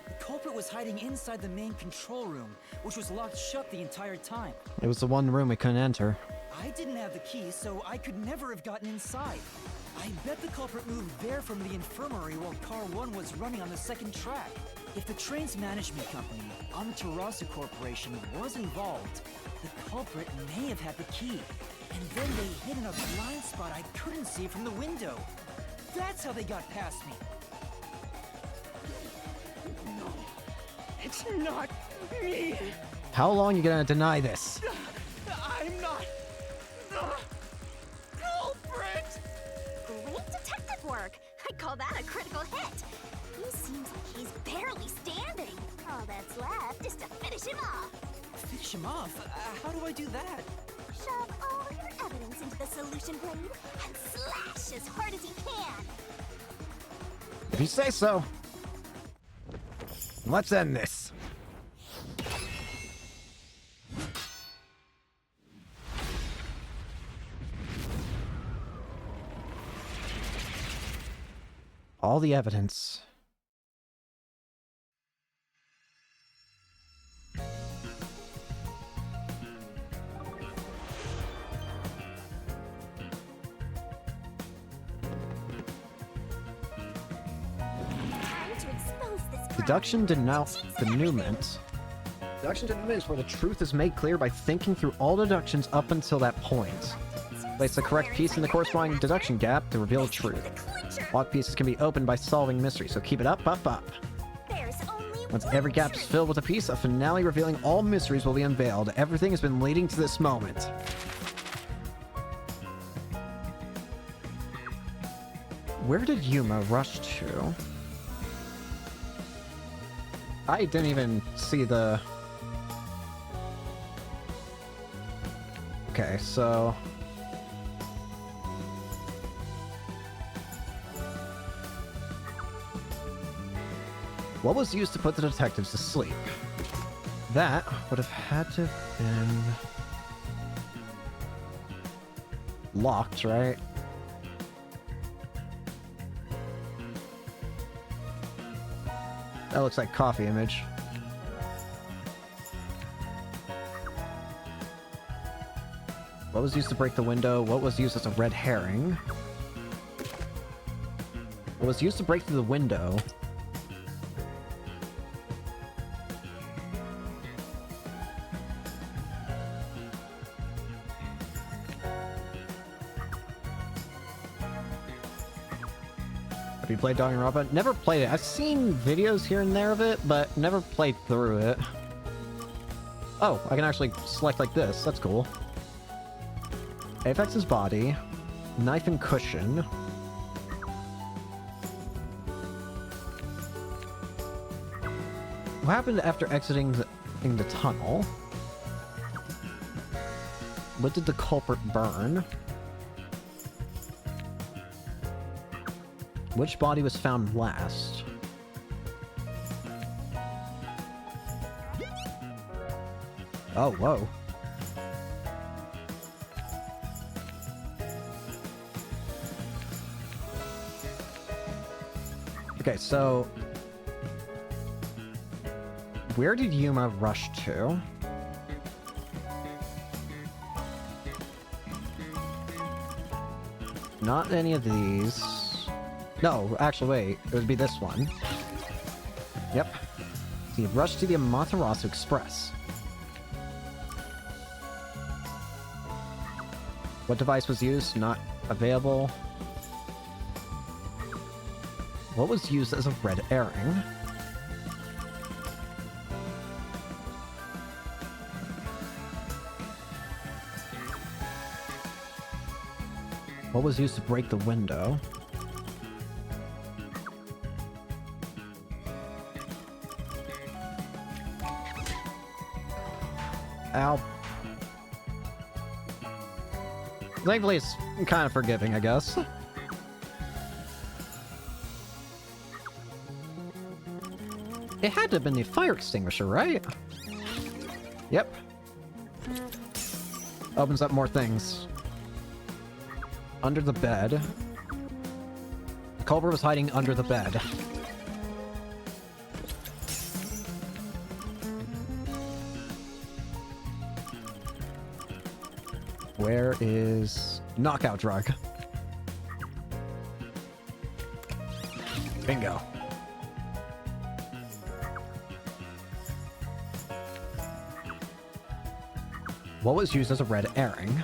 S10: The culprit was hiding inside the main control room, which was locked shut the entire time.
S1: It was the one room we couldn't enter.
S10: I didn't have the key, so I could never have gotten inside. I bet the culprit moved there from the infirmary while Car 1 was running on the 2nd track. If the train's management company, Amaterasu Corporation, was involved, the culprit may have had the key. And then they hid in a blind spot I couldn't see from the window. That's how they got past me. No, it's not me.
S1: How long you gonna deny this?
S10: I'm not the culprit.
S11: Great detective work. I call that a critical hit. He seems like he's barely standing. All that's left is to finish him off.
S10: Finish him off? How do I do that?
S11: Shove all your evidence into the solution blade and slash as hard as you can.
S1: If you say so. Let's end this. All the evidence. Deduction denouement. Deduction denouement is where the truth is made clear by thinking through all deductions up until that point. Place the correct piece in the corresponding deduction gap to reveal truth. Lock pieces can be opened by solving mysteries, so keep it up, up, up. Once every gap is filled with a piece, a finale revealing all mysteries will be unveiled. Everything has been leading to this moment. Where did Yuma rush to? I didn't even see the... Okay, so... What was used to put the detectives to sleep? That would have had to have been... locked, right? That looks like coffee image. What was used to break the window? What was used as a red herring? It was used to break through the window. Have you played Danganronpa? Never played it. I've seen videos here and there of it, but never played through it. Oh, I can actually select like this. That's cool. Aphex's body. Knife and cushion. What happened after exiting the tunnel? What did the culprit burn? Which body was found last? Oh, whoa. Okay, so... where did Yuma rush to? Not any of these. No, actually, wait. It would be this one. Yep. He rushed to the Amaterasu Express. What device was used? Not available. What was used as a red herring? What was used to break the window? Ow. Thankfully, it's kind of forgiving, I guess. It had to have been the fire extinguisher, right? Yep. Opens up more things. Under the bed. The culprit was hiding under the bed. Where is knockout drug? Bingo. What was used as a red herring?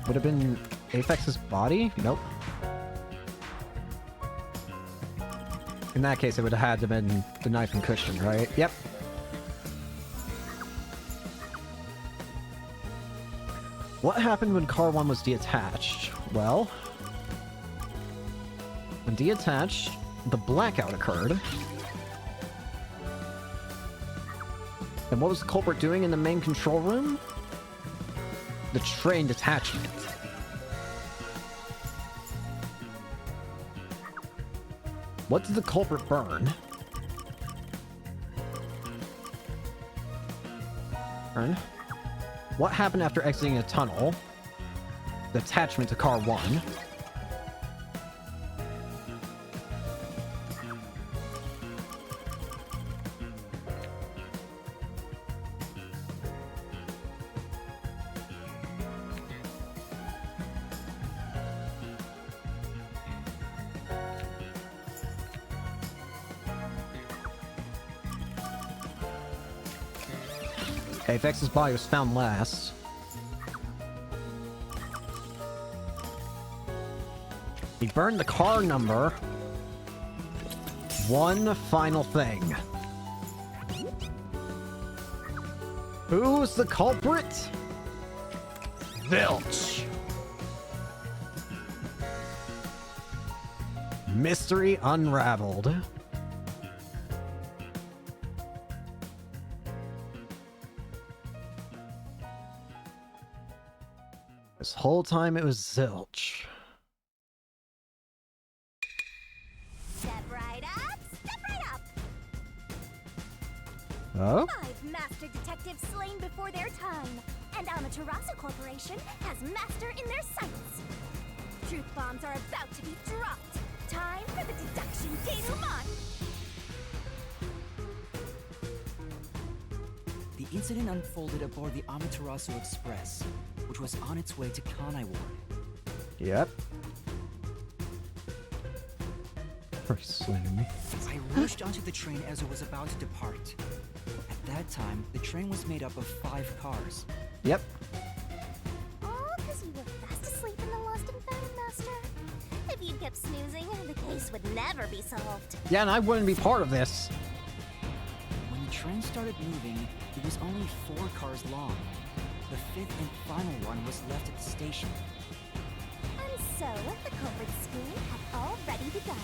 S1: Would have been Aphex's body? Nope. In that case, it would have had to have been the knife and cushion, right? Yep. What happened when car 1 was detached? Well, when detached, the blackout occurred. And what was the culprit doing in the main control room? The train detachment. What did the culprit burn? What happened after exiting a tunnel? The attachment to car 1. Aphex's body was found last. He burned the car number. One final thing. Who's the culprit? Zilch. Mystery unraveled. This whole time it was Zilch.
S11: Step right up, step right up.
S1: Oh?
S11: 5 master detectives slain before their time, and Amaterasu Corporation has master in their sights. Truth bombs are about to be dropped. Time for the deduction denouement.
S10: incident unfolded aboard the Amaterasu Express, which was on its way to Kanai Ward.
S1: Yep. Slamming me.
S10: I rushed onto the train as it was about to depart. At that time, the train was made up of 5 cars.
S1: Yep.
S11: All because you were fast asleep in the lost and found, Master. If you kept snoozing, the case would never be solved.
S1: Yeah, and I wouldn't be part of this.
S10: When the train started moving, it was only 4 cars long. The 5th and final one was left at the station.
S11: And so, the culprit scheme had already begun.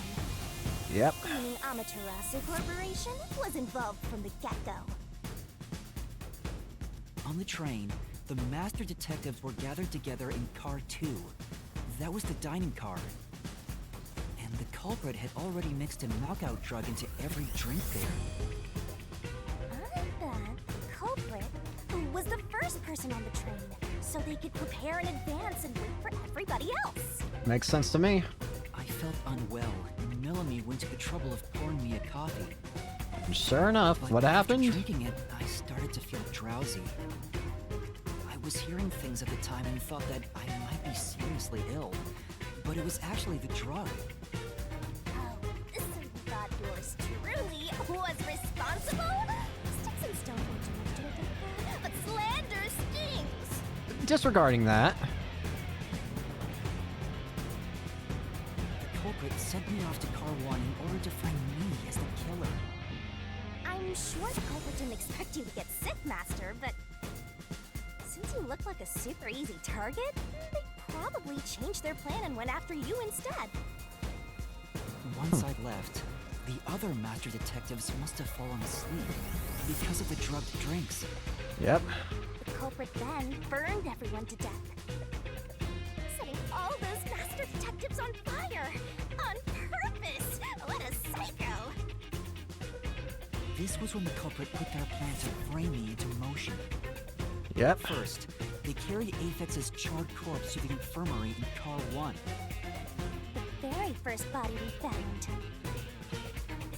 S1: Yep.
S11: Meaning Amaterasu Corporation was involved from the get-go.
S10: On the train, the master detectives were gathered together in car 2. That was the dining car. And the culprit had already mixed a knockout drug into every drink there.
S11: I bet the culprit was the first person on the train, so they could prepare in advance and wait for everybody else.
S1: Makes sense to me.
S10: I felt unwell, and Melanie went to the trouble of pouring me a coffee.
S1: Sure enough,
S10: But
S1: what
S10: after
S1: happened?
S10: drinking it, I started to feel drowsy. I was hearing things at the time and thought that I might be seriously ill, but it was actually the drug.
S11: Oh, so you thought yours truly was responsible? Sticks and stones won't do much to a dead guy, but slander stings.
S1: Disregarding that.
S10: The culprit sent me off to car 1 in order to find me as the killer.
S11: I'm sure the culprit didn't expect you to get sick, Master, but since you look like a super easy target, they probably changed their plan and went after you instead.
S10: Once I'd left, the other master detectives must have fallen asleep because of the drugged drinks.
S1: Yep.
S11: The culprit then burned everyone to death, setting all those master detectives on fire on purpose. What a psycho!
S10: This was when the culprit put their plan to frame me into motion.
S1: Yep.
S10: First, they carried Aphex's charred corpse to the infirmary in car 1.
S11: The very first body we found.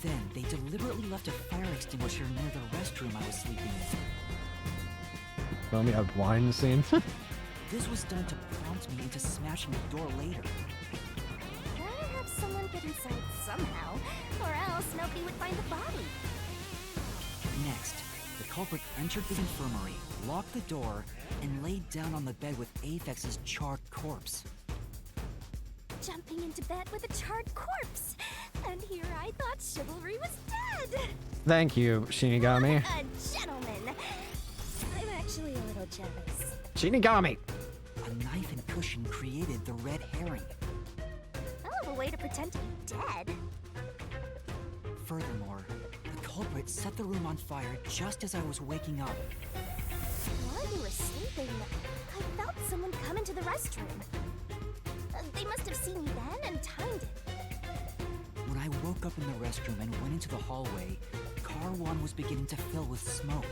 S10: Then, they deliberately left a fire extinguisher near the restroom I was sleeping in.
S1: Let me have wine scene.
S10: This was done to prompt me into smashing the door later.
S11: Gotta have someone get inside somehow, or else nobody would find the body.
S10: Next, the culprit entered the infirmary, locked the door, and laid down on the bed with Aphex's charred corpse.
S11: Jumping into bed with a charred corpse! And here I thought chivalry was dead!
S1: Thank you, Shinigami.
S11: A gentleman! I'm actually a little jealous.
S1: Shinigami!
S10: A knife and cushion created the red herring.
S11: Hell of a way to pretend to be dead.
S10: Furthermore, the culprit set the room on fire just as I was waking up.
S11: While you were sleeping, I felt someone come into the restroom. They must have seen me then and timed it.
S10: When I woke up in the restroom and went into the hallway, car 1 was beginning to fill with smoke.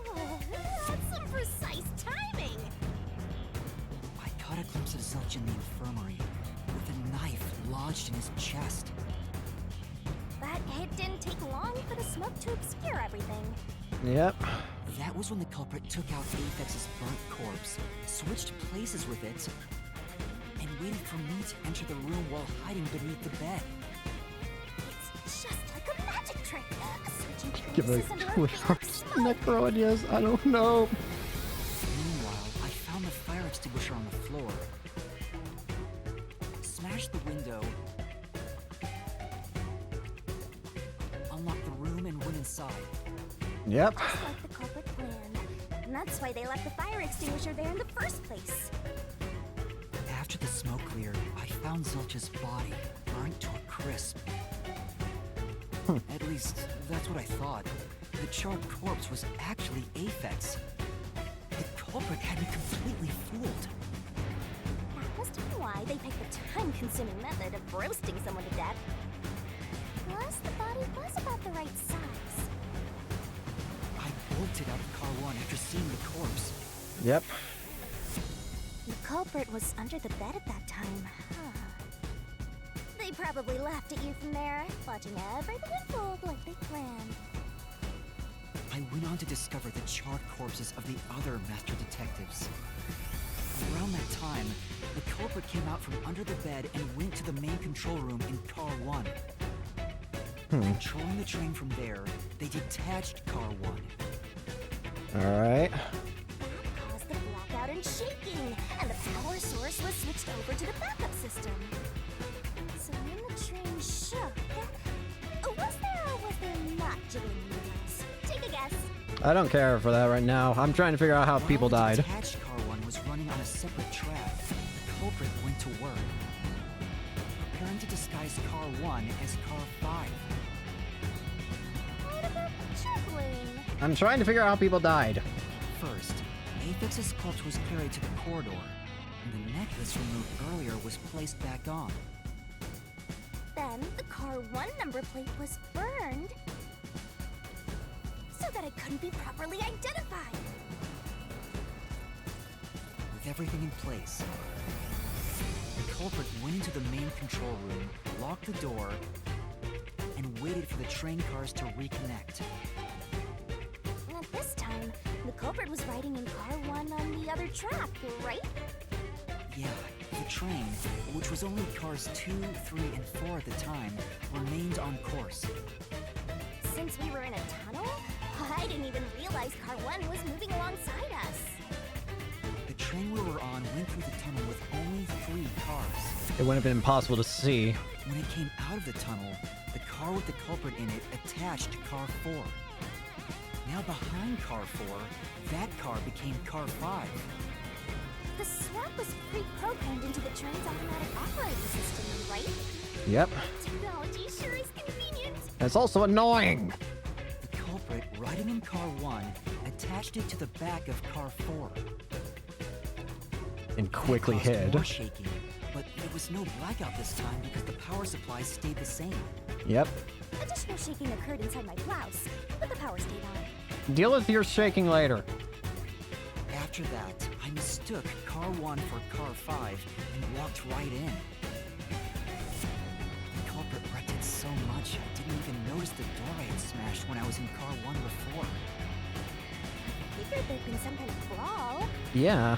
S11: Oh, that's some precise timing!
S10: I caught a glimpse of Zilch in the infirmary, with a knife lodged in his chest.
S11: But it didn't take long for the smoke to obscure everything.
S1: Yep.
S10: That was when the culprit took out Aphex's burnt corpse, switched places with it, and waited for me to enter the room while hiding beneath the bed.
S11: It's just like a magic trick. Switching
S1: Give
S11: places
S1: it
S11: under
S1: a
S11: a
S1: twist
S11: cloud
S1: heart.
S11: of smoke.
S1: Necro ideas. I don't know.
S10: Meanwhile, I found the fire extinguisher on the floor, smashed the window, unlocked the room, and went inside.
S1: Yep.
S11: Just like the culprit planned. And that's why they left the fire extinguisher there in the first place.
S10: After the smoke cleared, I found Zilch's body, burnt to a crisp. At least, that's what I thought. The charred corpse was actually Aphex. The culprit had me completely fooled.
S11: That must have been why they picked the time-consuming method of roasting someone to death. Plus, the body was about the right size.
S10: I bolted out of car 1 after seeing the corpse.
S1: Yep.
S11: The culprit was under the bed at that time, huh? They probably laughed at you from there, watching everything unfold like they planned.
S10: I I went on to discover the charred corpses of the other master detectives. Around that time, the culprit came out from under the bed and went to the main control room in Car 1. Controlling the train from there, they detached Car 1.
S1: Alright.
S11: That caused the blackout and shaking, and the power source was switched over to the backup system. So when the train shook, was there not jiggling wheels? Take a guess.
S1: I don't care for that right now. I'm trying to figure out how people died.
S10: The detached Car 1 was running on a separate track. The culprit went to work, preparing to disguise Car 1 as Car 5.
S11: What about the juggling?
S1: I'm trying to figure out how people died.
S10: First, Aphex's corpse was carried to the corridor, and the necklace removed earlier was placed back on.
S11: Then the Car 1 number plate was burned so that it couldn't be properly identified.
S10: With everything in place, the culprit went into the main control room, locked the door, and waited for the train cars to reconnect.
S11: At this time, the culprit was riding in Car 1 on the other track, right?
S10: Yeah, the train, which was only cars 2, 3, and 4 at the time, remained on course.
S11: Since we were in a tunnel, I didn't even realize Car 1 was moving alongside us.
S10: The train we were on went through the tunnel with only 3 cars.
S1: It wouldn't have been impossible to see.
S10: When it came out of the tunnel, the car with the culprit in it attached Car 4. Now behind Car 4, that car became Car 5.
S11: The swap was pre-programmed into the train's automatic operating system, right?
S1: Yep.
S11: Technology sure is convenient.
S1: It's also annoying.
S10: The culprit, riding in Car 1, attached it to the back of Car 4.
S1: And quickly hid.
S10: More shaking, but there was no blackout this time because the power supply stayed the same.
S1: Yep.
S11: Additional shaking occurred inside my blouse, but the power stayed on.
S1: Deal with your shaking later.
S10: After that, I mistook Car 1 for Car 5 and walked right in. The culprit wrecked it so much I didn't even notice the door I had smashed when I was in Car 1 before.
S11: I figured there'd been some kind of brawl.
S1: Yeah.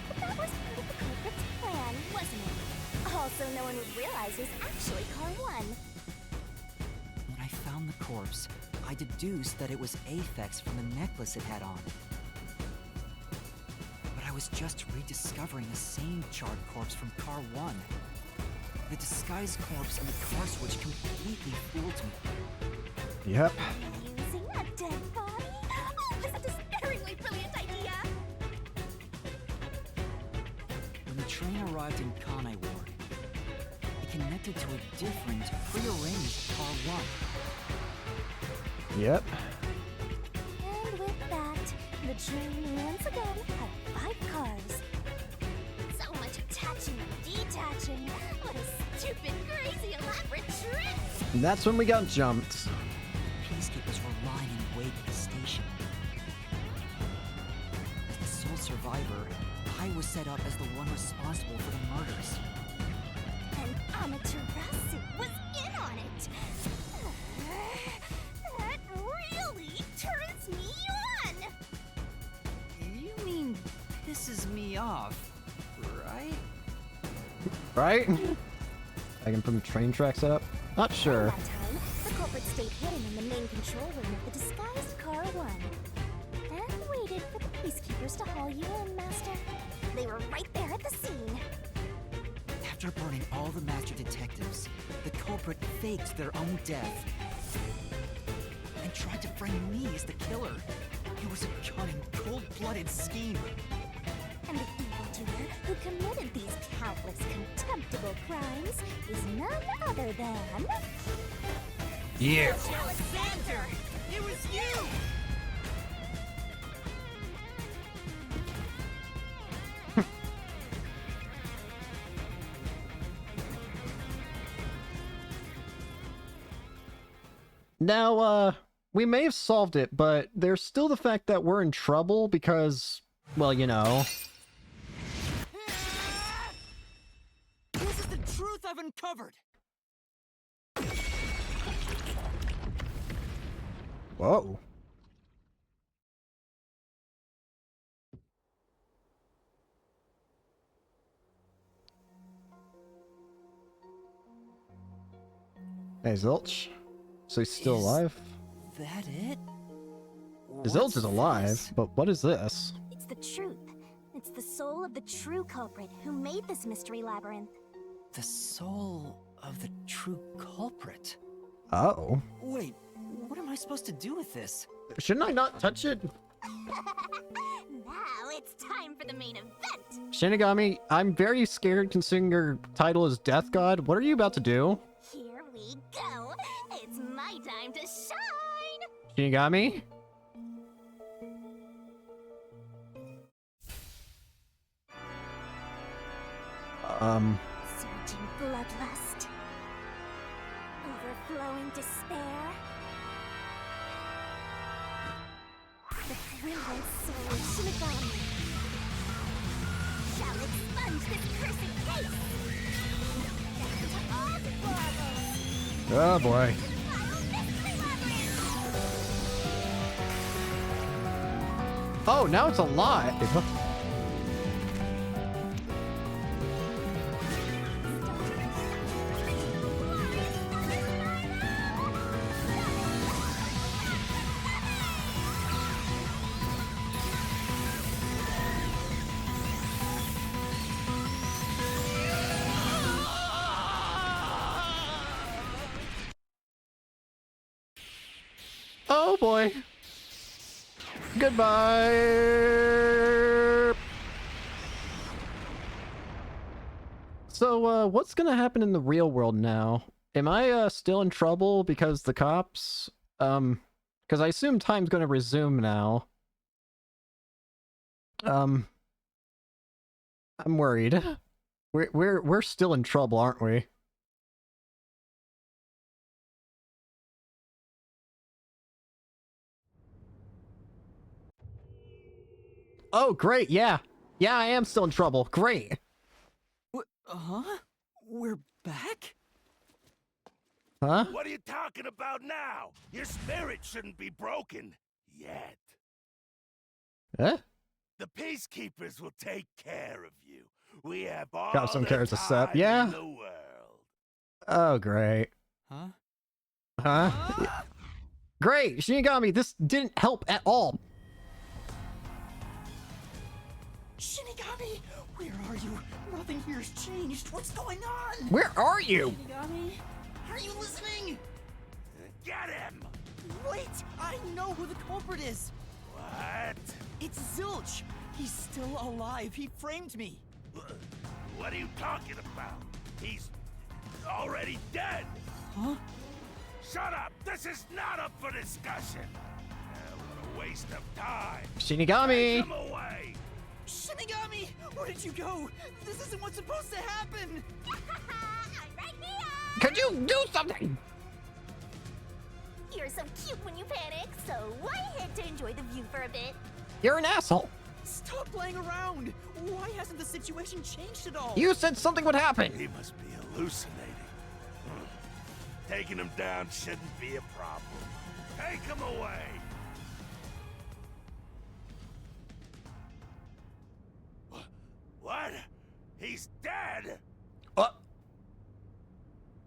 S11: But that was part of the culprit's plan, wasn't it? Also, no one would realize it was actually Car 1.
S10: When I found the corpse, I deduced that it was Aphex from the necklace it had on. But I was just rediscovering the same charred corpse from Car 1. The disguised corpse and the car switch completely fooled me.
S1: Yep.
S11: Using a dead body? Oh, that's a despairingly brilliant idea!
S10: When the train arrived in Kanai Ward, it connected to a different, prearranged Car 1.
S1: Yep.
S11: And with that, the train once again had 5 cars. So much attaching and detaching. What a stupid, crazy, elaborate trick!
S1: That's when we got jumped.
S10: Peacekeepers were lying in wait at the station. As the sole survivor, I was set up as the one responsible for the murders.
S11: And Amaterasu was in on it! That really turns me on!
S10: You mean pisses me off, right?
S1: Right? I can put some train tracks up? Not sure.
S11: That time, the culprit stayed hidden in the main control room of the disguised Car 1. And waited for the peacekeepers to haul you in, Master. They were right there at the scene.
S10: After burning all the master detectives, the culprit faked their own death and tried to frame me as the killer. It was a cunning, cold-blooded scheme.
S11: And the evildoer who committed these countless contemptible crimes is none other than...
S1: Yeah.
S11: Alexander!
S14: It was you!
S1: Now, we may have solved it, but there's still the fact that we're in trouble because, well, you know.
S14: This is the truth I've uncovered!
S1: Whoa. Hey, Zilch. So he's still alive?
S10: That it?
S1: Zilch is alive, but what is this?
S11: It's the truth. It's the soul of the true culprit who made this mystery labyrinth.
S10: The soul of the true culprit?
S1: Oh.
S10: Wait, what am I supposed to do with this?
S1: Shouldn't I not touch it?
S11: Now it's time for the main event.
S1: Shinigami, I'm very scared considering your title is Death God. What are you about to do?
S11: Here we go. It's my time to shine.
S1: Shinigami?
S11: Surging bloodlust. Overflowing despair. The brilliant soul of Shinigami shall expunge this cursed case. To all deplorables.
S1: Oh boy. Oh, now it's alive. Oh boy. Goodbye. So, what's gonna happen in the real world now? Am I, still in trouble because the cops? Because I assume time's gonna resume now. I'm worried. We're still in trouble, aren't we? Oh, great, yeah. Yeah, I am still in trouble. Great.
S10: Huh? We're back?
S1: Huh?
S13: What are you talking about now? Your spirit shouldn't be broken yet.
S1: Huh?
S13: The peacekeepers will take care of you. We have all
S1: Got some
S13: the
S1: carrots to
S13: time
S1: sup, yeah?
S13: in the world.
S1: Oh, great.
S10: Huh?
S1: Huh? Great, Shinigami, this didn't help at all.
S10: Shinigami, where are you? Nothing here's changed. What's going on?
S1: Where are you?
S10: Shinigami, are you listening?
S13: Get him!
S10: Wait, I know who the culprit is.
S13: What?
S10: It's Zilch. He's still alive. He framed me.
S13: What are you talking about? He's already dead.
S10: Huh?
S13: Shut up! This is not up for discussion. What a waste of time.
S1: Shinigami!
S13: Take him away.
S10: Shinigami, where did you go? This isn't what's supposed to happen.
S11: I'm right here.
S1: Could you do something?
S11: You're so cute when you panic, so why head to enjoy the view for a bit?
S1: You're an asshole.
S10: Stop playing around. Why hasn't the situation changed at all?
S1: You said something would happen.
S13: He must be hallucinating. Taking him down shouldn't be a problem. Take him away. What? He's dead?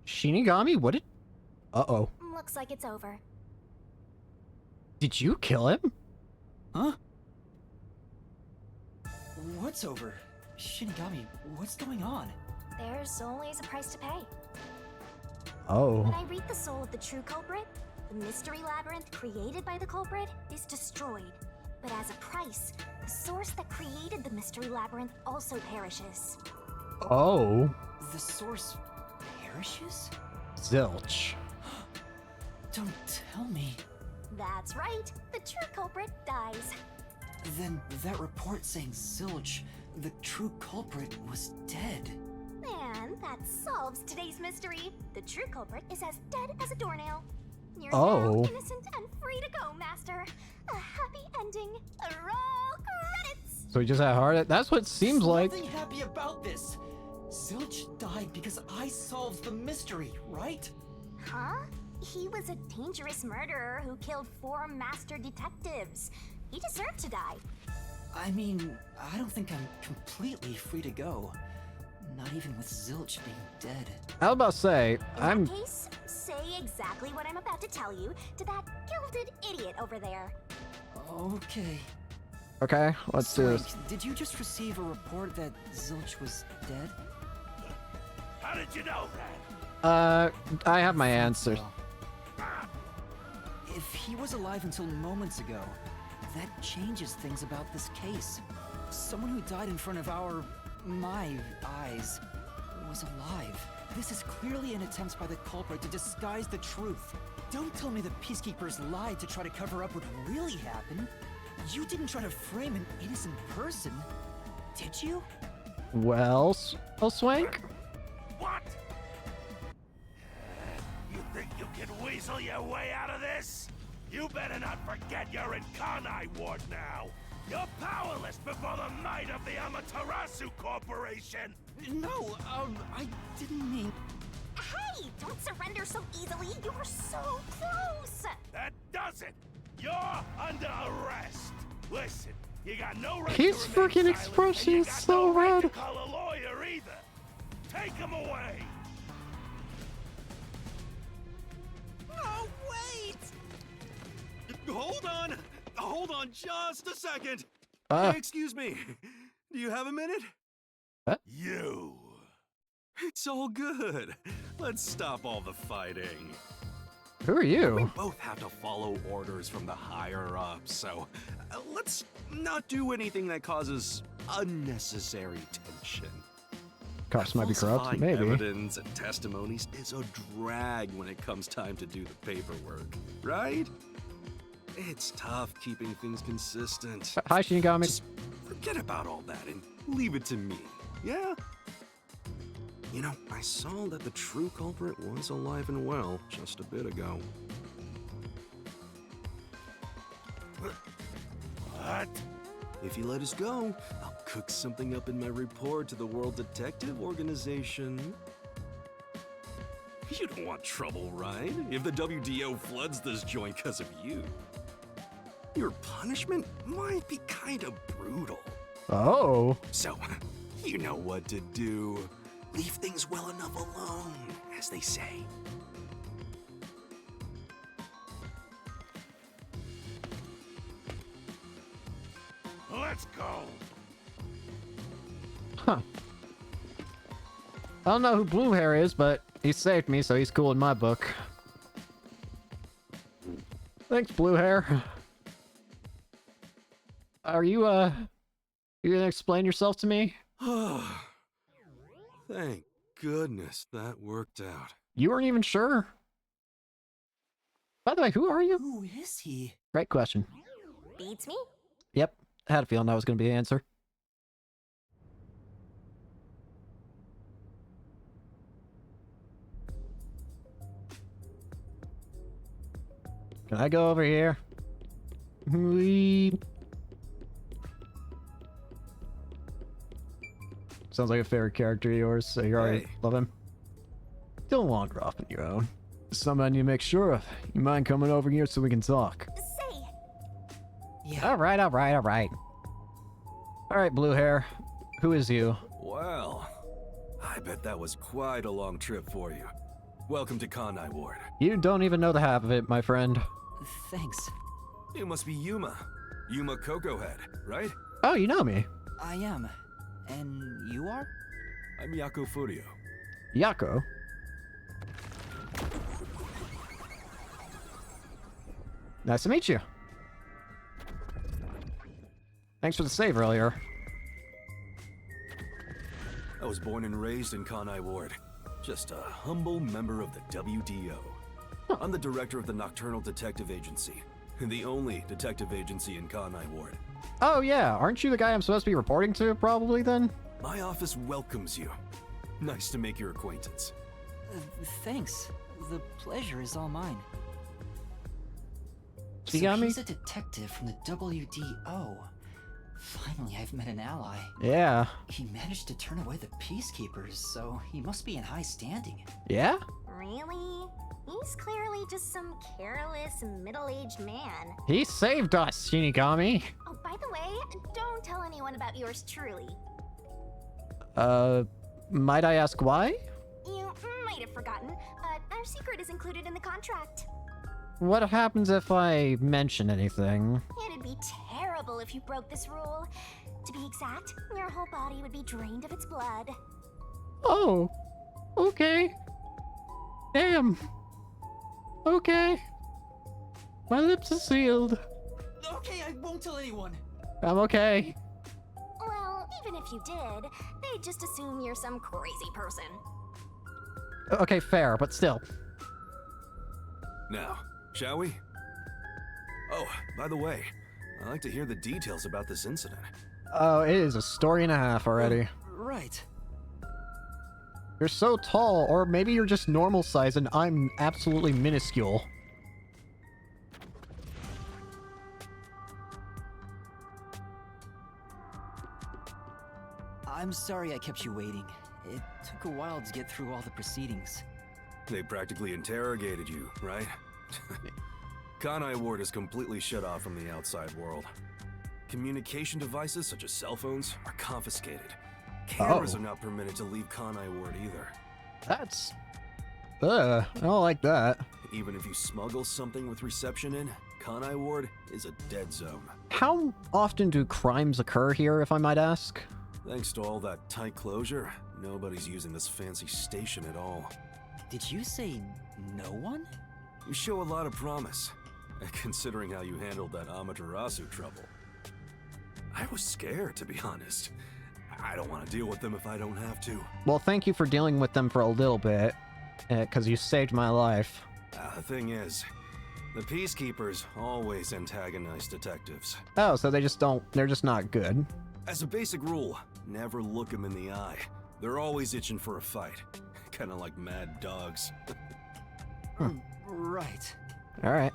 S1: Shinigami, what did... Uh-oh.
S11: Looks like it's over.
S1: Did you kill him?
S10: Huh? What's over? Shinigami, what's going on?
S11: There's always a price to pay.
S1: Oh.
S11: When I read the soul of the true culprit, the mystery labyrinth created by the culprit is destroyed. But as a price, the source that created the mystery labyrinth also perishes.
S1: Oh.
S10: The source perishes?
S1: Zilch.
S10: Don't tell me.
S11: That's right. The true culprit dies.
S10: Then that report saying Zilch, the true culprit, was dead.
S11: And that solves today's mystery. The true culprit is as dead as a doornail. You're
S1: Oh.
S11: now innocent and free to go, Master. A happy ending. Roll credits.
S1: So he just had a heart attack? That's what it seems like.
S10: Nothing happy about this. Zilch died because I solved the mystery, right?
S11: Huh? He was a dangerous murderer who killed 4 master detectives. He deserved to die.
S10: I mean, I don't think I'm completely free to go. Not even with Zilch being dead.
S1: I was about to say,
S11: In that case, say exactly what I'm about to tell you to that gilded idiot over there.
S10: Okay.
S1: Okay, let's do this.
S10: Swank, did you just receive a report that Zilch was dead?
S13: How did you know that?
S1: I have my answers.
S10: If he was alive until moments ago, that changes things about this case. Someone who died in front of my eyes, was alive. This is clearly an attempt by the culprit to disguise the truth. Don't tell me the Peacekeepers lied to try to cover up what really happened. You didn't try to frame an innocent person, did you?
S1: Well, Swank?
S13: What? You think you can weasel your way out of this? You better not forget you're in Kanai Ward now. You're powerless before the might of the Amaterasu Corporation!
S10: No, I didn't mean...
S11: Hey, don't surrender so easily. You were so close.
S13: That does it! You're under arrest! Listen, you got no right
S1: His
S13: to remain
S1: freaking
S13: silent,
S1: expression
S13: and you
S1: is
S13: got
S1: so
S13: no right to
S1: rad.
S13: call a lawyer either! Take him away!
S15: Oh, wait! Hold on just a second! Excuse me, do you have a minute?
S13: You!
S15: It's all good. Let's stop all the fighting.
S1: Who are
S15: We
S1: you?
S15: both have to follow orders from the higher-ups, so let's not do anything that causes unnecessary tension.
S1: Cops might be corrupt,
S15: Falsifying
S1: maybe.
S15: evidence and testimonies is a drag when it comes time to do the paperwork, right? It's tough keeping things consistent.
S1: Hi, Shinigami.
S15: Just forget about all that and leave it to me, yeah? You know, I saw that the true culprit was alive and well just a bit ago.
S13: What?
S15: If you let us go, I'll cook something up in my report to the World Detective Organization. You don't want trouble, right? If the WDO floods this joint because of you. Your punishment might be kind of brutal.
S1: Oh.
S15: So, you know what to do. Leave things well enough alone, as they say.
S13: Let's go!
S1: Huh. I don't know who Blue Hair is, but he saved me, so he's cool in my book. Thanks, Blue Hair. Are you gonna explain yourself to me?
S15: Thank goodness that worked out.
S1: You weren't even sure? By the way, who are you?
S10: Who is he?
S1: Great question.
S11: Beats me?
S1: Yep, I had a feeling that was gonna be the answer. Can I go over here? Sounds like a favorite character of yours, so you already love him. Don't wander off on your own. Something I need to make sure of. You mind coming over here so we can talk?
S11: Say.
S10: Yeah.
S1: Alright. Alright, Blue Hair. Who is you?
S15: Well, I bet that was quite a long trip for you. Welcome to Kanai Ward.
S1: You don't even know the half of it, my friend.
S10: Thanks.
S15: You must be Yuma. Yuma Cocoa Head, right?
S1: Oh, you know me.
S10: I am. And you are?
S15: I'm Yako Furio.
S1: Yako? Nice to meet you. Thanks for the save earlier.
S15: I was born and raised in Kanai Ward. Just a humble member of the WDO. I'm the director of the Nocturnal Detective Agency, the only detective agency in Kanai Ward.
S1: Oh yeah, aren't you the guy I'm supposed to be reporting to, probably, then?
S15: My office welcomes you. Nice to make your acquaintance.
S10: Thanks. The pleasure is all mine.
S1: She
S10: So
S1: got me?
S10: he's a detective from the WDO. Finally, I've met an ally.
S1: Yeah.
S10: He managed to turn away the Peacekeepers, so he must be in high standing.
S1: Yeah?
S11: Really? He's clearly just some careless, middle-aged man.
S1: He saved us, Shinigami.
S11: Oh, by the way, don't tell anyone about yours truly.
S1: Might I ask why?
S11: You might have forgotten, but our secret is included in the contract.
S1: What happens if I mention anything?
S11: It'd be terrible if you broke this rule. To be exact, your whole body would be drained of its blood.
S1: Oh, okay. Damn. Okay. My lips are sealed.
S10: Okay, I won't tell anyone.
S1: I'm okay.
S11: Well, even if you did, they'd just assume you're some crazy person.
S1: Okay, fair, but still.
S15: Now, shall we? Oh, by the way, I'd like to hear the details about this incident.
S1: Oh, it is a story and a half already.
S10: Right.
S1: You're so tall, or maybe you're just normal size and I'm absolutely minuscule.
S10: I'm sorry I kept you waiting. It took a while to get through all the proceedings.
S15: They practically interrogated you, right? Kanai Ward is completely shut off from the outside world. Communication devices such as cell phones are confiscated. Cameras are not permitted to leave Kanai Ward either.
S1: That's... I don't like that.
S15: Even if you smuggle something with reception in, Kanai Ward is a dead zone.
S1: How often do crimes occur here, if I might ask?
S15: Thanks to all that tight closure, nobody's using this fancy station at all.
S10: Did you say no one?
S15: You show a lot of promise, considering how you handled that Amaterasu trouble. I was scared, to be honest. I don't want to deal with them if I don't have to.
S1: Well, thank you for dealing with them for a little bit, because you saved my life.
S15: The thing is, the Peacekeepers always antagonize detectives.
S1: Oh, so they just don't... they're just not good.
S15: As a basic rule, never look them in the eye. They're always itching for a fight. Kinda like mad dogs.
S10: Right.
S1: Alright.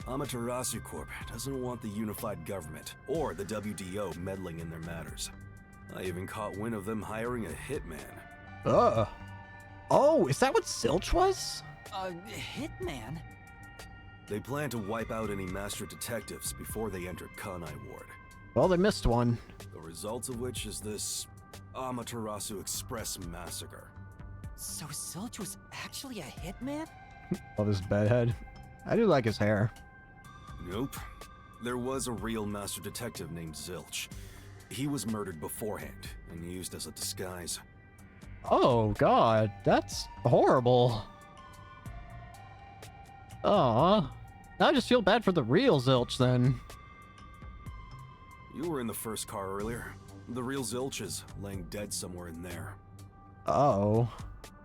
S15: Amaterasu Corp doesn't want the unified government or the WDO meddling in their matters. I even caught wind of them hiring a hitman.
S1: Oh, is that what Zilch was?
S10: Hitman?
S15: They plan to wipe out any master detectives before they entered Kanai Ward.
S1: Well, they missed one.
S15: The result of which is this Amaterasu Express massacre.
S10: So Zilch was actually a hitman?
S1: Love his bedhead. I do like his hair.
S15: Nope. There was a real master detective named Zilch. He was murdered beforehand and used as a disguise.
S1: Oh, God. That's horrible. Aw. I just feel bad for the real Zilch, then.
S15: You were in the first car earlier. The real Zilch is laying dead somewhere in there.
S1: Oh.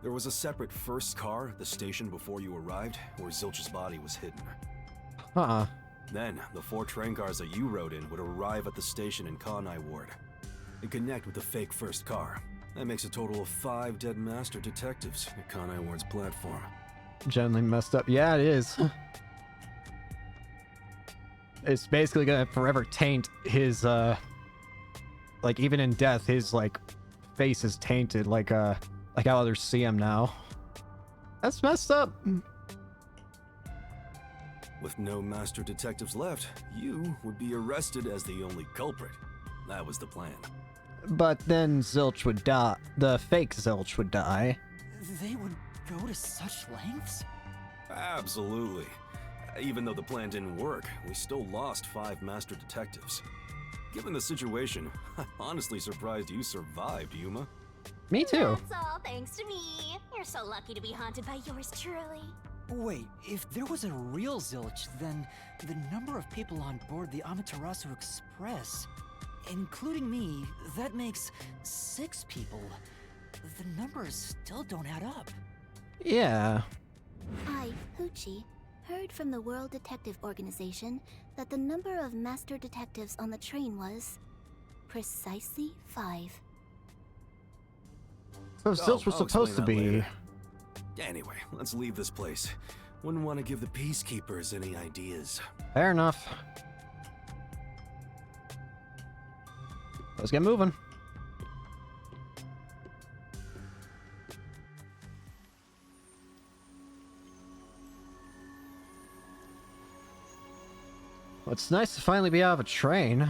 S15: There was a separate first car at the station before you arrived, where Zilch's body was hidden.
S1: Huh.
S15: Then, the 4 train cars that you rode in would arrive at the station in Kanai Ward and connect with the fake first car. That makes a total of 5 dead master detectives at Kanai Ward's platform.
S1: Generally messed up. Yeah, it is. It's basically gonna forever taint his, like, even in death, his, like, face is tainted, like how others see him now. That's messed up.
S15: With no master detectives left, you would be arrested as the only culprit. That was the plan.
S1: But then Zilch would die. The fake Zilch would die.
S10: They would go to such lengths?
S15: Absolutely. Even though the plan didn't work, we still lost 5 master detectives. Given the situation, I'm honestly surprised you survived, Yuma.
S1: Me too.
S11: That's all thanks to me. You're so lucky to be haunted by yours truly.
S10: Wait, if there was a real Zilch, then the number of people on board the Amaterasu Express, including me, that makes 6 people. The numbers still don't add up.
S1: Yeah.
S2: I, Hoochie, heard from the World Detective Organization that the number of master detectives on the train was precisely 5.
S1: So Zilch was
S15: I'll
S1: supposed to
S15: explain
S1: be...
S15: that later. Anyway, let's leave this place. Wouldn't want to give the Peacekeepers any ideas.
S1: Fair enough. Let's get moving. Well, it's nice to finally be out of a train.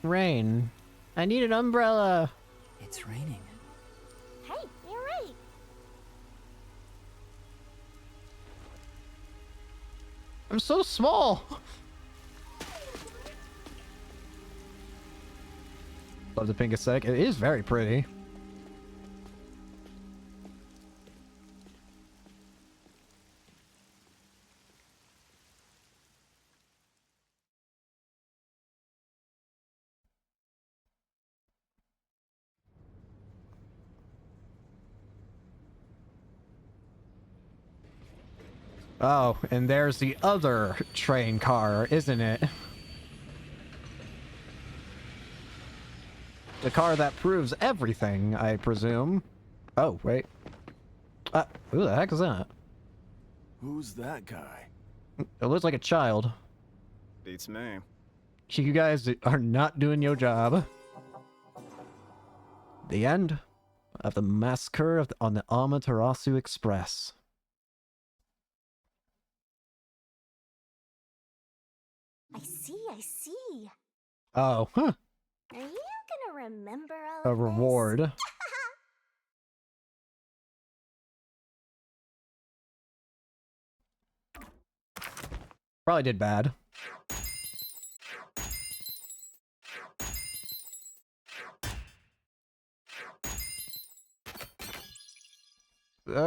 S1: Rain. I need an umbrella.
S10: It's raining.
S11: Hey, you're right.
S1: I'm so small. Love the pink aesthetic. It is very pretty. Oh, and there's the other train car, isn't it? The car that proves everything, I presume. Oh, wait. Who the heck is that?
S15: Who's that guy?
S1: It looks like a child.
S15: Beats me.
S1: You guys are not doing your job. The end of the massacre on the Amaterasu Express.
S11: I see.
S1: Oh, huh.
S11: Are you gonna remember all
S1: A
S11: of
S1: reward. Probably did bad.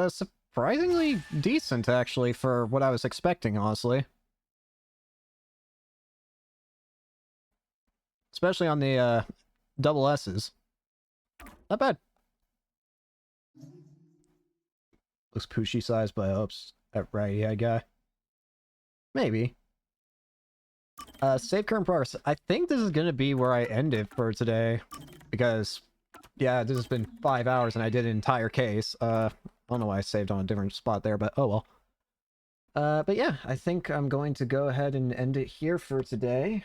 S1: Surprisingly decent, actually, for what I was expecting, honestly. Especially on the, double S's. Not bad. Looks pushy sized, but I hope right, yeah, guy. Maybe. Save current progress. I think this is gonna be where I end it for today. Because, yeah, this has been 5 hours and I did an entire case. I don't know why I saved on a different spot there, but oh well. But yeah, I think I'm going to go ahead and end it here for today.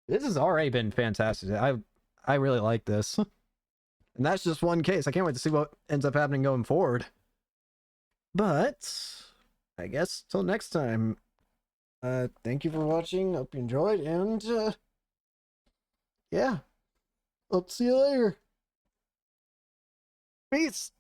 S1: This has already been fantastic. I really like this. And that's just one case. I can't wait to see what ends up happening going forward. But I guess till next time. Thank you for watching. Hope you enjoyed, and yeah. Hope to see you later. Peace.